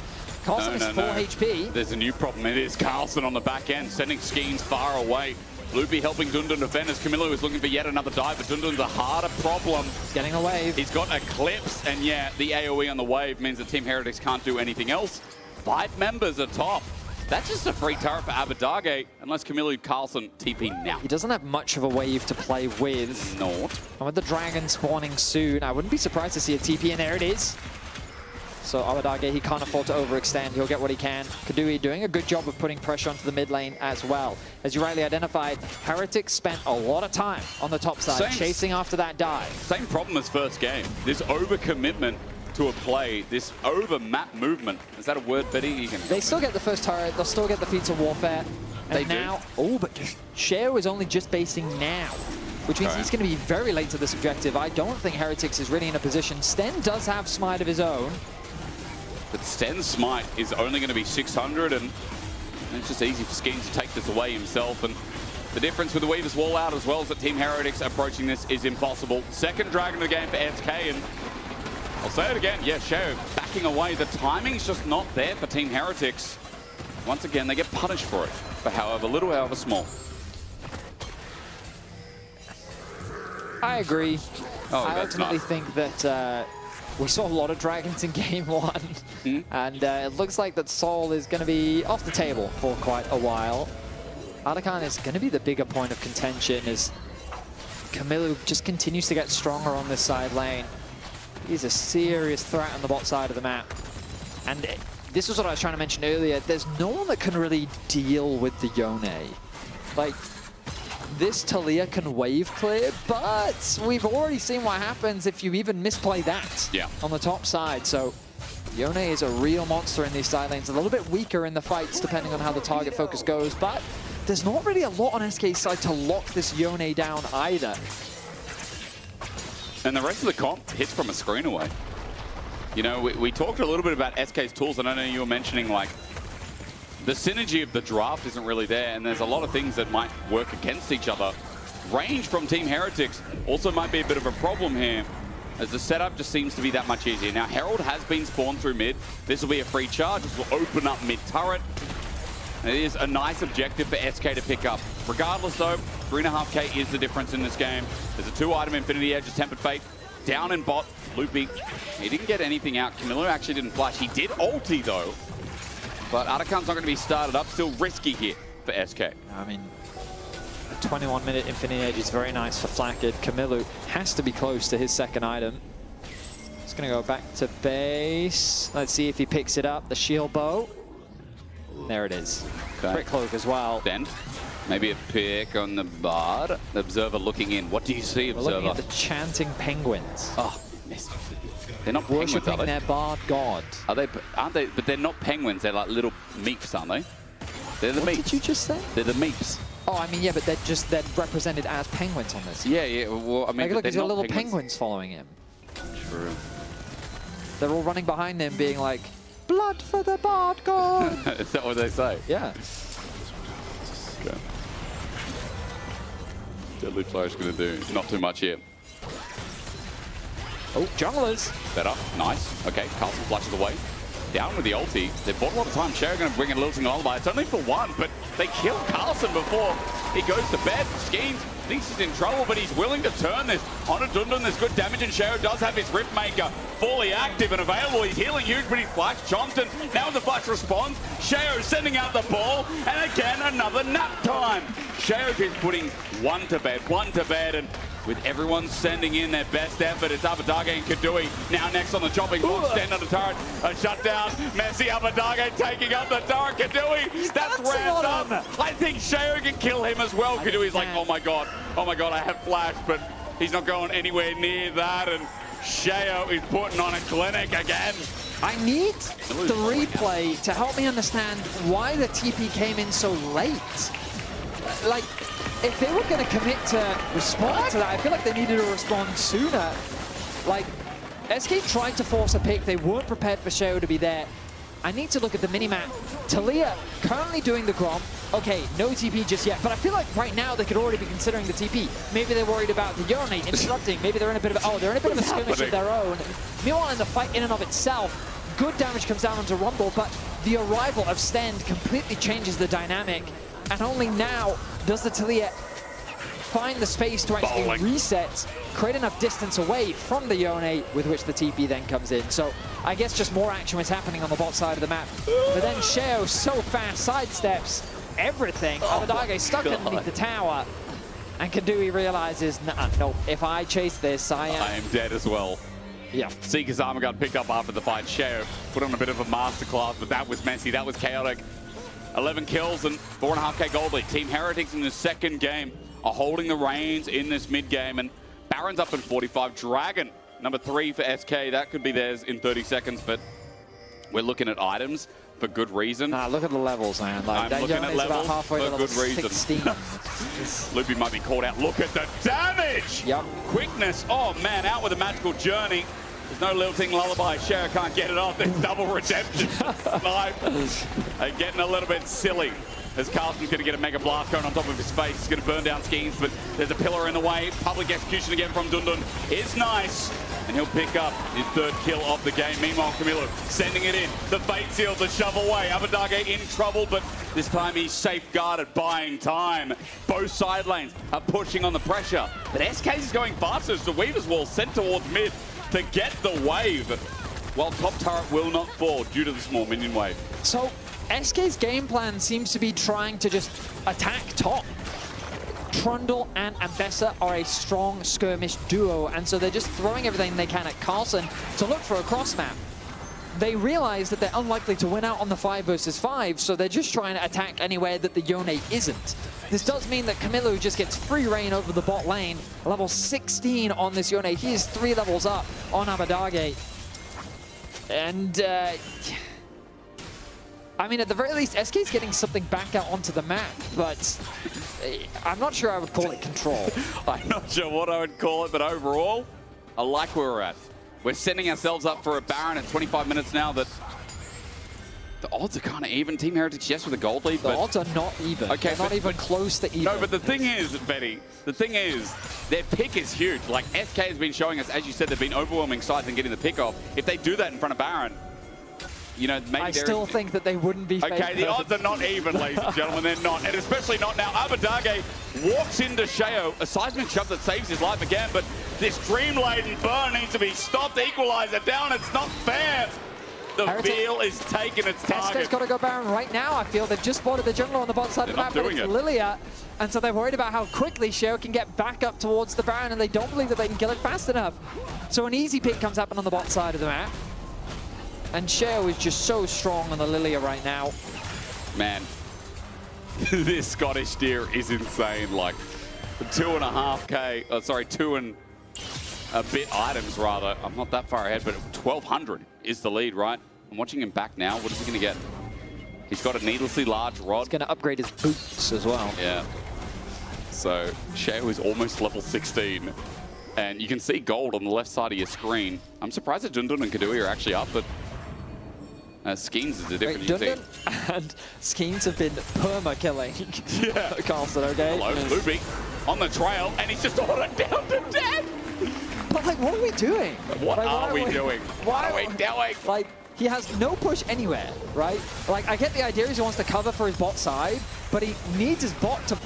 Carlson is full HP. There's a new problem. It is Carlson on the back end, sending Skeens far away. Loopy helping Dundun defend as Camilo is looking for yet another dive, but Dundun's a harder problem. He's getting a wave. He's got Eclipse, and yeah, the AoE on the wave means that Team Heretics can't do anything else. 5 members atop. That's just a free turret for Abadage, unless Camilo Carlson TP now. He doesn't have much of a wave to play with. Not. And with the dragon spawning soon, I wouldn't be surprised to see a TP, and there it is. So Abadage, he can't afford to overextend. He'll get what he can. Kadui doing a good job of putting pressure onto the mid lane as well. As you rightly identified, Heretics spent a lot of time on the top side, chasing after that dive. Same problem as first game. This overcommitment to a play, this over-map movement. Is that a word, Betty? They still get the first turret. They'll still get the feats of warfare. And they now, oh, but Sheo is only just basing now, which means he's going to be very late to this objective. I don't think Heretics is really in a position. Sten does have Smite of his own. But Sten's Smite is only going to be 600, and it's just easy for Skeens to take this away himself. And the difference with the Weaver's Wall out as well is that Team Heretics approaching this is impossible. Second dragon of the game for SK, and I'll say it again, yeah, Sheo backing away. The timing's just not there for Team Heretics. Once again, they get punished for it, for however little, however small. I agree. Oh, I ultimately think that we saw a lot of dragons in game 1, and it looks like that Sol is going to be off the table for quite a while. Ardakan is going to be the bigger point of contention as Camilo just continues to get stronger on this side lane. He's a serious threat on the bot side of the map. And this was what I was trying to mention earlier. There's no one that can really deal with the Yone. Like, this Taliyah can wave clear, but we've already seen what happens if you even misplay that on the top side. So Yone is a real monster in these side lanes, a little bit weaker in the fights depending on how the target focus goes, but there's not really a lot on SK's side to lock this Yone down either. And the rest of the comp hits from a screen away. You know, we talked a little bit about SK's tools, and I know you were mentioning, like, the synergy of the draft isn't really there, and there's a lot of things that might work against each other. Range from Team Heretics also might be a bit of a problem here, as the setup just seems to be that much easier. Now, Herald has been spawned through mid. This will be a free charge. This will open up mid turret. It is a nice objective for SK to pick up. Regardless, though, 3.5k is the difference in this game. There's a 2-item Infinity Edge, a Tempered Fate. Down in bot, looping. He didn't get anything out. Camilo actually didn't flash. He did ulti though. But Arakan's not going to be started up. Still risky here for SK. I mean, a 21-minute Infinity Edge is very nice for Flakked. Camilo has to be close to his second item. He's going to go back to base. Let's see if he picks it up. The shield bow. There it is. Okay. Crit cloak as well. Then maybe a pick on the bard. The Observer looking in. What do you see, We're Observer? looking at the chanting penguins. Oh, missed. They're not penguins, are Worshipping they? their bard god. Are they? Aren't they? But they're not penguins. They're like little meeps, aren't they? They're the meeps. What did you just say? They're the meeps. Oh, I mean, yeah, but they're represented as penguins on this. Yeah, yeah. Well, I mean, Like, look, they're he's got not little penguins. penguins following him. True. They're all running behind him, being like, "Blood for the bard god." Is that what they say? Yeah. Okay. Deadly Flourish going to do not too much here. Oh, junglers. Better. Nice. Okay, Carlson flushes away. Down with the ulti. They bought a lot of time. Sherry going to bring in a little single alibi. It's only for one, but they kill Carlson before he goes to bed. Skeens thinks he's in trouble, but he's willing to turn this. On a Dundun, there's good damage, and Sherry does have his Rift Maker fully active and available. He's healing huge, but he's flashed. Johnston, now the flash responds. Sheo sending out the ball, and again, another nap time. Sheo is putting one to bed, and with everyone sending in their best effort, it's Abadage and Kadui now next on the chopping block, stand on the turret, a shutdown. Messi Abadage taking up the turret. Kadui, that's ramped up. I think Sheo can kill him as well. Kadui's like, oh my god, I have flash, but he's not going anywhere near that, and Sheo is putting on a clinic again. I need the replay to help me understand why the TP came in so late. Like, if they were going to commit to respond to that, I feel like they needed to respond sooner. Like, SK tried to force a pick. They weren't prepared for Sheo to be there. I need to look at the minimap. Talia currently doing the Grom. Okay, no TP just yet, but I feel like right now they could already be considering the TP. Maybe they're worried about the Yone interrupting. Maybe they're in a bit of a skirmish of their own. Meanwhile, in the fight in and of itself, good damage comes down onto Rumble, but the arrival of Stend completely changes the dynamic. And only now does the Talia find the space to actually reset, create enough distance away from the Yone with which the TP then comes in. So I guess just more action was happening on the bot side of the map. But then Sheo so fast sidesteps everything. Abadage stuck underneath the tower. And Kadui realizes, nah, no, if I chase this, I am dead as well. Yeah. Seeker's armor got picked up after the fight. Sheo put on a bit of a masterclass, but that was messy, that was chaotic. 11 kills and 4.5k gold lead. Team Heretics in the second game are holding the reins in this mid game, and Baron's up in 45. Dragon, number 3 for SK. That could be theirs in 30 seconds, but we're looking at items for good reason. Look at the levels, man. Like, I'm looking at levels about halfway for to good level reason. 16. Loopy might be called out. Look at the damage! Yep. Quickness. Oh man, out with a magical journey. There's no lilting lullaby. Shero can't get it off. There's double redemption. Snipe. Getting a little bit silly as Carlson's going to get a Mega Blast cone on top of his face. He's going to burn down Schemes, but there's a pillar in the way. Public execution again from Dundun is nice. And he'll pick up his 3rd kill of the game. Meanwhile, Camilo sending it in. The Fate Seal to shove away. Abadage in trouble, but this time he's safeguarded, buying time. Both side lanes are pushing on the pressure. But SK is going faster as the Weaver's Wall sent towards mid to get the wave, while top turret will not fall due to the small minion wave. So SK's game plan seems to be trying to just attack top. Trundle and Ambessa are a strong skirmish duo, and so they're just throwing everything they can at Carlson to look for a cross map. They realize that they're unlikely to win out on the 5 versus 5, so they're just trying to attack anywhere that the Yone isn't. This does mean that Camilo just gets free reign over the bot lane. Level 16 on this Yone. He is 3 levels up on Abadage. And, I mean, at the very least, SK's getting something back out onto the map, but I'm not sure I would call it control. I'm not sure what I would call it, but overall, I like where we're at. We're setting ourselves up for a Baron at 25 minutes now that the odds are kind of even. Team Heritage, yes, with a gold lead, The odds are not even. Okay, they're not even close to even. No, but the thing is, Betty, the thing is, their pick is huge. Like, SK has been showing us, as you said, they've been overwhelming sides and getting the pick off. If they do that in front of Baron, you know, maybe I still think that they wouldn't be okay, the odds are not even, ladies and gentlemen. They're not. And especially not now. Abadage walks into Sheo. A seismic shove that saves his life again, but This dream-laden burn needs to be stopped. Equalizer down. It's not fair. The Veil is taking its target. SK's got to go Baron right now. I feel they've just spotted the jungler on the bottom side of the map, but it's Lilia. And so they're worried about how quickly Sheo can get back up towards the Baron, and they don't believe that they can kill it fast enough. So an easy pick comes happen on the bottom side of the map. And Sheo is just so strong on the Lilia right now. Man, this Scottish deer is insane. Like 2.5K, sorry, 2 and a bit items rather. I'm not that far ahead, but 1,200 is the lead, right? I'm watching him back now. What is he going to get? He's got a needlessly large rod. He's going to upgrade his boots as well. Yeah. So Sheo is almost level 16. And you can see gold on the left side of your screen. I'm surprised that Dundun and Kadui are actually up, but Skeens is a different team. And Skeens have been perma-killing Carlson, okay? Hello, Loopy on the trail, and he's just ordered down to death. But like, what are we doing? What are we doing? What are we doing? Like, he has no push anywhere, right? Like, I get the idea is he wants to cover for his bot side, but he needs his bot to...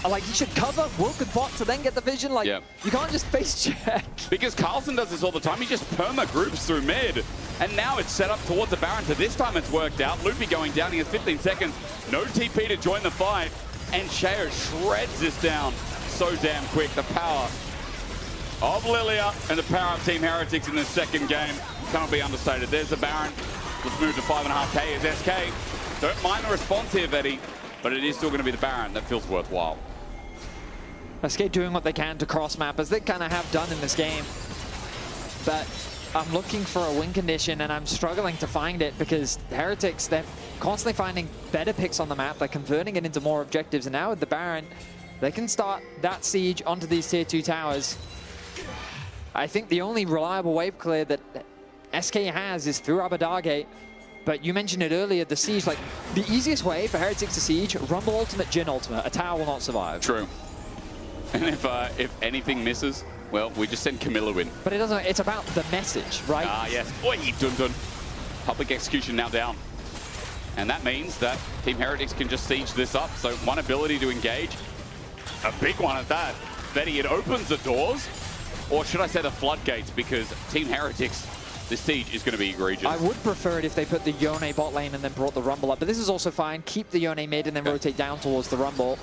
Like, he should cover, work with bot to then get the vision. Like, you can't just face check. Because Carlson does this all the time. He just perma-groups through mid. And now it's set up towards the Baron. So this time it's worked out. Loopy going down. He has 15 seconds. No TP to join the fight. And Sheo shreds this down so damn quick. The power of Lilia and the power of Team Heretics in the second game cannot be understated. There's the Baron. Let's move to 5.5K as SK. Don't mind the response here, Vetty, but it is still going to be the Baron that feels worthwhile. SK doing what they can to cross map, as they kind of have done in this game. But I'm looking for a win condition, and I'm struggling to find it because Heretics, they're constantly finding better picks on the map. They're converting it into more objectives, and now with the Baron, they can start that siege onto these tier 2 towers. I think the only reliable wave clear that SK has is through Abadage. But you mentioned it earlier, the siege, like the easiest way for Heretics to siege, Rumble Ultimate, Jhin Ultimate. A tower will not survive. True. And if anything misses, well, we just send Camilla in. But it doesn't, it's about the message, right? Ah, yes. Oi, Dundun. Public execution now down. And that means that Team Heretics can just siege this up. So one ability to engage, a big one at that. Betty, it opens the doors, or should I say the floodgates, because Team Heretics, this siege is going to be egregious. I would prefer it if they put the Yone bot lane and then brought the Rumble up, but this is also fine. Keep the Yone mid and then rotate down towards the Rumble.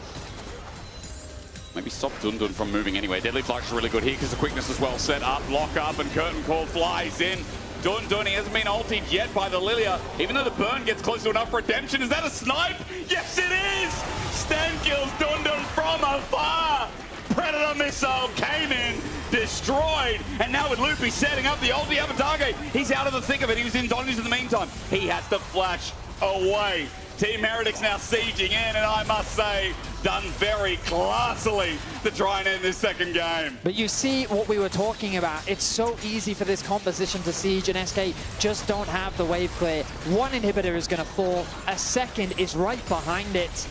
Maybe stop Dundun from moving anyway. Deadly Flux is really good here because the quickness is well set up. Lock up and Curtain Call flies in. Dundun, he hasn't been ultied yet by the Lilia, even though the burn gets close to enough for redemption. Is that a snipe? Yes, it is! Stan kills Dundun from afar. Predator missile came in, destroyed, and now with Loopy setting up the ulti Abadage, he's out of the thick of it. He was in Donnies in the meantime. He has to flash away. Team Heretics now sieging in, and I must say, done very classily to try and end this second game. But you see what we were talking about. It's so easy for this composition to siege, and SK just don't have the wave clear. One inhibitor is going to fall. A second is right behind it.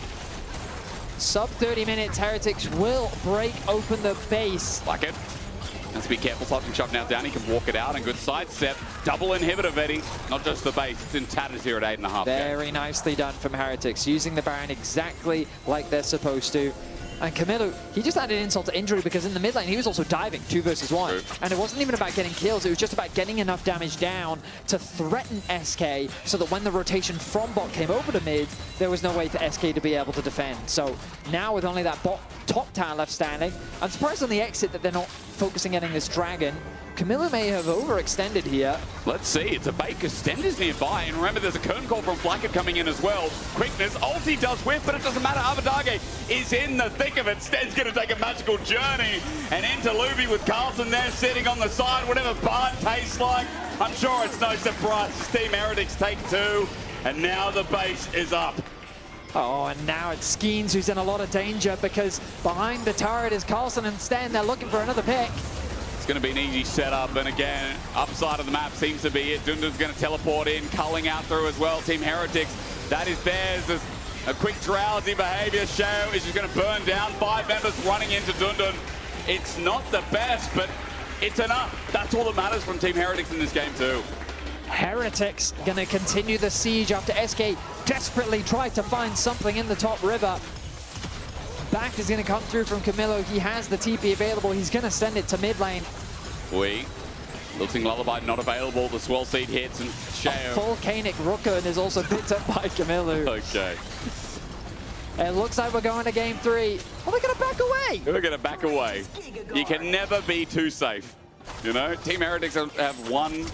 Sub 30 minutes, Heretics will break open the base. Like it. Let's be careful, something shoved now down. He can walk it out, and good sidestep. Double inhibitor, Vetty. Not just the base, it's in tatters here at 8.5. Very nicely done from Heretics, using the Baron exactly like they're supposed to. And Camilo, he just added insult to injury because in the mid lane, he was also diving 2 versus 1. True. And it wasn't even about getting kills, it was just about getting enough damage down to threaten SK so that when the rotation from bot came over to mid, there was no way for SK to be able to defend. So now with only that bot top tower left standing, I'm surprised on the exit that they're not focusing getting this dragon. Camilla may have overextended here. Let's see, it's a Baker. Stender's nearby, and remember there's a curtain call from Flacket coming in as well. Quickness, ulti does whiff, but it doesn't matter. Abadage is in the thick of it. Sten's going to take a magical journey, and into Luby with Carlson there sitting on the side. Whatever Bart tastes like, I'm sure it's no surprise. Team Heretics take 2, and now the base is up. Oh, and now it's Skeens who's in a lot of danger because behind the turret is Carlson and Sten. They're looking for another pick. Going to be an easy setup, and again, upside of the map seems to be it. Dundun's going to teleport in, culling out through as well. Team Heretics, that is theirs. There's a quick drowsy behavior. Sheo is just going to burn down. 5 members running into Dundun. It's not the best, but it's enough. That's all that matters from Team Heretics in this game too. Heretics going to continue the siege after SK desperately tried to find something in the top river. back is going to come through from Camilo. He has the TP available. He's going to send it to mid lane. Looking Lullaby not available. The Swell Seed hits and Shao. Full Canic Rooken is also picked up by Camilo. Okay. It looks like we're going to game 3. Oh, they're going to back away. We're going to back away. You can never be too safe. You know, Team Heretics have won.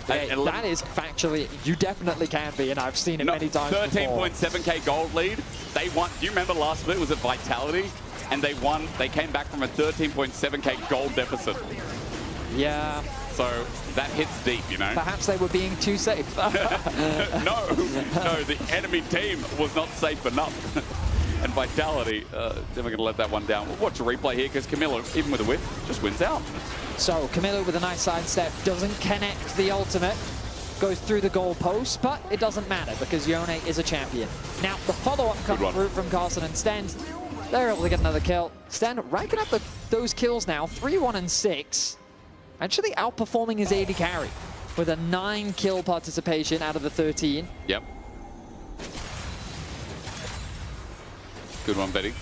That is factually, you definitely can be, and I've seen it many times 13.7k gold lead. They won. Do you remember last split? Was it Vitality? And they won. They came back from a 13.7k gold deficit. Yeah. So that hits deep, you know. Perhaps they were being too safe. No, the enemy team was not safe enough. And Vitality, never going to let that one down. We'll watch a replay here because Camilo, even with a whiff, just wins out. So Camilo with a nice sidestep, doesn't connect the ultimate, goes through the goal post, but it doesn't matter because Yone is a champion. Now the follow-up comes through from Carlson and Sten. They're able to get another kill. Sten racking up those kills now, 3, 1, and 6. Actually outperforming his AD carry with a 9 kill participation out of the 13. Yep. Good one, Betty.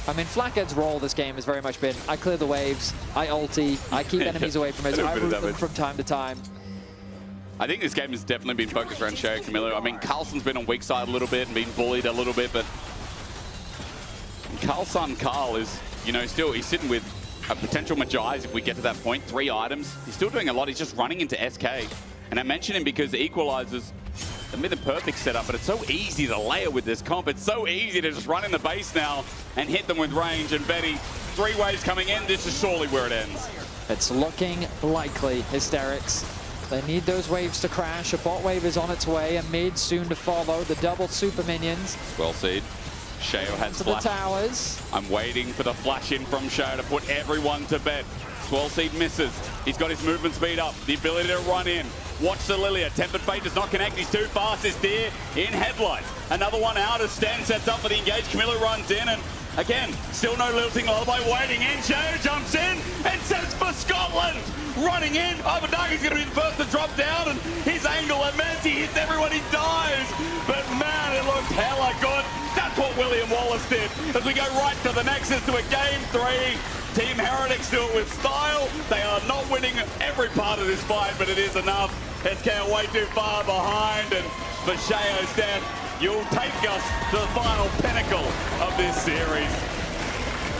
I mean, Flathead's role this game has very much been, I clear the waves, I ulti, I keep enemies away from us, I root them from time to time. I think this game has definitely been focused around Shao Camilo. I mean, Carlson's been on weak side a little bit and been bullied a little bit, but Carlson Carl is, you know, still, he's sitting with a potential Magi's if we get to that point. 3 items. He's still doing a lot. He's just running into SK. And I mention him because the equalizers have been the perfect setup, but it's so easy to layer with this comp. It's so easy to just run in the base now and hit them with range. And Betty, 3 waves coming in. This is surely where it ends. It's looking likely, Hysterics. They need those waves to crash. A bot wave is on its way. A mid soon to follow. The double super minions. Well seed. Shao has to flash. The towers. I'm waiting for the flash in from Shao to put everyone to bed. Swell Seed misses. He's got his movement speed up, the ability to run in. Watch the Lilia. Tempered Fate does not connect. He's too fast. It's Deer in headlights. Another one out as Sten sets up for the engage. Camilo runs in and again, still no lilting Lullaby waiting in. Shao jumps in and sets for Scotland. Running in. Abadaga's going to be the first to drop down and his angle immense. He hits everyone, he dies. But man, it looked hella good. That's what William Wallace did. As we go right to the Nexus to a game 3. Team Heretics do it with style. They are not winning every part of this fight, but it is enough. SK are way too far behind, and for Shao Stan, you'll take us to the final pinnacle of this series.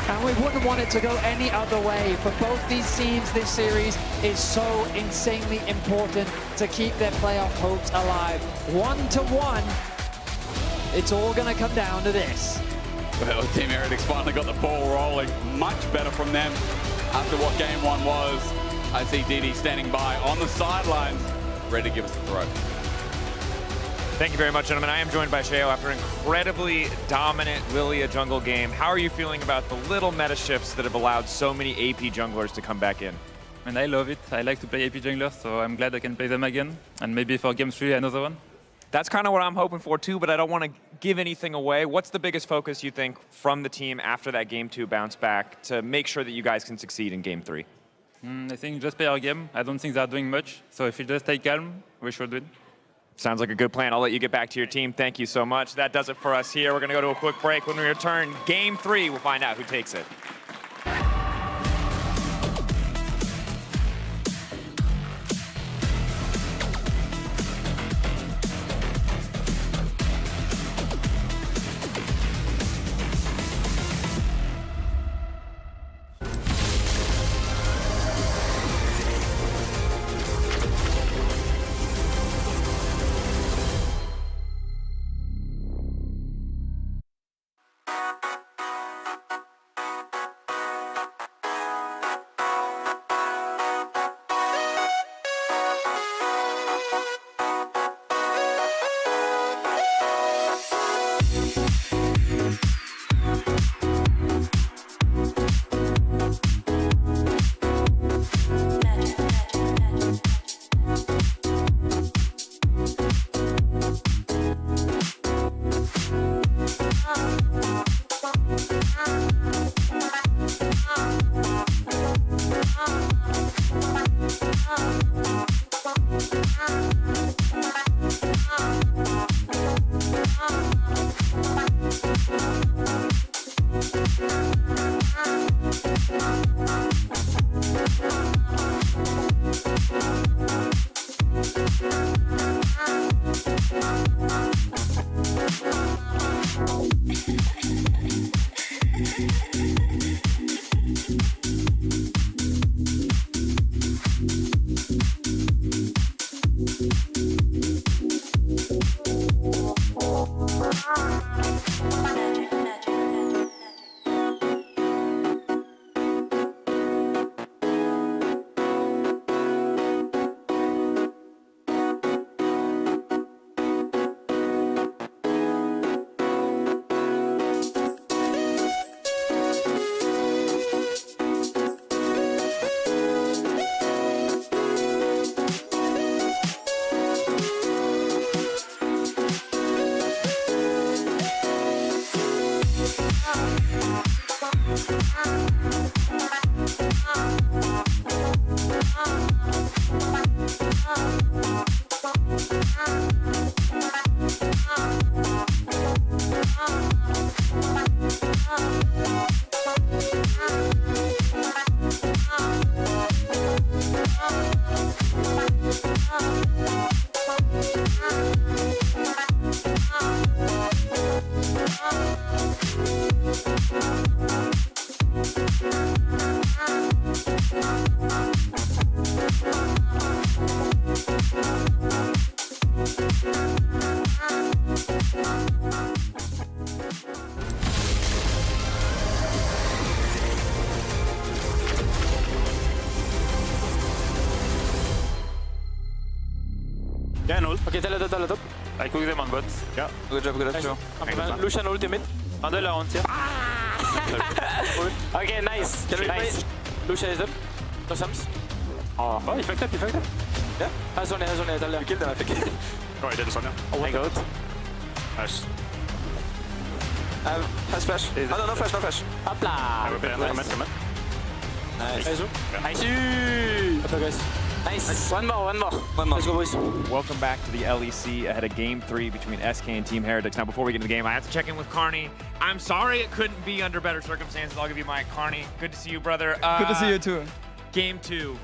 And we wouldn't want it to go any other way. For both these teams, this series is so insanely important to keep their playoff hopes alive. 1-1, it's all going to come down to this. Well, Team Heretics finally got the ball rolling. Much better from them after what game 1 was. I see DD standing by on the sidelines, ready to give us the throw. Thank you very much, gentlemen. I am joined by Shao after an incredibly dominant Lilia jungle game. How are you feeling about the little meta shifts that have allowed so many AP junglers to come back in? And I love it. I like to play AP junglers, so I'm glad I can play them again. And maybe for game 3, another one. That's kind of what I'm hoping for too, but I don't want to give anything away. What's the biggest focus you think from the team after that game 2 bounce back to make sure that you guys can succeed in game 3? I think just play our game. I don't think they're doing much. So if we just stay calm, we should win. Sounds like a good plan. I'll let you get back to your team. Thank you so much. That does it for us here. We're going to go to a quick break. When we return, game 3, we'll find out who takes it. Yeah, an ult. Okay, tell it up. I cook them on bot. Yeah. Good job, Nice. Lucian ultimate. Handle around here. Okay, nice. Nice. Lucian is up. No sums. Oh, il fucked up. Yeah. Has on it, tell You killed them, I think. Oh, I did this one, yeah. I got it. Nice. Has flash. No flash. Hopla. Come in. Nice. Nice. Okay, guys. Nice. One more. Let's go, boys. Welcome back to the LEC ahead of Game 3 between SK and Team Heretics. Now, before we get into the game, I have to check in with Carney. I'm sorry it couldn't be under better circumstances. I'll give you my Carney. Good to see you, brother. Good to see you, too. Game 2.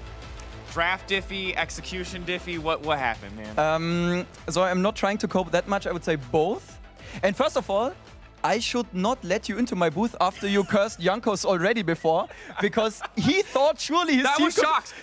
Draft diffy, execution diffy. What happened, man? So I'm not trying to cope that much. I would say both. And first of all, I should not let you into my booth after you cursed Jankos already before, because he thought surely his team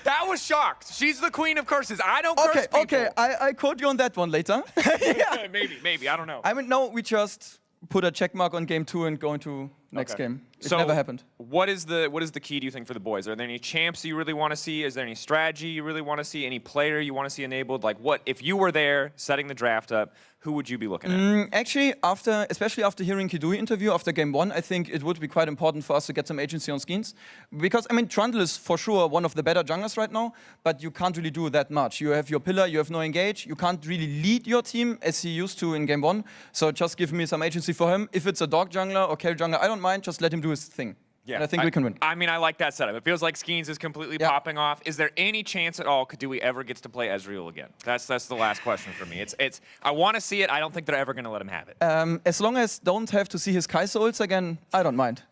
That was shocked. She's the queen of curses. I don't curse people. Okay, I quote you on that one later. Yeah. Maybe. I don't know. I mean, no, we just put a check mark on game 2 and go into next game. It never happened. What is the key, do you think, for the boys? Are there any champs you really want to see? Is there any strategy you really want to see? Any player you want to see enabled? Like, what if you were there setting the draft up? Who would you be looking at? Actually, especially after hearing Kidui interview after game 1, I think it would be quite important for us to get some agency on skins. Because, I mean, Trundle is for sure one of the better junglers right now, but you can't really do that much. You have your pillar, you have no engage, you can't really lead your team as he used to in game 1. So just give me some agency for him. If it's a dog jungler or carry jungler, I don't mind, just let him do his thing. Yeah, and I think we can win. I mean, I like that setup. It feels like Skeens is completely popping off. Is there any chance at all Kidui ever gets to play Ezreal again? That's the last question for me. It's I want to see it. I don't think they're ever going to let him have it. As long as don't have to see his Kai'Sa ults again, I don't mind.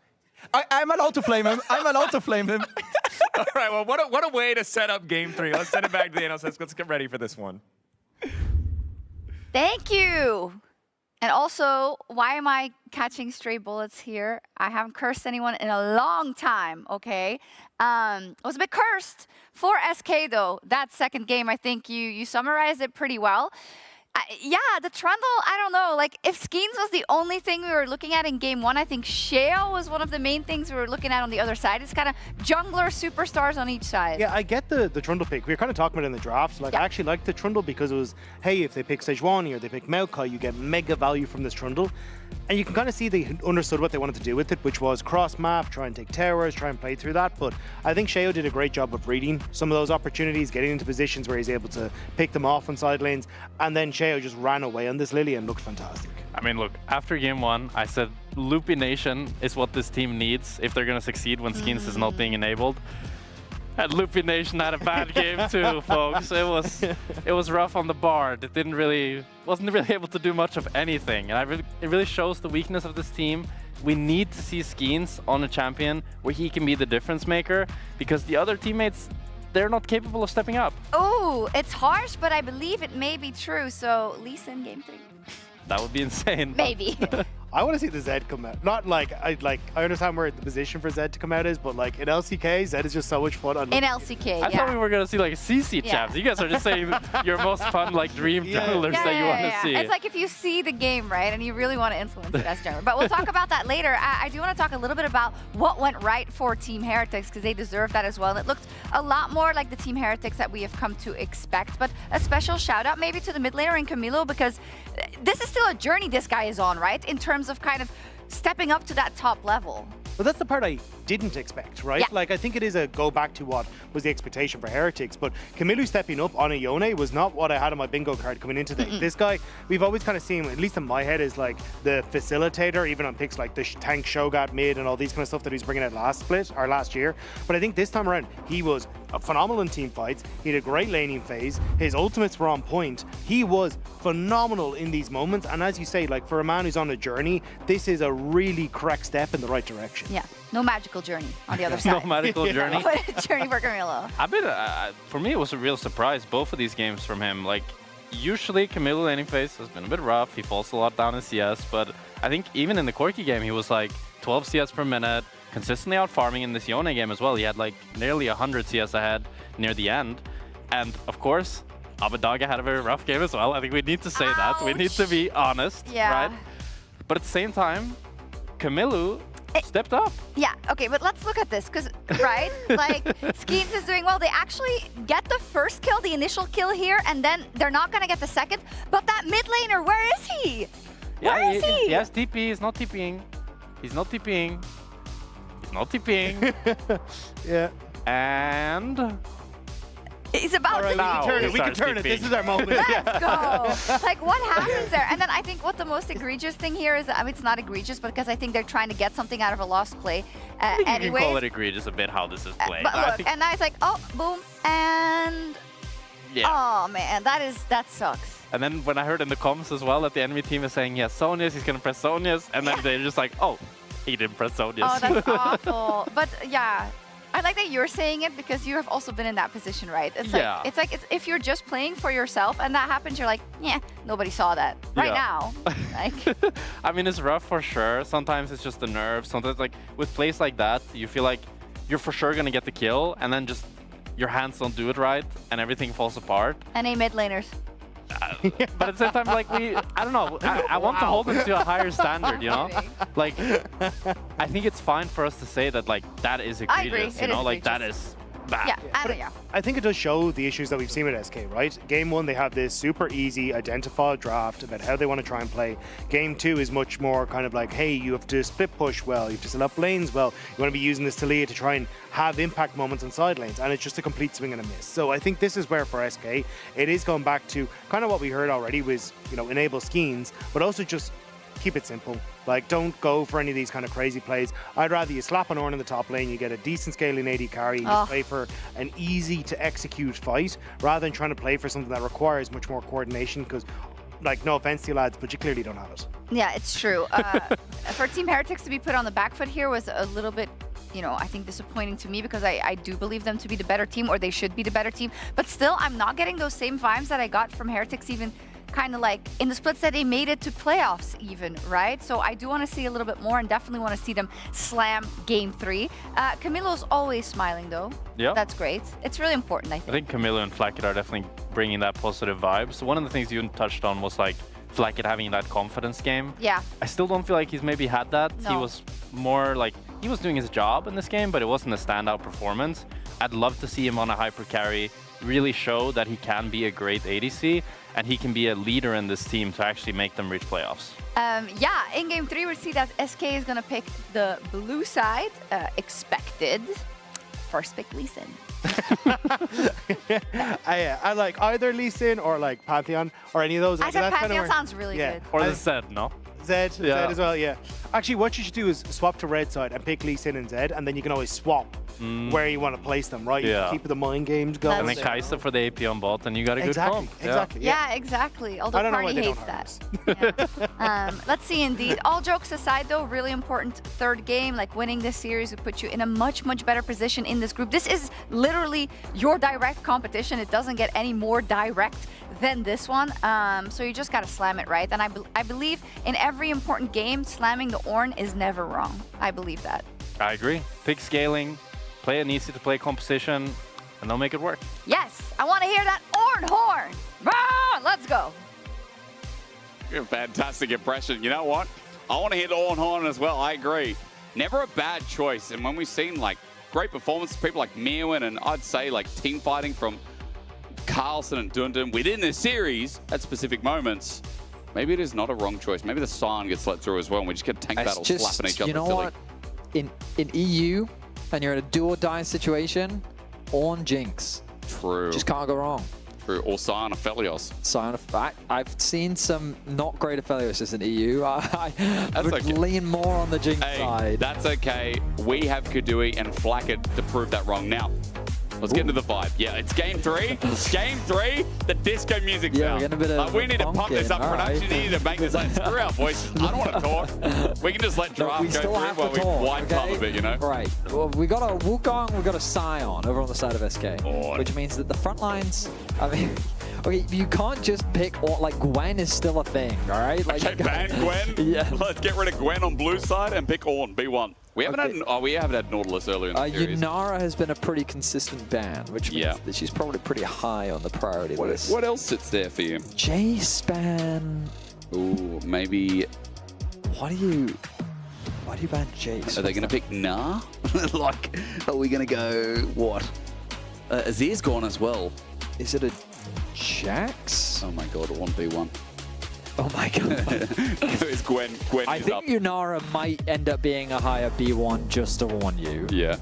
I'm allowed to flame him. All right, well, what a way to set up game 3. Let's send it back to the analyst. Let's get ready for this one. Thank you. And also, why am I catching stray bullets here? I haven't cursed anyone in a long time, okay? I was a bit cursed for SK, though. That second game, I think you summarized it pretty well. Yeah, the Trundle, I don't know. Like, if Skeens was the only thing we were looking at in game 1, I think Sheo was one of the main things we were looking at on the other side. It's kind of jungler superstars on each side. Yeah, I get the Trundle pick. We were kind of talking about it in the drafts. Like, I actually liked the Trundle because it was, hey, if they pick Sejuani or they pick Maokai, you get mega value from this Trundle. And you can kind of see they understood what they wanted to do with it, which was cross-map, try and take towers, try and play through that. But I think Sheo did a great job of reading some of those opportunities, getting into positions where he's able to pick them off on side lanes. And then Sheo just ran away on this Lily and looked fantastic. I mean, look, after game 1, I said Loopy Nation is what this team needs if they're going to succeed when Skeens is not being enabled. And Loopy Nation had a bad game too, folks. It was rough on the board. It wasn't really able to do much of anything. And it really shows the weakness of this team. We need to see Skeens on a champion where he can be the difference maker, because the other teammates, they're not capable of stepping up. Oh, it's harsh, but I believe it may be true. So Lee Sin game 3. That would be insane. Maybe. I want to see the Zed come out. Not like I understand where the position for Zed to come out is, but like in LCK, Zed is just so much fun. In LCK, I thought we were gonna see like CC Yeah. champs. You guys are just saying your most fun like dream junglers that you want to see. It's like if you see the game, right, and you really want to influence it as jungler. But we'll talk about that later. I do want to talk a little bit about what went right for Team Heretics, because they deserve that as well. And it looked a lot more like the Team Heretics that we have come to expect. But a special shout out maybe to the mid laner in Camilo, because this is still a journey this guy is on, right, in terms of kind of stepping up to that top level. But that's the part I didn't expect, right? Yeah. Like, I think it is a go back to what was the expectation for Heretics, but Camilo stepping up on a Yone was not what I had on my bingo card coming into today. This guy, we've always kind of seen, at least in my head, is like the facilitator, even on picks like the tank Shogat mid and all these kind of stuff that he's bringing out last year. But I think this time around, he was phenomenal in team fights. He had a great laning phase. His ultimates were on point. He was phenomenal in these moments. And as you say, like for a man who's on a journey, this is a really correct step in the right direction. Yeah, no magical journey on the other side. No magical journey. Journey for Camilo. For me, it was a real surprise, both of these games from him. Like, usually Camilo laning phase has been a bit rough. He falls a lot down in CS, but I think even in the Corki game, he was like 12 CS per minute, consistently out farming. In this Yone game as well, he had like nearly 100 CS ahead near the end. And of course, Abadaga had a very rough game as well. I think we need to say that. We need to be honest, right? But at the same time, Camilo stepped up. Yeah, okay, but let's look at this, because, right, like, Skeens is doing well. They actually get the first kill, the initial kill here, and then they're not going to get the second. But that mid laner, where is he? Where is he? He has TP, he's not TPing. He's not TPing. He's not TPing. Yeah. And... he's about to turn it. We can turn it. This is our moment. Let's go. Like, what happens there? And then I think what the most egregious thing here is, I mean, it's not egregious, but because I think they're trying to get something out of a lost play. I think you can call it egregious a bit how this is played. But look, and now it's like, oh, boom, and oh man, that sucks. And then when I heard in the comms as well that the enemy team is saying, yes, Sonius, he's going to press Sonius, and then they're just like, oh, he didn't press Sonius. Oh, that's awful. But yeah. I like that you're saying it, because you have also been in that position, right? It's like if you're just playing for yourself and that happens, you're like, yeah, nobody saw that right now. Like, I mean, it's rough for sure. Sometimes it's just the nerves. Sometimes, like with plays like that, you feel like you're for sure gonna get the kill, and then just your hands don't do it right, and everything falls apart. NA mid laners. But at the same time, like I don't know, I want to hold them to a higher standard, you know? Like, I think it's fine for us to say that, like, that is egregious, you know? Like, that is bad. Yeah, I think it does show the issues that we've seen with SK, right? Game 1, they have this super easy identified draft about how they want to try and play. Game 2 is much more kind of like, hey, you have to split push well, you have to set up lanes well, you want to be using this Talia to try and have impact moments on side lanes, and it's just a complete swing and a miss. So I think this is where for SK, it is going back to kind of what we heard already was, you know, enable Skeens, but also just keep it simple. Like, don't go for any of these kind of crazy plays. I'd rather you slap an Ornn in the top lane, you get a decent scaling AD carry, and you play for an easy to execute fight, rather than trying to play for something that requires much more coordination, because, like, no offense to you lads, but you clearly don't have it. Yeah, it's true. For Team Heretics to be put on the back foot here was a little bit, you know, I think disappointing to me, because I do believe them to be the better team, or they should be the better team. But still, I'm not getting those same vibes that I got from Heretics, even kind of like in the splits that they made it to playoffs even, right? So I do want to see a little bit more, and definitely want to see them slam game 3. Camilo's always smiling though. Yeah. That's great. It's really important, I think. I think Camilo and Flacket are definitely bringing that positive vibe. So one of the things you touched on was like Flacket having that confidence game. Yeah. I still don't feel like he's maybe had that. No. He was more like, he was doing his job in this game, but it wasn't a standout performance. I'd love to see him on a hyper carry, really show that he can be a great ADC, and he can be a leader in this team to actually make them reach playoffs. Yeah, in game 3 we see that SK is going to pick the blue side, expected. First pick Lee Sin. I like either Lee Sin or like Pantheon or any of those. I said Pantheon sounds really good. Or the Zed, no? Zed as well, yeah. Actually, what you should do is swap to red side and pick Lee Sin and Zed, and then you can always swap where you want to place them, right? Yeah. You keep the mind games going. And then Kai'Sa for the AP on bot, and you got a good comp. Exactly. Yeah, exactly. Although I don't know why Party they hates don't that. Let's see, indeed. All jokes aside, though, really important third game. Like winning this series would put you in a much, much better position in this group. This is literally your direct competition. It doesn't get any more direct than this one. So you just got to slam it right. And I believe in every important game, slamming the Ornn is never wrong. I believe that. I agree. Pick scaling, play an easy-to-play composition, and they'll make it work. Yes, I want to hear that Ornn horn. Rah! Let's go. Fantastic impression. You know what? I want to hit Ornn horn as well. I agree. Never a bad choice. And when we've seen like great performances, people like Meowin and I'd say like team fighting from Carlson and Dundun within the series at specific moments, maybe it is not a wrong choice. Maybe the Sion gets let through as well, and we just get tank battles slapping each other. You know what? In EU, and you're in a do or die situation, Ornn Jinx. True. Just can't go wrong. True. Or Sion Aphelios. I've seen some not great Aphelios in EU. I would okay. lean more on the Jinx side. That's okay. We have Kadui and Flacket to prove that wrong. Now, let's get into the vibe. Yeah, it's game 3. Game 3. The disco music's Yeah, out. we're getting a bit of we need to pump this up. funkin'. All Production right. need to make this like, screw our voices. I don't want to talk. We can just let draft we go still through have while to we talk, wind up okay? a bit, you know? Right. Well, we got a Wukong, we got a Sion over on the side of SK, which means that the front lines, I mean, okay, you can't just pick, or like Gwen is still a thing, all right? Like, Okay, ban Gwen. Yeah. Let's get rid of Gwen on blue side and pick Ornn, B1. We haven't had Nautilus earlier in the series. Yunara has been a pretty consistent ban, which means that she's probably pretty high on the priority list. What else sits there for you? Jace-ban. Ooh, maybe. Why do you ban Jace? Are they going to pick Nah? Like, are we going to go what? Azir's gone as well. Is it a Jax? Oh my god, a 1v1. Oh my god. It's Gwen. Gwen I is think up. Yunara might end up being a higher B1 just to warn you. Yeah.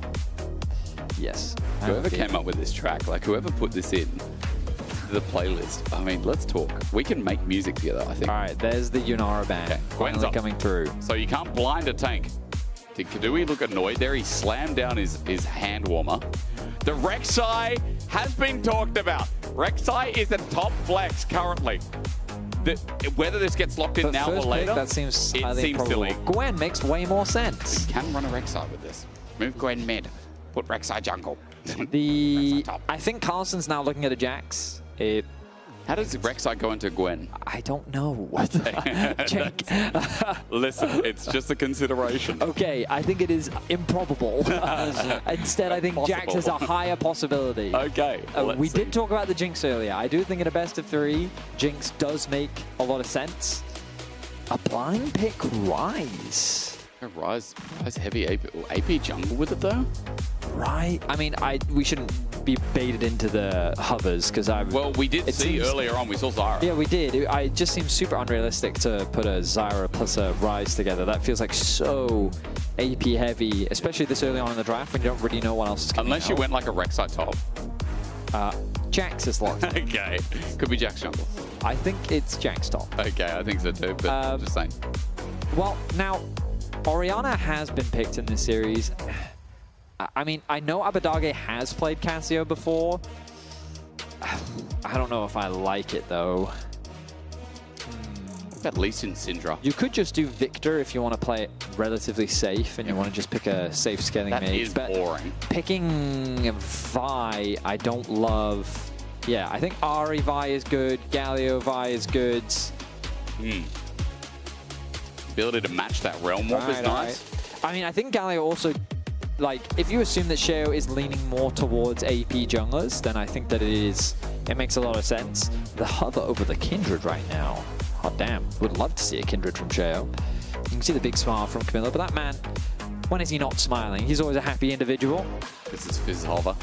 Yes. Whoever came up with this track, like whoever put this in the playlist, I mean, let's talk. We can make music together, I think. All right, there's the Yunara ban. Gwen's Finally up. coming through. So you can't blind a tank. Did Kadui look annoyed there? He slammed down his hand warmer. The Rek'Sai has been talked about. Rek'Sai is a top flex currently. Whether this gets locked in But now or first later, pick, that seems highly seems improbable. silly. Gwen makes way more sense. We can run a Rek'Sai with this. Move Gwen mid. Put Rek'Sai jungle. I think Carlson's now looking at a Jax. How does Rek'Sai go into Gwen? I don't know. Check. Listen, it's just a consideration. Okay, I think it is improbable. Instead, I think Jax is a higher possibility. Okay. We did talk about the Jinx earlier. I do think in a best of 3, Jinx does make a lot of sense. A blind pick Rise. Rise heavy AP jungle with it though? Right. I mean, we shouldn't be baited into the hovers because Well, we did see earlier on, we saw Zyra. Yeah, we did. It just seems super unrealistic to put a Zyra plus a Rise together. That feels like so AP heavy, especially this early on in the draft when you don't really know what else is coming Unless you went like a Rek'Sai top. Jax is locked. Okay. Could be Jax jungle. I think it's Jax top. Okay, I think so too, but just saying. Well, now, Orianna has been picked in this series. I mean, I know Abadage has played Cassio before. I don't know if I like it, though. What about Lee Sin Syndra? You could just do Victor if you want to play it relatively safe and you want to just pick a safe scaling mage. That is but boring. Picking Vi, I don't love. Yeah, I think Ahri Vi is good. Galio Vi is good. Ability to match that Realm Warp is nice. I mean, I think Galio also, like, if you assume that Sheo is leaning more towards AP junglers, then I think that it makes a lot of sense. The hover over the Kindred right now. Hot damn. Would love to see a Kindred from Sheo. You can see the big smile from Camilla, but that man, when is he not smiling? He's always a happy individual. This is Fizz hover.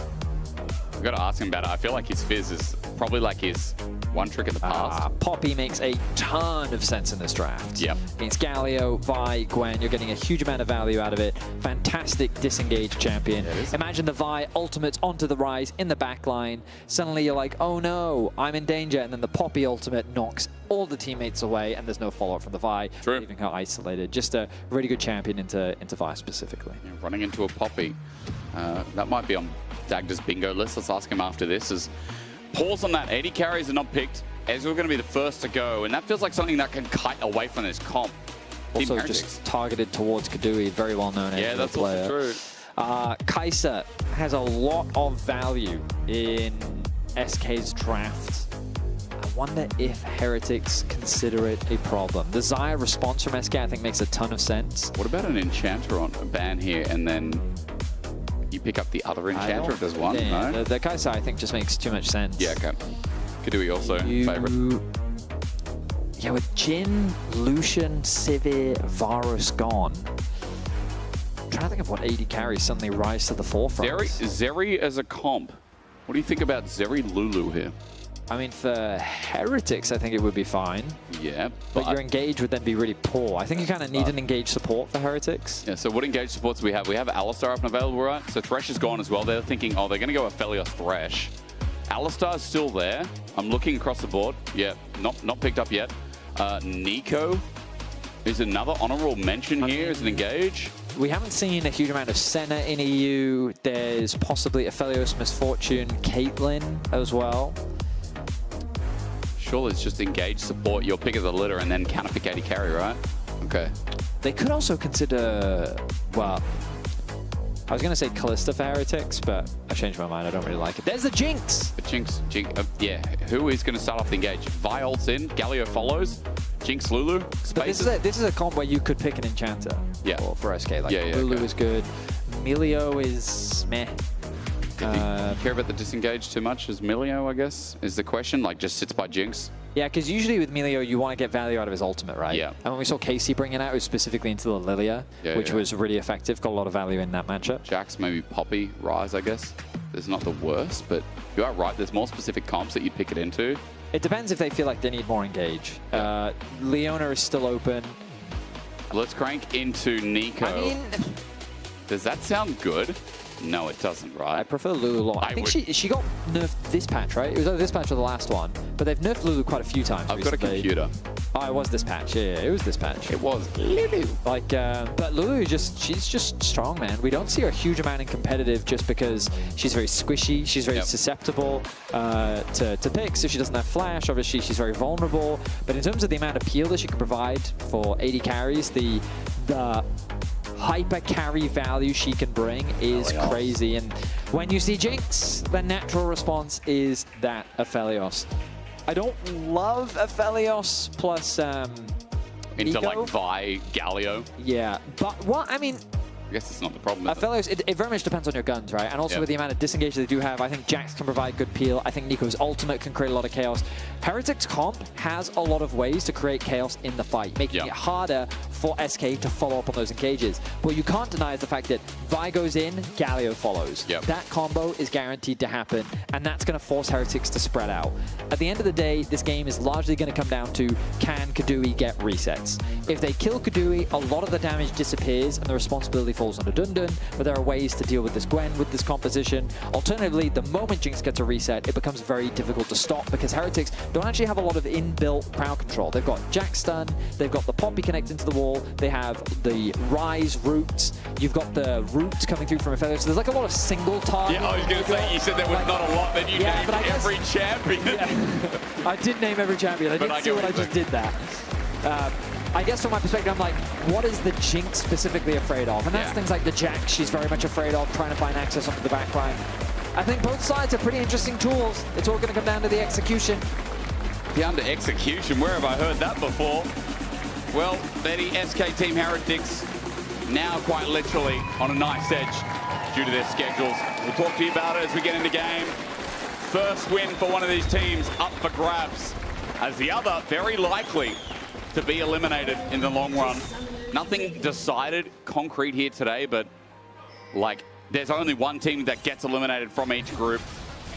I've got to ask him about it. I feel like his Fizz is probably like one one trick in the past. Poppy makes a ton of sense in this draft. Yep. Against Galio, Vi, Gwen, you're getting a huge amount of value out of it. Fantastic disengaged champion. Imagine the Vi ultimates onto the Rise in the back line. Suddenly you're like, oh no, I'm in danger. And then the Poppy ultimate knocks all the teammates away, and there's no follow-up from the Vi, leaving her isolated. Just a really good champion into Vi specifically. Yeah, running into a Poppy. That might be on Dagda's bingo list. Let's ask him after this. As pause on that. 80 carries are not picked. Ezreal going to be the first to go, and that feels like something that can kite away from this comp. Also just targeted towards Kadui, very well-known that's player. also true. Kai'Sa has a lot of value in SK's draft. I wonder if Heretics consider it a problem. The Xayah response from SK, I think, makes a ton of sense. What about an Enchanter on a ban here, and then you pick up the other Enchanter if there's one? Yeah, No? the Kai'Sa, I think, just makes too much sense. Yeah, okay. Kadui also favorite. Yeah, with Jhin, Lucian, Sivir, Varus gone. I'm trying to think of what 80 carries suddenly rise to the forefront. Zeri as a comp. What do you think about Zeri Lulu here? I mean, for Heretics, I think it would be fine. Yeah, but your engage would then be really poor. I think you kind of need an engage support for Heretics. Yeah, so what engage supports do we have? We have Alistar up and available, right? So Thresh is gone as well. They're thinking, oh, they're going to go Aphelios Thresh. Alistar is still there. I'm looking across the board. Yeah, not picked up yet. Nico is another honorable mention here as an engage. We haven't seen a huge amount of Senna in EU. There's possibly Aphelios Misfortune, Caitlyn as well. Surely it's just engage support, your pick of the litter, and then counterpick 80 carry, right? Okay. They could also consider, well, I was going to say Kalista for Heretics, but I changed my mind. I don't really like it. There's the Jinx! The Jinx, yeah. Who is going to start off the engage? Vi ults in, Galio follows, Jinx Lulu, spaces. But this is a comp where you could pick an Enchanter for SK. Like Lulu is good. Milio is meh. Do you care about the disengage too much as Milio, I guess, is the question? Like, just sits by Jinx? Yeah, because usually with Milio, you want to get value out of his ultimate, right? Yeah. And when we saw Casey bring it out, it was specifically into the Lilia, which was really effective. Got a lot of value in that matchup. Jax, maybe Poppy, Rise, I guess. It's not the worst, but you are right. There's more specific comps that you'd pick it into. It depends if they feel like they need more engage. Leona is still open. Let's crank into Nico. I mean, does that sound good? No, it doesn't, right? I prefer Lulu a lot. I think she got nerfed this patch, right? It was either this patch or the last one, but they've nerfed Lulu quite a few times recently. Got a computer. Oh, it was this patch. Yeah, it was this patch. It was Lulu. Like, but Lulu she's just strong, man. We don't see her a huge amount in competitive just because she's very squishy. She's very susceptible to picks. If she doesn't have flash, obviously she's very vulnerable. But in terms of the amount of peel that she can provide for 80 carries, the hyper carry value she can bring is crazy. And when you see Jinx, the natural response is that Aphelios. I don't love Aphelios plus into Nico. like Vi, Galio. Yeah, but what I mean, I guess it's not the problem. Aphelios, it very much depends on your guns, right? And also with the amount of disengage they do have, I think Jax can provide good peel. I think Nico's ultimate can create a lot of chaos. Heretics comp has a lot of ways to create chaos in the fight, making it harder for SK to follow up on those engages. What you can't deny is the fact that Vi goes in, Galio follows. That combo is guaranteed to happen, and that's going to force Heretics to spread out. At the end of the day, this game is largely going to come down to, can Kadui get resets? If they kill Kadui, a lot of the damage disappears, and the responsibility falls on the Dundun, but there are ways to deal with this Gwen with this composition. Alternatively, the moment Jinx gets a reset, it becomes very difficult to stop because Heretics don't actually have a lot of inbuilt crowd control. They've got Jax stun, they've got the Poppy connecting to the wall, they have the Rise roots, you've got the roots coming through from Aphelios. So there's like a lot of single target. Yeah, I was going to say, you said there was not a lot, then you named every champion. I did name every champion. I didn't see what I just did that. I guess from my perspective, I'm like, what is the Jinx specifically afraid of? And that's things like the Jax she's very much afraid of, trying to find access onto the backline. I think both sides are pretty interesting tools. It's all going to come down to the execution. Down to execution, where have I heard that before? Well, the SK Team Heretics now quite literally on a knife's edge due to their schedules. We'll talk to you about it as we get into game. First win for one of these teams up for grabs, as the other very likely to be eliminated in the long run. Nothing decided concrete here today, but like there's only one team that gets eliminated from each group.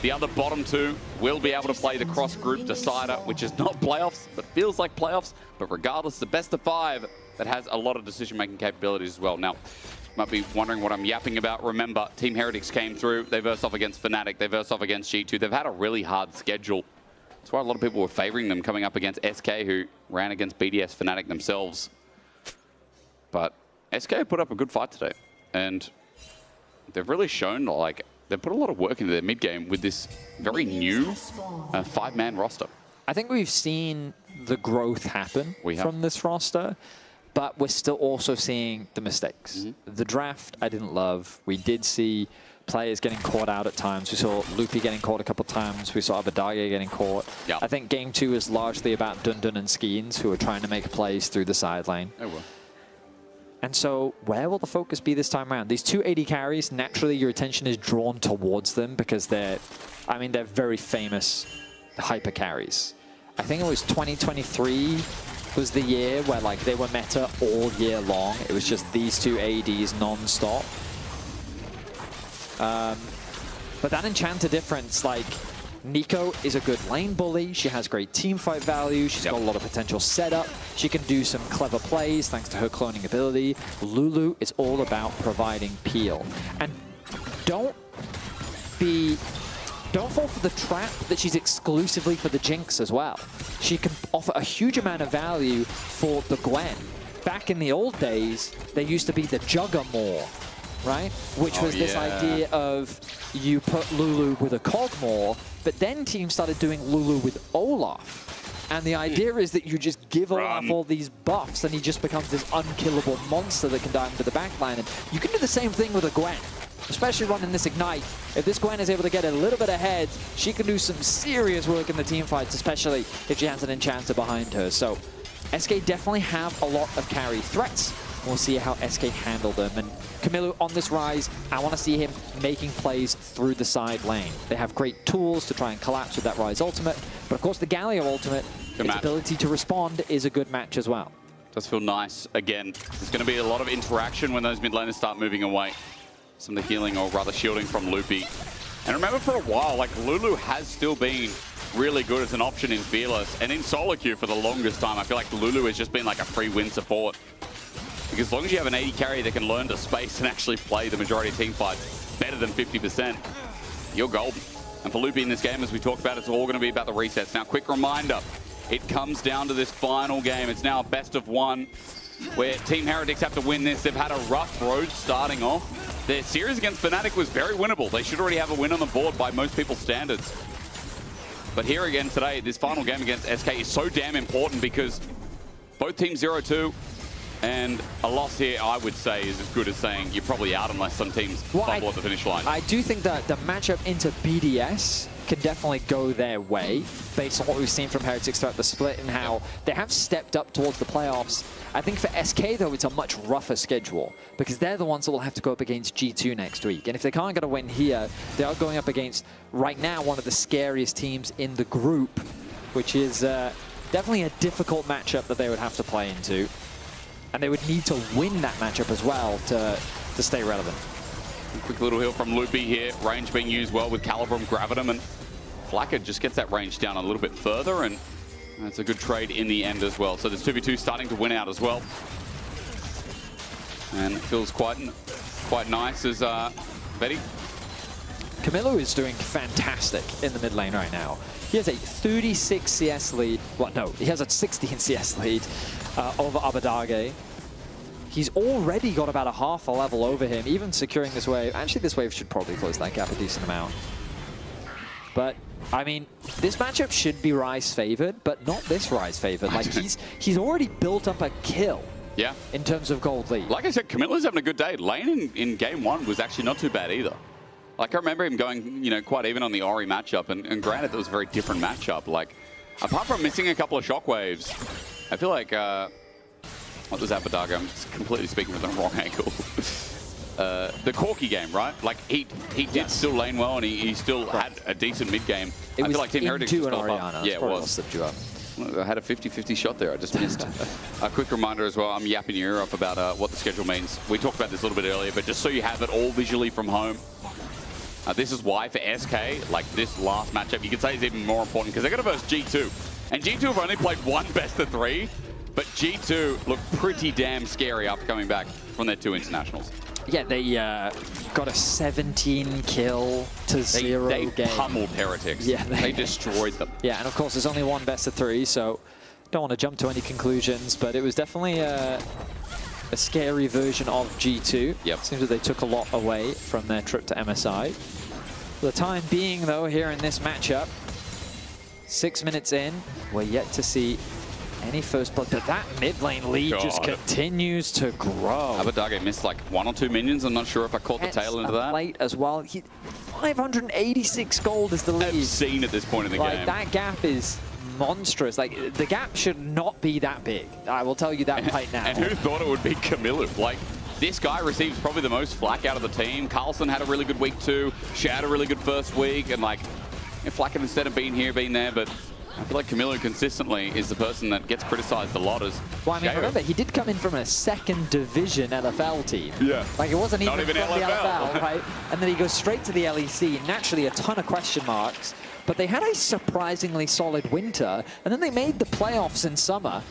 The other bottom two will be able to play the cross-group decider, which is not playoffs, but feels like playoffs. But regardless, the best of 5 that has a lot of decision-making capabilities as well. Now, you might be wondering what I'm yapping about. Remember, Team Heretics came through. They versed off against Fnatic. They versed off against G2. They've had a really hard schedule. That's why a lot of people were favoring them coming up against SK, who ran against BDS Fnatic themselves. But SK put up a good fight today. And they've really shown, like, they put a lot of work into their mid game with this very new 5-man roster. I think we've seen the growth happen from this roster, but we're still also seeing the mistakes. The draft, I didn't love. We did see players getting caught out at times. We saw Loopy getting caught a couple times. We saw Abadage getting caught. I think game 2 is largely about Dundun and Skeens, who are trying to make plays through the side lane. They will. And so where will the focus be this time around? These 2 AD carries, naturally your attention is drawn towards them because they're very famous hyper carries. I think it was 2023 was the year where like they were meta all year long. It was just these 2 ADs non-stop. But that Enchanter difference, like, Nico is a good lane bully. She has great team fight value. She's got a lot of potential setup. She can do some clever plays thanks to her cloning ability. Lulu is all about providing peel. And don't fall for the trap that she's exclusively for the Jinx as well. She can offer a huge amount of value for the Gwen. Back in the old days, there used to be the Juggermore, right? Which was this idea of you put Lulu with a Cogmore, but then teams started doing Lulu with Olaf. And the idea is that you just give Olaf all these buffs and he just becomes this unkillable monster that can dive into the backline. And you can do the same thing with a Gwen, especially running this Ignite. If this Gwen is able to get a little bit ahead, she can do some serious work in the team fights, especially if she has an Enchanter behind her. So SK definitely have a lot of carry threats. We'll see how SK handle them. And Camilo on this rise, I want to see him making plays through the side lane. They have great tools to try and collapse with that Rise ultimate. But of course, the Galio ultimate, its ability to respond is a good match as well. Does feel nice. Again, there's going to be a lot of interaction when those mid laners start moving away. Some of the healing, or rather shielding from Loopy. And remember, for a while, like, Lulu has still been really good as an option in Fearless. And in solo queue for the longest time, I feel like Lulu has just been like a free win support. Because as long as you have an AD carry that can learn to space and actually play the majority of team fights better than 50%, you're golden. And for Loopy in this game, as we talked about, it's all going to be about the resets. Now, quick reminder, it comes down to this final game. It's now a best of 1, where Team Heretics have to win this. They've had a rough road starting off. Their series against Fnatic was very winnable. They should already have a win on the board by most people's standards. But here again today, this final game against SK is so damn important because both teams 0-2, and a loss here, I would say, is as good as saying you're probably out unless some teams fumble at the finish line. I do think that the matchup into BDS can definitely go their way based on what we've seen from Heretics throughout the split and how they have stepped up towards the playoffs. I think for SK, though, it's a much rougher schedule because they're the ones that will have to go up against G2 next week. And if they can't get a win here, they are going up against, right now, one of the scariest teams in the group, which is definitely a difficult matchup that they would have to play into. And they would need to win that matchup as well to stay relevant. Quick little heal from Loopy here. Range being used well with Calibrum, Gravitum, and Flacker just gets that range down a little bit further, and that's a good trade in the end as well. So this 2v2 starting to win out as well. And it feels quite nice as Betty. Camilo is doing fantastic in the mid lane right now. He has a 36 CS lead. Well, no, he has a 16 CS lead over Abadage. He's already got about a half a level over him, even securing this wave. Actually, this wave should probably close that gap a decent amount. But, I mean, this matchup should be Ryze favored, but not this Ryze favored. Like, he's already built up a kill. Yeah. In terms of gold lead. Like I said, Camilo's having a good day. Lane in game 1 was actually not too bad either. Like, I remember him going, you know, quite even on the Ori matchup, and granted, that was a very different matchup. Like, apart from missing a couple of shockwaves, I feel like, what was Abadage? I'm completely speaking with the wrong angle. The Corki game, right? Like, he did still lane well, and he still had a decent mid game. I feel like Team Heretics was Oriana. Yeah, it was. I had a 50-50 shot there. I just missed. A quick reminder as well, I'm yapping your ear off about what the schedule means. We talked about this a little bit earlier, but just so you have it all visually from home. This is why for SK, like this last matchup, you could say is even more important because they're going to verse G2. And G2 have only played one best of 3, but G2 look pretty damn scary after coming back from their 2 internationals. Yeah, they got a 17 kill to 0 they game. pummeled Heretics. Yeah, they destroyed them. Yeah, and of course there's only one best of 3, so don't want to jump to any conclusions, but it was definitely a scary version of G2. Yep. Seems that they took a lot away from their trip to MSI. For the time being, though, here in this matchup, 6 minutes in, we're yet to see any first blood, but that mid lane lead just continues to grow. Abadage missed like 1 or 2 minions. I'm not sure if I caught the tail into that. Late as well. 586 gold is the lead. Obscene at this point in the game. That gap is monstrous. Like, the gap should not be that big. I will tell you that right now. And who thought it would be Camilo? Like, this guy receives probably the most flack out of the team. Carlson had a really good week too. She had a really good first week. And like, Flacken instead of being here, being there, but I feel like Camilo consistently is the person that gets criticized a lot as well, I mean, remember, he did come in from a 2nd division LFL team. Yeah. Like, it wasn't even from LFL. the LFL, right? And then he goes straight to the LEC, naturally a ton of question marks. But they had a surprisingly solid winter, and then they made the playoffs in summer.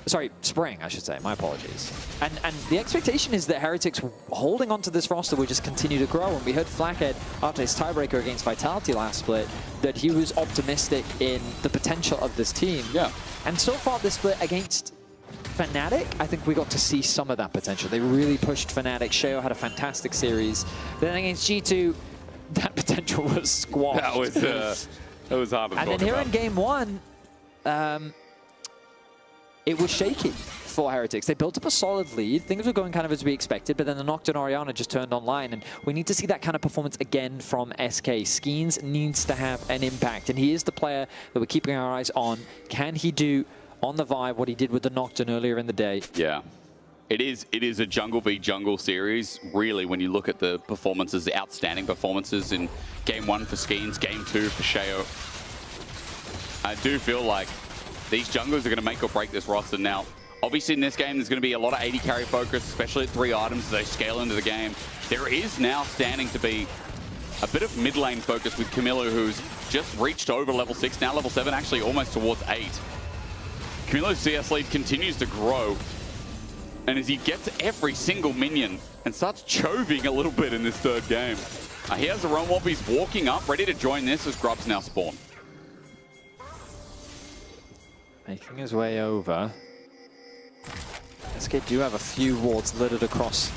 Sorry, spring, I should say. My apologies. And the expectation is that Heretics holding on to this roster will just continue to grow. And we heard Flackhead, after his tiebreaker against Vitality last split, that he was optimistic in the potential of this team. Yeah. And so far, this split against Fnatic, I think we got to see some of that potential. They really pushed Fnatic. Sheo had a fantastic series. But then against G2, that potential was squashed. That was hard to talk And then here about. in game 1, it was shaky for Heretics. They built up a solid lead. Things were going kind of as we expected, but then the Nocturne Orianna just turned online, and we need to see that kind of performance again from SK. Skeens needs to have an impact, and he is the player that we're keeping our eyes on. Can he do on the Vive what he did with the Nocturne earlier in the day? Yeah. It is a jungle v jungle series, really, when you look at the performances, the outstanding performances in game 1 for Skeens, game 2 for Sheo. I do feel like these junglers are going to make or break this roster. Now, obviously in this game, there's going to be a lot of AD carry focus, especially at 3 items as they scale into the game. There is now standing to be a bit of mid lane focus with Camilo, who's just reached over level 6, now level 7, actually almost towards 8. Camilo's CS lead continues to grow. And as he gets every single minion and starts choving a little bit in this 3rd game. He has the Realm Warp, he's walking up, ready to join this as Grubs now spawn. Making his way over. SK do have a few wards littered across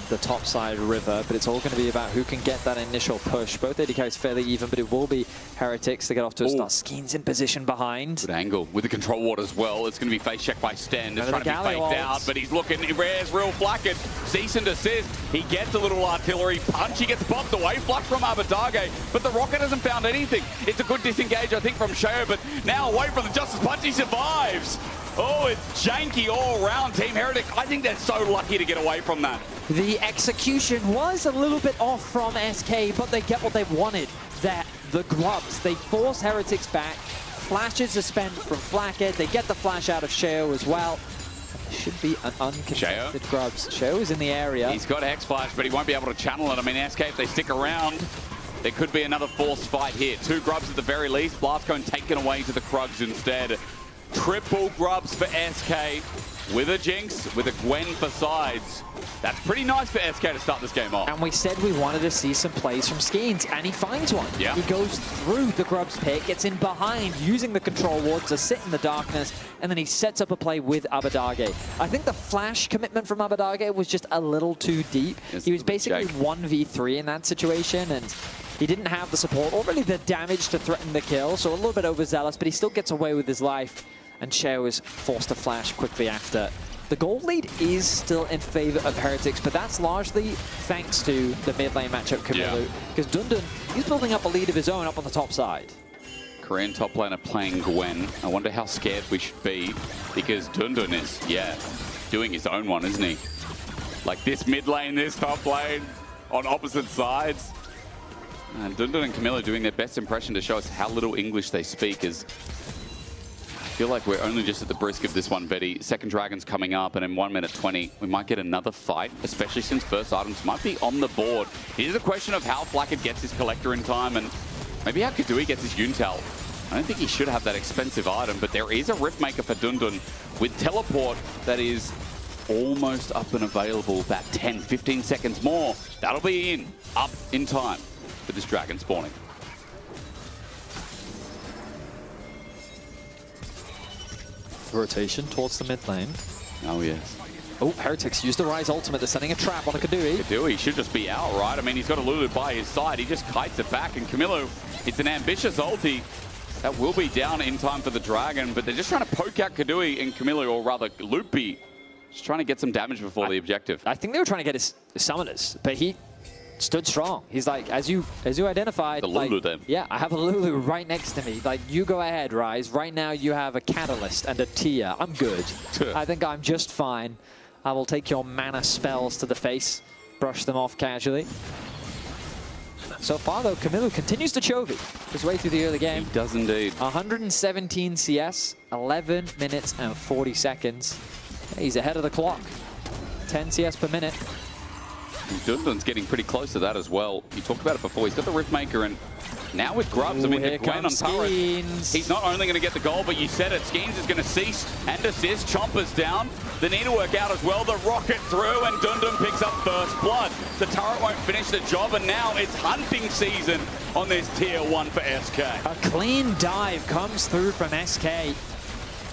the top side river, but it's all going to be about who can get that initial push. Both AD carries fairly even, but it will be Heretics to get off to a start. Skeens in position behind. Good angle with the control ward as well. It's going to be face checked by Sten. It's trying to be faked out, but he's looking. Rare's real Flacken. Decent assist. He gets a little artillery punch. He gets bumped away. Flush from Abadage, but the rocket hasn't found anything. It's a good disengage, I think, from Sheo, but now away from the Justice Punch, he survives. Oh, it's janky all around. Team Heretic, I think they're so lucky to get away from that. The execution was a little bit off from SK, but they get what they wanted. The Grubs. They force Heretics back. Flashes are spent from Flackhead. They get the flash out of Sheo as well. It should be an uncontested Grubs. Sheo is in the area. He's got Hex Flash, but he won't be able to channel it. I mean, SK, if they stick around, there could be another forced fight here. 2 Grubs at the very least. Blast Cone taken away to the Krugs instead. Triple Grubs for SK with a Jinx, with a Gwen for sides. That's pretty nice for SK to start this game off. And we said we wanted to see some plays from Skeens, and he finds one. Yeah. He goes through the Grubs pick, gets in behind, using the control ward to sit in the darkness, and then he sets up a play with Abadage. I think the flash commitment from Abadage was just a little too deep. He was basically 1v3 in that situation, and he didn't have the support or really the damage to threaten the kill, so a little bit overzealous, but he still gets away with his life. And Sheo is forced to flash quickly after. The gold lead is still in favor of Heretics, but that's largely thanks to the mid lane matchup Camilo. Because Dundun, he's building up a lead of his own up on the top side. Korean top laner playing Gwen. I wonder how scared we should be, because Dundun is, doing his own one, isn't he? Like this mid lane, this top lane, on opposite sides. And Dundun and Camilo doing their best impression to show us how little English they speak as feel like we're only just at the brisk of this one, Betty. Second Dragon's coming up, and in 1 minute 20, we might get another fight, especially since first items might be on the board. It is a question of how Flackett gets his Collector in time, and maybe how Kadui gets his Yuntal. I don't think he should have that expensive item, but there is a Rift Maker for Dundun with Teleport that is almost up and available. About 10, 15 seconds more. That'll be up in time for this Dragon spawning. Rotation towards the mid lane. Oh, yes. Oh, Heretics used the Rise ultimate. They're sending a trap on a Kadui. Kadui should just be out, right? I mean, he's got a Lulu by his side. He just kites it back, and Camilo, it's an ambitious ulti. That will be down in time for the Dragon, but they're just trying to poke out Kadui and Camilo, or rather Loopy. Just trying to get some damage before the objective. I think they were trying to get his summoners, but he stood strong. He's like, as you identified, the Lulu then. Yeah, I have a Lulu right next to me. Like, you go ahead, Rise. Right now you have a Catalyst and a Tia. I'm good. I think I'm just fine. I will take your mana spells to the face, brush them off casually. So far, though, Camilo continues to Chovy his way through the early game. He does indeed. 117 CS, 11 minutes and 40 seconds. He's ahead of the clock. 10 CS per minute. Dundun's getting pretty close to that as well. You talked about it before. He's got the Rift Maker, and now with Grubs, I mean, the Gwen on turret, he's not only going to get the goal, but you said it, Skeens is going to cease and assist. Chomper's down. They need to work out as well. The rocket through, and Dundun picks up first blood. The turret won't finish the job, and now it's hunting season on this tier 1 for SK. A clean dive comes through from SK.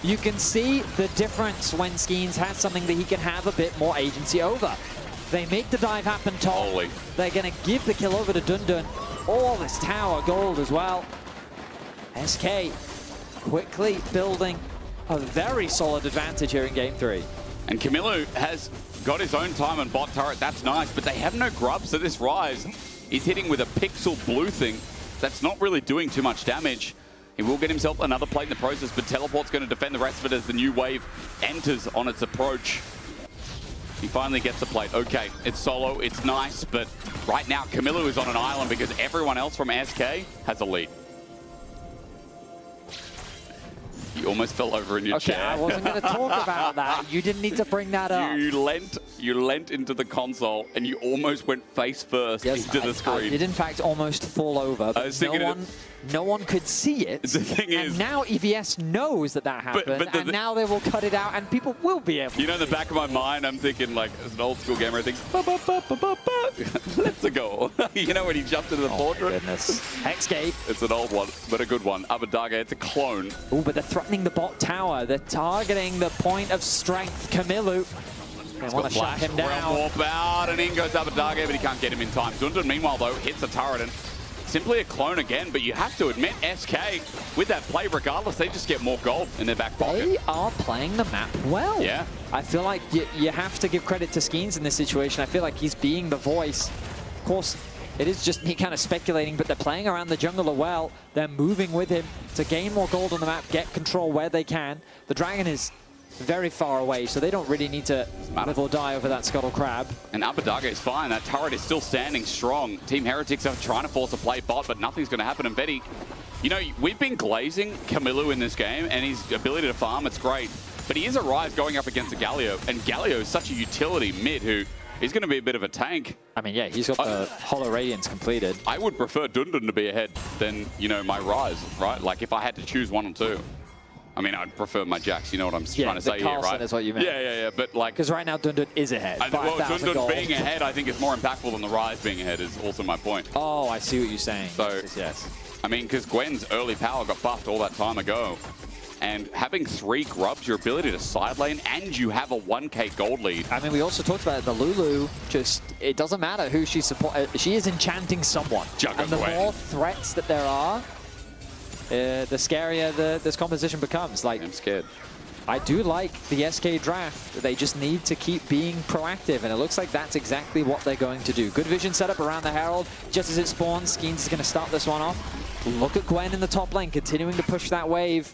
You can see the difference when Skeens has something that he can have a bit more agency over. They make the dive happen top. Holy. They're going to give the kill over to Dundun. All this tower gold as well. SK quickly building a very solid advantage here in game 3. And Camilo has got his own time on bot turret. That's nice, but they have no Grubs, so this Rise is hitting with a pixel blue thing that's not really doing too much damage. He will get himself another plate in the process, but Teleport's going to defend the rest of it as the new wave enters on its approach. He finally gets the plate. Okay, it's solo, it's nice, but right now Camilo is on an island because everyone else from SK has a lead. You almost fell over in your chair. Okay, I wasn't going to talk about that. You didn't need to bring that up. You leant into the console and you almost went face first into the screen. I did in fact almost fall over, but no one could see it. The thing is, now EVS knows that happened, and now they will cut it out and people will be able to in the back of my mind, I'm thinking, like, as an old school gamer, I think, let's go. You know when he jumped into the portrait? Goodness. Hexgate. It's an old one, but a good one. Abadaga, it's a clone. Oh, but they're threatening the bot tower. They're targeting the point of strength, Camilo. They want to shut him down. Realm Warp out, and in goes Abadaga, but he can't get him in time. Dundun, meanwhile, though, hits the turret, and simply a clone again, but you have to admit, SK, with that play, regardless, they just get more gold in their back pocket. They are playing the map well. Yeah. I feel like you have to give credit to Skeens in this situation. I feel like he's being the voice. Of course, it is just me kind of speculating, but they're playing around the jungler well. They're moving with him to gain more gold on the map, get control where they can. The Dragon is very far away, so they don't really need to live or die over that Scuttle Crab. And Abadaga is fine. That turret is still standing strong. Team Heretics are trying to force a play bot, but nothing's going to happen. And Betty, you know, we've been glazing Camilo in this game, and his ability to farm, it's great. But he is a Rise going up against a Galio, and Galio is such a utility mid who is going to be a bit of a tank. I mean, yeah, he's got the Hollow Radiance completed. I would prefer Dundun to be ahead than, you know, my Rise, right? Like, if I had to choose one or two. I mean, I'd prefer my Jax, you know what I'm trying to say here, right? Is what you meant. Yeah, but like... Because right now, Dundun is ahead. Well, Dundun being ahead, I think, is more impactful than the Rise being ahead, is also my point. Oh, I see what you're saying. So, yes. I mean, because Gwen's early power got buffed all that time ago. And having 3 Grubs, your ability to side lane, and you have a 1k gold lead. I mean, we also talked about it, the Lulu, just, it doesn't matter who she supports. She is enchanting someone. And the more threats that there are, the scarier this composition becomes. Like, I'm scared. I do like the SK draft. They just need to keep being proactive, and it looks like that's exactly what they're going to do. Good vision setup around the Herald. Just as it spawns, Skeens is going to start this one off. Look at Gwen in the top lane, continuing to push that wave.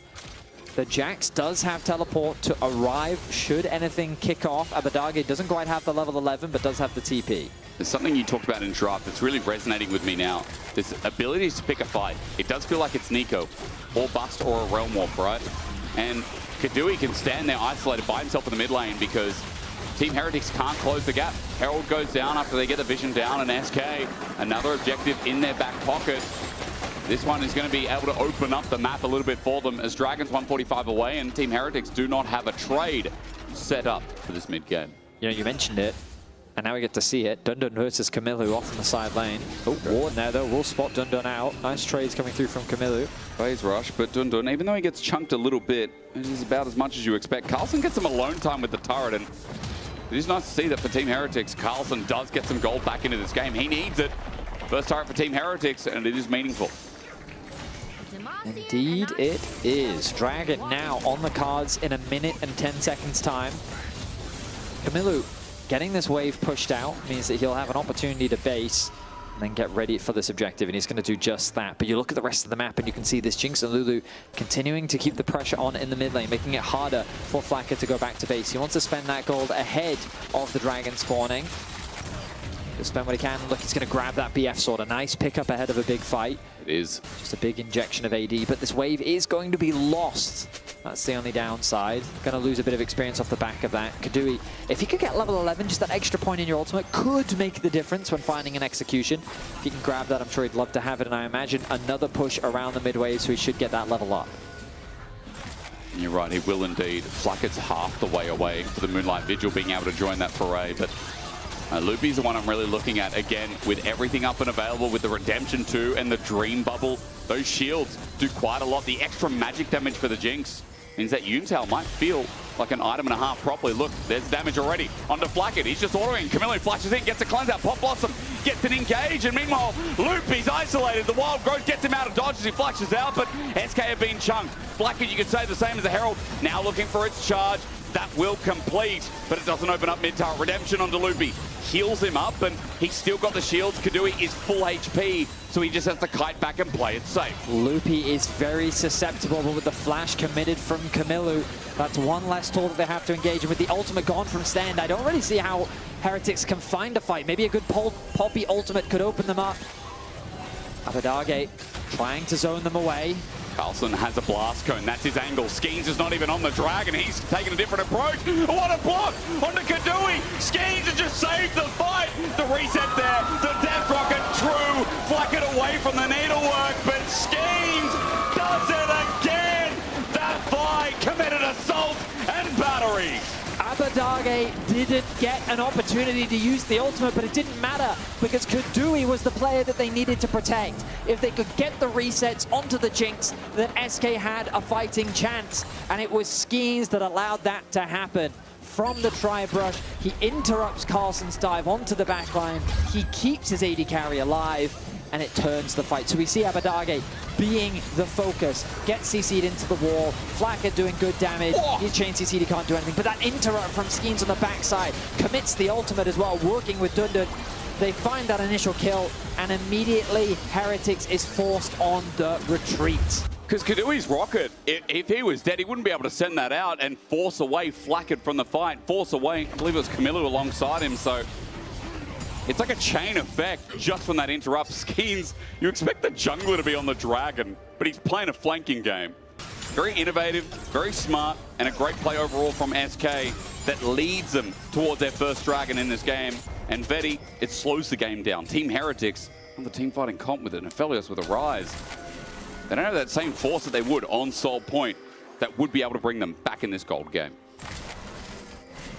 The Jax does have teleport to arrive should anything kick off. Abadaga doesn't quite have the level 11, but does have the TP. There's something you talked about in draft that's really resonating with me now. This ability to pick a fight. It does feel like it's Nico, or Bust, or a Realm Warp, right? And Kadui can stand there isolated by himself in the mid lane because Team Heretics can't close the gap. Herald goes down after they get the vision down, and SK, another objective in their back pocket. This one is going to be able to open up the map a little bit for them as Dragon's 145 away, and Team Heretics do not have a trade set up for this mid game. You know, you mentioned it, and now we get to see it. Dundun versus Kamilu off in the side lane. Oh, Warden there though, will spot Dundun out. Nice trades coming through from Kamilu. Phase rush, but Dundun, even though he gets chunked a little bit, it is about as much as you expect. Carlson gets some alone time with the turret, and it is nice to see that for Team Heretics, Carlson does get some gold back into this game. He needs it. First turret for Team Heretics, and it is meaningful. Indeed it is. Dragon now on the cards in 1 minute and 10 seconds time. Kamilu getting this wave pushed out means that he'll have an opportunity to base and then get ready for this objective, and he's going to do just that. But you look at the rest of the map and you can see this Jinx and Lulu continuing to keep the pressure on in the mid lane, making it harder for Flacker to go back to base. He wants to spend that gold ahead of the Dragon spawning. He'll spend what he can. Look, he's going to grab that BF sword. A nice pickup ahead of a big fight. It is. Just a big injection of AD, but this wave is going to be lost. That's the only downside. Going to lose a bit of experience off the back of that. Kadui, if you could get level 11, just that extra point in your ultimate could make the difference when finding an execution. If you can grab that, I'm sure he'd love to have it, and I imagine another push around the mid wave, so he should get that level up. You're right, he will indeed. Flackett's half the way away for the Moonlight Vigil being able to join that foray, but Loopy's the one I'm really looking at, again, with everything up and available, with the Redemption 2 and the Dream Bubble. Those shields do quite a lot. The extra magic damage for the Jinx means that Yuntal might feel like an item and a half properly. Look, there's damage already onto Flackett. He's just autoing. Camilo flashes in, gets a cleanse out. Pop Blossom gets an engage, and meanwhile, Loopy's isolated. The Wild Growth gets him out of dodge as he flashes out, but SK have been chunked. Flackett, you could say the same as the Herald, now looking for its charge. That will complete, but it doesn't open up mid-tower. Redemption onto Loopy. Heals him up, and he's still got the shields. Kadui is full HP, so he just has to kite back and play it safe. Loopy is very susceptible, but with the flash committed from Kamilu, that's one less tool that they have to engage. And with the ultimate gone from stand, I don't really see how Heretics can find a fight. Maybe a good Poppy ultimate could open them up. Abadage trying to zone them away. Carlson has a blast cone. That's his angle. Skeens is not even on the Dragon. He's taking a different approach. What a block onto Kadui. Skeens has just saved the fight. The reset there. The Death Rocket true. Flack it away from the needlework, but Skeens does it again. That fight committed assault and battery. Abadage didn't get an opportunity to use the ultimate, but it didn't matter because Kadui was the player that they needed to protect. If they could get the resets onto the Jinx, then SK had a fighting chance, and it was Skeens that allowed that to happen. From the tri-brush, he interrupts Carlson's dive onto the backline. He keeps his AD carry alive, and it turns the fight. So we see Abadage being the focus, gets CC'd into the wall, Flacker doing good damage, he's chain CC'd, he can't do anything, but that interrupt from Skeens on the backside commits the ultimate as well, working with Dundun. They find that initial kill, and immediately Heretics is forced on the retreat. Because Kadui's rocket, if he was dead, he wouldn't be able to send that out and force away Flackett from the fight, force away, I believe it was Camilo alongside him, so it's like a chain effect just from that interrupt. Skeens, you expect the jungler to be on the Dragon, but he's playing a flanking game. Very innovative, very smart, and a great play overall from SK that leads them towards their first Dragon in this game. And Veti, it slows the game down. Team Heretics on the team fighting comp with it, and Aphelios with a rise. They don't have that same force that they would on Soul Point that would be able to bring them back in this gold game.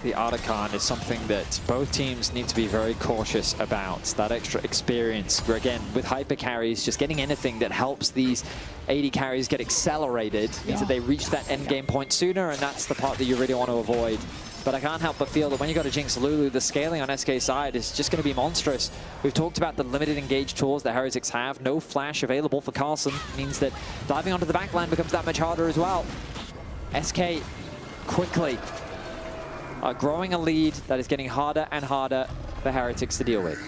The Artican is something that both teams need to be very cautious about. That extra experience, where again, with hyper carries, just getting anything that helps these AD carries get accelerated means that they reach that end game point sooner, and that's the part that you really want to avoid. But I can't help but feel that when you go to Jinx Lulu, the scaling on SK's side is just going to be monstrous. We've talked about the limited engage tools that Heretics have. No flash available for Carlson means that diving onto the backline becomes that much harder as well. SK quickly growing a lead that is getting harder and harder for Heretics to deal with.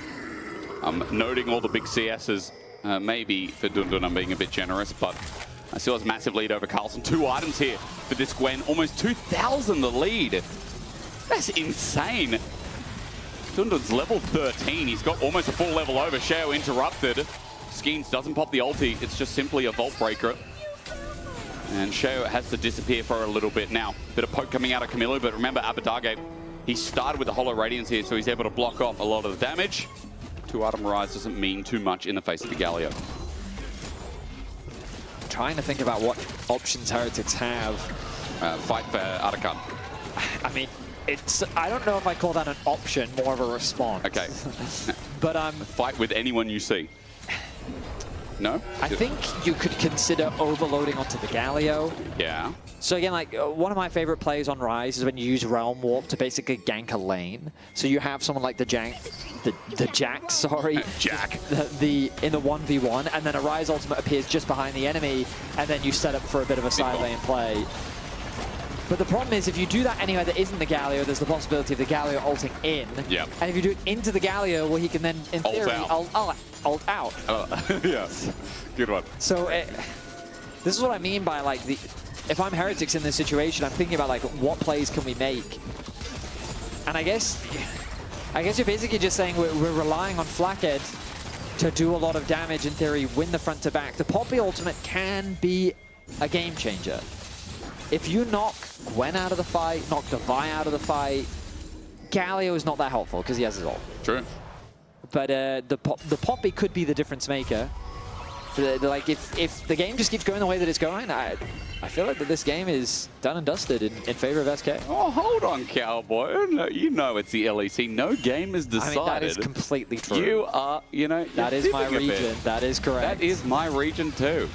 I'm noting all the big CSs. Maybe for Dundun I'm being a bit generous, but I still has a massive lead over Carlson. 2 items here for this Gwen. Almost 2,000 the lead. That's insane. Dundun's level 13. He's got almost a full level over. Shao interrupted. Skeens doesn't pop the ulti. It's just simply a Vault Breaker. And Sheo has to disappear for a little bit now. Bit of poke coming out of Camilo, but remember Abadage, he started with the Hollow Radiance here, so he's able to block off a lot of the damage. 2-item rise doesn't mean too much in the face of the Galio. Trying to think about what options Heretics have. Fight for Arakan. I mean, I don't know if I call that an option, more of a response. Okay. But fight with anyone you see. No? I think you could consider overloading onto the Galio. Yeah. So again, like one of my favorite plays on Rise is when you use Realm Warp to basically gank a lane. So you have someone like the Jack, Jack. In the 1v1, and then a Rise ultimate appears just behind the enemy, and then you set up for a bit of a side lane play. But the problem is, if you do that anywhere that isn't the Galio, there's the possibility of the Galio ulting in. Yep. And if you do it into the Galio, well, he can then, in theory, ult out. Yes. Good one. So this is what I mean by, like, if I'm Heretics in this situation, I'm thinking about, like, what plays can we make? And I guess you're basically just saying we're relying on Flackhead to do a lot of damage, in theory, win the front to back. The Poppy ultimate can be a game changer. If you knock Gwen out of the fight, knock Devi out of the fight, Galio is not that helpful because he has his ult. True. But the Poppy could be the difference maker. Like, if the game just keeps going the way that it's going, I feel like that this game is done and dusted in favor of SK. Oh, hold on, Cowboy. No, you know it's the LEC. No game is decided. I mean, that is completely true. You are, that is my region. That is correct. That is my region too.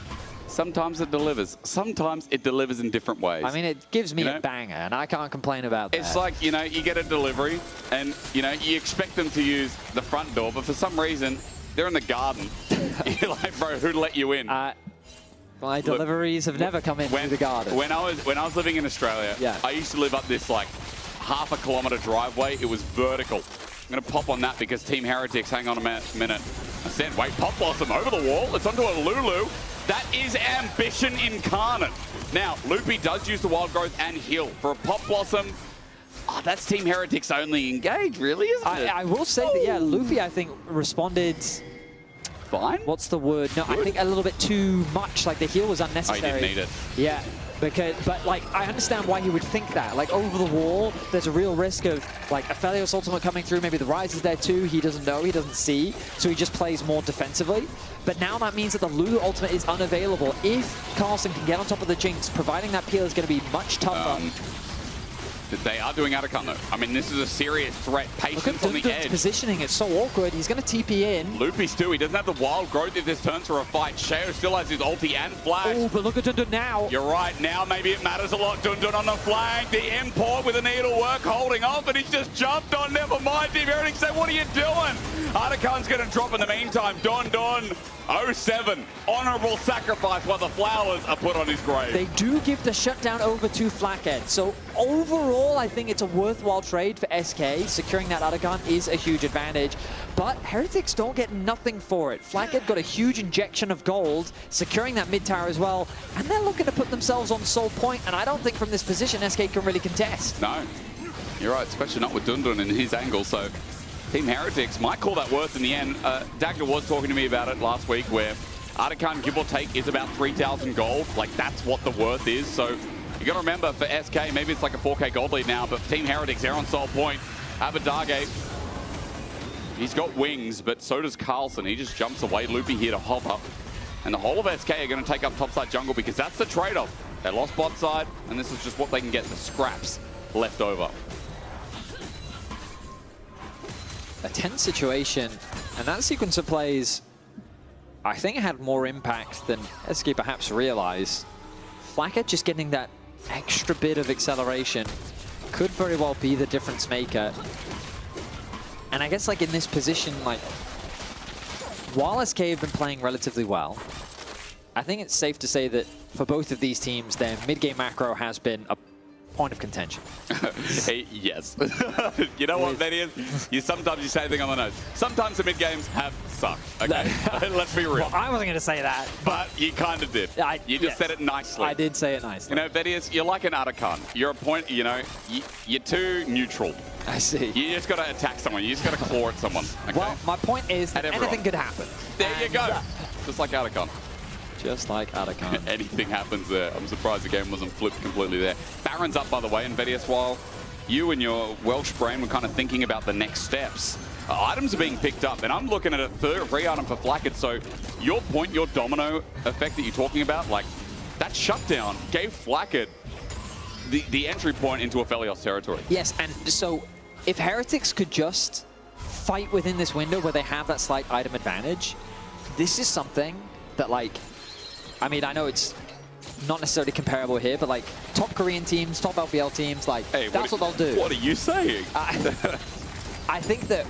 Sometimes it delivers. Sometimes it delivers in different ways. I mean, it gives me a banger, and I can't complain about that. It's like, you get a delivery, and, you expect them to use the front door, but for some reason, they're in the garden. You're like, bro, who'd let you in? My deliveries have never come in through the garden. When I was living in Australia, I used to live up this, like, half-a-kilometre driveway. It was vertical. I'm going to pop on that because Team Heretics, hang on a minute. I said, wait, Pop Blossom over the wall. It's onto a Lulu. That is ambition incarnate. Now, Loopy does use the Wild Growth and heal. For a Pop Blossom, that's Team Heretics only engage, really, isn't it? I will say that, yeah, Loopy, I think, responded... Fine? What's the word? No, Good. I think a little bit too much. Like, the heal was unnecessary. Oh, he didn't need it. Yeah. But like, I understand why he would think that. Like, over the wall, there's a real risk of, like, Aphelios ultimate coming through. Maybe the Rise is there too. He doesn't know. He doesn't see. So he just plays more defensively. But now that means that the Lulu ultimate is unavailable. If Carlson can get on top of the Jinx, providing that peel is going to be much tougher. They are doing Arakan, though. I mean, this is a serious threat. Patience on the edge. Positioning, it's so awkward. He's going to TP in. Loopy's too. He doesn't have the Wild Growth if this turns for a fight. Sheo still has his ulti and flash. Oh, but look at Dundun now. You're right. Now maybe it matters a lot. Dundun on the flank. The import with the needlework holding off, and he's just jumped on. Never mind. Team Heretics say, what are you doing? Arakan's going to drop in the meantime. Dundun, 07. Honorable sacrifice while the flowers are put on his grave. They do give the shutdown over to Flackhead. So overall, I think it's a worthwhile trade for SK. Securing that Arakan is a huge advantage. But Heretics don't get nothing for it. Flackhead got a huge injection of gold, securing that mid tower as well. And they're looking to put themselves on sole point. And I don't think from this position, SK can really contest. No, you're right, especially not with Dundun and his angle. So Team Heretics might call that worth in the end. Dagger was talking to me about it last week, where Arakan, give or take, is about 3,000 gold. Like, that's what the worth is. So you got to remember, for SK, maybe it's like a 4K gold lead now, but for Team Heretics, they're on sole point. Abadage, he's got wings, but so does Carlson. He just jumps away. Loopy here to hop up. And the whole of SK are going to take up topside jungle because that's the trade-off. They lost bot side, and this is just what they can get, the scraps left over. A tense situation, and that sequence of plays, I think it had more impact than SK perhaps realized. Flackhead just getting that extra bit of acceleration could very well be the difference maker. And I guess, like, in this position, like, while SK have been playing relatively well, I think it's safe to say that for both of these teams, their mid-game macro has been a point of contention. Hey, yes. You know what that is? Sometimes you say a thing on the nose. Sometimes the mid-games have sucked, okay? Let's be real. Well, I wasn't going to say that. But you kind of did. You just said it nicely. I did say it nicely. You know, Vedius, you're like an Arakan. You're a point, you're too neutral. I see. You just got to attack someone. You just got to claw at someone. Okay? Well, my point is that anything could happen. There you go. Just like Arakan. Just like Arakan. Anything happens there. I'm surprised the game wasn't flipped completely there. Baron's up, by the way, and Vedius, while you and your Welsh brain were kind of thinking about the next steps, items are being picked up, and I'm looking at a free item for Flackett, so your point, your domino effect that you're talking about, like, that shutdown gave Flackett the entry point into Aphelios territory. Yes, and so if Heretics could just fight within this window where they have that slight item advantage, this is something that, like, I mean, I know it's not necessarily comparable here, but like top Korean teams, top LPL teams, like that's what they'll do. What are you saying? I think that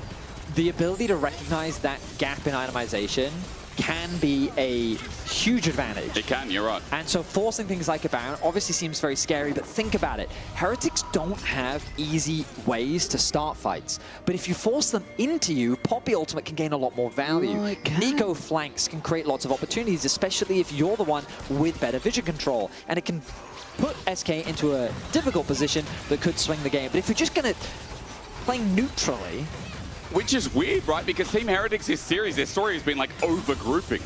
the ability to recognize that gap in itemization can be a huge advantage. It can, you're right. And so forcing things like a Baron obviously seems very scary, but think about it. Heretics don't have easy ways to start fights. But if you force them into you, Poppy Ultimate can gain a lot more value. Nico flanks can create lots of opportunities, especially if you're the one with better vision control. And it can put SK into a difficult position that could swing the game. But if you're just going to play neutrally... Which is weird, right? Because Team Heretics, this series, their story has been like over-grouping.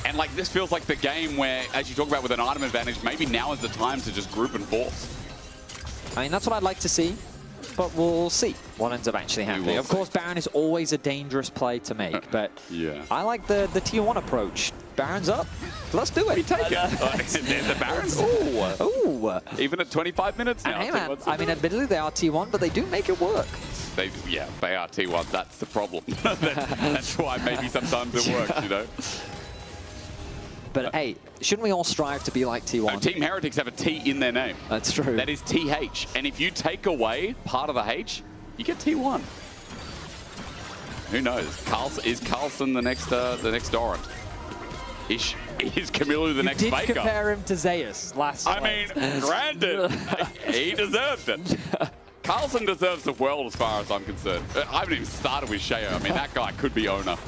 And like this feels like the game where, as you talk about with an item advantage, maybe now is the time to just group and force. I mean, that's what I'd like to see, but we'll see what ends up actually happening. Of course, Baron is always a dangerous play to make, but I like the T1 approach. Baron's up. Let's do it. We take it. The Barons. Ooh. Even at 25 minutes now. And hey, man, I mean, admittedly, they are T1, but they do make it work. They are T1. That's the problem. That's why maybe sometimes it works, you know? But hey, shouldn't we all strive to be like T1? No, Team Heretics have a T in their name. That's true. That is TH. And if you take away part of the H, you get T1. Who knows? Is Carlson the next Dorant? Is Camilo the next Faker? You did compare him to Zeus last night. I mean, granted, he deserved it. Carlson deserves the world as far as I'm concerned. I haven't even started with Sheo. I mean, that guy could be owner.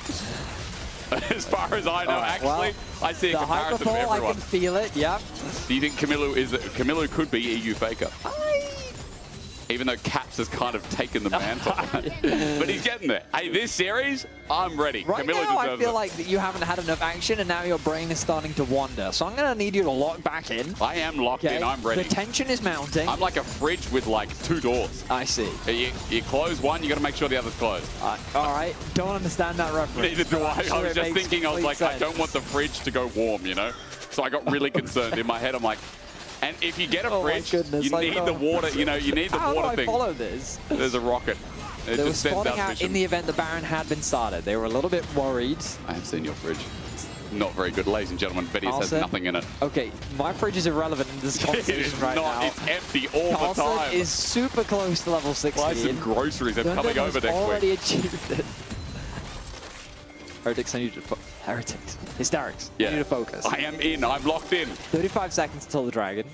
As far as I know, actually, I see a comparison of everyone. I can feel it, yeah. Do you think Camilo could be EU Faker? Even though Caps has kind of taken the mantle. But he's getting there. Hey, this series, I'm ready. Right Camilo now, I deserves feel it. like that you haven't had enough action, and now your brain is starting to wander. So I'm going to need you to lock back in. I am locked in. I'm ready. The tension is mounting. I'm like a fridge with like 2 doors. I see. You close one, you got to make sure the other's closed. All right. Don't understand that reference. Neither do I. I was just thinking, I was like, sense. I don't want the fridge to go warm, you know? So I got really concerned. In my head, I'm like, and if you get a fridge, you need the water, you know, you need the water thing. How do I follow this? There's a rocket. They were spawning out in the event the Baron had been started. They were a little bit worried. I have seen your fridge. It's not very good, ladies and gentlemen. Vedius has nothing in it. Okay, my fridge is irrelevant in this conversation right now. It's empty all the time. Carlson is super close to level 16. Buy some groceries. I'm coming over next already week. achieved it. Heretics, I need you to Heretics. Hysterics. Yeah. I need you to focus. I am in. I'm locked in. 35 seconds until the dragon.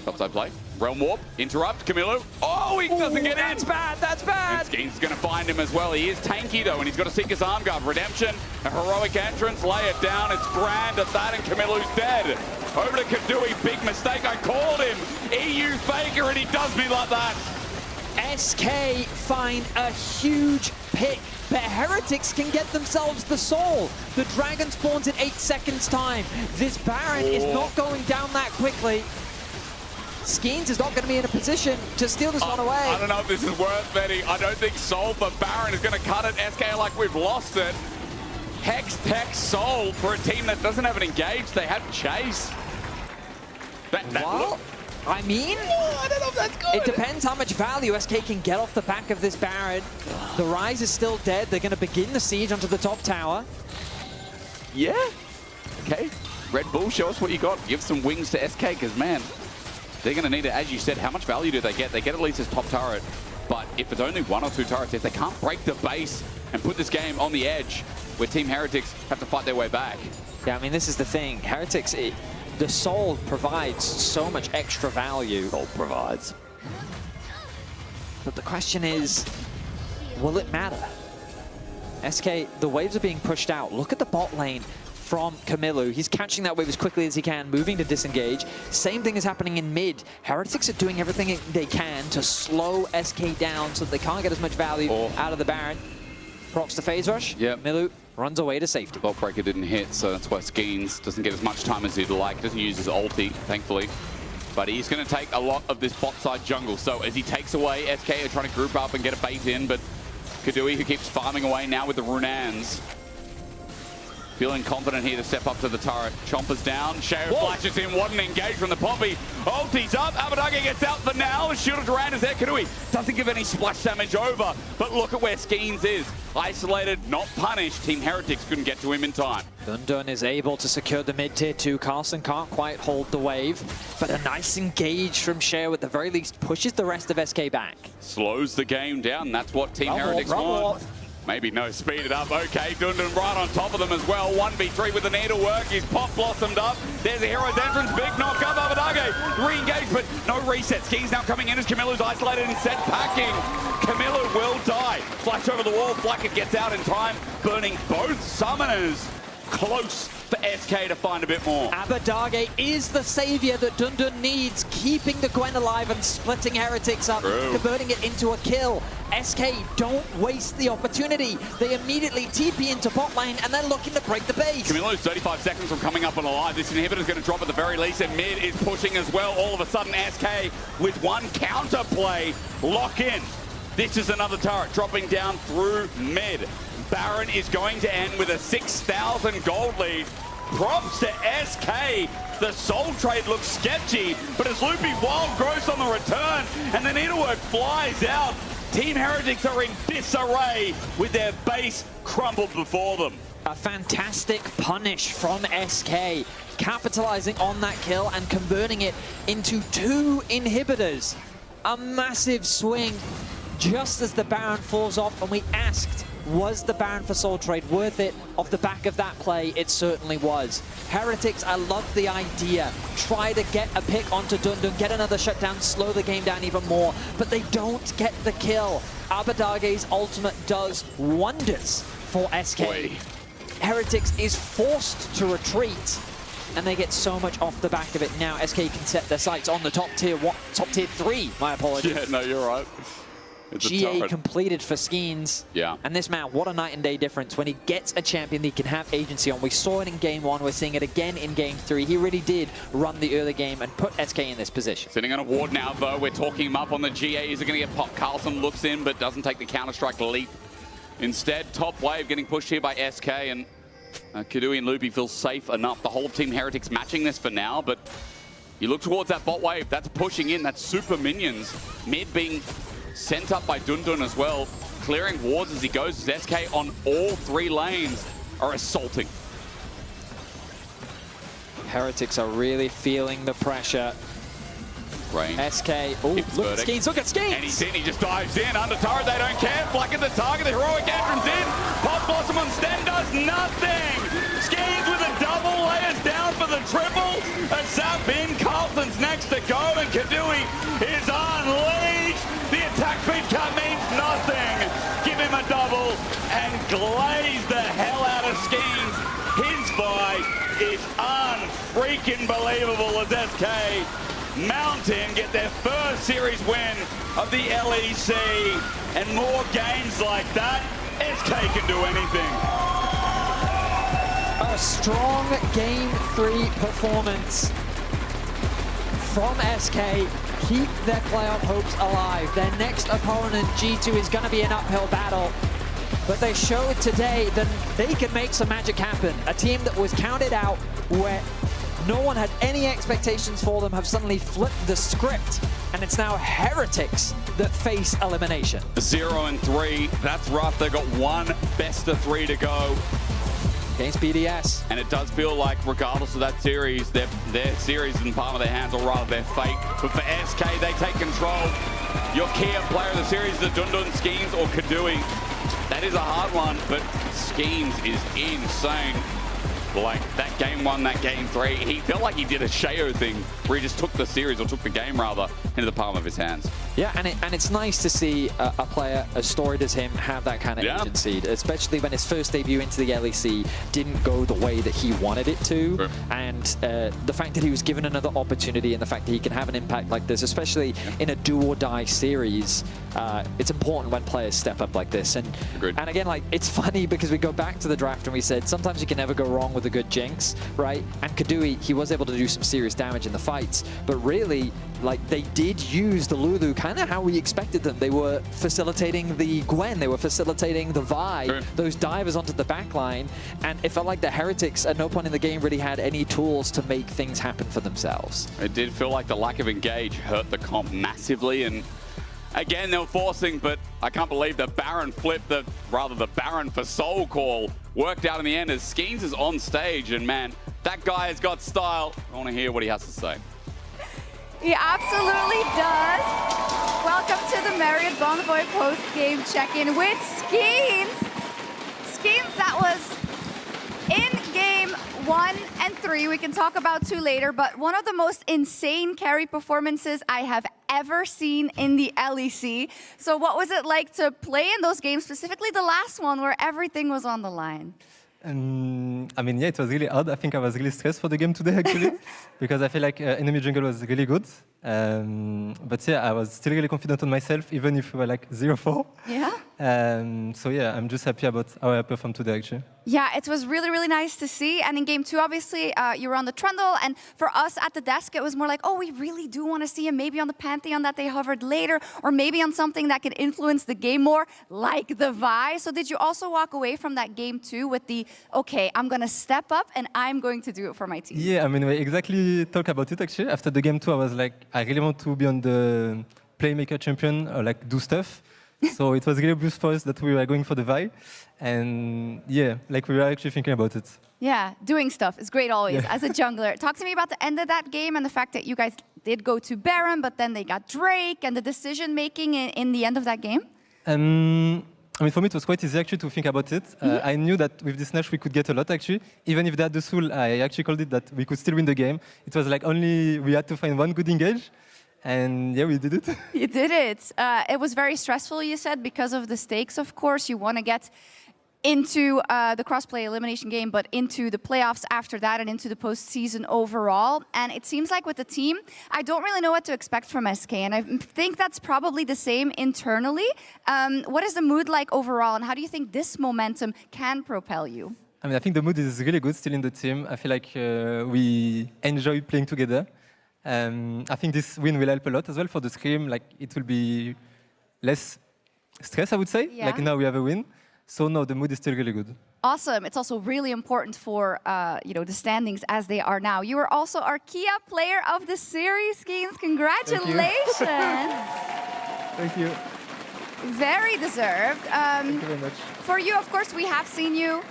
Topside play. Realm Warp. Interrupt. Camilo. Oh, he doesn't get in. That's bad. That's bad. Skeens going to find him as well. He is tanky, though, and he's got to seek his arm guard. Redemption. A heroic entrance. Lay it down. It's grand at that, and Camilo's dead. Over to Kadui. Big mistake. I called him. EU Faker, and he does me like that. SK find a huge pick, but Heretics can get themselves the soul. The dragon spawns in 8 seconds time. This Baron is not going down that quickly. Skeens is not going to be in a position to steal this one away. I don't know if this is worth betting. I don't think Soul for Baron is going to cut it. SK like we've lost it. Hex, Tech, Soul for a team that doesn't have an engage. They have Chase. I mean, I don't know if that's good. It depends how much value SK can get off the back of this Baron. The Rise is still dead. They're going to begin the siege onto the top tower. Yeah. Okay. Red Bull, show us what you got. Give some wings to SK, because, man, they're going to need it. As you said, how much value do they get? They get at least this top turret. But if it's only 1 or 2 turrets, if they can't break the base and put this game on the edge, where Team Heretics have to fight their way back. Yeah, I mean, this is the thing. Heretics, the Soul provides so much extra value. Soul provides. But the question is, will it matter? SK, the waves are being pushed out. Look at the bot lane from Camilo. He's catching that wave as quickly as he can, moving to disengage. Same thing is happening in mid. Heretics are doing everything they can to slow SK down so that they can't get as much value out of the Baron. Procs to phase rush. Yep. Milu runs away to safety. Vault Breaker didn't hit, so that's why Skeens doesn't get as much time as he'd like. Doesn't use his ulti, thankfully. But he's going to take a lot of this bot side jungle. So as he takes away, SK are trying to group up and get a bait in, but Kadui, who keeps farming away now with the Runans, feeling confident here to step up to the turret. Chomper's down, Shayo flashes in, what an engage from the Poppy. Ulti's up, Abadage gets out for now. Shield of Duran is there, Kadui doesn't give any splash damage over, but look at where Skeens is. Isolated, not punished. Team Heretics couldn't get to him in time. Dundun is able to secure the mid-tier 2. Carlson can't quite hold the wave, but a nice engage from Shayo at the very least pushes the rest of SK back. Slows the game down, that's what Team Heretics want. Maybe no, speed it up. Okay, Dundun right on top of them as well. 1v3 with the needlework. He's pop blossomed up. There's a hero's entrance. Big knock up. Abadage re-engaged, but no reset. Skeens now coming in as Camilla's isolated and set packing. Camilla will die. Flash over the wall. Flacket gets out in time, burning both summoners. Close for SK to find a bit more. Abadage is the savior that Dundun needs, keeping the Gwen alive and splitting Heretics up, converting it into a kill. SK don't waste the opportunity. They immediately TP into bot lane and they're looking to break the base. Camilla's 35 seconds from coming up on alive. This inhibitor's going to drop at the very least, and mid is pushing as well. All of a sudden, SK with one counter play, lock in. This is another turret dropping down through mid. Baron is going to end with a 6,000 gold lead. Props to SK. The soul trade looks sketchy, but as Loopy Wild grows on the return and the needlework flies out, Team Heretics are in disarray with their base crumbled before them. A fantastic punish from SK, capitalizing on that kill and converting it into 2 inhibitors. A massive swing just as the Baron falls off, and we asked, was the Baron for Soul Trade worth it? Off the back of that play, it certainly was. Heretics, I love the idea. Try to get a pick onto Dundun, get another shutdown, slow the game down even more, but they don't get the kill. Abadage's ultimate does wonders for SK. Heretics is forced to retreat, and they get so much off the back of it. Now SK can set their sights on the top tier 3, my apologies. Yeah, no, you're right. It's GA completed for Skeens. Yeah. And this man, what a night and day difference. When he gets a champion that he can have agency on. We saw it in game 1. We're seeing it again in game 3. He really did run the early game and put SK in this position. Sitting on a ward now, though. We're talking him up on the GA. Is it going to get popped? Carlson looks in, but doesn't take the Counter-Strike leap. Instead, top wave getting pushed here by SK, and Kadui and Loopy feel safe enough. The whole Team Heretics matching this for now, but you look towards that bot wave. That's pushing in. That's super minions. Mid being sent up by Dundun as well, clearing wards as he goes, as SK on all 3 lanes are assaulting. Heretics are really feeling the pressure. Rain. SK, oh, look at Skeens, look at Skeens! And he's in, he just dives in, under turret, they don't care, Flack at the target, the heroic entrance in, Pop Blossom on Sten does nothing! Skeens with a double, layers down for the triple, a zap in, Carlton's next to go, and Kadui is unleashed! The attack speed cut means nothing. Give him a double and glaze the hell out of Skeens. His fight is unfreaking believable as SK Mountain get their first series win of the LEC. And more games like that, SK can do anything. A strong game 3 performance from SK. Keep their playoff hopes alive. Their next opponent, G2, is going to be an uphill battle. But they showed today that they can make some magic happen. A team that was counted out, where no one had any expectations for them, have suddenly flipped the script. And it's now Heretics that face elimination. 0-3, that's rough. They've got 1 best of 3 to go against BDS. And it does feel like, regardless of that series, their series in palm of their hands, or rather their fate. But for SK, they take control. Your key player of the series is the Dundun, Skeens, or Kadui. That is a hard one, but Skeens is insane. Like, that game 1, that game 3, he felt like he did a Shayo thing, where he just took the series, or took the game rather, into the palm of his hands. Yeah, and it's nice to see a player as storied as him have that kind of agency, especially when his first debut into the LEC didn't go the way that he wanted it to. Sure. And the fact that he was given another opportunity and the fact that he can have an impact like this, especially in a do-or-die series, it's important when players step up like this. And again, like, it's funny because we go back to the draft and we said sometimes you can never go wrong with a good Jinx, right? And Kadui, he was able to do some serious damage in the fights, but really, like, they did use the Lulu kind of how we expected them. They were facilitating the Gwen, they were facilitating the Vi, those divers onto the back line, and it felt like the Heretics at no point in the game really had any tools to make things happen for themselves. It did feel like the lack of engage hurt the comp massively, and again, they were forcing, but I can't believe the Baron flip, the Baron for Soul Call worked out in the end as Skeens is on stage, and man, that guy has got style. I want to hear what he has to say. He absolutely does. Welcome to the Marriott Bonvoy post-game check-in with Skeens. Skeens, that was in game 1 and 3. We can talk about 2 later, but one of the most insane carry performances I have ever seen in the LEC. So what was it like to play in those games, specifically the last one where everything was on the line? I mean, yeah, it was really odd. I think I was really stressed for the game today, actually, because I feel like enemy jungle was really good. But yeah, I was still really confident on myself, even if we were like 0-4. Yeah? So yeah, I'm just happy about how I performed today, actually. Yeah, it was really, really nice to see. And in game 2, obviously, you were on the Trundle. And for us at the desk, it was more like, oh, we really do want to see him maybe on the Pantheon that they hovered later, or maybe on something that could influence the game more, like the Vi. So did you also walk away from that game 2 with the, okay, I'm going to step up and I'm going to do it for my team? Yeah, I mean, we exactly talked about it, actually. After the game 2, I was like, I really want to be on the Playmaker champion, or like do stuff. So it was really obvious for us that we were going for the Vi. And yeah, like we were actually thinking about it. Yeah, doing stuff is great always Yeah. as a jungler. Talk to me about the end of that game and the fact that you guys did go to Baron, but then they got Drake, and the decision-making in the end of that game. I mean, for me, it was quite easy actually to think about it. I knew that with this Nash we could get a lot actually. Even if they had the Soul, I actually called it that we could still win the game. It was like only we had to find one good engage. And yeah, we did it. You did it. It was very stressful, you said, because of the stakes, of course. You want to get into the crossplay elimination game, but into the playoffs after that and into the postseason overall. And it seems like with the team, I don't really know what to expect from SK. And I think that's probably the same internally. What is the mood like overall? And how do you think this momentum can propel you? I mean, I think the mood is really good still in the team. I feel like we enjoy playing together. I think this win will help a lot as well for the Scream. Like, it will be less stress, I would say. Yeah. Like, now we have a win. So no, the mood is still really good. Awesome. It's also really important for the standings as they are now. You are also our Kia Player of the Series, Skeens. Congratulations. Thank you. Very deserved. Thank you very much. For you, of course, we have seen you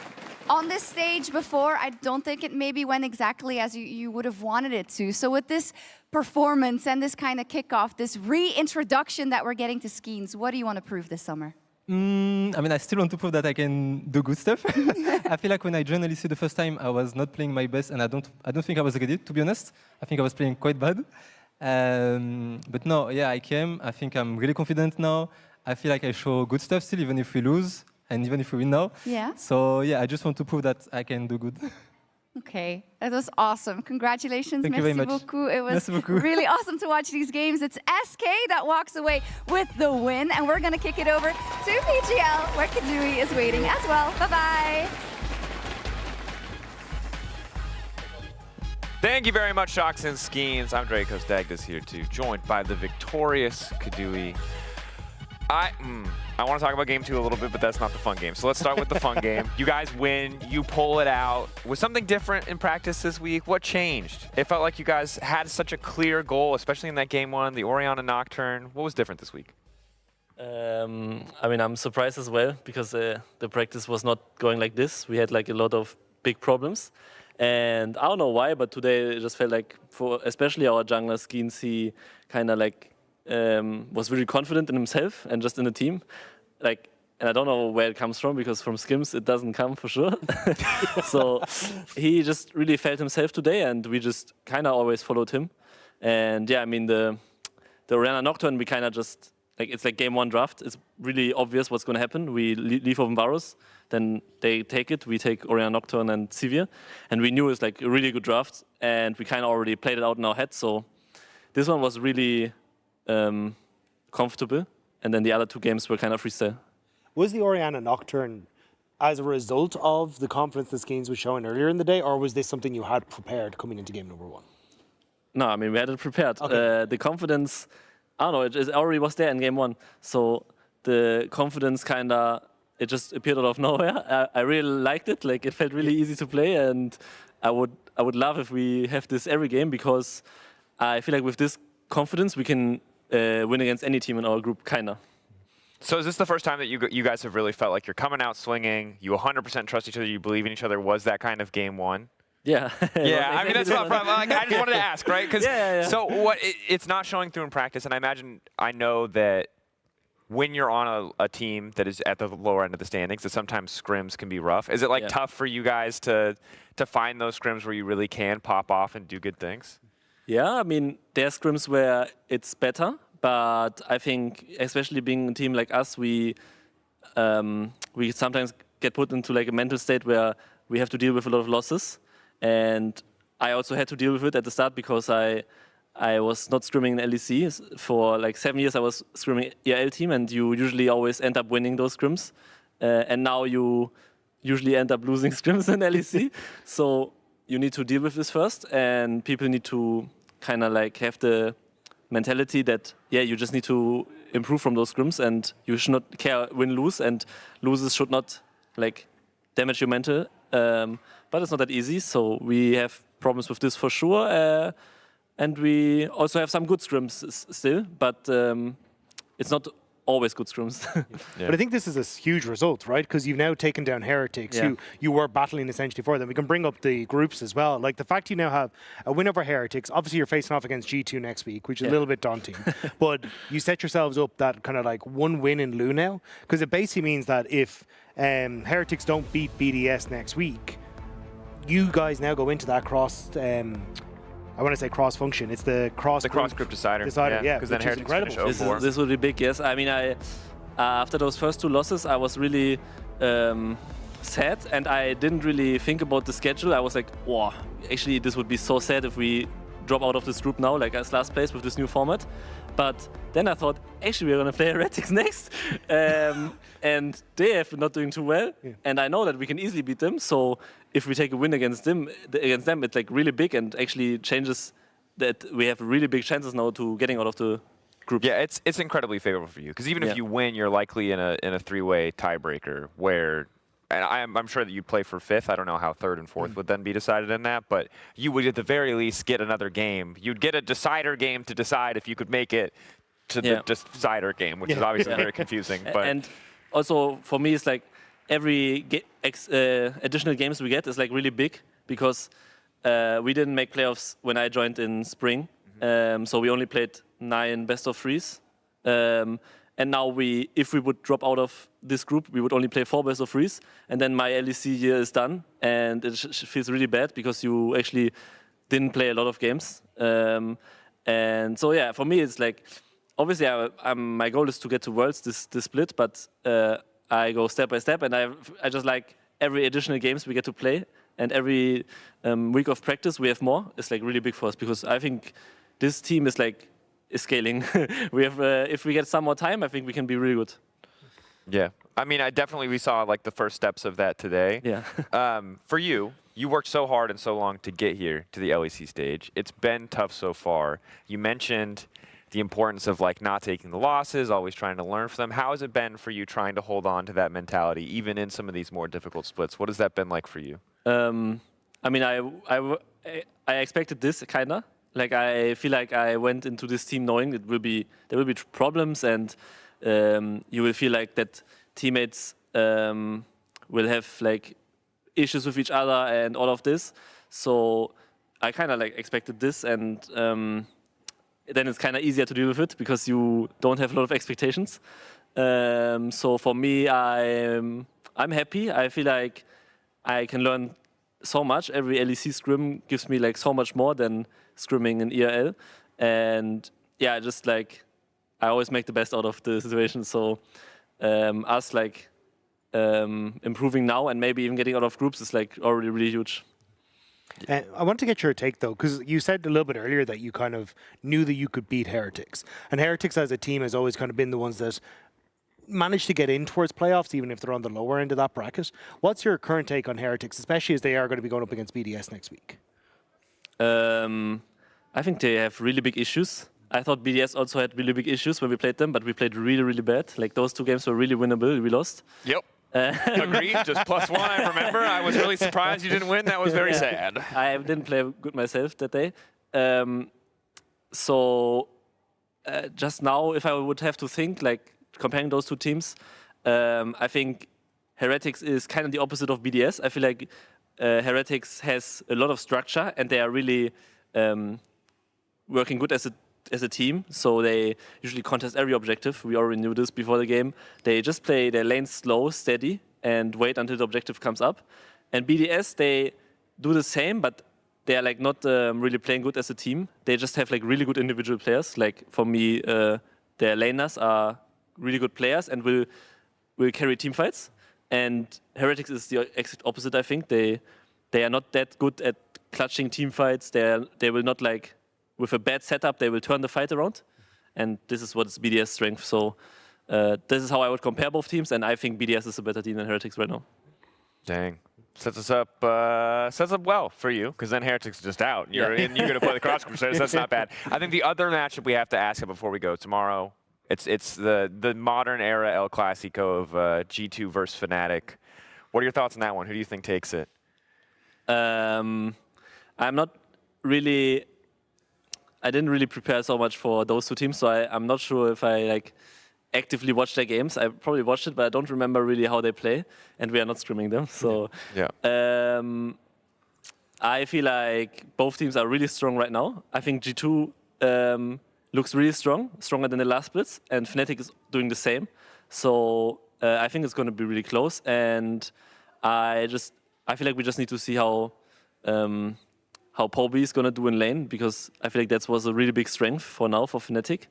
on this stage before. I don't think it maybe went exactly as you would have wanted it to. So with this performance and this kind of kickoff, this reintroduction that we're getting to Skeens, what do you want to prove this summer? I mean, I still want to prove that I can do good stuff. I feel like when I joined LEC the first time, I was not playing my best, and I don't think I was ready, to be honest. I think I was playing quite bad. But no, yeah, I came. I think I'm really confident now. I feel like I show good stuff still, even if we lose, and even if we win now. Yeah. So yeah, I just want to prove that I can do good. Okay, that was awesome. Congratulations, Thank you very much. beaucoup. It was Merci beaucoup. really awesome to watch these games. It's SK that walks away with the win, and we're going to kick it over to PGL, where Kadui is waiting as well. Bye-bye. Thank you very much, Shocks and Skeens. I'm Dracos Dagdas here too, joined by the victorious Kadui. I want to talk about game 2 a little bit, but that's not the fun game. So let's start with the fun game. You guys win, you pull it out. Was something different in practice this week? What changed? It felt like you guys had such a clear goal, especially in that game 1, the Orianna Nocturne. What was different this week? I mean, I'm surprised as well, because the practice was not going like this. We had like a lot of big problems. And I don't know why, but today it just felt like, for especially our jungler Skeens, he kind of like was really confident in himself and just in the team. Like, and I don't know where it comes from, because from Skims it doesn't come for sure. So he just really felt himself today, and we just kind of always followed him. And yeah, I mean, the the Orianna Nocturne, we kind of just, like, it's like game one draft. It's really obvious what's going to happen. We leave open Varus, then they take it. We take Orianna Nocturne and Sivir. And we knew it's like a really good draft, and we kind of already played it out in our head. So this one was really comfortable. And then the other 2 games were kind of freestyle. Was the Orianna Nocturne as a result of the confidence the Skeens was showing earlier in the day, or was this something you had prepared coming into game number 1? No, I mean, we had it prepared. Okay. The confidence, I don't know, it already was there in game 1. So the confidence it just appeared out of nowhere. I really liked it. Like, it felt really easy to play, and I would love if we have this every game, because I feel like with this confidence we can win against any team in our group, kinda. So is this the first time that you guys have really felt like you're coming out swinging, you 100% trust each other, you believe in each other? Was that kind of game 1? Yeah. Yeah, I mean, that's what I just wanted to ask, right? So it's not showing through in practice, and I know that when you're on a team that is at the lower end of the standings, that sometimes scrims can be rough. Is it tough for you guys to find those scrims where you really can pop off and do good things? Yeah, I mean, there are scrims where it's better, but I think, especially being a team like us, we sometimes get put into like a mental state where we have to deal with a lot of losses. And I also had to deal with it at the start, because I was not scrimming in LEC. For like 7 years I was scrimming ERL team, and you usually always end up winning those scrims. And now you usually end up losing scrims in LEC. So you need to deal with this first, and people need to kind of like have the mentality that, yeah, you just need to improve from those scrims, and you should not care win-lose, and loses should not like damage your mental. But it's not that easy, so we have problems with this for sure. And we also have some good scrims still, but it's not always good scrims. But I think this is a huge result, right? Because you've now taken down Heretics, who you were battling essentially for them. We can bring up the groups as well. Like the fact you now have a win over Heretics, obviously you're facing off against G2 next week, which is a little bit daunting. But you set yourselves up that kind of like 1 win in Lu now, because it basically means that if Heretics don't beat BDS next week, you guys now go into that I want to say cross function. It's the cross group decider. Yeah, because then Heretics finish 0-4. This would be big, yes. I mean, after those first 2 losses, I was really sad, and I didn't really think about the schedule. I was like, wow, actually, this would be so sad if we drop out of this group now, like as last place with this new format. But then I thought, actually, we're going to play Heretics next. And they have been not doing too well. Yeah. And I know that we can easily beat them. So if we take a win against them, it's like really big, and actually changes that we have really big chances now to getting out of the group. Yeah, it's incredibly favorable for you, because even if you win, you're likely in a 3-way tiebreaker where, and I'm sure that you'd play for 5th. I don't know how 3rd and 4th would then be decided in that, but you would at the very least get another game. You'd get a decider game to decide if you could make it to the decider game, which is obviously very confusing. But and also for me, it's like every additional games we get is like really big, because we didn't make playoffs when I joined in spring, so we only played 9 best of 3s. And now if we would drop out of this group, we would only play 4 best of 3s, and then my LEC year is done, and it feels really bad, because you actually didn't play a lot of games. And so yeah, for me it's like, obviously my goal is to get to Worlds this split, but I go step by step, and I just like every additional games we get to play, and every week of practice we have more. It's like really big for us, because I think this team is like scaling. We have if we get some more time, I think we can be really good. Yeah, I mean, we saw like the first steps of that today. Yeah. For you worked so hard and so long to get here to the LEC stage. It's been tough so far. You mentioned the importance of like not taking the losses, always trying to learn from them. How has it been for you trying to hold on to that mentality, even in some of these more difficult splits? What has that been like for you? I mean, I expected this kinda. Like, I feel like I went into this team knowing there will be problems, and you will feel like that teammates will have like issues with each other and all of this. So I kind of like expected this, and then it's kind of easier to deal with it, because you don't have a lot of expectations. So for me, I'm happy. I feel like I can learn so much. Every LEC scrim gives me like so much more than scrimming in ERL, and yeah, just like I always make the best out of the situation. So us like improving now and maybe even getting out of groups is like already really huge. I want to get your take though, because you said a little bit earlier that you kind of knew that you could beat Heretics, and Heretics as a team has always kind of been the ones that managed to get in towards playoffs, even if they're on the lower end of that bracket. What's your current take on Heretics, especially as they are going to be going up against BDS next week? I think they have really big issues. I thought BDS also had really big issues when we played them, but we played really, really bad. Like those 2 games were really winnable. We lost. Yep. Agreed. Just +1. I remember. I was really surprised you didn't win. That was very sad. I didn't play good myself that day. Just now, if I would have to think, like comparing those 2 teams, I think Heretics is kind of the opposite of BDS. I feel like Heretics has a lot of structure and they are really working good as a team. So they usually contest every objective. We already knew this before the game. They just play their lanes slow, steady, and wait until the objective comes up. And BDS, they do the same, but they are like not really playing good as a team. They just have like really good individual players. Like for me, their laners are really good players and will carry team fights. And Heretics is the exact opposite, I think. They are not that good at clutching team fights. They will not like, with a bad setup, they will turn the fight around. And this is what's BDS' strength. So this is how I would compare both teams. And I think BDS is a better team than Heretics right now. Dang. Sets up well for you, because then Heretics is just out. You're going to play the Cross Crusaders. That's not bad. I think the other matchup we have to ask before we go tomorrow, it's the modern era El Clasico of G2 versus Fnatic. What are your thoughts on that one? Who do you think takes it? I'm not really... I didn't really prepare so much for those 2 teams, so I'm not sure if I like actively watched their games. I probably watched it, but I don't remember really how they play, and we are not scrimming them. So I feel like both teams are really strong right now. I think G2 looks really strong, stronger than the last splits, and Fnatic is doing the same. So I think it's going to be really close, and I feel like we just need to see how Poby is going to do in lane, because I feel like that was a really big strength for now for Fnatic,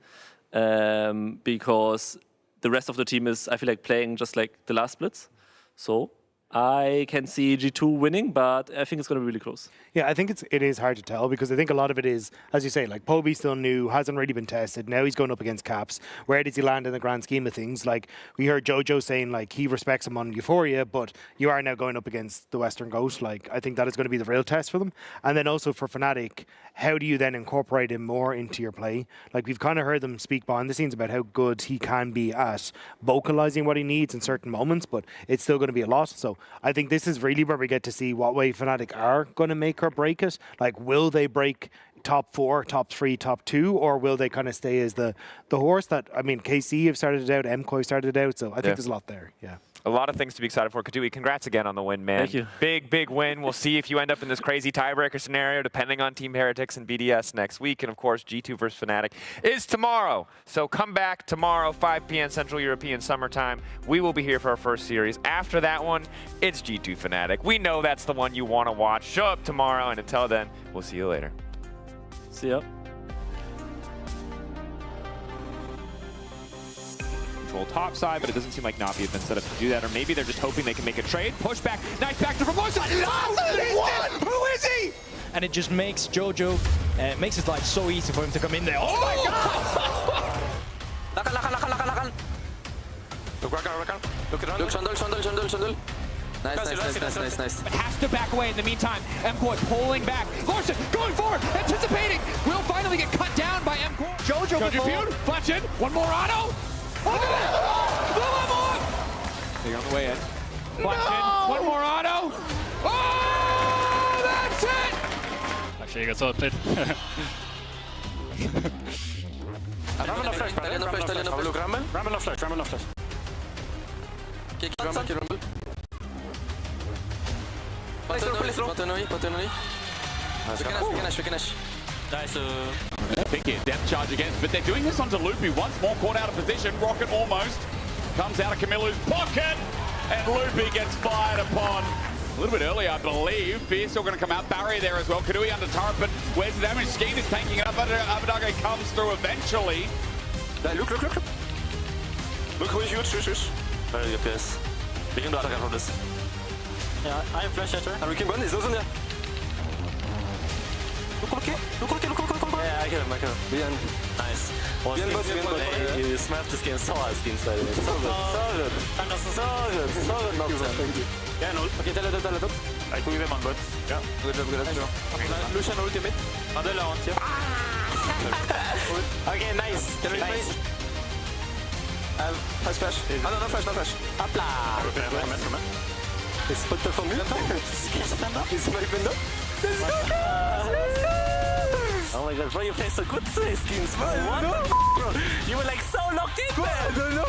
because the rest of the team is, I feel like, playing just like the last splits. So I can see G2 winning, but I think it's going to be really close. Yeah, I think it is hard to tell, because I think a lot of it is, as you say, like Poby still new, hasn't really been tested. Now he's going up against Caps. Where does he land in the grand scheme of things? Like we heard Jojo saying like he respects him on Euphoria, but you are now going up against the Western Ghost. Like I think that is going to be the real test for them. And then also for Fnatic, how do you then incorporate him more into your play? Like we've kind of heard them speak behind the scenes about how good he can be at vocalizing what he needs in certain moments, but it's still going to be a lot. So I think this is really where we get to see what way Fnatic are going to make or break it. Like, will they break top 4, top 3, top 2, or will they kind of stay as the horse that, I mean, KC have started it out, MCOY started it out, so I think there's a lot there, yeah. A lot of things to be excited for. Kadui, congrats again on the win, man. Thank you. Big win. We'll see if you end up in this crazy tiebreaker scenario, depending on Team Heretics and BDS next week. And of course, G2 versus Fnatic is tomorrow. So come back tomorrow, 5 p.m. Central European Summertime. We will be here for our first series. After that one, it's G2 Fnatic. We know that's the one you want to watch. Show up tomorrow, and until then, we'll see you later. See ya. Top side, but it doesn't seem like Navi have been set up to do that, or maybe they're just hoping they can make a trade. Push back, nice back to Formosa. Who is he? And it just makes Jojo, makes his life so easy for him to come in there. Oh my god! Lakan. Look Shundle. Nice. But has to back away in the meantime. MCOY pulling back. Larson going forward, anticipating. Will finally get cut down by MCOY. Jojo feud, flash in. One more auto. Look at that! Blow him on the way in. Flash in. One more auto. Oh, that's it! Actually, you got so played. Ramble no flash. Ramble no flash. Kick Rumble. Patenoi. We can Ash. Nice. Big hit, depth charge again, but they're doing this onto Loopy. Once more caught out of position. Rocket almost comes out of Camillo's pocket, and Loopy gets fired upon. A little bit early, I believe. Beer still going to come out. Barrier there as well. Kadui under turret, but where's the damage? Skeen is taking it up. Abadage comes through eventually. Look. Look who is huge. Very good, guys. We can do attack from this. Yeah, I am flash hitter. And we can run this, doesn't it? Look. Yeah, I kill him. We end. Nice. You smashed the skin, so hard skins by the way. So good. So good. Thank you. Yeah, no. Okay, tell it. I could give him on bot. Yeah. Good job. Lucian ultimate. Under la honte. Okay, nice. Nice flash. Ah non, flash. Hop là. C'est pas de ta formule. Is my window? Let's go. Oh my god, bro, you play so good today, skins, bro. What the bro? You were like so locked in, man. I don't know.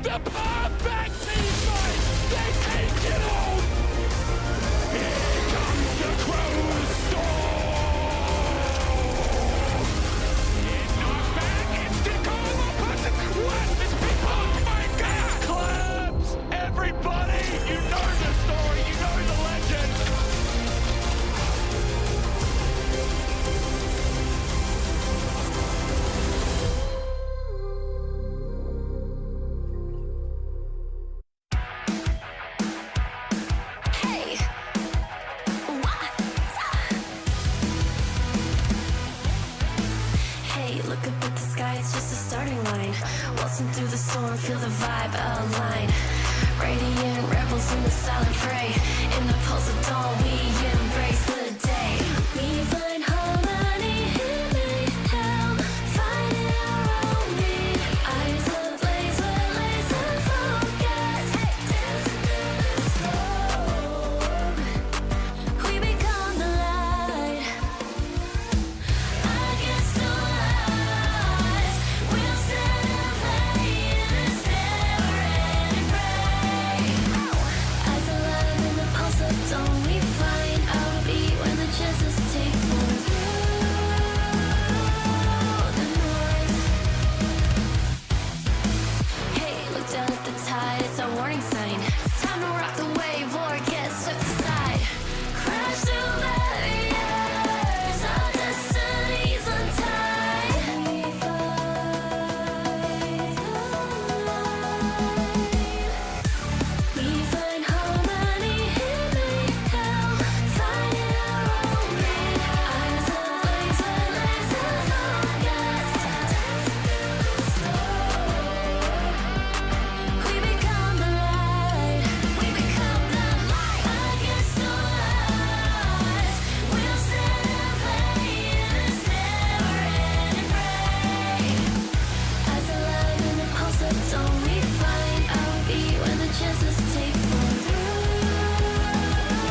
The perfect teammate! They take it all! Here comes the Crow's storm! In knockback, instant combo button! What? This big oh my god! Claps! Everybody! You know the story, you know the legend! Look up at the sky, it's just a starting line. Waltzing through the storm, feel the vibe align. Radiant rebels in the silent fray. In the